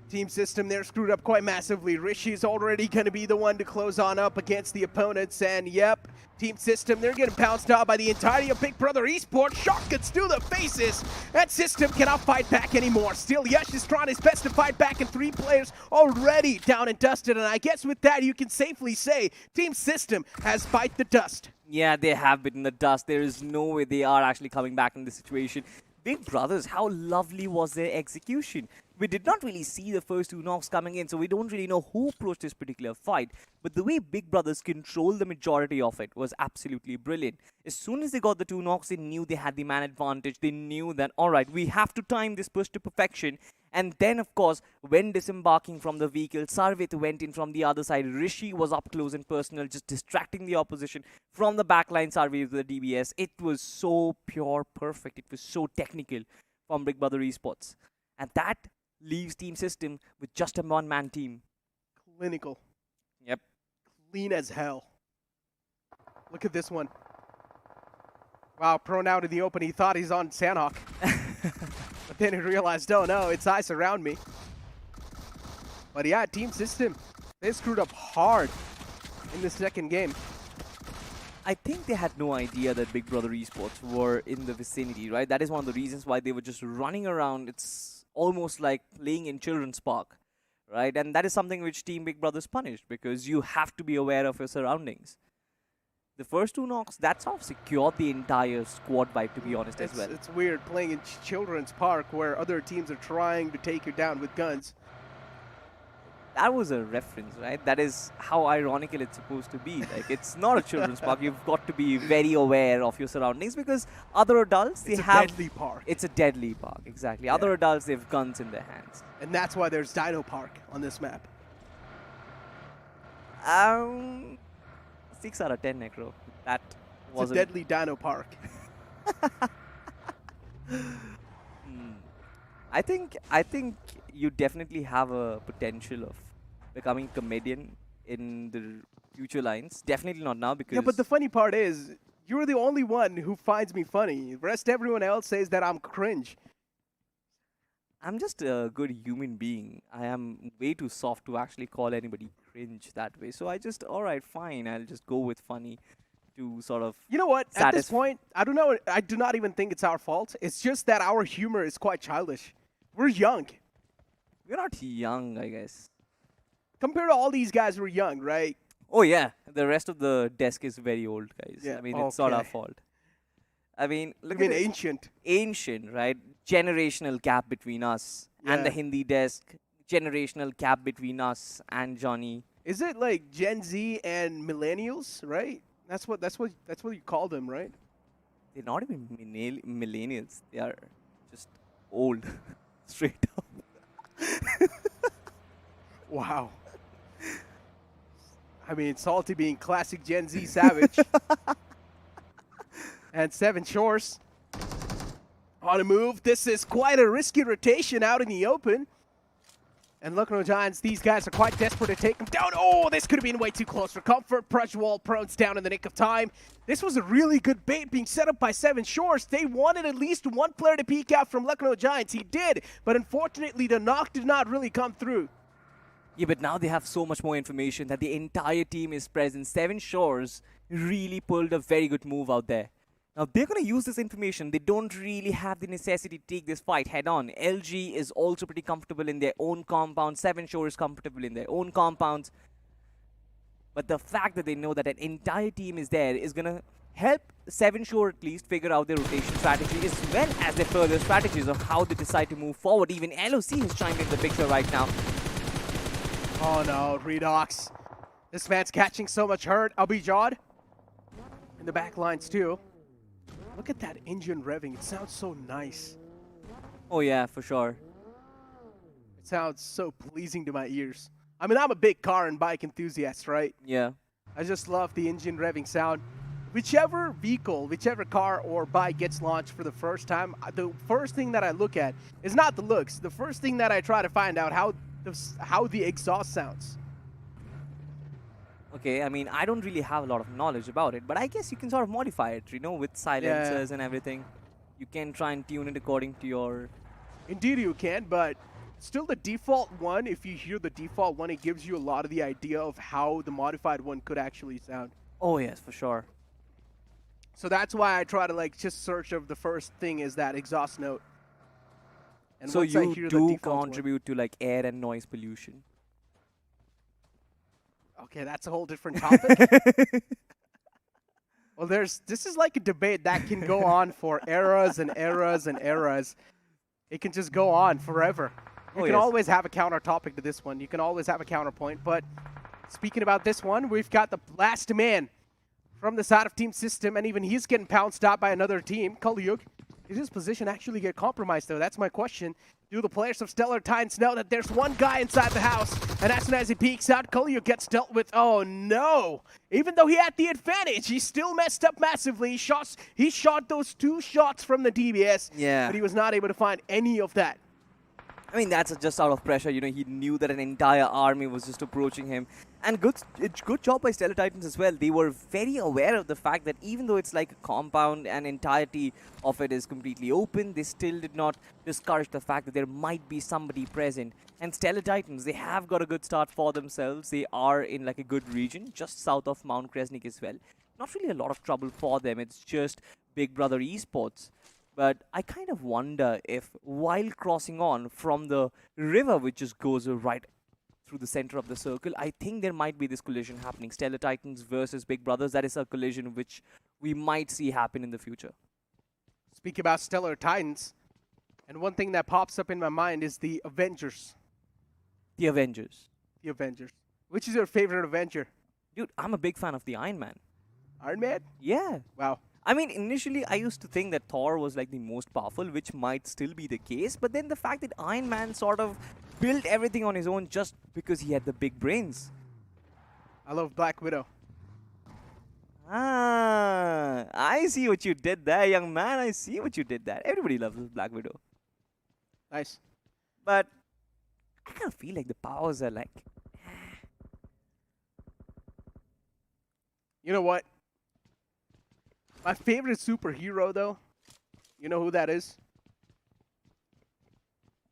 Team System, they're screwed up quite massively. Rishi's already going to be the one to close on up against the opponents. And, yep, Team System, they're getting pounced out by the entirety of Big Brother Esports. Shotguns through the faces. That System cannot fight back anymore. Still, Yash is trying his best to fight back, and 3 players already down and dusted. And I guess with that, you can safely say Team System has bite the dust. Yeah, they have bitten the dust. There is no way they are actually coming back in this situation. Big Brothers, how lovely was their execution? We did not really see the first 2 knocks coming in, so we don't really know who approached this particular fight. But the way Big Brothers controlled the majority of it was absolutely brilliant. As soon as they got the 2 knocks, they knew they had the man advantage. They knew that, alright, we have to time this push to perfection. And then, of course, when disembarking from the vehicle, Sarvit went in from the other side. Rishi was up close and personal, just distracting the opposition from the backline. Sarvit with the DBS. It was so pure perfect. It was so technical from Big Brother Esports. And that leaves Team System with just a one-man team. Clinical. Yep. Clean as hell. Look at this one. Wow, prone out in the open. He thought he's on Sanhok. But then he realized, oh no, it's ice around me. But yeah, Team System, they screwed up hard in the second game. I think they had no idea that Big Brother Esports were in the vicinity, right? That is one of the reasons why they were just running around. It's almost like playing in Children's Park, right? And that is something which Team Big Brothers punished, because you have to be aware of your surroundings. The first 2 knocks, that sort of secured the entire squad vibe, to be honest, as well. It's weird playing in Children's Park where other teams are trying to take you down with guns. That was a reference, right? That is how ironical it's supposed to be. Like, it's not a children's park. You've got to be very aware of your surroundings, because other adults, they have... It's a deadly park. It's a deadly park, exactly. Yeah. Other adults, they have guns in their hands. And that's why there's Dino Park on this map. 6 out of 10, Necro. That It's was a deadly dino park. I think you definitely have a potential of becoming a comedian in the future lines. Definitely not now because Yeah, but the funny part is, you're the only one who finds me funny. The rest, everyone else says that I'm cringe. I'm just a good human being. I am way too soft to actually call anybody cringe that way. So I just, alright, fine. I'll just go with funny to sort of. You know what? At this point, I don't know. I do not even think it's our fault. It's just that our humor is quite childish. We're young. We're not young, I guess. Compared to all these guys, we're young, right? Oh yeah, the rest of the desk is very old, guys. Yeah, I mean, it's not our okay. fault. I mean, look I mean, at it. ancient. Ancient, right? Generational gap between us and the Yeah. Hindi desk. Generational gap between us and Johnny. Is it like Gen Z and millennials, right? That's what you call them, right? They're not even millennials. They are just old, straight up. Wow. I mean, Salty being classic Gen Z savage. And Seven Shores on a move. This is quite a risky rotation out in the open. And Lucknow Giants, these guys are quite desperate to take him down. Oh, this could have been way too close for comfort. Prajwal Prones down in the nick of time. This was a really good bait being set up by Seven Shores. They wanted at least one player to peek out from Lucknow Giants. He did, but unfortunately the knock did not really come through. Yeah, but now they have so much more information that the entire team is present. Seven Shores really pulled a very good move out there. Now, they're going to use this information. They don't really have the necessity to take this fight head-on. LG is also pretty comfortable in their own compound. Seven Shores is comfortable in their own compounds. But the fact that they know that an entire team is there is going to help Seven Shore at least figure out their rotation strategy as well as their further strategies of how they decide to move forward. Even LOC has chimed in the picture right now. Oh no, Redox. This man's catching so much hurt. Abhijad in the back lines too. Look at that engine revving. It sounds so nice. Oh yeah, for sure. It sounds so pleasing to my ears. I mean, I'm a big car and bike enthusiast, right? Yeah. I just love the engine revving sound. Whichever vehicle, whichever car or bike gets launched for the first time, the first thing that I look at is not the looks. The first thing that I try to find out how the exhaust sounds. Okay, I mean, I don't really have a lot of knowledge about it, but I guess you can sort of modify it, you know, with silencers and everything. You can try and tune it according to your... Indeed you can, but still the default one, if you hear the default one, it gives you a lot of the idea of how the modified one could actually sound. Oh yes, for sure. So that's why I try to like just search of the first thing is that exhaust note. And So once I you hear the do default one- contribute to like air and noise pollution. Okay, that's a whole different topic. Well, this is like a debate that can go on for eras and eras and eras. It can just go on forever. You Oh, can yes. always have a counter topic to this one. You can always have a counterpoint. But speaking about this one, we've got the last man from the side of Team System, and even he's getting pounced out by another team, Kalyug. Did his position actually get compromised, though? That's my question. Do the players of Stellar Titans know that there's one guy inside the house, and as soon as he peeks out, Kalyug gets dealt with. Oh, no. Even though he had the advantage, he still messed up massively. He shot those 2 shots from the DBS, Yeah. but he was not able to find any of that. I mean, that's just out of pressure. You know, he knew that an entire army was just approaching him. And good job by Stellar Titans as well. They were very aware of the fact that even though it's like a compound and entirety of it is completely open, they still did not discourage the fact that there might be somebody present. And Stellar Titans, they have got a good start for themselves. They are in like a good region, just south of Mount Kresnik as well. Not really a lot of trouble for them. It's just Big Brother Esports. But I kind of wonder if while crossing on from the river, which just goes right through the center of the circle, I think there might be this collision happening. Stellar Titans versus Big Brothers. That is a collision which we might see happen in the future. Speak about Stellar Titans, and one thing that pops up in my mind is the Avengers. The Avengers. The Avengers. Which is your favorite Avenger? Dude, I'm a big fan of the Iron Man. Iron Man? Yeah. Wow. I mean, initially, I used to think that Thor was like the most powerful, which might still be the case. But then the fact that Iron Man sort of built everything on his own just because he had the big brains. I love Black Widow. Ah, I see what you did there, young man. I see what you did there. Everybody loves this Black Widow. Nice. But I kind of feel like the powers are like... You know what? My favorite superhero, though, you know who that is?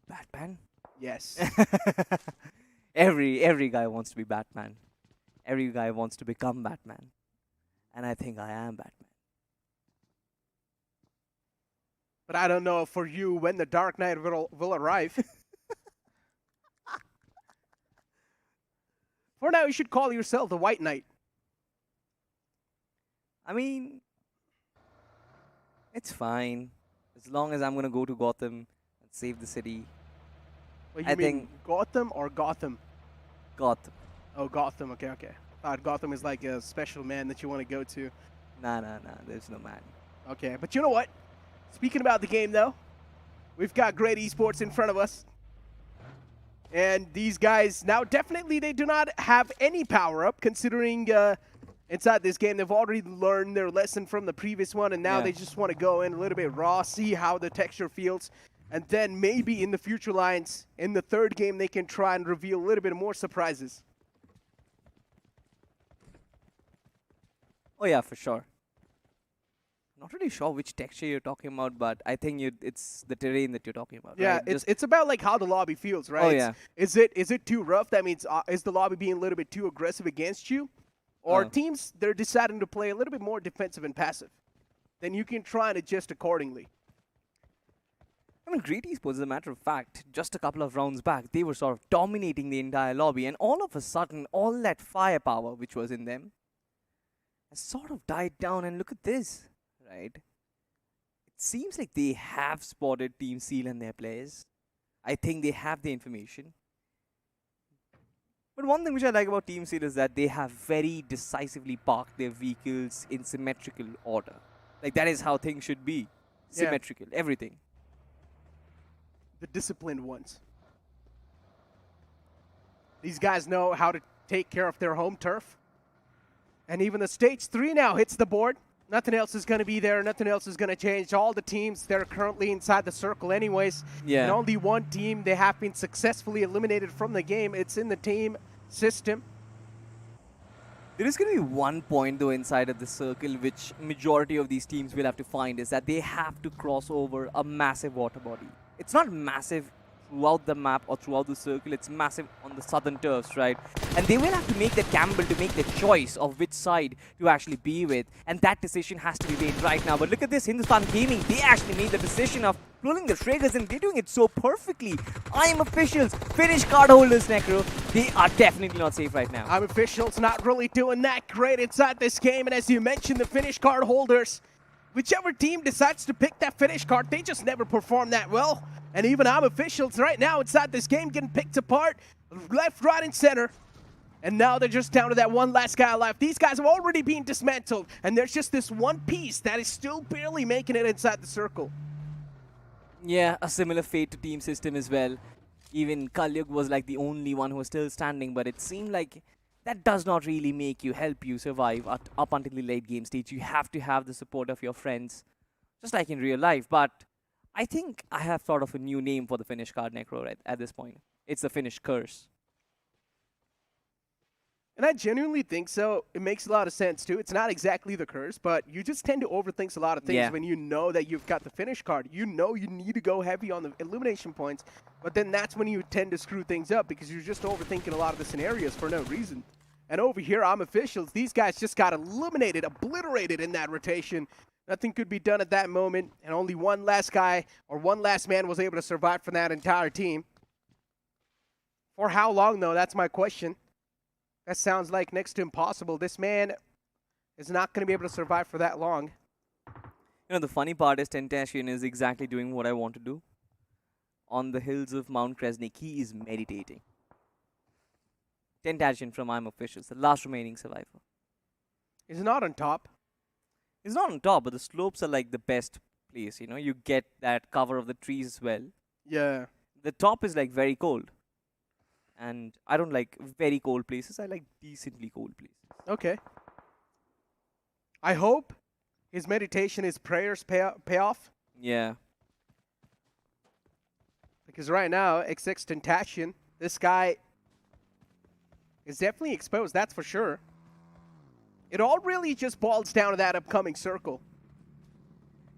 Batman? Yes. Every guy wants to be Batman. Every guy wants to become Batman. And I think I am Batman. But I don't know for you when the Dark Knight will arrive. For now, you should call yourself the White Knight. I mean, it's fine. As long as I'm going to go to Gotham and save the city. Well, you mean Gotham or Gotham? Gotham. Oh, Gotham. Okay, okay. Thought Gotham is like a special man that you want to go to. Nah. There's no man. Okay, but you know what? Speaking about the game, though, we've got great esports in front of us. And these guys, now definitely they do not have any power-up, considering inside this game they've already learned their lesson from the previous one, and now they just want to go in a little bit raw, see how the texture feels, and then maybe in the future lines, in the third game, they can try and reveal a little bit more surprises. Oh yeah, for sure. Not really sure which texture you're talking about, but I think it's the terrain that you're talking about. Yeah, right? it's about like how the lobby feels, right? Oh, yeah. Is it too rough? That means is the lobby being a little bit too aggressive against you? Or teams, they're deciding to play a little bit more defensive and passive? Then you can try and adjust accordingly. I mean, Great Esports, as a matter of fact, just a couple of rounds back, they were sort of dominating the entire lobby, and all of a sudden, all that firepower which was in them has sort of died down, and look at this. Right? It seems like they have spotted Team Seal and their players. I think they have the information. But one thing which I like about Team Seal is that they have very decisively parked their vehicles in symmetrical order. Like, that is how things should be. Symmetrical, everything. The disciplined ones. These guys know how to take care of their home turf. And even the Stage 3 now hits the board. Nothing else is going to be there. Nothing else is going to change. All the teams, they're currently inside the circle anyways. Yeah. And only one team, they have been successfully eliminated from the game. It's in the team system. There is going to be one point, though, inside of the circle, which majority of these teams will have to find, is that they have to cross over a massive water body. It's not massive throughout the map or throughout the circle. It's massive on the southern turfs, right? And they will have to make that gamble to make the choice of which side to actually be with. And that decision has to be made right now. But look at this, Hindustan Gaming, they actually made the decision of pulling the triggers, and they're doing it so perfectly. IM officials, Finnish card holders, Necro, they are definitely not safe right now. IM officials not really doing that great inside this game. And as you mentioned, the Finnish card holders, whichever team decides to pick that Finnish card, they just never perform that well. And even IM officials right now inside this game getting picked apart, left, right, and center. And now they're just down to that one last guy alive. These guys have already been dismantled, and there's just this one piece that is still barely making it inside the circle. Yeah, a similar fate to Team System as well. Even Kalyug was like the only one who was still standing, but it seemed like that does not really help you survive up until the late game stage. You have to have the support of your friends, just like in real life. But I think I have thought of a new name for the Finnish card, Necro, right at this point. It's the Finnish Curse. And I genuinely think so. It makes a lot of sense, too. It's not exactly the curse, but you just tend to overthink a lot of things when you know that you've got the Finnish card. You know you need to go heavy on the elimination points, but then that's when you tend to screw things up because you're just overthinking a lot of the scenarios for no reason. And over here, IM officials, these guys just got eliminated, obliterated in that rotation. Nothing could be done at that moment, and only one last guy or one last man was able to survive from that entire team. For how long, though? That's my question. That sounds like next to impossible. This man is not going to be able to survive for that long. You know, the funny part is Tentacion is exactly doing what I want to do. On the hills of Mount Kresnik, he is meditating. Tentacion from IM Officials, the last remaining survivor. He's not on top. He's not on top, but the slopes are like the best place, you know. You get that cover of the trees as well. Yeah. The top is like very cold. And I don't like very cold places. I like decently cold places. Okay. I hope his meditation, his prayers pay off. Yeah. Because right now, Exextentation, this guy is definitely exposed, that's for sure. It all really just boils down to that upcoming circle.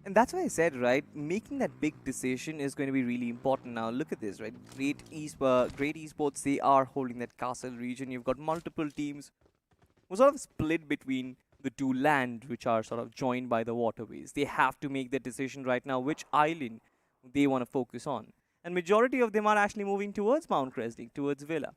And that's why I said, right, making that big decision is going to be really important now. Look at this, right? Great Esports, they are holding that castle region. You've got multiple teams who sort of split between the two lands, which are sort of joined by the waterways. They have to make that decision right now, which island they want to focus on. And majority of them are actually moving towards Mount Cresting, towards Villa.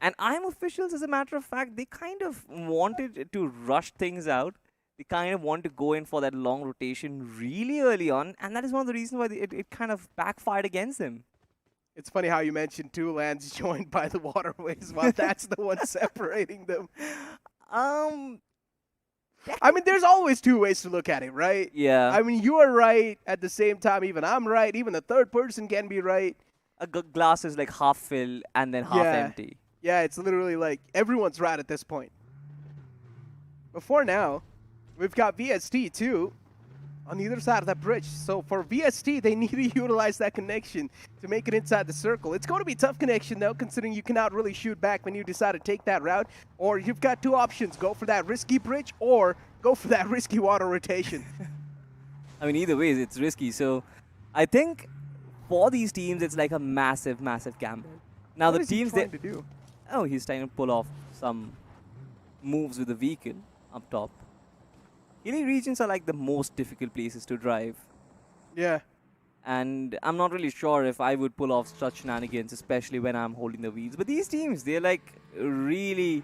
And IM officials, as a matter of fact, they kind of wanted to rush things out. They kind of want to go in for that long rotation really early on. And that is one of the reasons why it kind of backfired against them. It's funny how you mentioned two lands joined by the waterways while that's the one separating them. I mean, there's always two ways to look at it, right? Yeah. I mean, you are right. At the same time, even I'm right. Even the third person can be right. A glass is like half full and then half empty. Yeah, it's literally like everyone's right at this point. Before now, we've got VST too on the other side of that bridge. So for VST, they need to utilize that connection to make it inside the circle. It's going to be a tough connection though, considering you cannot really shoot back when you decide to take that route. Or you've got two options. Go for that risky bridge or go for that risky water rotation. I mean, either way, it's risky. So I think for these teams, it's like a massive, massive gamble. Now What the is he teams trying that... to do? Oh, he's trying to pull off some moves with the vehicle up top. Hilly regions are like the most difficult places to drive. Yeah. And I'm not really sure if I would pull off such shenanigans, especially when I'm holding the wheels. But these teams, they're like really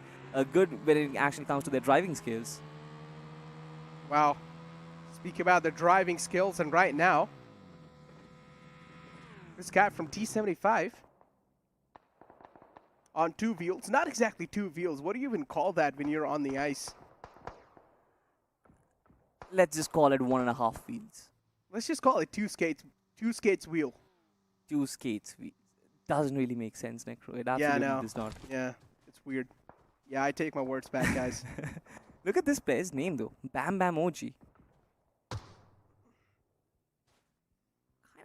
good when it actually comes to their driving skills. Wow. Speak about their driving skills, and right now, this guy from T75 on two wheels. Not exactly two wheels. What do you even call that when you're on the ice? Let's just call it 1.5 wheels. Let's just call it two skates wheel. Two skates wheels. Doesn't really make sense, Necro. It absolutely does not. Yeah, it's weird. Yeah, I take my words back, guys. Look at this player's name, though. Bam Bam OG. Kind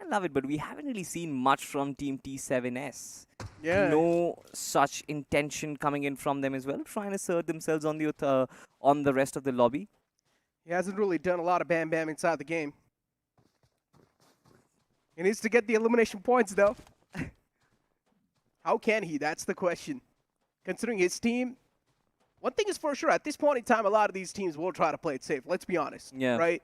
of love it, but we haven't really seen much from Team T7S. Yeah. No such intention coming in from them as well, trying to assert themselves on the rest of the lobby. He hasn't really done a lot of Bam Bam inside the game. He needs to get the elimination points, though. How can he? That's the question. Considering his team, one thing is for sure, at this point in time, a lot of these teams will try to play it safe. Let's be honest. Yeah. Right?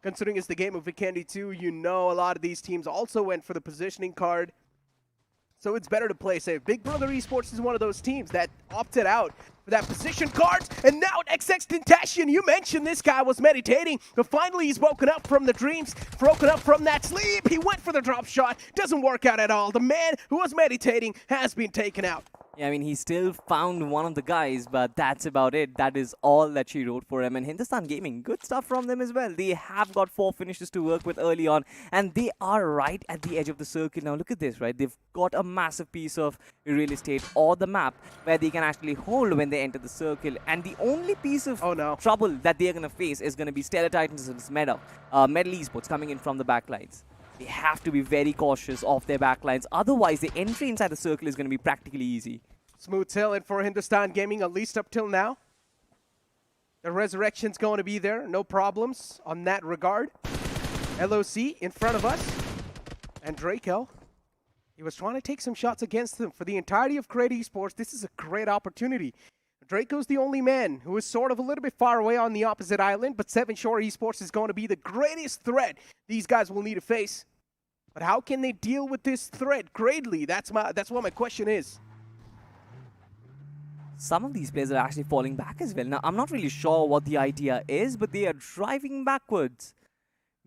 Considering it's the game of Vikendi 2, you know a lot of these teams also went for the positioning card. So it's better to play safe. Big Brother Esports is one of those teams that opted out for that position cards. And now Exextentation, you mentioned this guy was meditating, but finally he's woken up from the dreams, woken up from that sleep. He went for the drop shot. Doesn't work out at all. The man who was meditating has been taken out. Yeah, I mean, he still found one of the guys, but that's about it. That is all that she wrote for him. And Hindustan Gaming, good stuff from them as well. They have got 4 finishes to work with early on, and they are right at the edge of the circle. Now, look at this, right? They've got a massive piece of real estate or the map where they can actually hold when they enter the circle. And the only piece of trouble that they're going to face is going to be Stellar Titans' Medal Esports coming in from the backlines. They have to be very cautious of their backlines. Otherwise, the entry inside the circle is going to be practically easy. Smooth sailing for Hindustan Gaming, at least up till now. The resurrection's going to be there. No problems on that regard. LOC in front of us. And Draco, he was trying to take some shots against them. For the entirety of Crate Esports, this is a great opportunity. Draco's the only man who is sort of a little bit far away on the opposite island, but Seven Shore Esports is going to be the greatest threat these guys will need to face. But how can they deal with this threat greatly? That's what my question is. Some of these players are actually falling back as well. Now, I'm not really sure what the idea is, but they are driving backwards.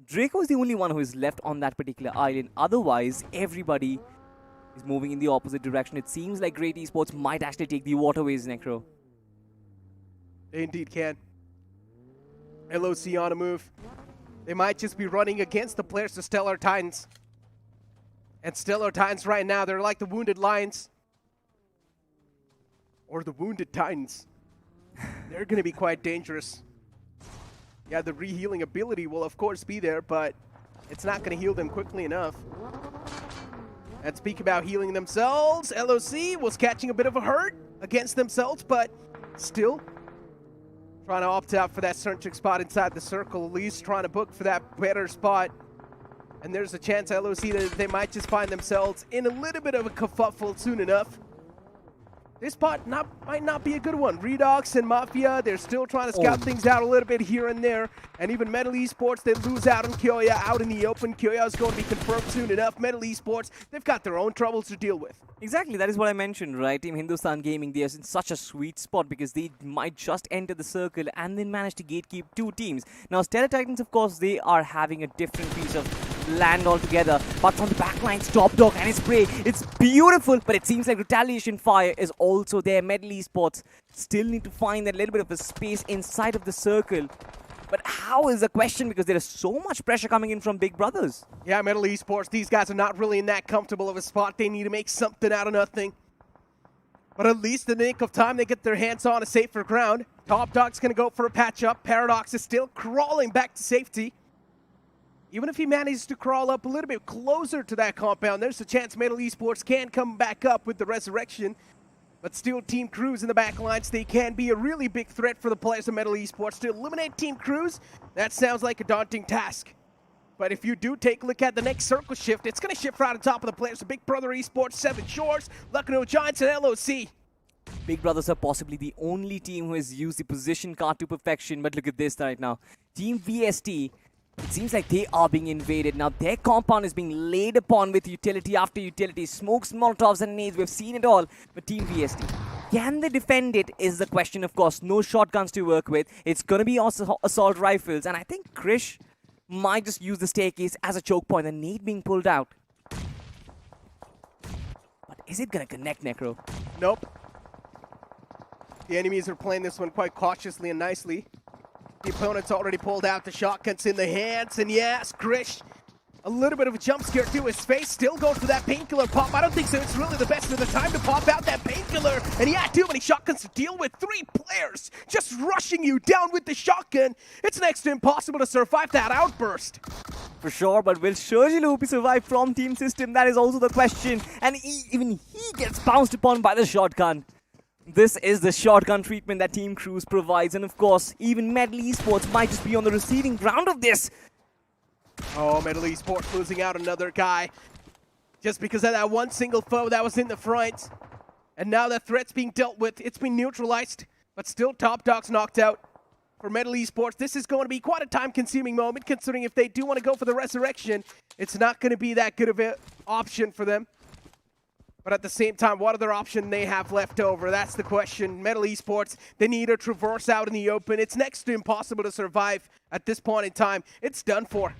Draco is the only one who is left on that particular island. Otherwise, everybody is moving in the opposite direction. It seems like Great Esports might actually take the waterways, Necro. They indeed can. LOC on a move. They might just be running against the players of Stellar Titans. And Stellar Titans right now, they're like the Wounded Lions. Or the Wounded Titans. They're going to be quite dangerous. Yeah, the re-healing ability will of course be there, but it's not going to heal them quickly enough. And speak about healing themselves, LOC was catching a bit of a hurt against themselves, but still trying to opt out for that centric spot inside the circle, at least trying to book for that better spot. And there's a chance LOC that they might just find themselves in a little bit of a kerfuffle soon enough. This spot might not be a good one. Redox and Mafia, they're still trying to scout things out a little bit here and there. And even Metal Esports, they lose out on Kyoya out in the open. Kyoya is going to be confirmed soon enough. Metal Esports, they've got their own troubles to deal with. Exactly, that is what I mentioned, right? Team Hindustan Gaming, they are in such a sweet spot because they might just enter the circle and then manage to gatekeep two teams. Now, Stellar Titans, of course, they are having a different piece of land altogether, but from the backlines, Top Dog and his spray, it's beautiful, but it seems like retaliation fire is also there. Metal Esports still need to find that little bit of a space inside of the circle. But how is the question, because there is so much pressure coming in from Big Brothers. Yeah, Metal Esports, these guys are not really in that comfortable of a spot. They need to make something out of nothing. But at least in the nick of time, they get their hands on a safer ground. Top Dog's going to go for a patch up. Paradox is still crawling back to safety. Even if he manages to crawl up a little bit closer to that compound, there's a chance Metal Esports can come back up with the resurrection. But still, Team Crores in the back lines, they can be a really big threat for the players of Metal Esports. To eliminate Team Crores, that sounds like a daunting task. But if you do take a look at the next circle shift, it's going to shift right on top of the players of Big Brother Esports, Seven Shores, Lucknow Giants, and LOC. Big Brothers are possibly the only team who has used the position card to perfection. But look at this right now. Team VST, it seems like they are being invaded. Now their compound is being laid upon with utility after utility. Smokes, Molotovs and nades. We've seen it all. But Team VST, can they defend it is the question, of course. No shotguns to work with. It's going to be assault rifles. And I think Krish might just use the staircase as a choke point. The nade being pulled out. But is it going to connect, Necro? Nope. The enemies are playing this one quite cautiously and nicely. The opponent's already pulled out the shotguns in the hands, and yes, Krish, a little bit of a jump scare to his face, still going for that painkiller pop. I don't think so. It's really the best of the time to pop out that painkiller, and he had too many shotguns to deal with. 3 players just rushing you down with the shotgun. It's next to impossible to survive that outburst. For sure, but will Shurjiloop survive from Team System? That is also the question, and even he gets bounced upon by the shotgun. This is the shotgun treatment that Team Crores provides, and of course, even Metal Esports might just be on the receiving ground of this. Oh, Metal Esports losing out another guy just because of that one single foe that was in the front. And now that threat's being dealt with, it's been neutralized, but still Top Dog's knocked out. For Metal Esports, this is going to be quite a time-consuming moment, considering if they do want to go for the resurrection, it's not going to be that good of an option for them. But at the same time, what other option they have left over? That's the question. Metal Esports, they need a traverse out in the open. It's next to impossible to survive at this point in time. It's done for.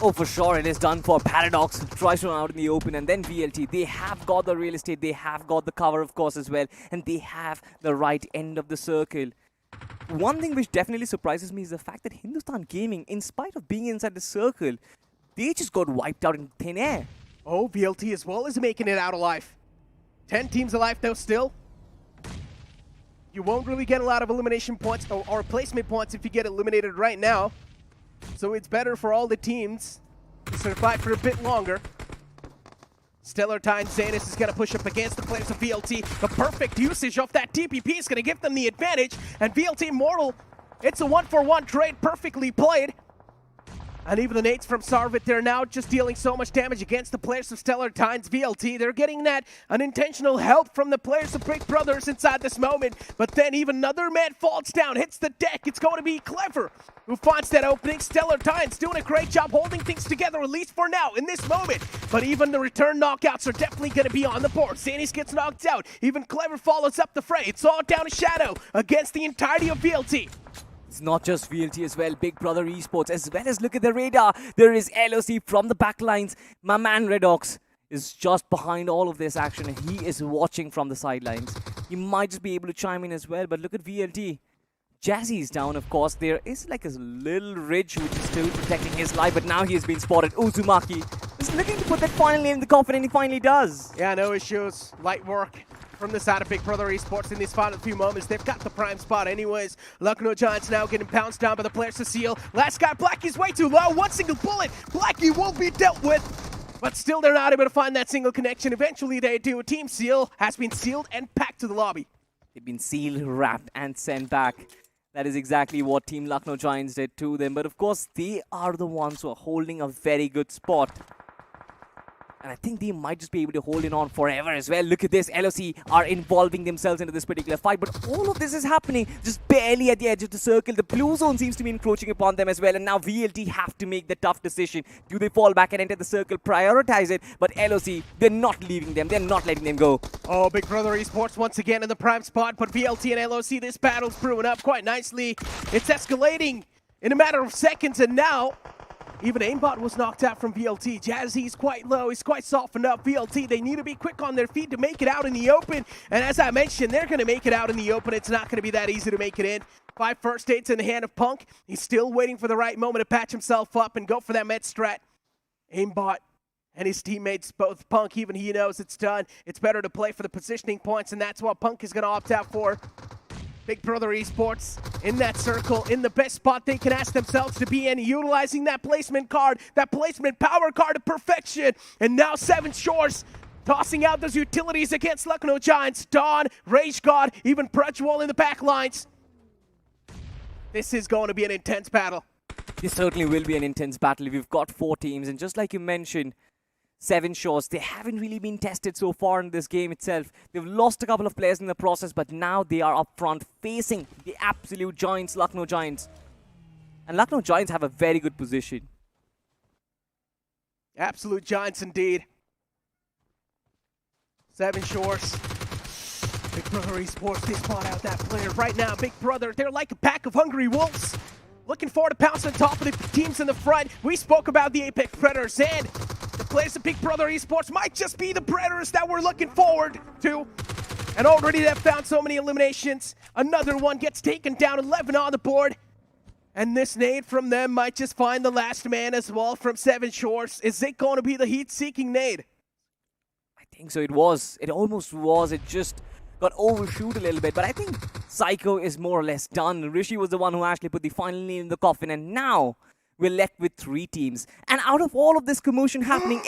Oh, for sure, it is done for. Paradox tries to run out in the open, and then VLT. They have got the real estate. They have got the cover, of course, as well. And they have the right end of the circle. One thing which definitely surprises me is the fact that Hindustan Gaming, in spite of being inside the circle, they just got wiped out in thin air. Oh, VLT as well is making it out alive. 10 teams alive though still. You won't really get a lot of elimination points or placement points if you get eliminated right now. So it's better for all the teams to survive for a bit longer. Stellar Titans Zanus is going to push up against the players of VLT. The perfect usage of that TPP is going to give them the advantage. And VLT Mortal, it's a 1-for-1 trade, perfectly played. And even the nades from Sarvit, they're now just dealing so much damage against the players of Stellar Titans VLT. They're getting that unintentional help from the players of Big Brothers inside this moment. But then even another man falls down, hits the deck. It's going to be Clever who finds that opening. Stellar Titans doing a great job holding things together, at least for now, in this moment. But even the return knockouts are definitely going to be on the board. Sanis gets knocked out. Even Clever follows up the fray. It's all down to Shadow against the entirety of VLT. It's not just VLT as well, Big Brother Esports, as well as look at the radar. There is LOC from the backlines. My man Redox is just behind all of this action, and he is watching from the sidelines. He might just be able to chime in as well, but look at VLT. Jazzy's down, of course. There is like a little ridge which is still protecting his life, but now he has been spotted. Uzumaki is looking to put that final nail in the coffin, and he finally does. Yeah, no issues. Light work from the side of Big Brother Esports in these final few moments. They've got the prime spot anyways. Lucknow Giants now getting pounced down by the players to seal. Last guy, Blackie's way too low. One single bullet. Blackie will be dealt with. But still, they're not able to find that single connection. Eventually, they do. Team Seal has been sealed and packed to the lobby. They've been sealed, wrapped, and sent back. That is exactly what Team Lucknow Giants did to them. But of course, they are the ones who are holding a very good spot. And I think they might just be able to hold it on forever as well. Look at this. LOC are involving themselves into this particular fight. But all of this is happening just barely at the edge of the circle. The blue zone seems to be encroaching upon them as well. And now VLT have to make the tough decision. Do they fall back and enter the circle, prioritize it? But LOC, they're not leaving them. They're not letting them go. Oh, Big Brother Esports once again in the prime spot. But VLT and LOC, this battle's brewing up quite nicely. It's escalating in a matter of seconds. And now, even Aimbot was knocked out from VLT. Jazzy's quite low. He's quite softened up. VLT, they need to be quick on their feet to make it out in the open. And as I mentioned, they're going to make it out in the open. It's not going to be that easy to make it in. 5 first aids in the hand of Punk. He's still waiting for the right moment to patch himself up and go for that med strat. Aimbot and his teammates, both Punk, even he knows it's done. It's better to play for the positioning points, and that's what Punk is going to opt out for. Big Brother Esports in that circle, in the best spot they can ask themselves to be in, utilizing that placement card, that placement power card to perfection. And now Seven Shores tossing out those utilities against Lucknow Giants. Dawn, Rage God, even Prajwal in the back lines. This is going to be an intense battle. This certainly will be an intense battle. We've got 4 teams, and just like you mentioned, Seven Shores, they haven't really been tested so far in this game itself. They've lost a couple of players in the process, but now they are up front facing the absolute giants, Lucknow Giants. And Lucknow Giants have a very good position. Absolute giants indeed. Seven Shores. Big Brother Esports, they spot out that player right now. Big Brother, they're like a pack of hungry wolves. Looking forward to pounce on top of the teams in the front. We spoke about the Apex Predators, and the players of Big Brother Esports might just be the Predators that we're looking forward to. And already they've found so many eliminations. Another one gets taken down, 11 on the board. And this nade from them might just find the last man as well from Seven Shores. Is it going to be the heat-seeking nade? I think so. It was. It almost was. It just got overshoot a little bit. But I think Psycho is more or less done. Rishi was the one who actually put the final nail in the coffin. And now we're left with 3 teams. And out of all of this commotion happening,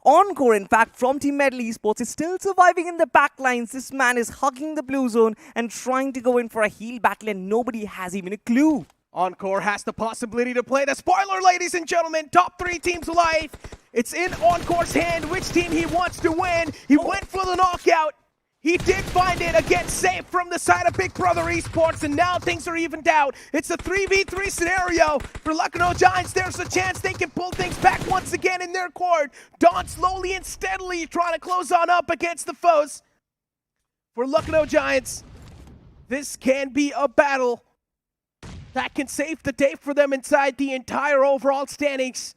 Encore, in fact, from Team Metal Esports is still surviving in the back lines. This man is hugging the blue zone and trying to go in for a heal battle, and nobody has even a clue. Encore has the possibility to play the spoiler, ladies and gentlemen. Top 3 teams alive. It's in Encore's hand which team he wants to win. He went for the knockout. He did find it, again safe from the side of Big Brother Esports, and now things are evened out. It's a 3v3 scenario for Lucknow Giants. There's a chance they can pull things back once again in their court. Dawn slowly and steadily trying to close on up against the foes. For Lucknow Giants, this can be a battle that can save the day for them inside the entire overall standings,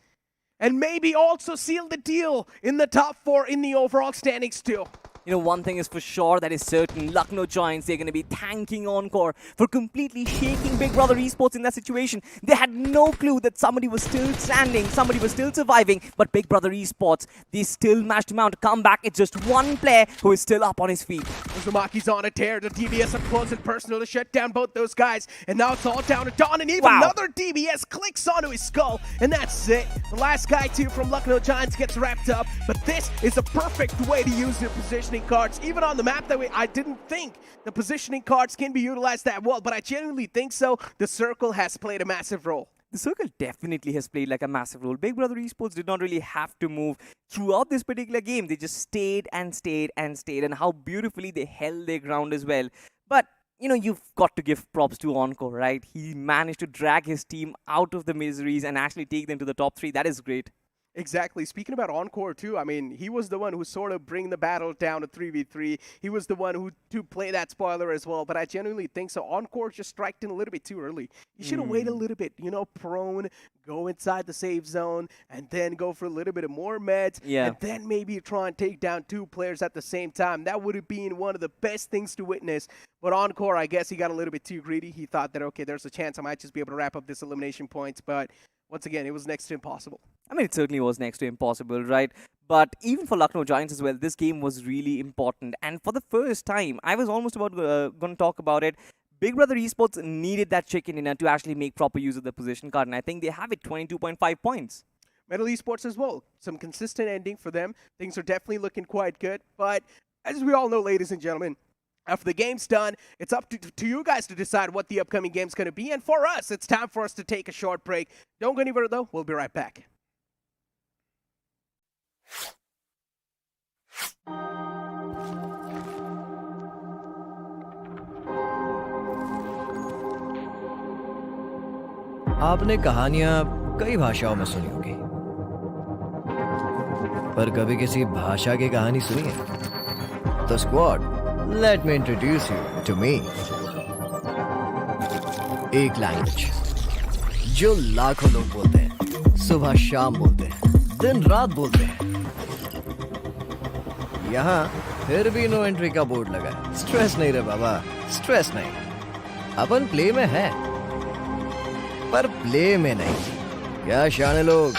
and maybe also seal the deal in the top 4 in the overall standings too. You know, one thing is for sure, that is certain. Lucknow Giants, they're going to be thanking Encore for completely shaking Big Brother Esports in that situation. They had no clue that somebody was still standing, somebody was still surviving, but Big Brother Esports, they still managed to mount a comeback. It's just one player who is still up on his feet. Uzumaki's on a tear. The DBS up close and personal to shut down both those guys. And now it's all down to Dawn, and even another DBS clicks onto his skull. And that's it. The last guy, too, from Lucknow Giants gets wrapped up. But this is a perfect way to use their positioning cards. Even on the map that way, I didn't think the positioning cards can be utilized that well, but I genuinely think so. The circle has played a massive role. The circle definitely has played like a massive role. Big Brother Esports did not really have to move throughout this particular game. They just stayed and stayed and stayed, and how beautifully they held their ground as well. But, you know, you've got to give props to Encore, right? He managed to drag his team out of the miseries and actually take them to the top 3. That is great. Exactly. Speaking about Encore too, I mean, he was the one who sort of bring the battle down to 3v3. He was the one who to play that spoiler as well, but I genuinely think so. Encore just striked in a little bit too early. You should have waited a little bit, you know, prone, go inside the safe zone, and then go for a little bit of more meds, and then maybe try and take down 2 players at the same time. That would have been one of the best things to witness. But Encore, I guess he got a little bit too greedy. He thought that, okay, there's a chance I might just be able to wrap up this elimination points, but once again, it was next to impossible. I mean, it certainly was next to impossible, right? But even for Lucknow Giants as well, this game was really important. And for the first time, I was almost about going to talk about it. Big Brother Esports needed that chicken dinner to actually make proper use of the position card. And I think they have it, 22.5 points. Metal Esports as well. Some consistent ending for them. Things are definitely looking quite good. But as we all know, ladies and gentlemen, after the game's done, it's up to you guys to decide what the upcoming game's going to be. And for us, it's time for us to take a short break. Don't go anywhere, though. We'll be right back. आपने कहानियां कई भाषाओं में सुनी होगी, पर कभी किसी भाषा की कहानी सुनी है? तो squad, let me introduce you to me. एक लैंग्वेज जो लाखों लोग बोलते हैं, सुबह शाम बोलते हैं, दिन रात बोलते हैं। यहाँ फिर भी नो एंट्री का बोर्ड लगा है। स्ट्रेस नहीं रे बाबा, स्ट्रेस नहीं। अपन प्ले में है, पर प्ले में नहीं। क्या शाने लोग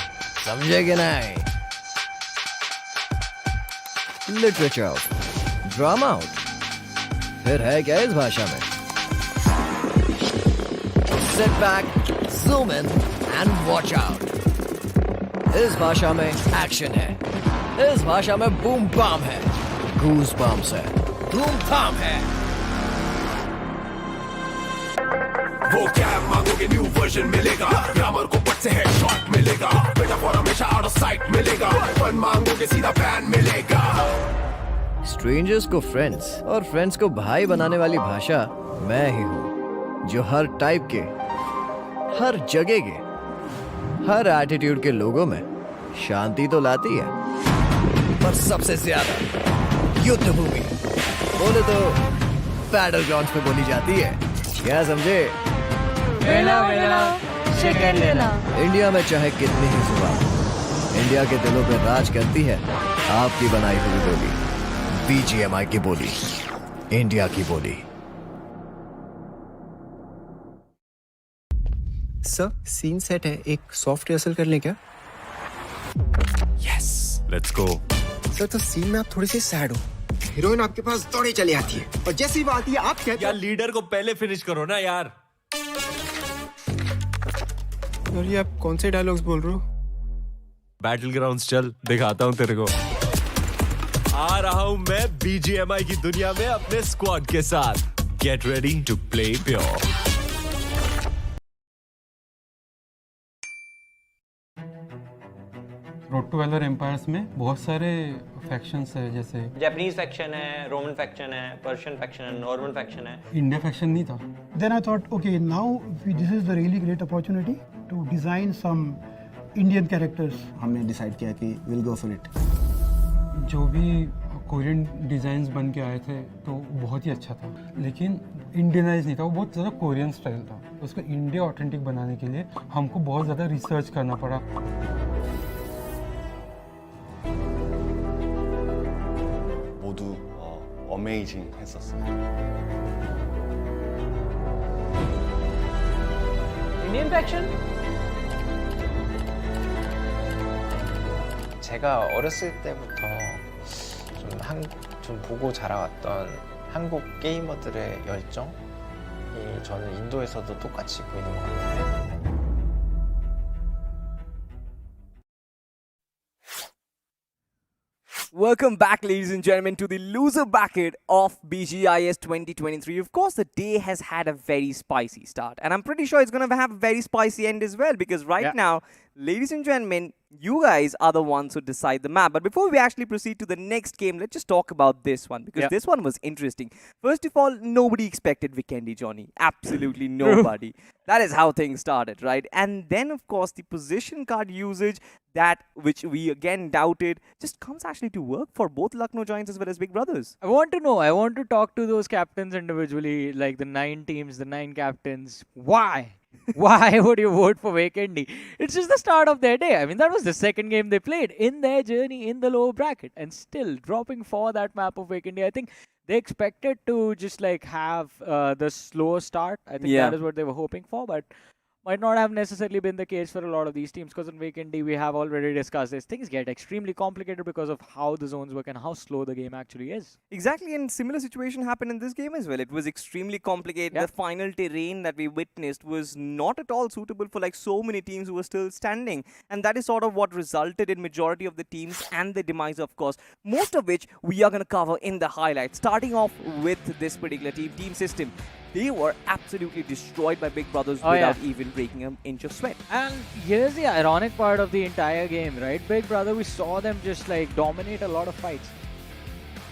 समझे कि नहीं? लिटरेचर आउट, ड्रामा आउट, फिर है क्या इस भाषा में? Sit back, zoom in and watch out. इस भाषा में एक्शन है, इस भाषा में बूम बाम है, गूज बम्स है, धूम धाम है। वो कैब मांगोगे न्यू वर्जन मिलेगा, ग्रामर को पट से हेडशॉट मिलेगा, मेटाफोर हमेशा आउट ऑफ साइट मिलेगा, फन मांगोगे सीधा बैन मिलेगा। स्ट्रेंजर्स को फ्रेंड्स और फ्रेंड्स को भाई बनाने वाली भाषा मैं ही हूँ, जो हर टाइप के, हर जगह के, हर एटीट्यूड के लोगों में शांति तो लाती है, पर सबसे ज्यादा युद्ध भूमि बोले तो बैटल ग्राउंड्स पे बोली जाती है। क्या समझे? वेला वेला शिकन लेला। इंडिया में चाहे कितनी ही जुबान, इंडिया के दिलों पे राज करती है आपकी बनाई हुई बोली, BGMI की बोली, इंडिया की बोली। सर, सीन सेट है, एक सॉफ्ट रिहर्सल कर लें क्या? Yes, let's go. सर, तो सीन में आप थोड़ी सी सैड हो, हीरोइन आपके पास दौड़े चली आती है और जैसे ही वो आती है आप कहते यार लीडर को पहले फिनिश करो ना यार। और ये आप कौन से डायलॉग्स बोल रहे हो? बैटल ग्राउंड्स चल, दिखाता हूँ तेरे को। आ रहा हूँ मैं BGMI की दुनिया में अपने स्क्वाड के साथ। Get ready to play pure. Road to Valor Empires में बहुत सारे फैक्शंस है, जैसे जापानीज फैक्शन है, रोमन फैक्शन है, पर्शियन फैक्शन है, नॉर्मन फैक्शन है। इंडिया फैक्शन नहीं था। Then I thought, okay, now this is the really great opportunity to design some Indian characters. हमने डिसाइड किया कि we'll go for it. जो भी कोरियन डिज़ाइंस बन के आए थे तो बहुत ही अच्छा था, लेकिन इंडियनाइज नहीं था, वो बहुत ज़्यादा कोरियन स्टाइल था। उसको इंडिया ऑथेंटिक बनाने के लिए हमको बहुत ज़्यादा रिसर्च करना पड़ा। 모두 어메이징 했었어요. 인디언 팩션? 제가 어렸을 때부터 좀 보고 자라왔던 한국 게이머들의 열정이 저는 인도에서도 똑같이 보이는 것 같아요. Welcome back, ladies and gentlemen, to the loser bracket of BGIS 2023. Of course, the day has had a very spicy start, and I'm pretty sure it's going to have a very spicy end as well, because right now, ladies and gentlemen, you guys are the ones who decide the map. But before we actually proceed to the next game, let's just talk about this one, because this one was interesting. First of all, nobody expected Vikendi, Johnny. Absolutely nobody. That is how things started, right? And then, of course, the position card usage, that which we again doubted, just comes actually to work for both Lucknow Giants as well as Big Brothers. I want to know, I want to talk to those captains individually, like the 9 teams, the 9 captains. Why? Why would you vote for Vikendi? It's just the start of their day. I mean, that was the second game they played in their journey in the lower bracket, and still dropping for that map of Vikendi. I think they expected to just like have the slow start. I think that is what they were hoping for, but might not have necessarily been the case for a lot of these teams, because in Weekend D we have already discussed this. Things get extremely complicated because of how the zones work and how slow the game actually is. Exactly, and similar situation happened in this game as well. It was extremely complicated. The final terrain that we witnessed was not at all suitable for like so many teams who were still standing, and that is sort of what resulted in majority of the teams and the demise, of course, most of which we are going to cover in the highlights. Starting off with this particular team system. They were absolutely destroyed by Big Brothers without even breaking an inch of sweat. And here's the ironic part of the entire game, right? Big Brother, we saw them just like dominate a lot of fights.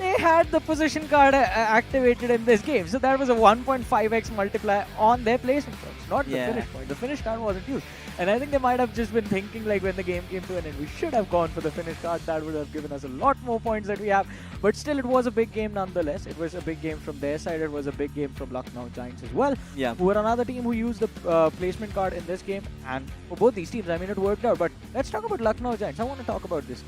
They had the position card activated in this game, so that was a 1.5x multiplier on their placement points, not the finish point. The finish card wasn't used. And I think they might have just been thinking, like, when the game came to an end, we should have gone for the finish card. That would have given us a lot more points that we have. But still, it was a big game nonetheless. It was a big game from their side. It was a big game from Lucknow Giants as well, who were another team who used the placement card in this game. And for both these teams, I mean, it worked out. But let's talk about Lucknow Giants. I want to talk about this.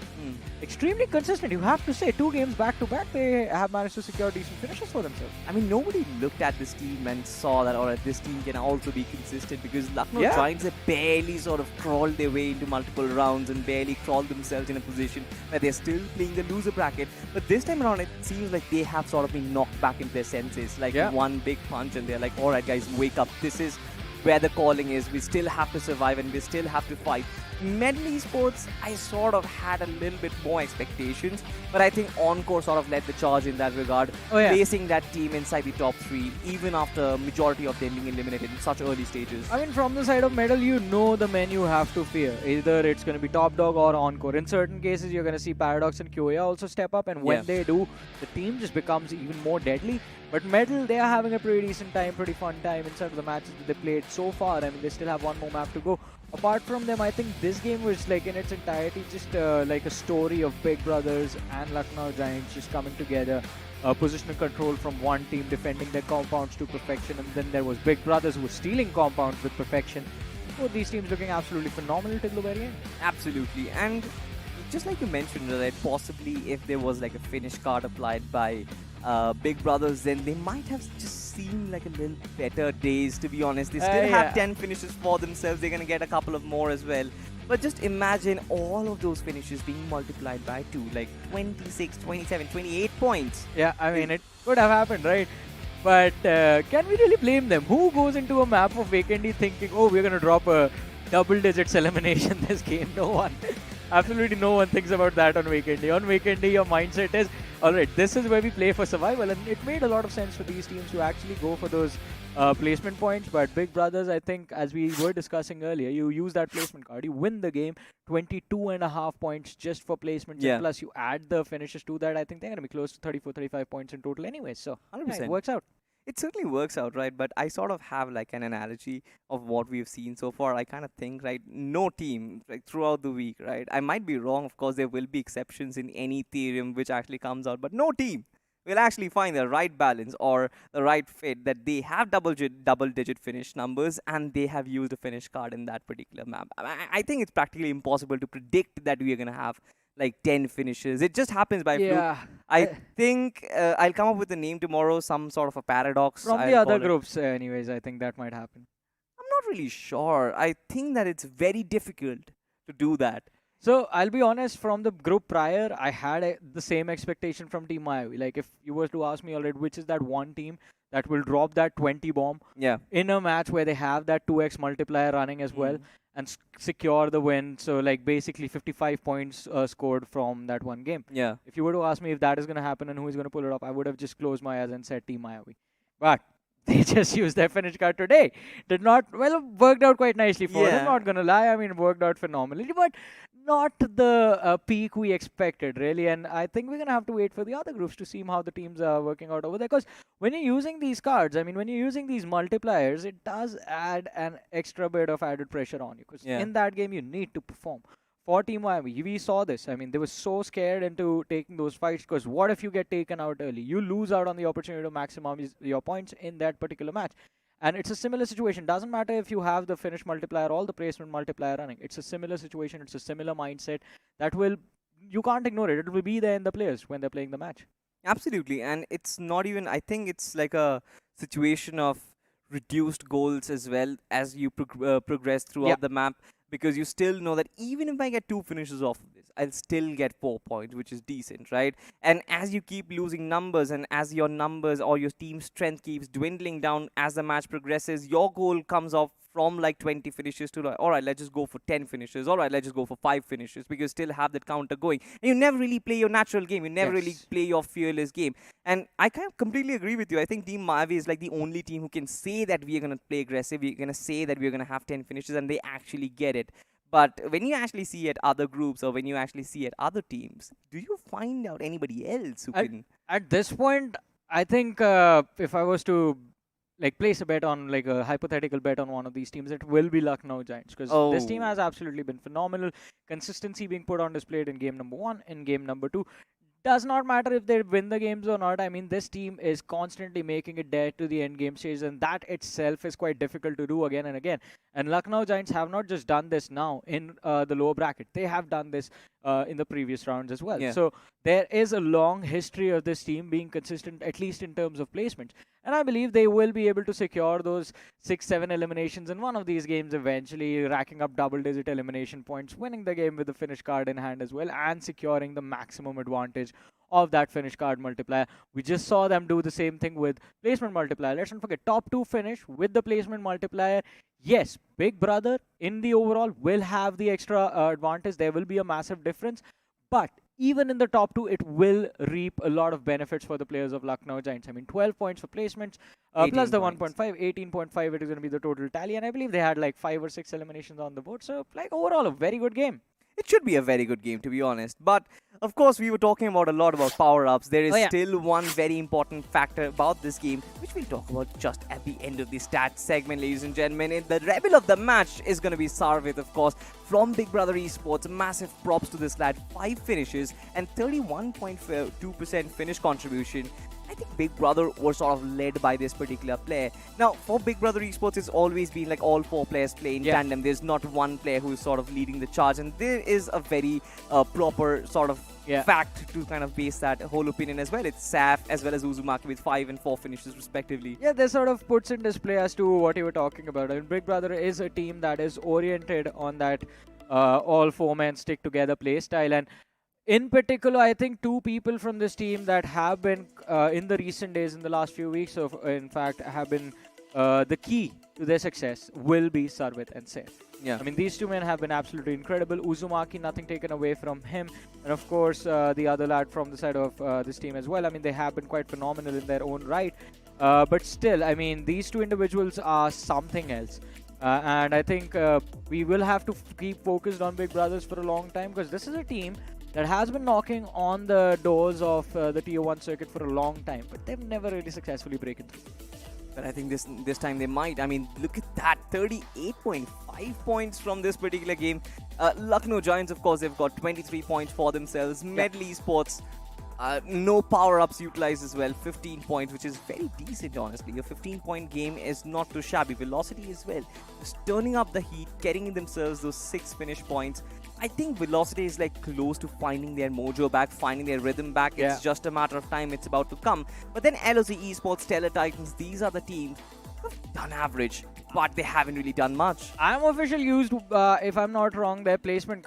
Extremely consistent, you have to say. 2 games back-to-back, they have managed to secure decent finishes for themselves. I mean, nobody looked at this team and saw that, alright, this team can also be consistent, because Lucknow Giants have barely sort of crawled their way into multiple rounds and barely crawled themselves in a position where they're still playing the loser bracket. But this time around, it seems like they have sort of been knocked back into their senses. Like one big punch and they're like, alright guys, wake up. This is where the calling is. We still have to survive and we still have to fight. Medal Esports, I sort of had a little bit more expectations, but I think Encore sort of led the charge in that regard, placing that team inside the top 3, even after majority of them being eliminated in such early stages. I mean, from the side of Medal, you know the men you have to fear. Either it's going to be Top Dog or Encore. In certain cases, you're going to see Paradox and Kyoya also step up, and when they do, the team just becomes even more deadly. But Medal, they are having a pretty decent time, pretty fun time inside of the matches that they played so far. I mean, they still have one more map to go. Apart from them, I think this game was like in its entirety just like a story of Big Brothers and Lucknow Giants just coming together. Positional control from one team, defending their compounds to perfection, and then there was Big Brothers who were stealing compounds with perfection. Both these teams looking absolutely phenomenal till the very end. Absolutely, and just like you mentioned, right, possibly if there was like a finish card applied by Big Brothers, then they might have just seemed like a little better days, to be honest. They still have 10 finishes for themselves. They're going to get a couple of more as well. But just imagine all of those finishes being multiplied by 2, like 26, 27, 28 points. Yeah, I mean, it could have happened, right? But can we really blame them? Who goes into a map of Weekendy thinking, oh, we're going to drop a double digits elimination this game? No one. Absolutely no one thinks about that on Weekendy. On Weekendy, your mindset is, alright, this is where we play for survival, and it made a lot of sense for these teams to actually go for those placement points. But Big Brothers, I think, as we were discussing earlier, you use that placement card, you win the game, 22.5 points just for placements, and plus you add the finishes to that. I think they're going to be close to 34, 35 points in total anyway, so 100%. It works out. It certainly works out, right? But I sort of have like an analogy of what we've seen so far. I kind of think, right, no team, like throughout the week, right? I might be wrong, of course, there will be exceptions in any theorem which actually comes out, but no team will actually find the right balance or the right fit that they have double-digit finish numbers and they have used a finish card in that particular map. I think it's practically impossible to predict that we are going to have like 10 finishes. It just happens by fluke. I think I'll come up with a name tomorrow, some sort of a paradox. From the other groups, anyways, I think that might happen. I'm not really sure. I think that it's very difficult to do that. So, I'll be honest, from the group prior, I had the same expectation from Team Mayavi. Like, if you were to ask me already, which is that one team that will drop that 20 bomb in a match where they have that 2x multiplier running as well and secure the win. So, like, basically 55 points scored from that one game. Yeah. If you were to ask me if that is going to happen and who is going to pull it off, I would have just closed my eyes and said Team Mayavi. But they just used their finish card today. Did not, well, worked out quite nicely for them. Not going to lie. I mean, worked out phenomenally. But not the peak we expected, really. And I think we're going to have to wait for the other groups to see how the teams are working out over there. Because when you're using these cards, I mean, when you're using these multipliers, it does add an extra bit of added pressure on you. Because in that game, you need to perform. For Team Miami, we saw this. I mean, they were so scared into taking those fights because what if you get taken out early? You lose out on the opportunity to maximize your points in that particular match. And it's a similar situation. Doesn't matter if you have the finish multiplier or the placement multiplier running. It's a similar situation. It's a similar mindset that will, you can't ignore it. It will be there in the players when they're playing the match. Absolutely. And it's not even, I think it's like a situation of reduced goals as well as you progress throughout the map, because you still know that even if I get 2 finishes off of this, I'll still get 4 points, which is decent, right? And as you keep losing numbers, and as your numbers or your team strength keeps dwindling down as the match progresses, your goal comes off from like 20 finishes to like, all right, let's just go for 10 finishes. All right, let's just go for 5 finishes, because you still have that counter going. And you never really play your natural game. You never really play your fearless game. And I kind of completely agree with you. I think Team Mavi is like the only team who can say that we are going to play aggressive. We're going to say that we're going to have 10 finishes, and they actually get it. But when you actually see at other groups, or when you actually see at other teams, do you find out anybody else who can... At this point, I think if I was to like place a bet on, like a hypothetical bet on one of these teams, it will be Lucknow Giants, because this team has absolutely been phenomenal. Consistency being put on display in game number 1, in game number 2. Does not matter if they win the games or not. I mean, this team is constantly making it dare to the end game stage, and that itself is quite difficult to do again and again. And Lucknow Giants have not just done this now in the lower bracket. They have done this in the previous rounds as well. So there is a long history of this team being consistent, at least in terms of placement. And I believe they will be able to secure those 6-7 eliminations in one of these games eventually, racking up double-digit elimination points, winning the game with the finish card in hand as well, and securing the maximum advantage of that finish card multiplier. We just saw them do the same thing with placement multiplier. Let's not forget, top 2 finish with the placement multiplier. Yes, Big Brother in the overall will have the extra advantage. There will be a massive difference. But even in the top 2, it will reap a lot of benefits for the players of Lucknow Giants. I mean, 12 points for placements, plus the 1.5, 18.5, it is going to be the total tally. And I believe they had like 5 or 6 eliminations on the board. So, like, overall, a very good game. It should be a very good game, to be honest. But, of course, we were talking about a lot about power-ups. There is still one very important factor about this game, which we'll talk about just at the end of the stats segment, ladies and gentlemen. And the rebel of the match is going to be Sarvit, of course, from Big Brother Esports. Massive props to this lad. 5 finishes and 31.2% finish contribution. I think Big Brother were sort of led by this particular player. Now, for Big Brother Esports, it's always been like all 4 players play in tandem. There's not one player who's sort of leading the charge. And there is a very proper sort of fact to kind of base that whole opinion as well. It's Saf as well as Uzumaki with 5 and 4 finishes respectively. Yeah, this sort of puts in display as to what you were talking about. I mean, Big Brother is a team that is oriented on that all 4 men stick together play style. And in particular, I think 2 people from this team that have been in the recent days, in the last few weeks, in fact, have been the key to their success will be Sarvit and Saif. Yeah. I mean, these 2 men have been absolutely incredible. Uzumaki, nothing taken away from him. And of course, the other lad from the side of this team as well. I mean, they have been quite phenomenal in their own right. But still, I mean, these 2 individuals are something else. And I think we will have to keep focused on Big Brothers for a long time, because this is a team that has been knocking on the doors of the Tier 1 circuit for a long time, but they've never really successfully broken through. But I think this time they might. I mean, look at that, 38.5 points from this particular game. Lucknow Giants, of course, they've got 23 points for themselves. Medley Esports, no power-ups utilized as well, 15 points, which is very decent, honestly. A 15-point game is not too shabby. Velocity as well, just turning up the heat, getting themselves those 6 finish points. I think Velocity is like close to finding their mojo back, finding their rhythm back. It's just a matter of time. It's about to come. But then LOC Esports, Stellar Titans, these are the teams who've done average, but they haven't really done much. I'm officially used, if I'm not wrong, their placement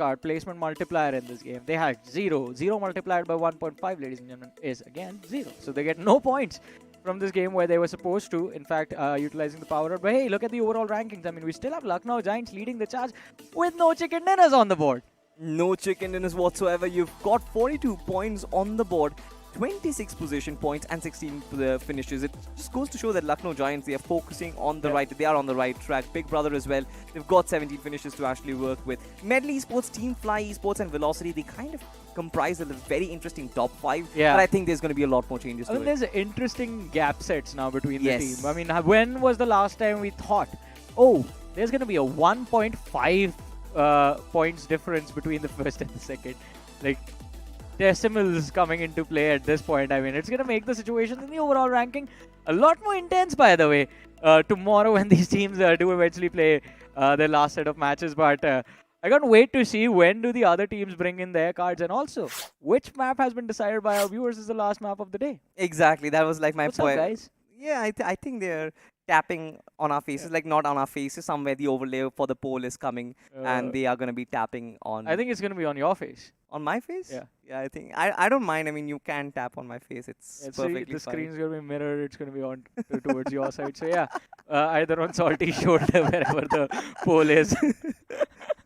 multiplier in this game. They had 0. 0 multiplied by 1.5, ladies and gentlemen, is again 0. So they get no points from this game where they were supposed to, in fact, utilizing the power up. But hey, look at the overall rankings. I mean, we still have Lucknow Giants leading the charge with no chicken dinners on the board. No chicken dinners whatsoever. You've got 42 points on the board, 26 position points and 16 finishes. It just goes to show that Lucknow Giants, they are focusing on the right, they are on the right track. Big Brother as well, they've got 17 finishes to actually work with. Medley Esports, Team Fly Esports and Velocity, they kind of comprise a very interesting top 5. But I think there's going to be a lot more changes to it. There's interesting gap sets now between the team. I mean, when was the last time we thought, oh, there's going to be a 1.5 points difference between the first and the second? Like, decimals coming into play at this point. I mean, it's going to make the situation in the overall ranking a lot more intense, by the way, tomorrow when these teams do eventually play their last set of matches. But I can't wait to see when do the other teams bring in their cards, and also which map has been decided by our viewers is the last map of the day. Exactly, that was like my What's point. up, guys? Yeah, I think they're tapping on our faces, like not on our faces, somewhere the overlay for the pole is coming, and they are going to be tapping on. I think it's going to be on your face. On my face? Yeah. Yeah, I think. I don't mind. I mean, you can tap on my face. It's perfectly the fine. screen's going to be mirrored. It's going to be on towards your side. So yeah, either on Salty's shoulder, wherever the pole is.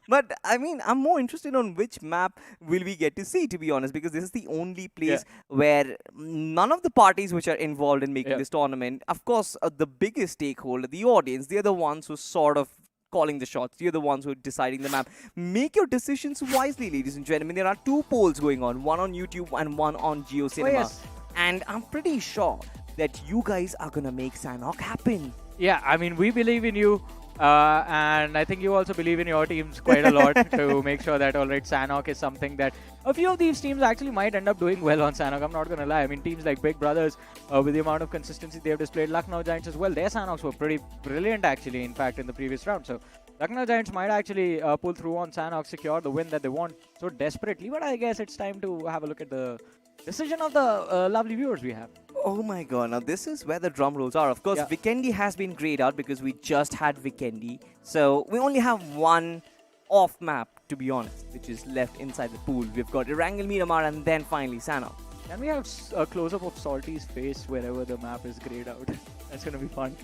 But I mean, I'm more interested on which map will we get to see, to be honest, because this is the only place where none of the parties which are involved in making this tournament, of course, the biggest stakeholder, the audience, they're the ones who sort of calling the shots. You're the ones who are deciding the map. Make your decisions wisely, ladies and gentlemen. There are 2 polls going on, one on YouTube and one on GeoCinema. Yes. And I'm pretty sure that you guys are going to make Sanhok happen. Yeah, I mean, we believe in you. And I think you also believe in your teams quite a lot to make sure that, alright, Sanhok is something that a few of these teams actually might end up doing well on Sanhok. I'm not going to lie. I mean, teams like Big Brothers, with the amount of consistency they've displayed, Lucknow Giants as well, their Sanhoks were pretty brilliant actually, in fact, in the previous round. So Lucknow Giants might actually pull through on Sanhok, secure the win that they want so desperately. But I guess it's time to have a look at the decision of the lovely viewers we have. Oh my god, now this is where the drum rolls are. Of course, Vikendi has been grayed out because we just had Vikendi. So we only have one off map, to be honest, which is left inside the pool. We've got Erangel, Miramar, and then finally Sanhok. Can we have a close-up of Salty's face wherever the map is grayed out? That's going to be fun.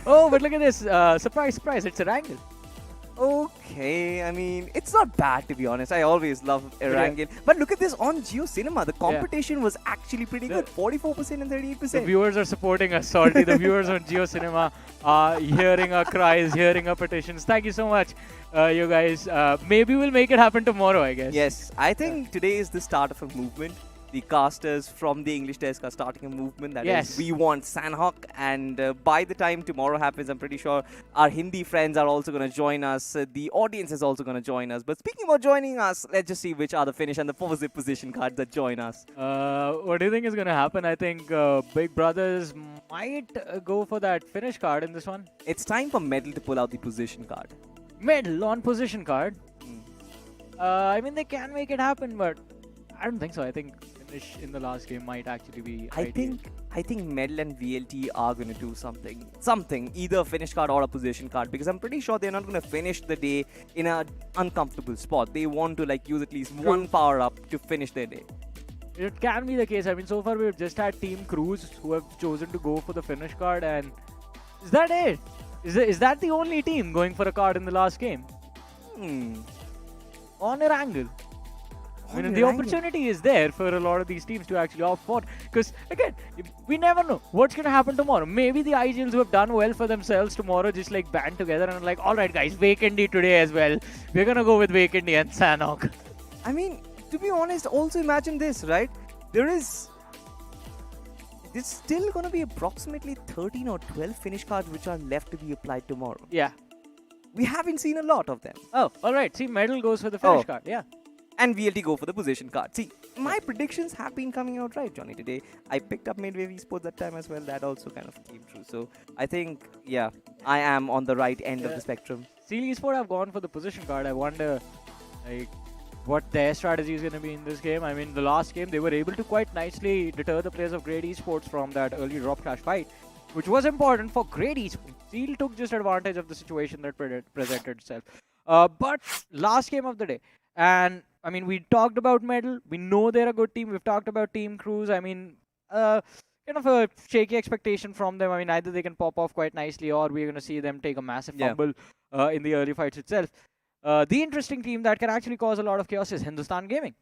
Oh, but look at this. Surprise, surprise. It's Erangel. Okay, I mean, it's not bad, to be honest. I always love Erangel. But look at this on GeoCinema. The competition was actually pretty good. 44% and 38%. The viewers are supporting us, Salty. The viewers on GeoCinema are hearing our cries, hearing our petitions. Thank you so much, you guys. Maybe we'll make it happen tomorrow, I guess. Yes, I think today is the start of a movement. The casters from the English desk are starting a movement that is, we want Sanhok, and by the time tomorrow happens, I'm pretty sure our Hindi friends are also going to join us. The audience is also going to join us. But speaking about joining us, let's just see which are the finish and the position cards that join us. What do you think is going to happen? I think Big Brothers might go for that finish card in this one. It's time for Medal to pull out the position card. Medal on position card? I mean, they can make it happen, but I don't think so. I think finish in the last game might actually be ideal. I think Medal and VLT are going to do something, either a finish card or a position card, because I'm pretty sure they're not going to finish the day in an uncomfortable spot. They want to like use at least one power up to finish their day. It can be the case. I mean, so far we've just had Team Crores who have chosen to go for the finish card, and is that it? Is that the only team going for a card in the last game? On Erangel. I mean, the opportunity is there for a lot of these teams to actually opt for, because again, we never know what's going to happen tomorrow. Maybe the IGLs who have done well for themselves tomorrow just like band together and like, alright guys, Vikendi today as well. We're going to go with Vikendi and Sanhok. I mean, to be honest, also imagine this, right? There's still going to be approximately 13 or 12 finish cards which are left to be applied tomorrow. Yeah. We haven't seen a lot of them. Oh, alright. See, Medal goes for the finish card. Yeah. And VLT go for the position card. See, my predictions have been coming out right, Johnny, today. I picked up Midwave Esports that time as well. That also kind of came true. So, I think, yeah, I am on the right end of the spectrum. Seal Esports have gone for the position card. I wonder, like, what their strategy is going to be in this game. I mean, the last game, they were able to quite nicely deter the players of Great Esports from that early drop clash fight, which was important for Great Esports. Seal took just advantage of the situation that presented itself. But last game of the day, and I mean, we talked about Medal. We know they're a good team. We've talked about Team Crores. I mean, kind of a shaky expectation from them. I mean, either they can pop off quite nicely, or we're going to see them take a massive fumble in the early fights itself. The interesting team that can actually cause a lot of chaos is Hindustan Gaming.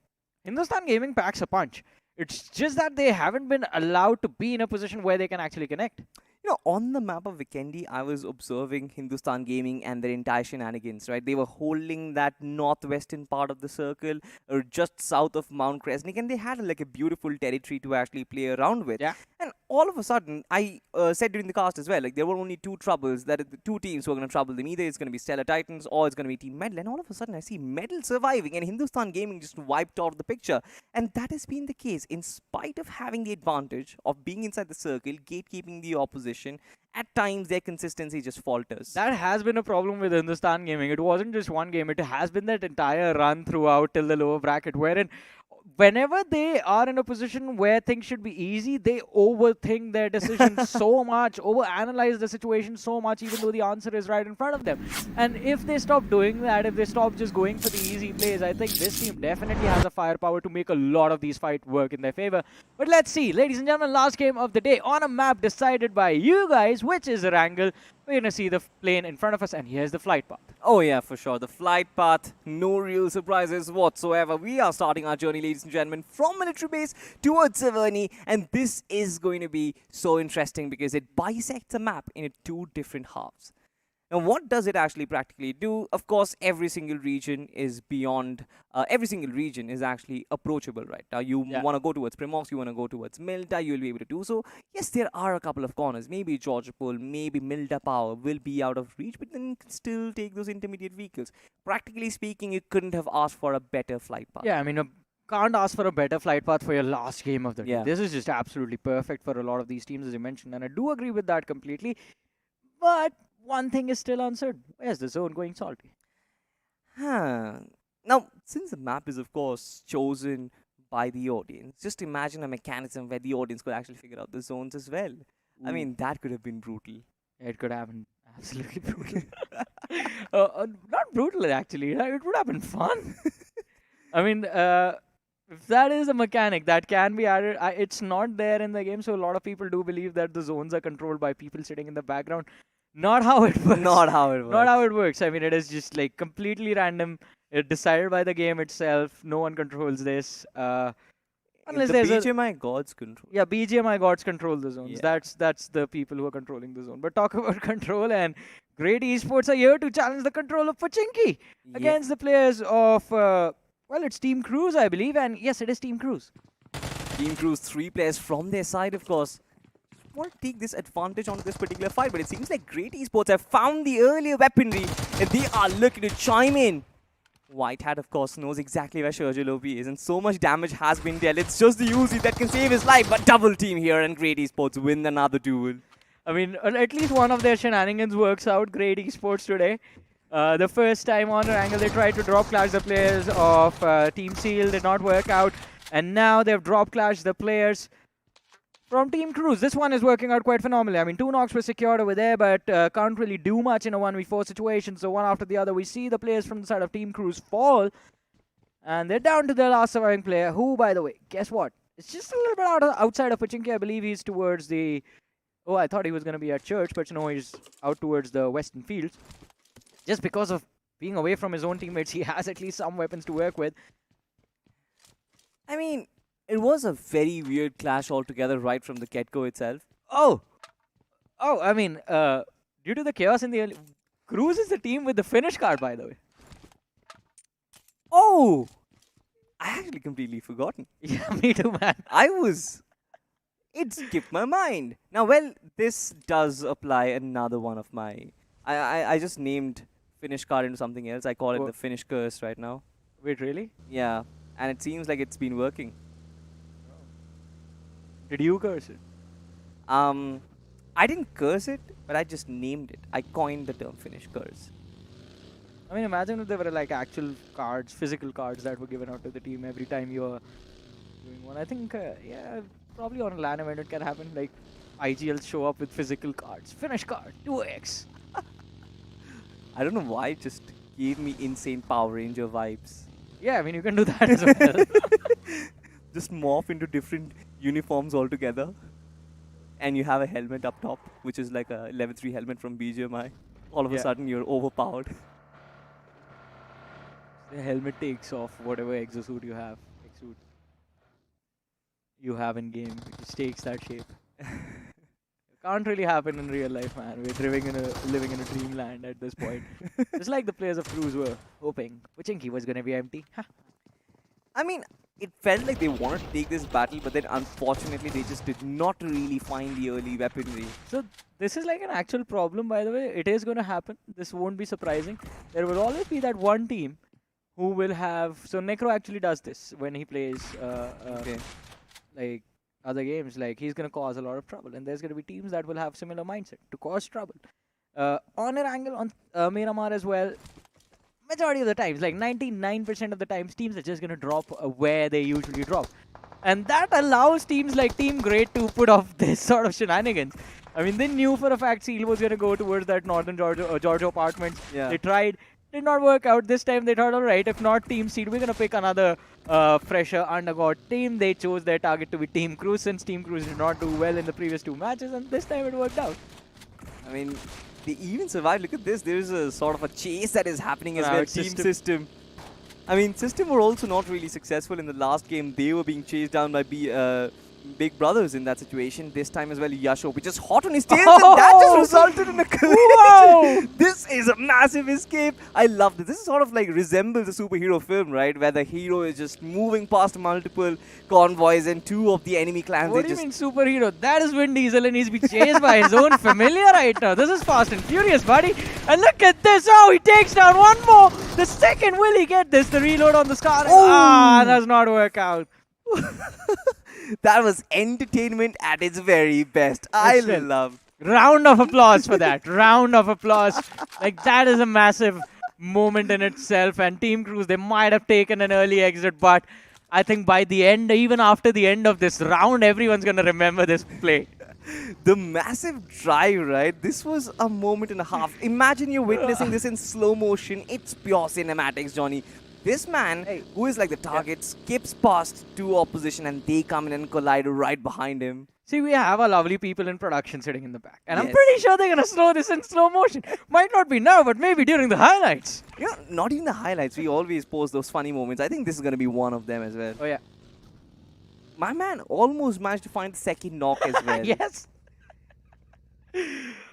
Hindustan Gaming packs a punch. It's just that they haven't been allowed to be in a position where they can actually connect. You know, on the map of Vikendi, I was observing Hindustan Gaming and their entire shenanigans, right? They were holding that northwestern part of the circle, or just south of Mount Kresnik, and they had like a beautiful territory to actually play around with. Yeah. And all of a sudden, I said during the cast as well, like there were only two troubles, that the two teams who were going to trouble them. Either it's going to be Stellar Titans or it's going to be Team Medal. And all of a sudden, I see Medal surviving and Hindustan Gaming just wiped out of the picture. And that has been the case. In spite of having the advantage of being inside the circle, gatekeeping the opposition, at times their consistency just falters. That has been a problem with Hindustan Gaming. It wasn't just one game. It has been that entire run throughout till the lower bracket, wherein whenever they are in a position where things should be easy, they overthink their decisions so much, overanalyze the situation so much, even though the answer is right in front of them. And if they stop doing that, if they stop just going for the easy plays, I think this team definitely has the firepower to make a lot of these fights work in their favor. But let's see, ladies and gentlemen, last game of the day on a map decided by you guys, which is Erangel. We're going to see the plane in front of us, and here's the flight path. Oh yeah, for sure. The flight path, no real surprises whatsoever. We are starting our journey, ladies and gentlemen, from military base towards Saverny, and this is going to be so interesting because it bisects the map into two different halves. Now, what does it actually practically do? Of course, every single region is beyond, every single region is actually approachable right now. You want to go towards Primox, you want to go towards Milda, you'll be able to do so. Yes, there are a couple of corners. Maybe Georgopol, maybe Milda Power will be out of reach, but then you can still take those intermediate vehicles. Practically speaking, you couldn't have asked for a better flight path. Yeah, I mean, can't ask for a better flight path for your last game of the day. This is just absolutely perfect for a lot of these teams, as you mentioned, and I do agree with that completely. But one thing is still uncertain. Where's the zone going, Salty? Now, since the map is, of course, chosen by the audience, just imagine a mechanism where the audience could actually figure out the zones as well. I mean, that could have been brutal. It could have been absolutely brutal. Not brutal, actually. It would have been fun. I mean, if that is a mechanic that can be added, it's not there in the game, so a lot of people do believe that the zones are controlled by people sitting in the background. Not how it works. Not how it works. Not how it works. I mean, it is just like completely random. It's decided by the game itself. No one controls this. Unless the there's BGMI gods control. Yeah, BGMI gods control the zones. That's the people who are controlling the zone. But talk about control, and great esports are here to challenge the control of Pochinki against the players of it's Team Crores, I believe, and yes, it is Team Crores. Team Crores, 3 players from their side, of course. Want to take this advantage on this particular fight, but it seems like Great Esports have found the earlier weaponry and they are looking to chime in. White Hat, of course, knows exactly where Sherjalobi is, and so much damage has been dealt. It's just the Uzi that can save his life, but double team here, and Great Esports win another duel. I mean, at least one of their shenanigans works out. Great Esports today. The first time on Erangel, they tried to drop clash the players of Team Seal, did not work out, and now they've drop clashed the players from Team Crores. This one is working out quite phenomenally. I mean, 2 knocks were secured over there, but can't really do much in a 1v4 situation. So one after the other, we see the players from the side of Team Crores fall. And they're down to their last surviving player, who, by the way, guess what? It's just a little bit outside of Pochinki. I believe he's towards the... Oh, I thought he was going to be at church, but no, he's out towards the western fields. Just because of being away from his own teammates, he has at least some weapons to work with. I mean, it was a very weird clash altogether right from the get-go itself. Oh, I mean, due to the chaos in the early... Crores is the team with the finish card, by the way. Oh! I actually completely forgotten. Yeah, me too, man. It skipped my mind. Now, well, this does apply another one of my... I just named finish card into something else. I call it the finish curse right now. Wait, really? Yeah, and it seems like it's been working. Did you curse it? I didn't curse it, but I just named it. I coined the term finish curse. I mean, imagine if there were like actual cards, physical cards that were given out to the team every time you're doing one. I think, yeah, probably on a LAN event it can happen. Like, IGL show up with physical cards. Finish card, 2x. I don't know why it just gave me insane Power Ranger vibes. Yeah, I mean, you can do that as well. Just morph into different uniforms altogether. And you have a helmet up top, which is like a level 3 helmet from BGMI. All of a sudden, you're overpowered. The helmet takes off whatever exosuit you have. You have in game. It just takes that shape. Can't really happen in real life, man. We're living in a dreamland at this point. Just like the players of Crores were hoping Pochinki was going to be empty. I mean, it felt like they wanted to take this battle, but then unfortunately they just did not really find the early weaponry. So this is like an actual problem, by the way. It is going to happen. This won't be surprising. There will always be that one team who will have... So Necro actually does this when he plays like other games. Like, he's going to cause a lot of trouble. And there's going to be teams that will have similar mindset to cause trouble. On Erangel, on Miramar as well, majority of the times, like 99% of the times, teams are just going to drop where they usually drop. And that allows teams like Team Great to put off this sort of shenanigans. I mean, they knew for a fact Seal was going to go towards that northern Georgia apartments. Yeah. They tried. Did not work out. This time they thought, all right, if not Team Seed, we're going to pick another fresher undergod team. They chose their target to be Team Cruz, since Team Cruz did not do well in the previous 2 matches, and this time it worked out. I mean, they even survived. Look at this. There is a sort of a chase that is happening as well. Team System. I mean, System were also not really successful in the last game. They were being chased down by Big Brothers in that situation. This time as well, Yasho, which is hot on his tail, and that just resulted in a collision. This is a massive escape. I love this. This is sort of like resembles a superhero film, right? Where the hero is just moving past multiple convoys and 2 of the enemy clans. What do you mean superhero? That is Vin Diesel, and he's being chased by his own familiar right now. This is Fast and Furious, buddy. And look at this. Oh, he takes down one more. The second, will he get this? The reload on the Scar. Ah, does not work out. That was entertainment at its very best. I love. Round of applause for that. Round of applause. Like, that is a massive moment in itself. And Team Cruz, they might have taken an early exit, but I think by the end, even after the end of this round, everyone's going to remember this play. The massive drive, right? This was a moment and a half. Imagine you're witnessing this in slow motion. It's pure cinematics, Johnny. This man, who is like the target, skips past 2 opposition and they come in and collide right behind him. See, we have our lovely people in production sitting in the back. And I'm pretty sure they're going to slow this in slow motion. Might not be now, but maybe during the highlights. Yeah, not even the highlights. We always post those funny moments. I think this is going to be one of them as well. Oh, yeah. My man almost managed to find the second knock as well. Yes.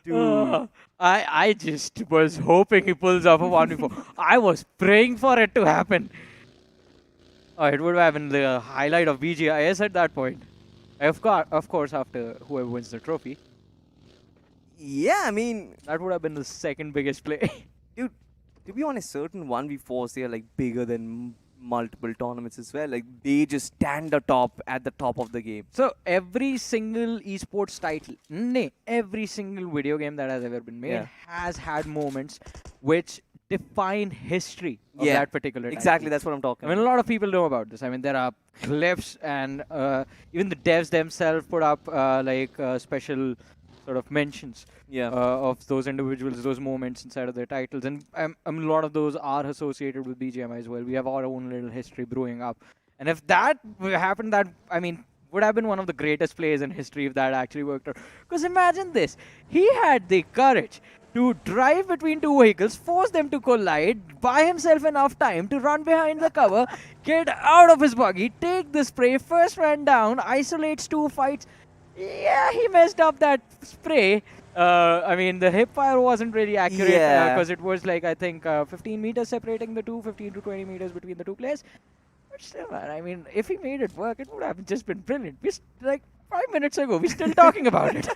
Dude. I just was hoping he pulls off a 1v4. I was praying for it to happen. Oh, it would have been the highlight of BGIS at that point. Of course, after whoever wins the trophy. Yeah, I mean, that would have been the second biggest play. Dude, to be honest, certain 1v4s, they are like bigger than multiple tournaments as well. Like, they just stand at the top of the game. So every single esports title, every single video game that has ever been made has had moments which define history of that particular title. Exactly, that's what I'm talking about. I mean, a lot of people know about this. I mean, there are clips, and even the devs themselves put up special sort of mentions of those individuals, those moments inside of their titles. And a lot of those are associated with BGMI as well. We have our own little history brewing up. And if that happened, that, I mean, would have been one of the greatest plays in history if that actually worked out. Because imagine this. He had the courage to drive between 2 vehicles, force them to collide, buy himself enough time to run behind the cover, get out of his buggy, take the spray, first man down, isolates 2 fights. Yeah, he messed up that spray. I mean, the hip fire wasn't really accurate because it was like, I think, 15 meters separating the 15 to 20 meters between the 2 players. But still, man, I mean, if he made it work, it would have just been brilliant. Like 5 minutes ago, we're still talking about it.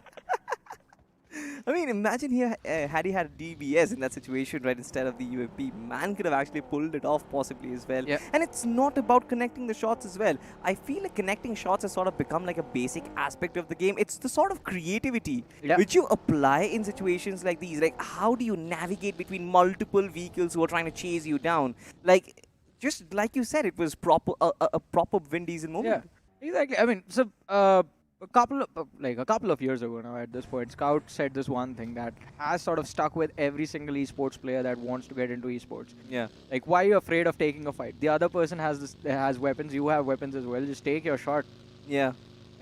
I mean, imagine had he had a DBS in that situation, right, instead of the UFP. Man could have actually pulled it off possibly as well. Yeah. And it's not about connecting the shots as well. I feel like connecting shots has sort of become like a basic aspect of the game. It's the sort of creativity which you apply in situations like these. Like, how do you navigate between multiple vehicles who are trying to chase you down? Like, just like you said, it was a proper Vin Diesel moment. Yeah, exactly. I mean, so a couple of years ago now, at this point, Scout said this one thing that has sort of stuck with every single esports player that wants to get into esports. Yeah. Like, why are you afraid of taking a fight? The other person has weapons. You have weapons as well. Just take your shot. Yeah.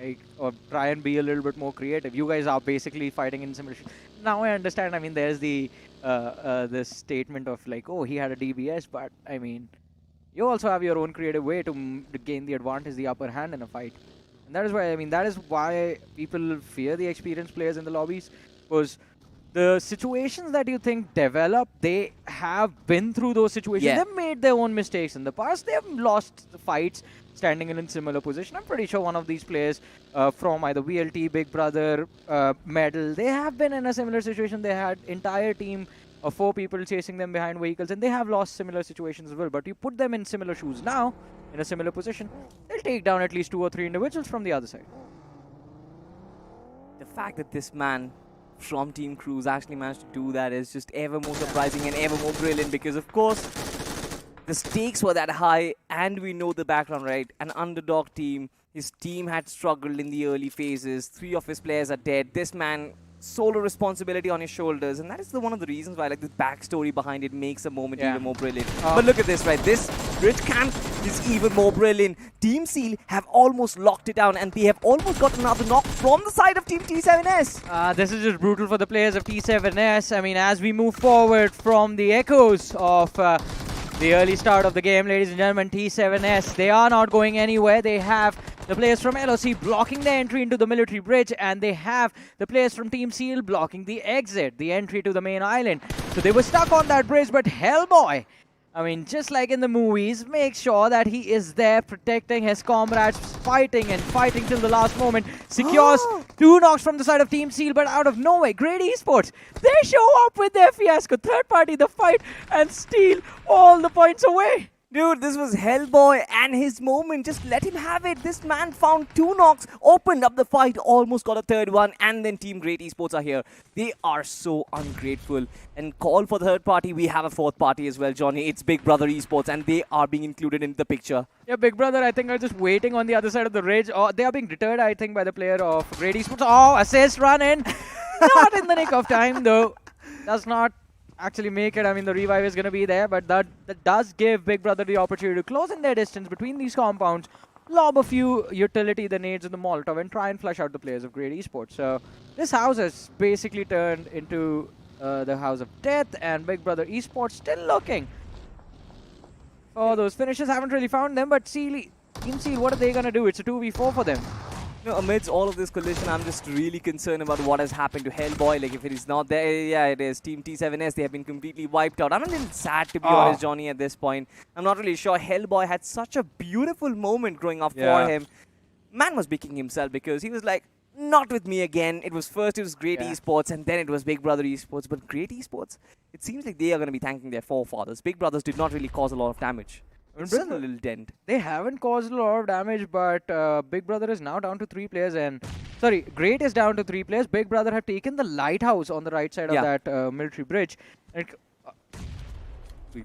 Like, or try and be a little bit more creative. You guys are basically fighting in simulation. Now I understand. I mean, there's the this statement of like, oh, he had a DBS, but I mean, you also have your own creative way to gain the advantage, the upper hand in a fight. And that is why, I mean, that is why people fear the experienced players in the lobbies, because the situations that you think develop, they have been through those situations. They've made their own mistakes in the past. They've lost the fights standing in a similar position. I'm pretty sure one of these players from either VLT, Big Brother, Medal, they have been in a similar situation. They had entire team of 4 people chasing them behind vehicles, and they have lost similar situations as well. But you put them in similar shoes now, in a similar position, they'll take down at least 2 or 3 individuals from the other side. The fact that this man from Team Crores actually managed to do that is just ever more surprising and ever more brilliant, because of course the stakes were that high, and we know the background, right? An underdog team. His team had struggled in the early phases. 3 of his players are dead. This man, solo responsibility on his shoulders, and that is one of the reasons why, like, this backstory behind it makes the moment even more brilliant. But look at this, right? This bridge camp is even more brilliant. Team Seal have almost locked it down, and they have almost got another knock from the side of Team T7S. This is just brutal for the players of T7S. I mean, as we move forward from the echoes of the early start of the game, ladies and gentlemen, T7S, they are not going anywhere. They have the players from LOC blocking the entry into the military bridge, and they have the players from Team Seal blocking the exit, the entry to the main island. So they were stuck on that bridge, but Hellboy, I mean, just like in the movies, make sure that he is there protecting his comrades, fighting and fighting till the last moment. Secures 2 knocks from the side of Team Seal, but out of nowhere, Great Esports, they show up with their fiasco. Third party the fight and steal all the points away. Dude, this was Hellboy and his moment. Just let him have it. This man found 2 knocks, opened up the fight, almost got a third one, and then Team Great Esports are here. They are so ungrateful. And call for the third party. We have a fourth party as well, Johnny. It's Big Brother Esports, and they are being included in the picture. Yeah, Big Brother, I think, are just waiting on the other side of the ridge. Or they are being deterred, I think, by the player of Great Esports. Oh, assist, run in. Not in the nick of time, though. Does not actually make it. I mean, the revive is going to be there, but that does give Big Brother the opportunity to close in their distance between these compounds, lob a few utility, the nades and the Molotov, and try and flush out the players of Great Esports. So this house has basically turned into the house of death, and Big Brother Esports still looking for those finishes. Haven't really found them, but Team Seal, what are they going to do? It's a 2v4 for them. You know, amidst all of this collision, I'm just really concerned about what has happened to Hellboy. Like, if it is not there, yeah, it is. Team T7S, they have been completely wiped out. I'm a little sad, to be honest, Johnny, at this point. I'm not really sure. Hellboy had such a beautiful moment growing up for him. Man was kicking himself because he was like, not with me again. It was Great Esports, and then it was Big Brother Esports. But Great Esports, it seems like they are going to be thanking their forefathers. Big Brothers did not really cause a lot of damage. Just a little dent. They haven't caused a lot of damage, but Big Brother is now down to 3 players, and Great is down to 3 players. Big Brother have taken the lighthouse on the right side of that military bridge. And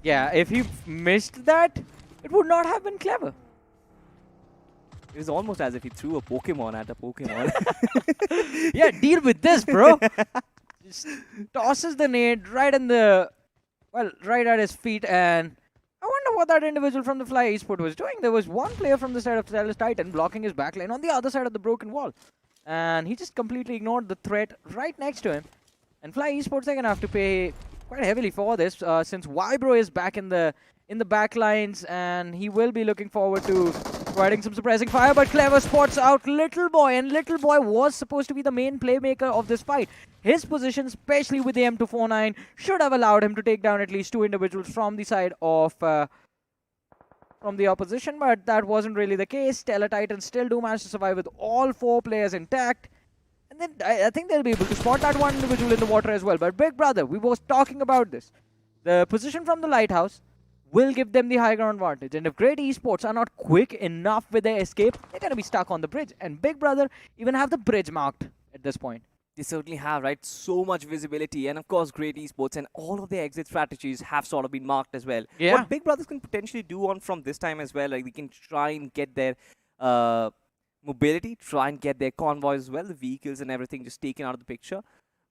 yeah, if he missed that, it would not have been clever. It was almost as if he threw a Pokemon at a Pokemon. Yeah, deal with this, bro. Just tosses the nade right at his feet, and I wonder what that individual from the Fly Esport was doing. There was one player from the side of Stylus Titan blocking his backline on the other side of the broken wall. And he just completely ignored the threat right next to him. And Fly Esports are going to have to pay quite heavily for this, since Vibro is back in the back lines, and he will be looking forward to providing some suppressing fire, but Clever spots out Little Boy, and Little Boy was supposed to be the main playmaker of this fight. His position, especially with the M249, should have allowed him to take down at least 2 individuals from the side of from the opposition, but that wasn't really the case. Stellar Titans still do manage to survive with all 4 players intact. And then I think they'll be able to spot that one individual in the water as well. But Big Brother, we were talking about this. The position from the lighthouse will give them the high ground advantage. And if Great Esports are not quick enough with their escape, they're going to be stuck on the bridge. And Big Brother even have the bridge marked at this point. They certainly have, right? So much visibility. And of course, Great Esports and all of their exit strategies have sort of been marked as well. Yeah. What Big Brothers can potentially do on from this time as well, like they can try and get their mobility, try and get their convoys as well, the vehicles and everything just taken out of the picture.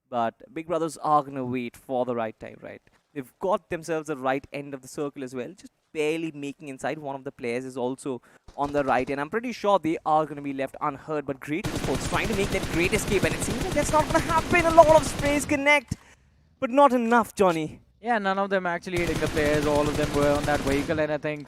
But Big Brothers are going to wait for the right time, right? They've got themselves the right end of the circle as well, just barely making inside. One of the players is also on the right, and I'm pretty sure they are going to be left unhurt. But Great Esports trying to make that great escape, and it seems like that's not going to happen. A lot of sprays connect, but not enough, Johnny. Yeah, none of them actually hitting the players. All of them were on that vehicle, and I think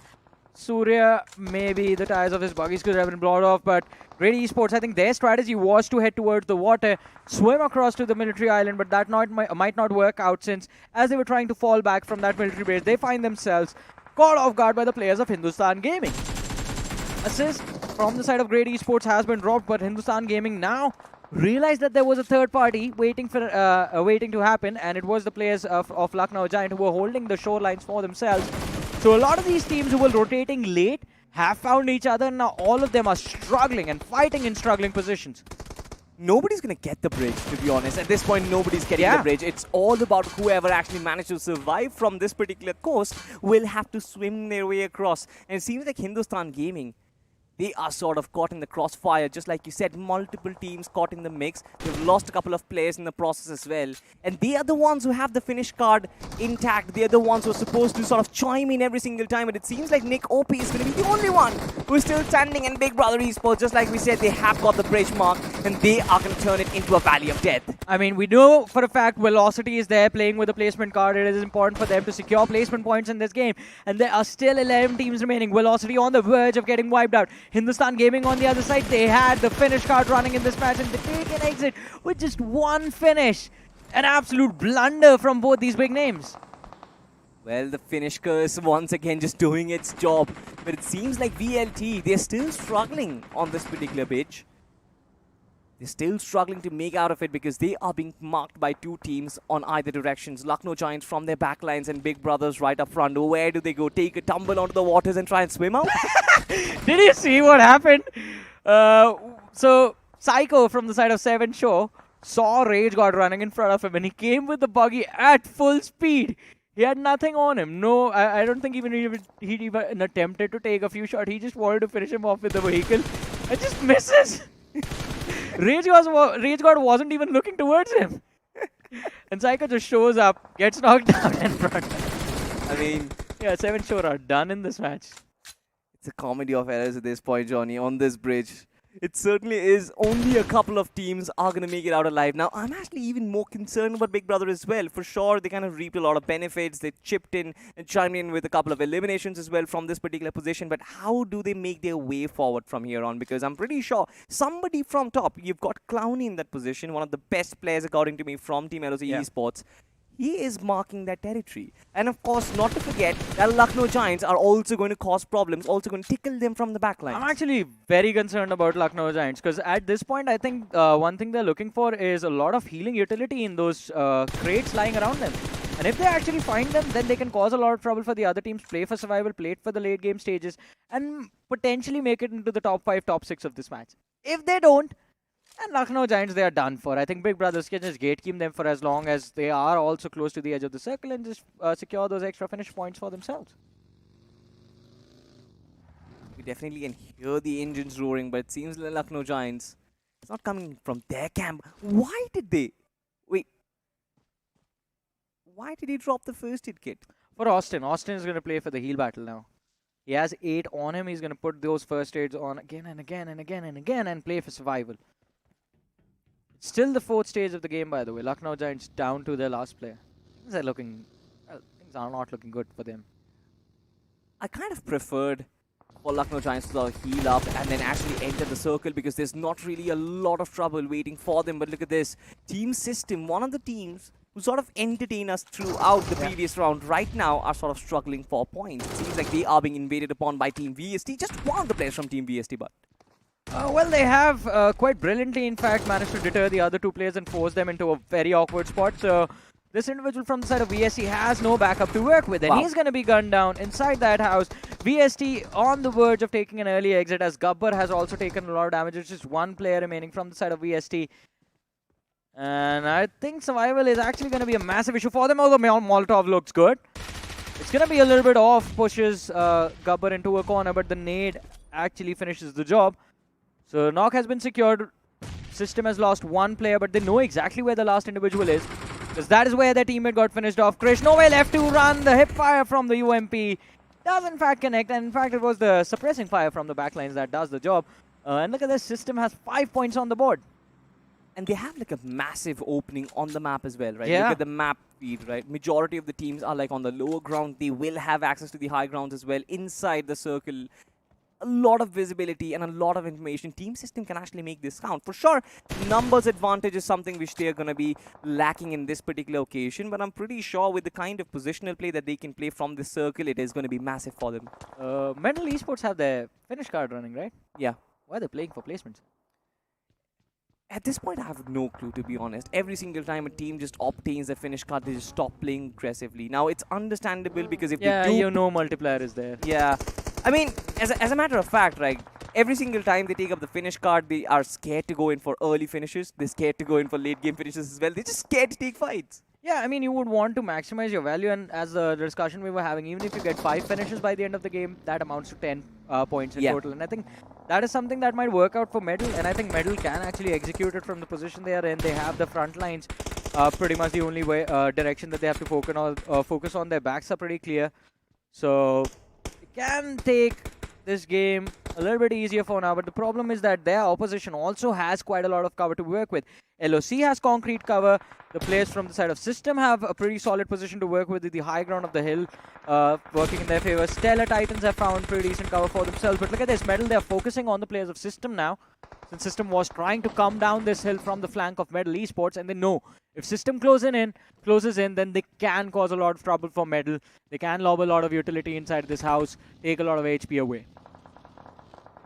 Surya, maybe the tires of his buggies could have been blown off, but Great Esports, I think their strategy was to head towards the water, swim across to the military island, but that might not work out, since as they were trying to fall back from that military base, they find themselves caught off guard by the players of Hindustan Gaming. Assist from the side of Great Esports has been dropped, but Hindustan Gaming now realized that there was a third party waiting to happen, and it was the players of Lucknow Giant who were holding the shorelines for themselves. So a lot of these teams who were rotating late have found each other, and now all of them are struggling and fighting in struggling positions. nobody's going to get the bridge, to be honest. At this point, nobody's getting the bridge. It's all about whoever actually managed to survive from this particular coast will have to swim their way across. And it seems like Hindustan Gaming, they are sort of caught in the crossfire. Just like you said, multiple teams caught in the mix. They've lost a couple of players in the process as well. And they are the ones who have the finish card intact. They are the ones who are supposed to sort of chime in every single time. But it seems like Nick OP is going to be the only one who is still standing in Big Brother Esports. Just like we said, they have got the bridge mark. And they are going to turn it into a valley of death. I mean, we know for a fact Velocity is there playing with a placement card. It is important for them to secure placement points in this game. And there are still 11 teams remaining. Velocity on the verge of getting wiped out. Hindustan Gaming on the other side, they had the finish card running in this match and they take an exit with just one finish. An absolute blunder from both these big names. Well, the finish curse once again just doing its job. But it seems like VLT, they're still struggling on this particular pitch. They're still struggling to make out of it because they are being marked by two teams on either directions. Lucknow Giants from their backlines and Big Brothers right up front. Where do they go? Take a tumble onto the waters and try and swim out? Did you see what happened? So, Psycho from the side of 7 Show saw Rage God running in front of him and he came with the buggy at full speed. He had nothing on him. No, I don't think he even attempted to take a few shots. He just wanted to finish him off with the vehicle. It just misses. Rage God wasn't even looking towards him. And Psycho just shows up, gets knocked down in front. I mean, yeah, 7 Show are done in this match. It's a comedy of errors at this point, Johnny, on this bridge. It certainly is. Only a couple of teams are going to make it out alive. Now, I'm actually even more concerned about Big Brother as well. For sure, they kind of reaped a lot of benefits. They chipped in and chimed in with a couple of eliminations as well from this particular position. But how do they make their way forward from here on? Because I'm pretty sure somebody from top, you've got Clowny in that position, one of the best players, according to me, from Team LOC Esports. He is marking that territory. And of course, not to forget that Lucknow Giants are also going to cause problems, also going to tickle them from the backline. I'm actually very concerned about Lucknow Giants because at this point, I think one thing they're looking for is a lot of healing utility in those crates lying around them. And if they actually find them, then they can cause a lot of trouble for the other teams, play for survival, play for the late game stages, and potentially make it into the top 5, top 6 of this match. If they don't, and Lucknow Giants, they are done for. I think Big Brothers can just gatekeep them for as long as they are also close to the edge of the circle and just secure those extra finish points for themselves. We definitely can hear the engines roaring, but it seems like Lucknow Giants, it's not coming from their camp. Why did they? Wait. Why did he drop the first hit kit? For Austin. Austin is going to play for the heal battle now. He has 8 on him. He's going to put those first aids on again and again and again and again and play for survival. Still the 4th stage of the game, by the way. Lucknow Giants down to their last player. Things are not looking good for them. I kind of preferred for Lucknow Giants to sort of heal up and then actually enter the circle because there's not really a lot of trouble waiting for them. But look at this. Team System, one of the teams who sort of entertained us throughout the previous round, right now are sort of struggling for points. It seems like they are being invaded upon by Team VST. Just one of the players from Team VST, but... well, they have quite brilliantly, in fact, managed to deter the other 2 players and force them into a very awkward spot. So this individual from the side of VST has no backup to work with, and he's going to be gunned down inside that house. VST on the verge of taking an early exit, as Gabbar has also taken a lot of damage. It's just 1 player remaining from the side of VST. And I think survival is actually going to be a massive issue for them, although Molotov looks good. It's going to be a little bit off, pushes Gabbar into a corner, but the nade actually finishes the job. So knock has been secured. System has lost 1 player, but they know exactly where the last individual is, because that is where their teammate got finished off. Krish, nowhere left to run. The hip fire from the UMP does in fact connect, and in fact it was the suppressing fire from the backlines that does the job. And look at this, System has 5 points on the board. And they have like a massive opening on the map as well, right? Yeah. Look at the map feed, right? Majority of the teams are like on the lower ground. They will have access to the high grounds as well. Inside the circle, a lot of visibility and a lot of information. Team System can actually make this count. For sure, numbers advantage is something which they are going to be lacking in this particular occasion. But I'm pretty sure with the kind of positional play that they can play from this circle, it is going to be massive for them. Mental Esports have their finish card running, right? Yeah. Why are they playing for placements? At this point, I have no clue, to be honest. Every single time a team just obtains a finish card, they just stop playing aggressively. Now, it's understandable because if they do... you know multiplier is there. Yeah. I mean, as a matter of fact, right, every single time they take up the finish card, they are scared to go in for early finishes. They're scared to go in for late game finishes as well. They're just scared to take fights. Yeah, I mean, you would want to maximize your value, and as the discussion we were having, even if you get 5 finishes by the end of the game, that amounts to 10 points in total. And I think that is something that might work out for Medal, and I think Medal can actually execute it from the position they are in. They have the front lines, pretty much the only way direction that they have to focus on. Their backs are pretty clear, so they can take this game a little bit easier for now, but the problem is that their opposition also has quite a lot of cover to work with. LOC has concrete cover. The players from the side of System have a pretty solid position to work with the high ground of the hill, working in their favor. Stellar Titans have found pretty decent cover for themselves, but look at this, Medal, they're focusing on the players of System now, since System was trying to come down this hill from the flank of Medal Esports, and they know if System closes in, then they can cause a lot of trouble for Medal. They can lob a lot of utility inside this house, take a lot of HP away.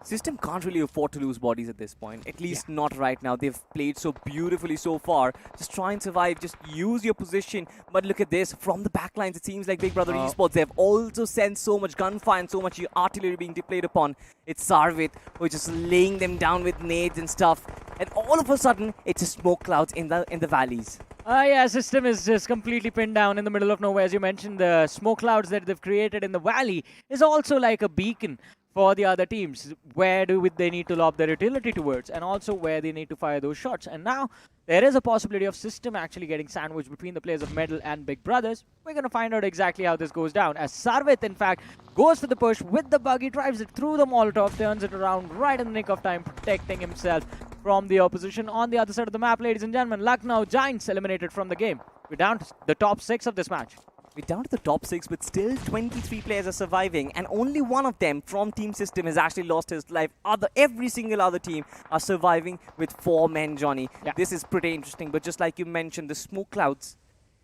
System can't really afford to lose bodies at this point. At least not right now. They've played so beautifully so far. Just try and survive. Just use your position. But look at this. From the backlines, it seems like Big Brother Esports, they've also sent so much gunfire and so much artillery being deployed upon. It's Sarvit who's just laying them down with nades and stuff. And all of a sudden, it's just smoke clouds in the valleys. Yeah, System is just completely pinned down in the middle of nowhere. As you mentioned, the smoke clouds that they've created in the valley is also like a beacon for the other teams. Where do they need to lob their utility towards, and also where they need to fire those shots. And now there is a possibility of System actually getting sandwiched between the players of Medal and Big Brothers. We're going to find out exactly how this goes down, as Sarvit, in fact, goes for the push with the buggy, drives it through the Molotov, turns it around right in the nick of time, protecting himself from the opposition. On the other side of the map, ladies and gentlemen, Lucknow Giants eliminated from the game. We're down to the top 6 of this match. We're down to the top 6, but still 23 players are surviving, and only one of them from Team System has actually lost his life. Every single other team are surviving with 4 men, Johnny. Yeah. This is pretty interesting, but just like you mentioned, the smoke clouds,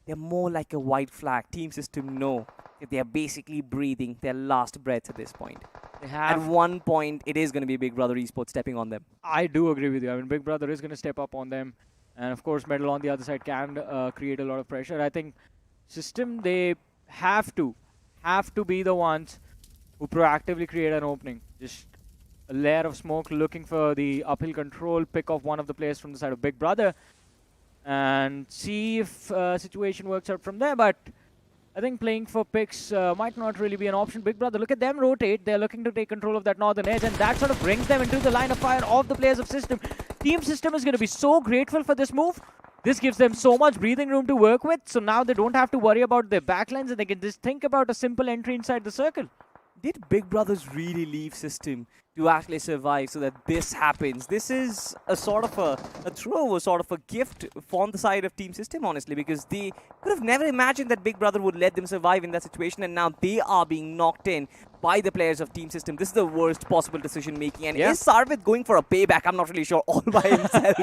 they're more like a white flag. Team System know that they are basically breathing their last breaths at this point. At one point, it is going to be Big Brother Esports stepping on them. I do agree with you. I mean, Big Brother is going to step up on them, and of course, Medal on the other side can create a lot of pressure. I think System, they have to be the ones who proactively create an opening. Just a layer of smoke, looking for the uphill control, pick off one of the players from the side of Big Brother, and see if situation works out from there. But I think playing for picks might not really be an option. Big Brother, look at them rotate. They're looking to take control of that northern edge, and that sort of brings them into the line of fire of the players of System. Team System is going to be so grateful for this move. This gives them so much breathing room to work with, so now they don't have to worry about their backlines, and they can just think about a simple entry inside the circle. Did Big Brothers really leave System to actually survive so that this happens? This is a sort of a throw, a sort of a gift from the side of Team System, honestly, because they could have never imagined that Big Brother would let them survive in that situation, and now they are being knocked in by the players of Team System. This is the worst possible decision making, and is Sarvit going for a payback? I'm not really sure, all by himself.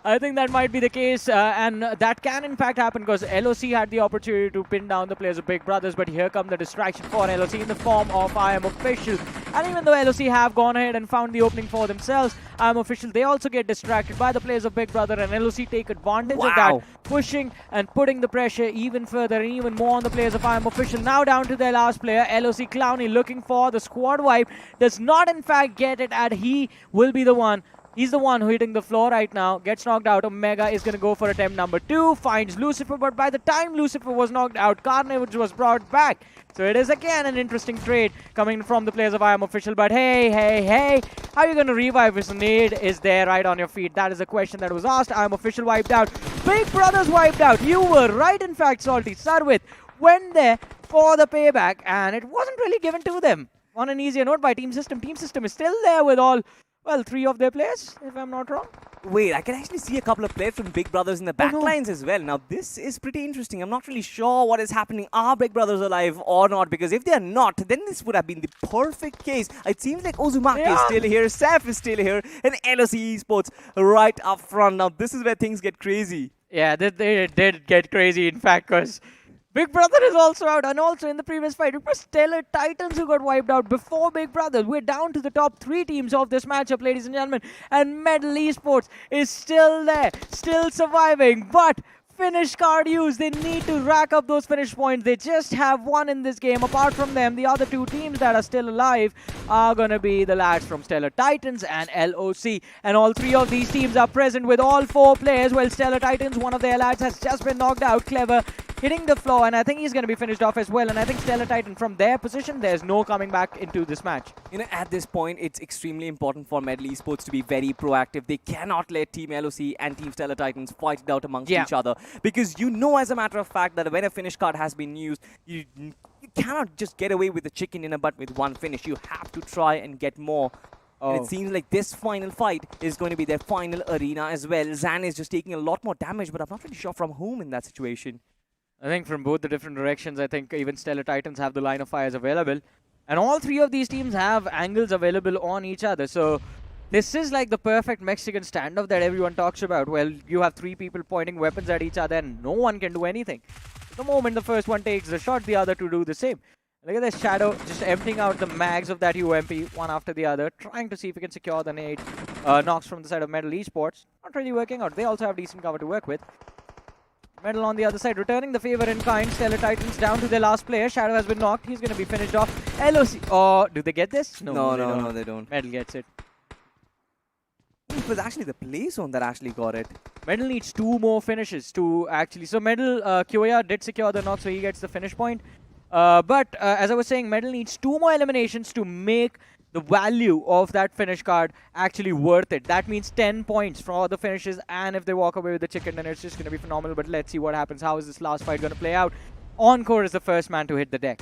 I think that might be the case, and that can in fact happen, because LOC had the opportunity to pin down the players of Big Brothers, but here come the distraction for LOC in the form of I Am Official. And even though LOC have gone ahead and found the opening for themselves, I Am Official, they also get distracted by the players of Big Brother, and LOC take advantage of that, pushing and putting the pressure even further and even more on the players of I Am Official. Now down to their last player, LOC Clowny, looking for the squad wipe, does not in fact get it, and he will be the one. He's the one hitting the floor right now, gets knocked out. Omega is going to go for attempt number 2, finds Lucifer, but by the time Lucifer was knocked out, Carnage was brought back. So it is again an interesting trade coming from the players of I Am Official, but hey, how are you going to revive if the nade is there right on your feet? That is a question that was asked. I Am Official wiped out. Big Brothers wiped out. You were right, in fact, Salty. Sarvit went there for the payback, and it wasn't really given to them on an easier note by Team System. Team System is still there with all, well, 3 of their players, if I'm not wrong. Wait, I can actually see a couple of players from Big Brothers in the backlines as well. Now, this is pretty interesting. I'm not really sure what is happening. Are Big Brothers alive or not? Because if they are not, then this would have been the perfect case. It seems like Uzumaki is still here, Saf is still here, and LOC Esports right up front. Now, this is where things get crazy. Yeah, they did get crazy, in fact, because Big Brother is also out, and also in the previous fight, it was Stellar Titans who got wiped out before Big Brother. We're down to the top 3 teams of this matchup, ladies and gentlemen, and Medal Esports is still there, still surviving, but finish card use. They need to rack up those finish points. They just have one in this game. Apart from them, the other two teams that are still alive are going to be the lads from Stellar Titans and LOC. And all three of these teams are present with all four players. Well, Stellar Titans, one of their lads has just been knocked out. Clever hitting the floor, and I think he's going to be finished off as well. And I think Stellar Titan, from their position, there's no coming back into this match. You know, at this point, it's extremely important for Medal Esports to be very proactive. They cannot let Team LOC and Team Stellar Titans fight it out amongst each other. Because you know, as a matter of fact, that when a finish card has been used, you cannot just get away with the chicken in a butt with one finish. You have to try and get more. And it seems like this final fight is going to be their final arena as well. Zan is just taking a lot more damage, but I'm not really sure from whom in that situation. I think from both the different directions, I think even Stellar Titans have the line of fires available. And all three of these teams have angles available on each other. So this is like the perfect Mexican standoff that everyone talks about. Well, you have three people pointing weapons at each other and no one can do anything. The moment the first one takes the shot, the other two do the same. Look at this Shadow just emptying out the mags of that UMP one after the other, trying to see if he can secure the nade. Knocks from the side of Medal Esports. Not really working out. They also have decent cover to work with. Medal on the other side, returning the favor in kind. Stellar Titans down to their last player. Shadow has been knocked. He's going to be finished off. LOC. Oh, do they get this? No, they don't. Medal gets it. It was actually the play zone that actually got it. Medal needs two more finishes to actually. So Medal, Kyoya did secure the knock, so he gets the finish point. But as I was saying, Medal needs two more eliminations to make the value of that finish card actually worth it. That means 10 points for the finishes, and if they walk away with the chicken, then it's just going to be phenomenal. But let's see what happens. How is this last fight going to play out? Encore is the first man to hit the deck.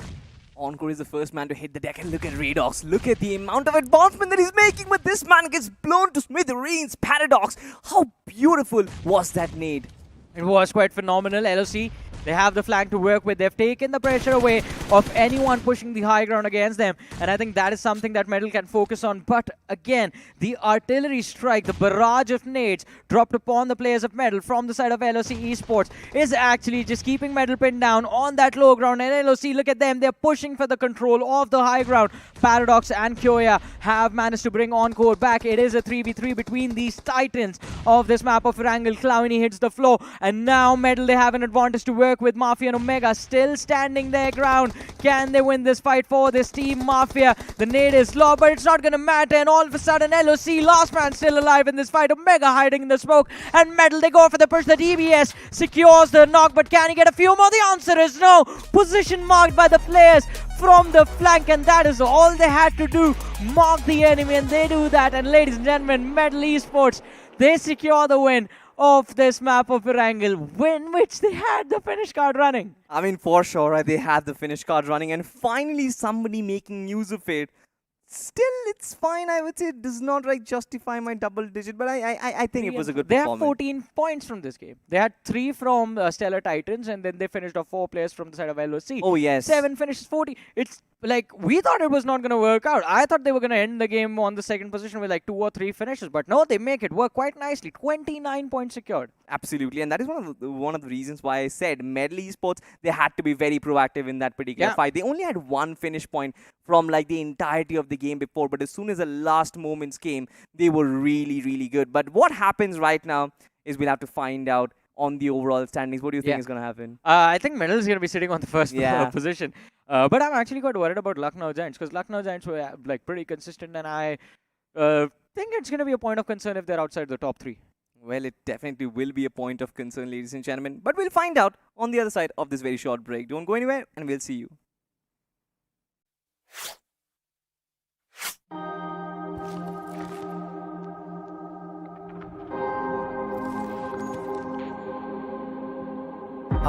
Encore is the first man to hit the deck, and look at Redox. Look at the amount of advancement that he's making, but this man gets blown to smithereens. Paradox, how beautiful was that nade? It was quite phenomenal. LOC, they have the flank to work with. They've taken the pressure away of anyone pushing the high ground against them. And I think that is something that Medal can focus on. But again, the artillery strike, the barrage of nades dropped upon the players of Medal from the side of LOC Esports is actually just keeping Medal pinned down on that low ground. And LOC, look at them. They're pushing for the control of the high ground. Paradox and Kyoya have managed to bring Encore back. It is a 3v3 between these titans of this map of Erangel. Clowny hits the floor. And now Medal, they have an advantage to work with. Mafia and Omega still standing their ground. Can they win this fight for this team? Mafia, the nade is low, but it's not going to matter. And all of a sudden, LOC, last man still alive in this fight. Omega hiding in the smoke. And Medal, they go for the push. The DBS secures the knock, but can he get a few more? The answer is no. Position marked by the players from the flank, and that is all they had to do. Mark the enemy, and they do that. And ladies and gentlemen, Medal Esports, they secure the win of this map of Erangel, win which they had the finish card running. I mean, for sure, right? They had the finish card running, and finally somebody making use of it. Still, it's fine. I would say it does not justify my double digit, but I think it was a good performance. They have 14 points from this game. They had 3 from Stellar Titans, and then they finished off 4 players from the side of LOC. Oh, yes. 7 finishes, 40. It's like, we thought it was not going to work out. I thought they were going to end the game on the second position with like 2 or 3 finishes, but no, they make it work quite nicely. 29 points secured. Absolutely, and that is one of the reasons why I said Medal Esports, they had to be very proactive in that particular fight. They only had 1 finish point from like the entirety of the game before, but as soon as the last moments came, they were really, really good. But what happens right now is we'll have to find out on the overall standings. What do you think is going to happen? I think Medal is going to be sitting on the first position. But I'm actually quite worried about Lucknow Giants, because Lucknow Giants were like pretty consistent, and I think it's going to be a point of concern if they're outside the top 3. Well, it definitely will be a point of concern, ladies and gentlemen. But we'll find out on the other side of this very short break. Don't go anywhere, and we'll see you.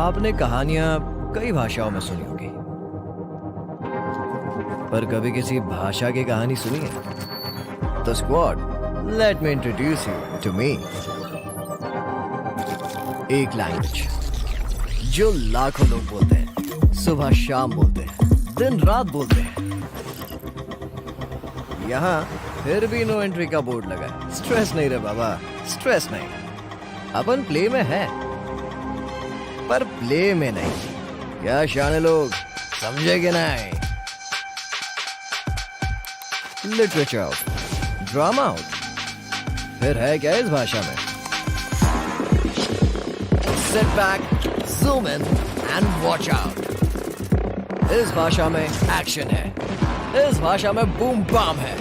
आपने कहानियां कई भाषाओं में सुनी होगी, पर कभी किसी भाषा की कहानी सुनी है? तो squad, let me introduce you to me. एक लैंग्वेज जो लाखों लोग बोलते हैं, सुबह शाम बोलते हैं, दिन रात बोलते हैं। यहाँ फिर भी नो एंट्री का बोर्ड लगा है। स्ट्रेस नहीं रे बाबा, स्ट्रेस नहीं। अपन प्ले में है, पर प्ले में नहीं। क्या शाने लोग समझे कि नहीं? लिटरेचर आउट, ड्रामा आउट, फिर है क्या इस भाषा में? sit back, zoom in and watch out. इस भाषा में एक्शन है, इस भाषा में बूम बाम है,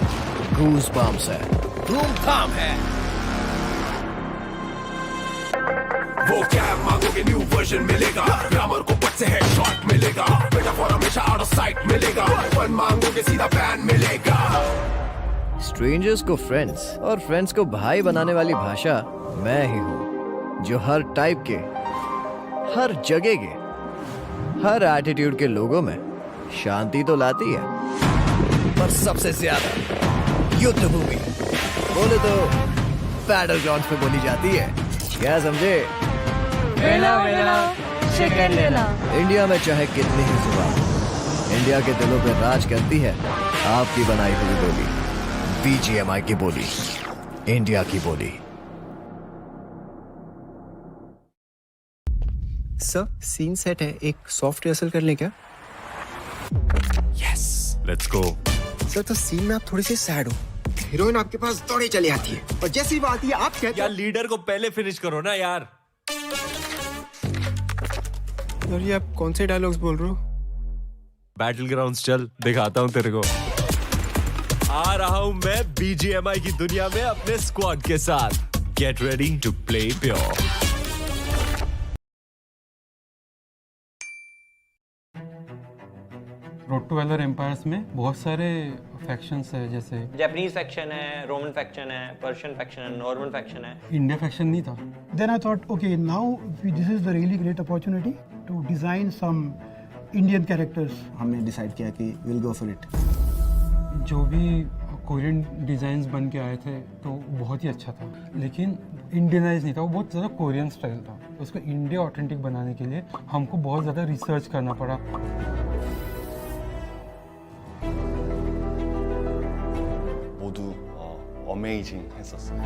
गूज बम्स है, धूम धाम है. वो क्या मांगोगे न्यू वर्जन मिलेगा, ग्रामर को पट से हेडशॉट मिलेगा, मेटाफोर हमेशा आउट ऑफ साइट मिलेगा, फन मांगोगे सीधा बैन मिलेगा. स्ट्रेंजर्स को फ्रेंड्स और फ्रेंड्स को भाई बनाने वाली भाषा मैं ही हूँ, जो हर टाइप के, हर जगह के, हर एटीट्यूड के लोगों में शांति तो लाती है, पर सबसे ज्यादा युद्ध भूमि बोले तो बैटल ग्राउंड्स पे बोली जाती है. क्या समझे? वेला वेला शिकन लेला. इंडिया में चाहे कितनी ही जुबान, इंडिया के दिलों पे राज करती है आपकी बनाई हुई बोली, BGMI की बोली, इंडिया की बोली. सर सीन सेट है, एक सॉफ्ट रिहर्सल कर लें क्या? Yes, let's go. सर तो सीन में आप थोड़ी सी सैड हो, हीरोइन आपके पास दौड़े चली आती है और जैसी बात है आप कहते यार लीडर को पहले फिनिश करो ना यार. और ये आप कौन से डायलॉग्स बोल रहे हो? बैटल ग्राउंड्स चल, दिखाता हूँ तेरे को. आ रहा हूँ मैं BGMI की दुनिया में अपने स्क्वाड के साथ. Get ready to play pure. Road to valor empires में बहुत सारे फैक्शंस है, जैसे जापानीज फैक्शन है, रोमन फैक्शन है, पर्शियन फैक्शन है, नॉर्मन फैक्शन है. इंडिया फैक्शन नहीं था. Then I thought, okay, now this is the really great opportunity to design some Indian characters. हमने डिसाइड किया कि we'll go for it. जो भी कोरियन डिज़ाइंस बन के आए थे तो बहुत ही अच्छा था, लेकिन इंडियनाइज नहीं था, वो बहुत ज़्यादा कोरियन स्टाइल था. उसको इंडिया ऑथेंटिक बनाने के लिए हमको बहुत ज़्यादा रिसर्च करना पड़ा. 모두 어메이징 했었어요.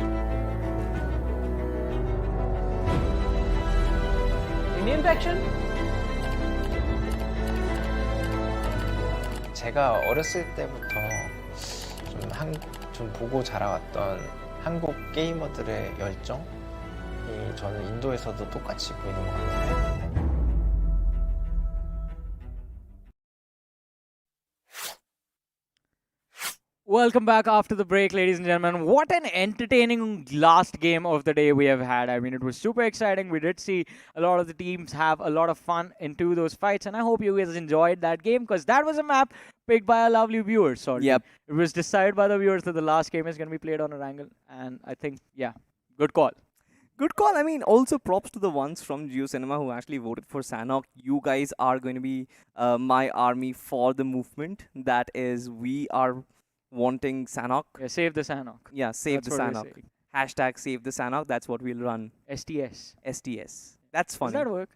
인디언 팩션? 제가 어렸을 때부터 좀 보고 자라왔던 한국 게이머들의 열정이 저는 인도에서도 똑같이 보이는 것 같아요. Welcome back after the break, ladies and gentlemen. What an entertaining last game of the day we have had. I mean, it was super exciting. We did see a lot of the teams have a lot of fun into those fights, and I hope you guys enjoyed that game, because that was a map picked by our lovely viewers. Sorry. Yep. It was decided by the viewers that the last game is going to be played on a Wrangle, and I think, yeah, good call. Good call. I mean, also props to the ones from Geo Cinema who actually voted for Sanok. You guys are going to be my army for the movement. That is, we are wanting Sanok. Yeah, save the Sanok. Yeah, save That's the what we're Sanok. saying. Hashtag save the Sanok. That's what we'll run. STS. STS. That's funny. Does that work?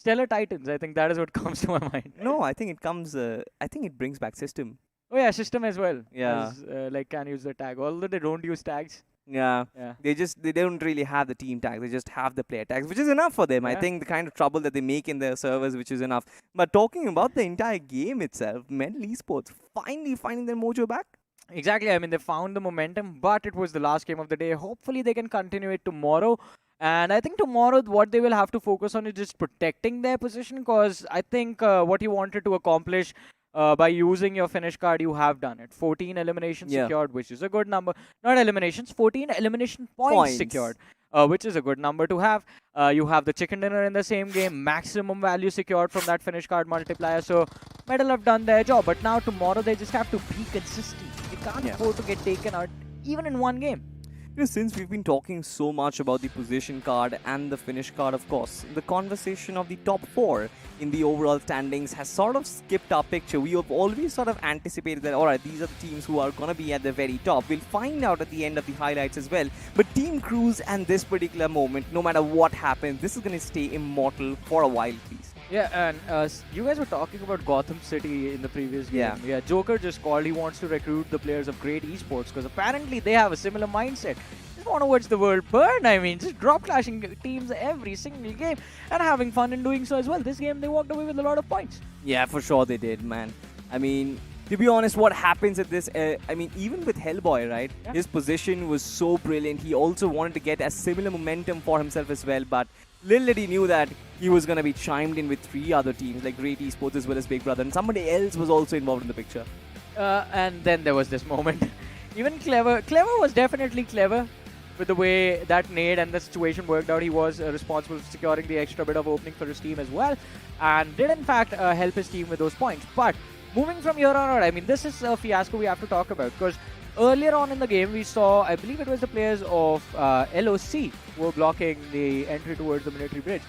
Stellar Titans. I think that is what comes to my mind. No, I think it comes. I think it brings back system. Oh yeah, system as well. Yeah. As, like can use the tag. Although they don't use tags. Yeah. Yeah. They don't really have the team tags. They just have the player tags, which is enough for them. I Yeah. think the kind of trouble that they make in their servers, which is enough. But talking about the entire game itself, Mental Esports finally finding their mojo back. Exactly. I mean, they found the momentum, but it was the last game of the day. Hopefully, they can continue it tomorrow. And I think tomorrow, what they will have to focus on is just protecting their position, because I think what you wanted to accomplish by using your finish card, you have done it. 14 eliminations Yeah. secured, which is a good number. Not eliminations, 14 elimination points secured, which is a good number to have. You have the chicken dinner in the same game, maximum value secured from that finish card multiplier. So, Metal have done their job. But now tomorrow, they just have to be consistent. They can't afford to get taken out, even in one game. You know, since we've been talking so much about the position card and the finish card, of course, the conversation of the top 4 in the overall standings has sort of skipped our picture. We have always sort of anticipated that, alright, these are the teams who are going to be at the very top. We'll find out at the end of the highlights as well. But Team Crores and this particular moment, no matter what happens, this is going to stay immortal for a while, please. Yeah, and you guys were talking about Gotham City in the previous game. Yeah, Joker just called. He wants to recruit the players of great esports, because apparently they have a similar mindset. Just want to watch the world burn. I mean, just drop clashing teams every single game and having fun in doing so as well. This game, they walked away with a lot of points. Yeah, for sure they did, man. I mean, to be honest, what happens at this, I mean, even with Hellboy, right? Yeah. His position was so brilliant. He also wanted to get a similar momentum for himself as well, but little did he knew that he was going to be chimed in with 3 other teams like Great Esports as well as Big Brother, and somebody else was also involved in the picture. And then there was this moment. Even Clever was definitely clever with the way that nade and the situation worked out. He was responsible for securing the extra bit of opening for his team as well, and did in fact help his team with those points. But moving from here on out, I mean, this is a fiasco we have to talk about, because earlier on in the game we saw, I believe it was the players of LOC who were blocking the entry towards the military bridge.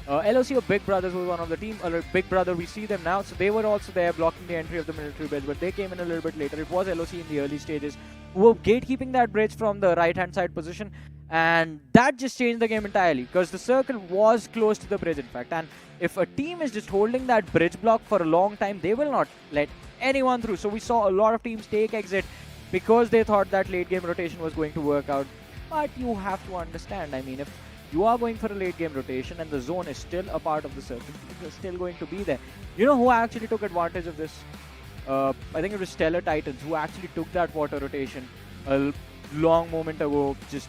LOC or Big Brothers was one of the team, or Big Brother, we see them now, so they were also there blocking the entry of the military bridge, but they came in a little bit later. It was LOC in the early stages who were gatekeeping that bridge from the right hand side position, and that just changed the game entirely, because the circle was close to the bridge in fact, and if a team is just holding that bridge block for a long time, they will not let anyone through. So we saw a lot of teams take exit because they thought that late game rotation was going to work out. But you have to understand, I mean, if you are going for a late game rotation and the zone is still a part of the circle, it's still going to be there. You know who actually took advantage of this? I think it was Stellar Titans who actually took that water rotation a long moment ago, just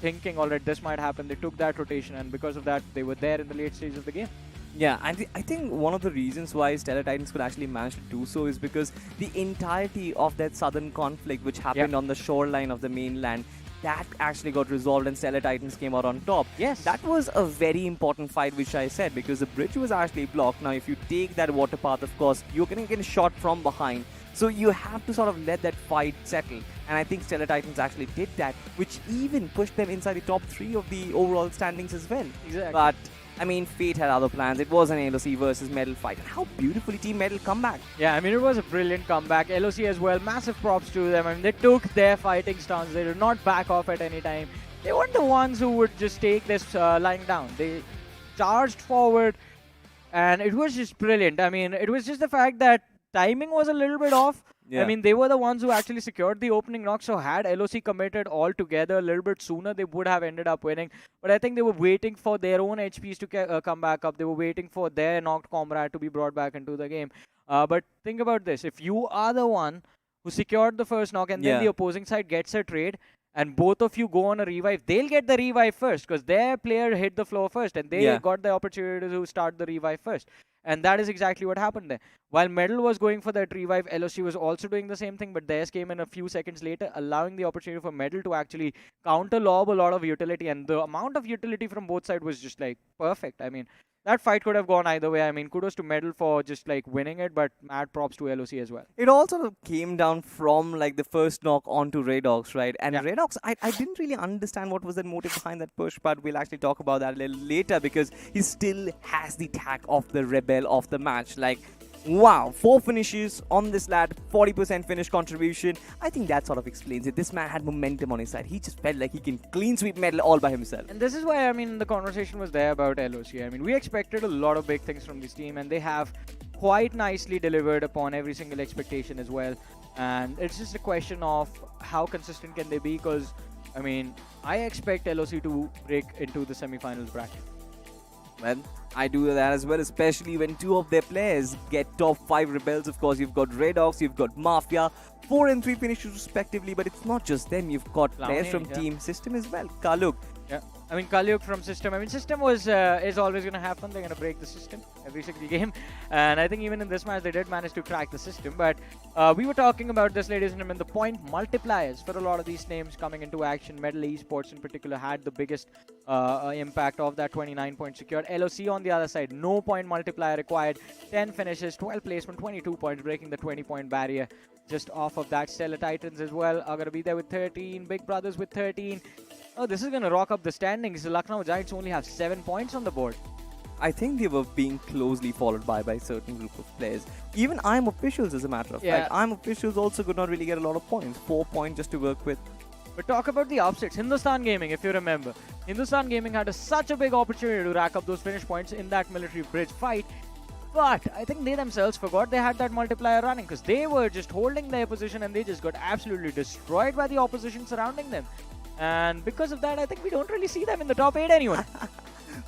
thinking, alright, this might happen. They took that rotation, and because of that, they were there in the late stage of the game. Yeah, and I think one of the reasons why Stellar Titans could actually manage to do so is because the entirety of that southern conflict which happened on the shoreline of the mainland, that actually got resolved and Stellar Titans came out on top. Yes. That was a very important fight, which I said, because the bridge was actually blocked. Now, if you take that water path, of course, you're going to get shot from behind. So you have to sort of let that fight settle. And I think Stellar Titans actually did that, which even pushed them inside the top 3 of the overall standings as well. Exactly. But I mean, Fate had other plans. It was an LOC versus Medal fight. And how beautifully Team Medal come back. Yeah, I mean, it was a brilliant comeback. LOC as well, massive props to them. I mean, they took their fighting stance. They did not back off at any time. They weren't the ones who would just take this lying down. They charged forward, and it was just brilliant. I mean, it was just the fact that timing was a little bit off. Yeah. I mean, they were the ones who actually secured the opening knock, so had LOC committed all together a little bit sooner, they would have ended up winning. But I think they were waiting for their own HPs to come back up. They were waiting for their knocked comrade to be brought back into the game. But think about this. If you are the one who secured the first knock and then the opposing side gets a trade, and both of you go on a revive, they'll get the revive first because their player hit the floor first and they got the opportunity to start the revive first. And that is exactly what happened there. While Medal was going for that revive, LOC was also doing the same thing, but theirs came in a few seconds later, allowing the opportunity for Medal to actually counter lob a lot of utility. And the amount of utility from both sides was just like perfect. I mean, that fight could have gone either way. I mean, kudos to Medal for just like winning it, but mad props to LOC as well. It all sort of came down from like the first knock onto Redox, right? And Redox, I didn't really understand what was the motive behind that push, but we'll actually talk about that a little later because he still has the tag of the Rebel of the match. Like, wow, 4 finishes on this lad, 40% finish contribution. I think that sort of explains it. This man had momentum on his side. He just felt like he can clean sweep Medal all by himself. And this is why, I mean, the conversation was there about LOC. I mean, we expected a lot of big things from this team, and they have quite nicely delivered upon every single expectation as well. And it's just a question of how consistent can they be, because, I mean, I expect LOC to break into the semi-finals bracket. Well, I do that as well, especially when 2 of their players get top 5 Rebels. Of course, you've got Redox, you've got Mafia, 4 and 3 finishes respectively, but it's not just them. You've got players from Team System as well. Kaluk. Yeah, I mean, Kalyuk from System. I mean, System was is always going to have fun. They're going to break the system every single game. And I think even in this match, they did manage to crack the system. But we were talking about this, ladies and gentlemen, the point multipliers for a lot of these names coming into action. Medal Esports in particular had the biggest impact of that 29 points secured. LOC on the other side, no point multiplier required. 10 finishes, 12 placement, 22 points, breaking the 20-point barrier. Just off of that, Stellar Titans as well are going to be there with 13. Big Brothers with 13. Oh, this is going to rock up the standings. The Lucknow Giants only have 7 points on the board. I think they were being closely followed by a certain group of players. Even IM officials, as a matter of fact. IM officials also could not really get a lot of points. 4 points just to work with. But talk about the upsets. Hindustan Gaming, if you remember. Hindustan Gaming had such a big opportunity to rack up those finish points in that military bridge fight. But I think they themselves forgot they had that multiplier running because they were just holding their position and they just got absolutely destroyed by the opposition surrounding them. And because of that, I think we don't really see them in the top 8 anymore.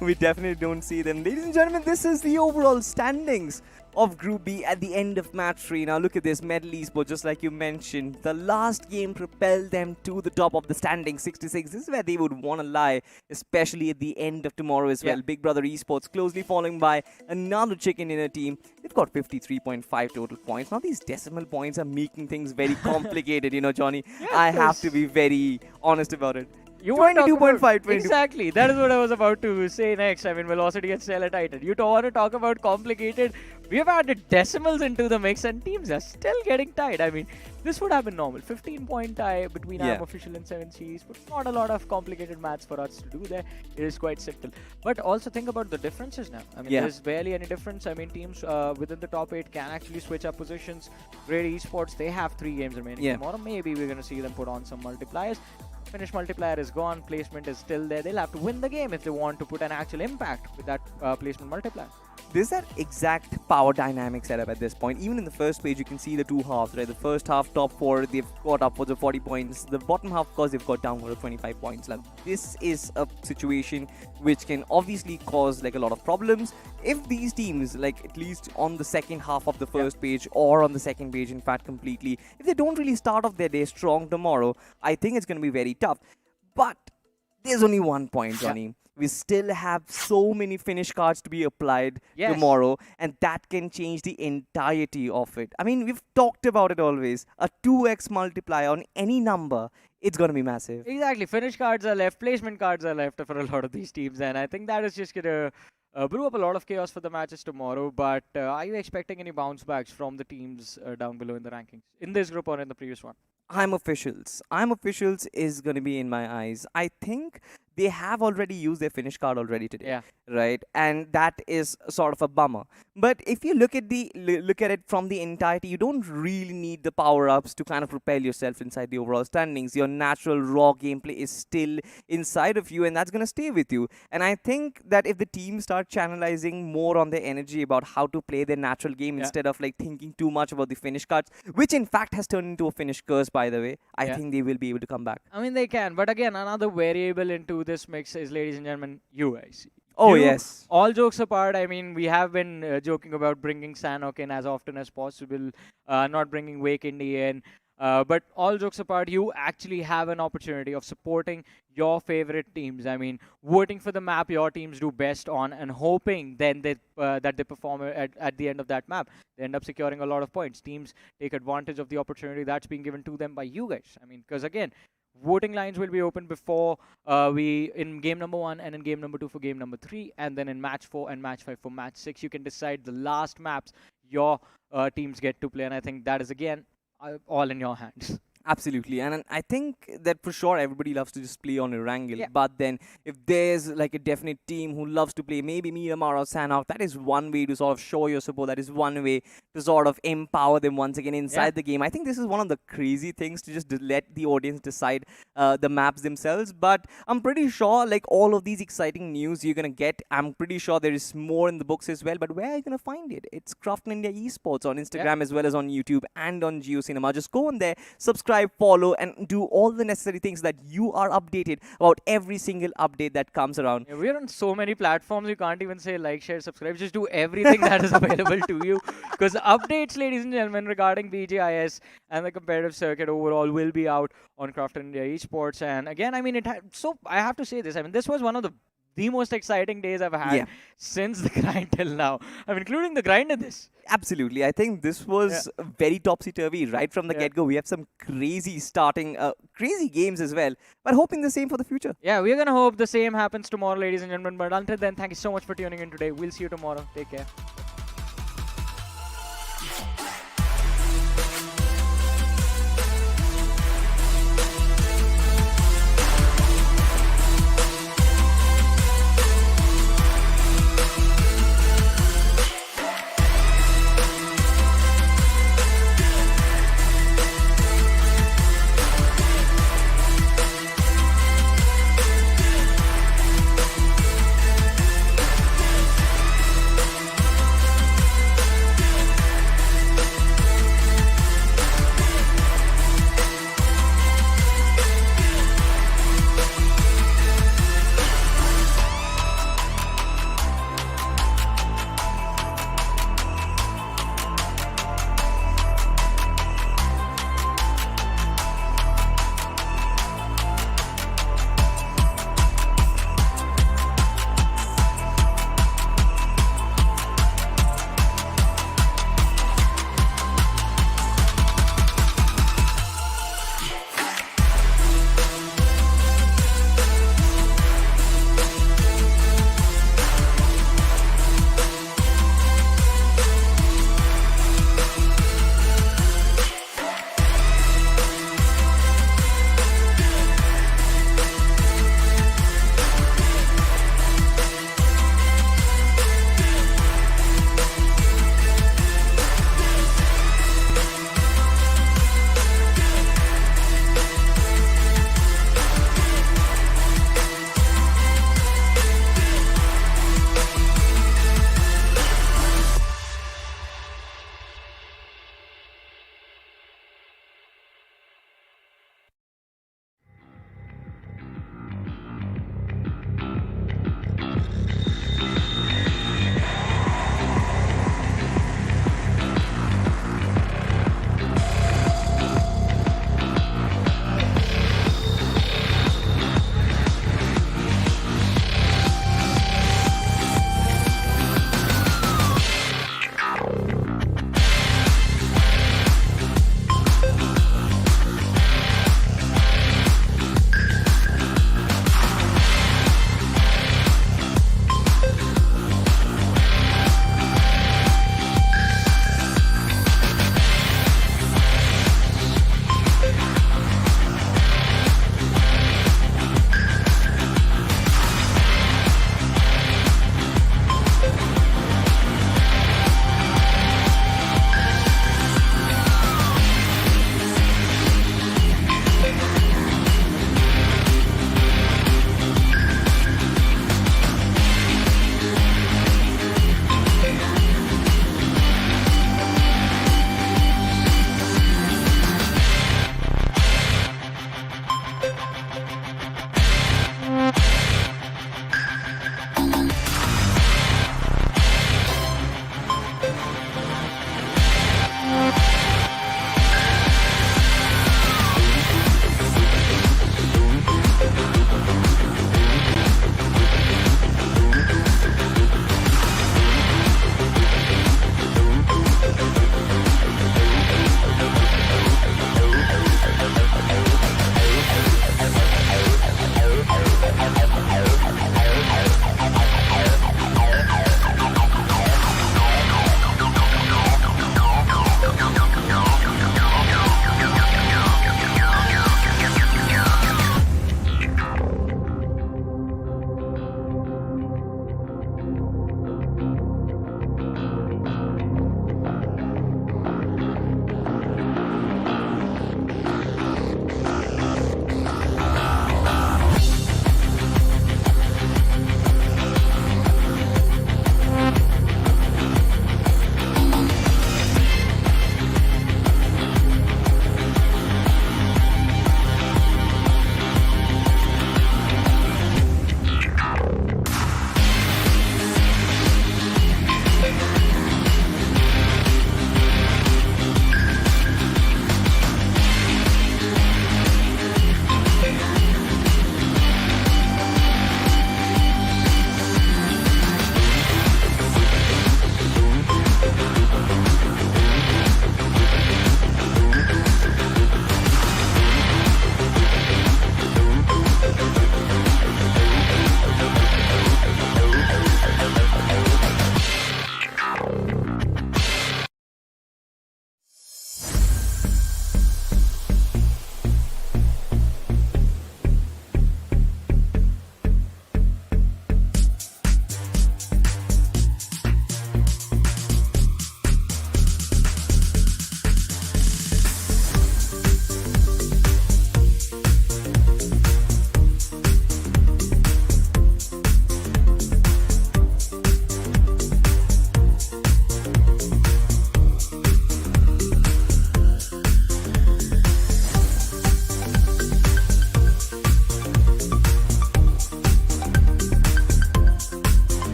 We definitely don't see them. Ladies and gentlemen, this is the overall standings of Group B at the end of match 3. Now look at this, Medal Esports, just like you mentioned. The last game propelled them to the top of the standing, 66. This is where they would want to lie, especially at the end of tomorrow as well. Big Brother Esports closely following by another chicken dinner team. They've got 53.5 total points. Now these decimal points are making things very complicated, you know, Johnny. I have to be very honest about it. 22.5. Exactly. That is what I was about to say next. I mean, velocity and stellar titan. You don't want to talk about complicated. We have added decimals into the mix and teams are still getting tied. I mean, this would have been normal. 15-point tie between I'm Official and 7Cs, but not a lot of complicated maths for us to do there. It is quite simple. But also think about the differences now. I mean, there's barely any difference. I mean, teams within the top 8 can actually switch up positions. Great Esports, they have 3 games remaining tomorrow. Maybe we're going to see them put on some multipliers. Finish multiplier is gone, placement is still there. They'll have to win the game if they want to put an actual impact with that placement multiplier. There's that exact power dynamic setup at this point. Even in the first page, you can see the 2 halves, right? The first half, top 4, they've got upwards of 40 points. The bottom half, of course, they've got downward of 25 points. Like, this is a situation which can obviously cause like a lot of problems. If these teams, like at least on the second half of the first page or on the second page, in fact, completely, if they don't really start off their day strong tomorrow, I think it's going to be very tough. But there's only one point, Johnny. We still have so many finish cards to be applied tomorrow, and that can change the entirety of it. I mean, we've talked about it always. A 2x multiplier on any number, it's going to be massive. Exactly. Finish cards are left, placement cards are left for a lot of these teams, and I think that is just going to brew up a lot of chaos for the matches tomorrow. But are you expecting any bounce backs from the teams down below in the rankings, in this group or in the previous one? I'm Officials. I'm Officials is going to be in my eyes. I think they have already used their finish card already today, right? And that is sort of a bummer. But if you look at it from the entirety, you don't really need the power-ups to kind of propel yourself inside the overall standings. Your natural raw gameplay is still inside of you, and that's going to stay with you. And I think that if the team start channelizing more on their energy about how to play their natural game instead of like thinking too much about the finish cards, which in fact has turned into a finish curse, by the way, I think they will be able to come back. I mean, they can. But again, another variable into this mix is, ladies and gentlemen, UIC. Oh, yes. All jokes apart, I mean, we have been joking about bringing Sanok in as often as possible, not bringing Wake India in. But all jokes apart, you actually have an opportunity of supporting your favorite teams. I mean, voting for the map your teams do best on and hoping then that they perform at the end of that map. They end up securing a lot of points. Teams take advantage of the opportunity that's being given to them by you guys. I mean, because again, voting lines will be open before in game number 1 and in game number 2 for game number 3, and then in match 4 and match 5 for match 6. You can decide the last maps your teams get to play, and I think that is again all in your hands. Absolutely, and I think that for sure everybody loves to just play on Erangel, but then if there's like a definite team who loves to play maybe Miramar or Sanhok, that is one way to sort of show your support, that is one way to sort of empower them once again inside the game. I think this is one of the crazy things to just let the audience decide the maps themselves, but I'm pretty sure like all of these exciting news you're going to get, I'm pretty sure there is more in the books as well, but where are you going to find it? It's Crafton India Esports on Instagram as well as on YouTube and on JioCinema. Just go on there, subscribe, follow, and do all the necessary things that you are updated about every single update that comes around. We're on so many platforms, you can't even say like, share, subscribe. Just do everything that is available to you. Because updates, ladies and gentlemen, regarding BGIS and the competitive circuit overall will be out on Crafton India Esports. And again, I mean, so I have to say this. I mean, this was one of the most exciting days I've had since the grind till now. I mean, including the grind in this. Absolutely. I think this was very topsy-turvy right from the get-go. We have some crazy crazy games as well, but hoping the same for the future. Yeah, we're going to hope the same happens tomorrow, ladies and gentlemen. But until then, thank you so much for tuning in today. We'll see you tomorrow. Take care.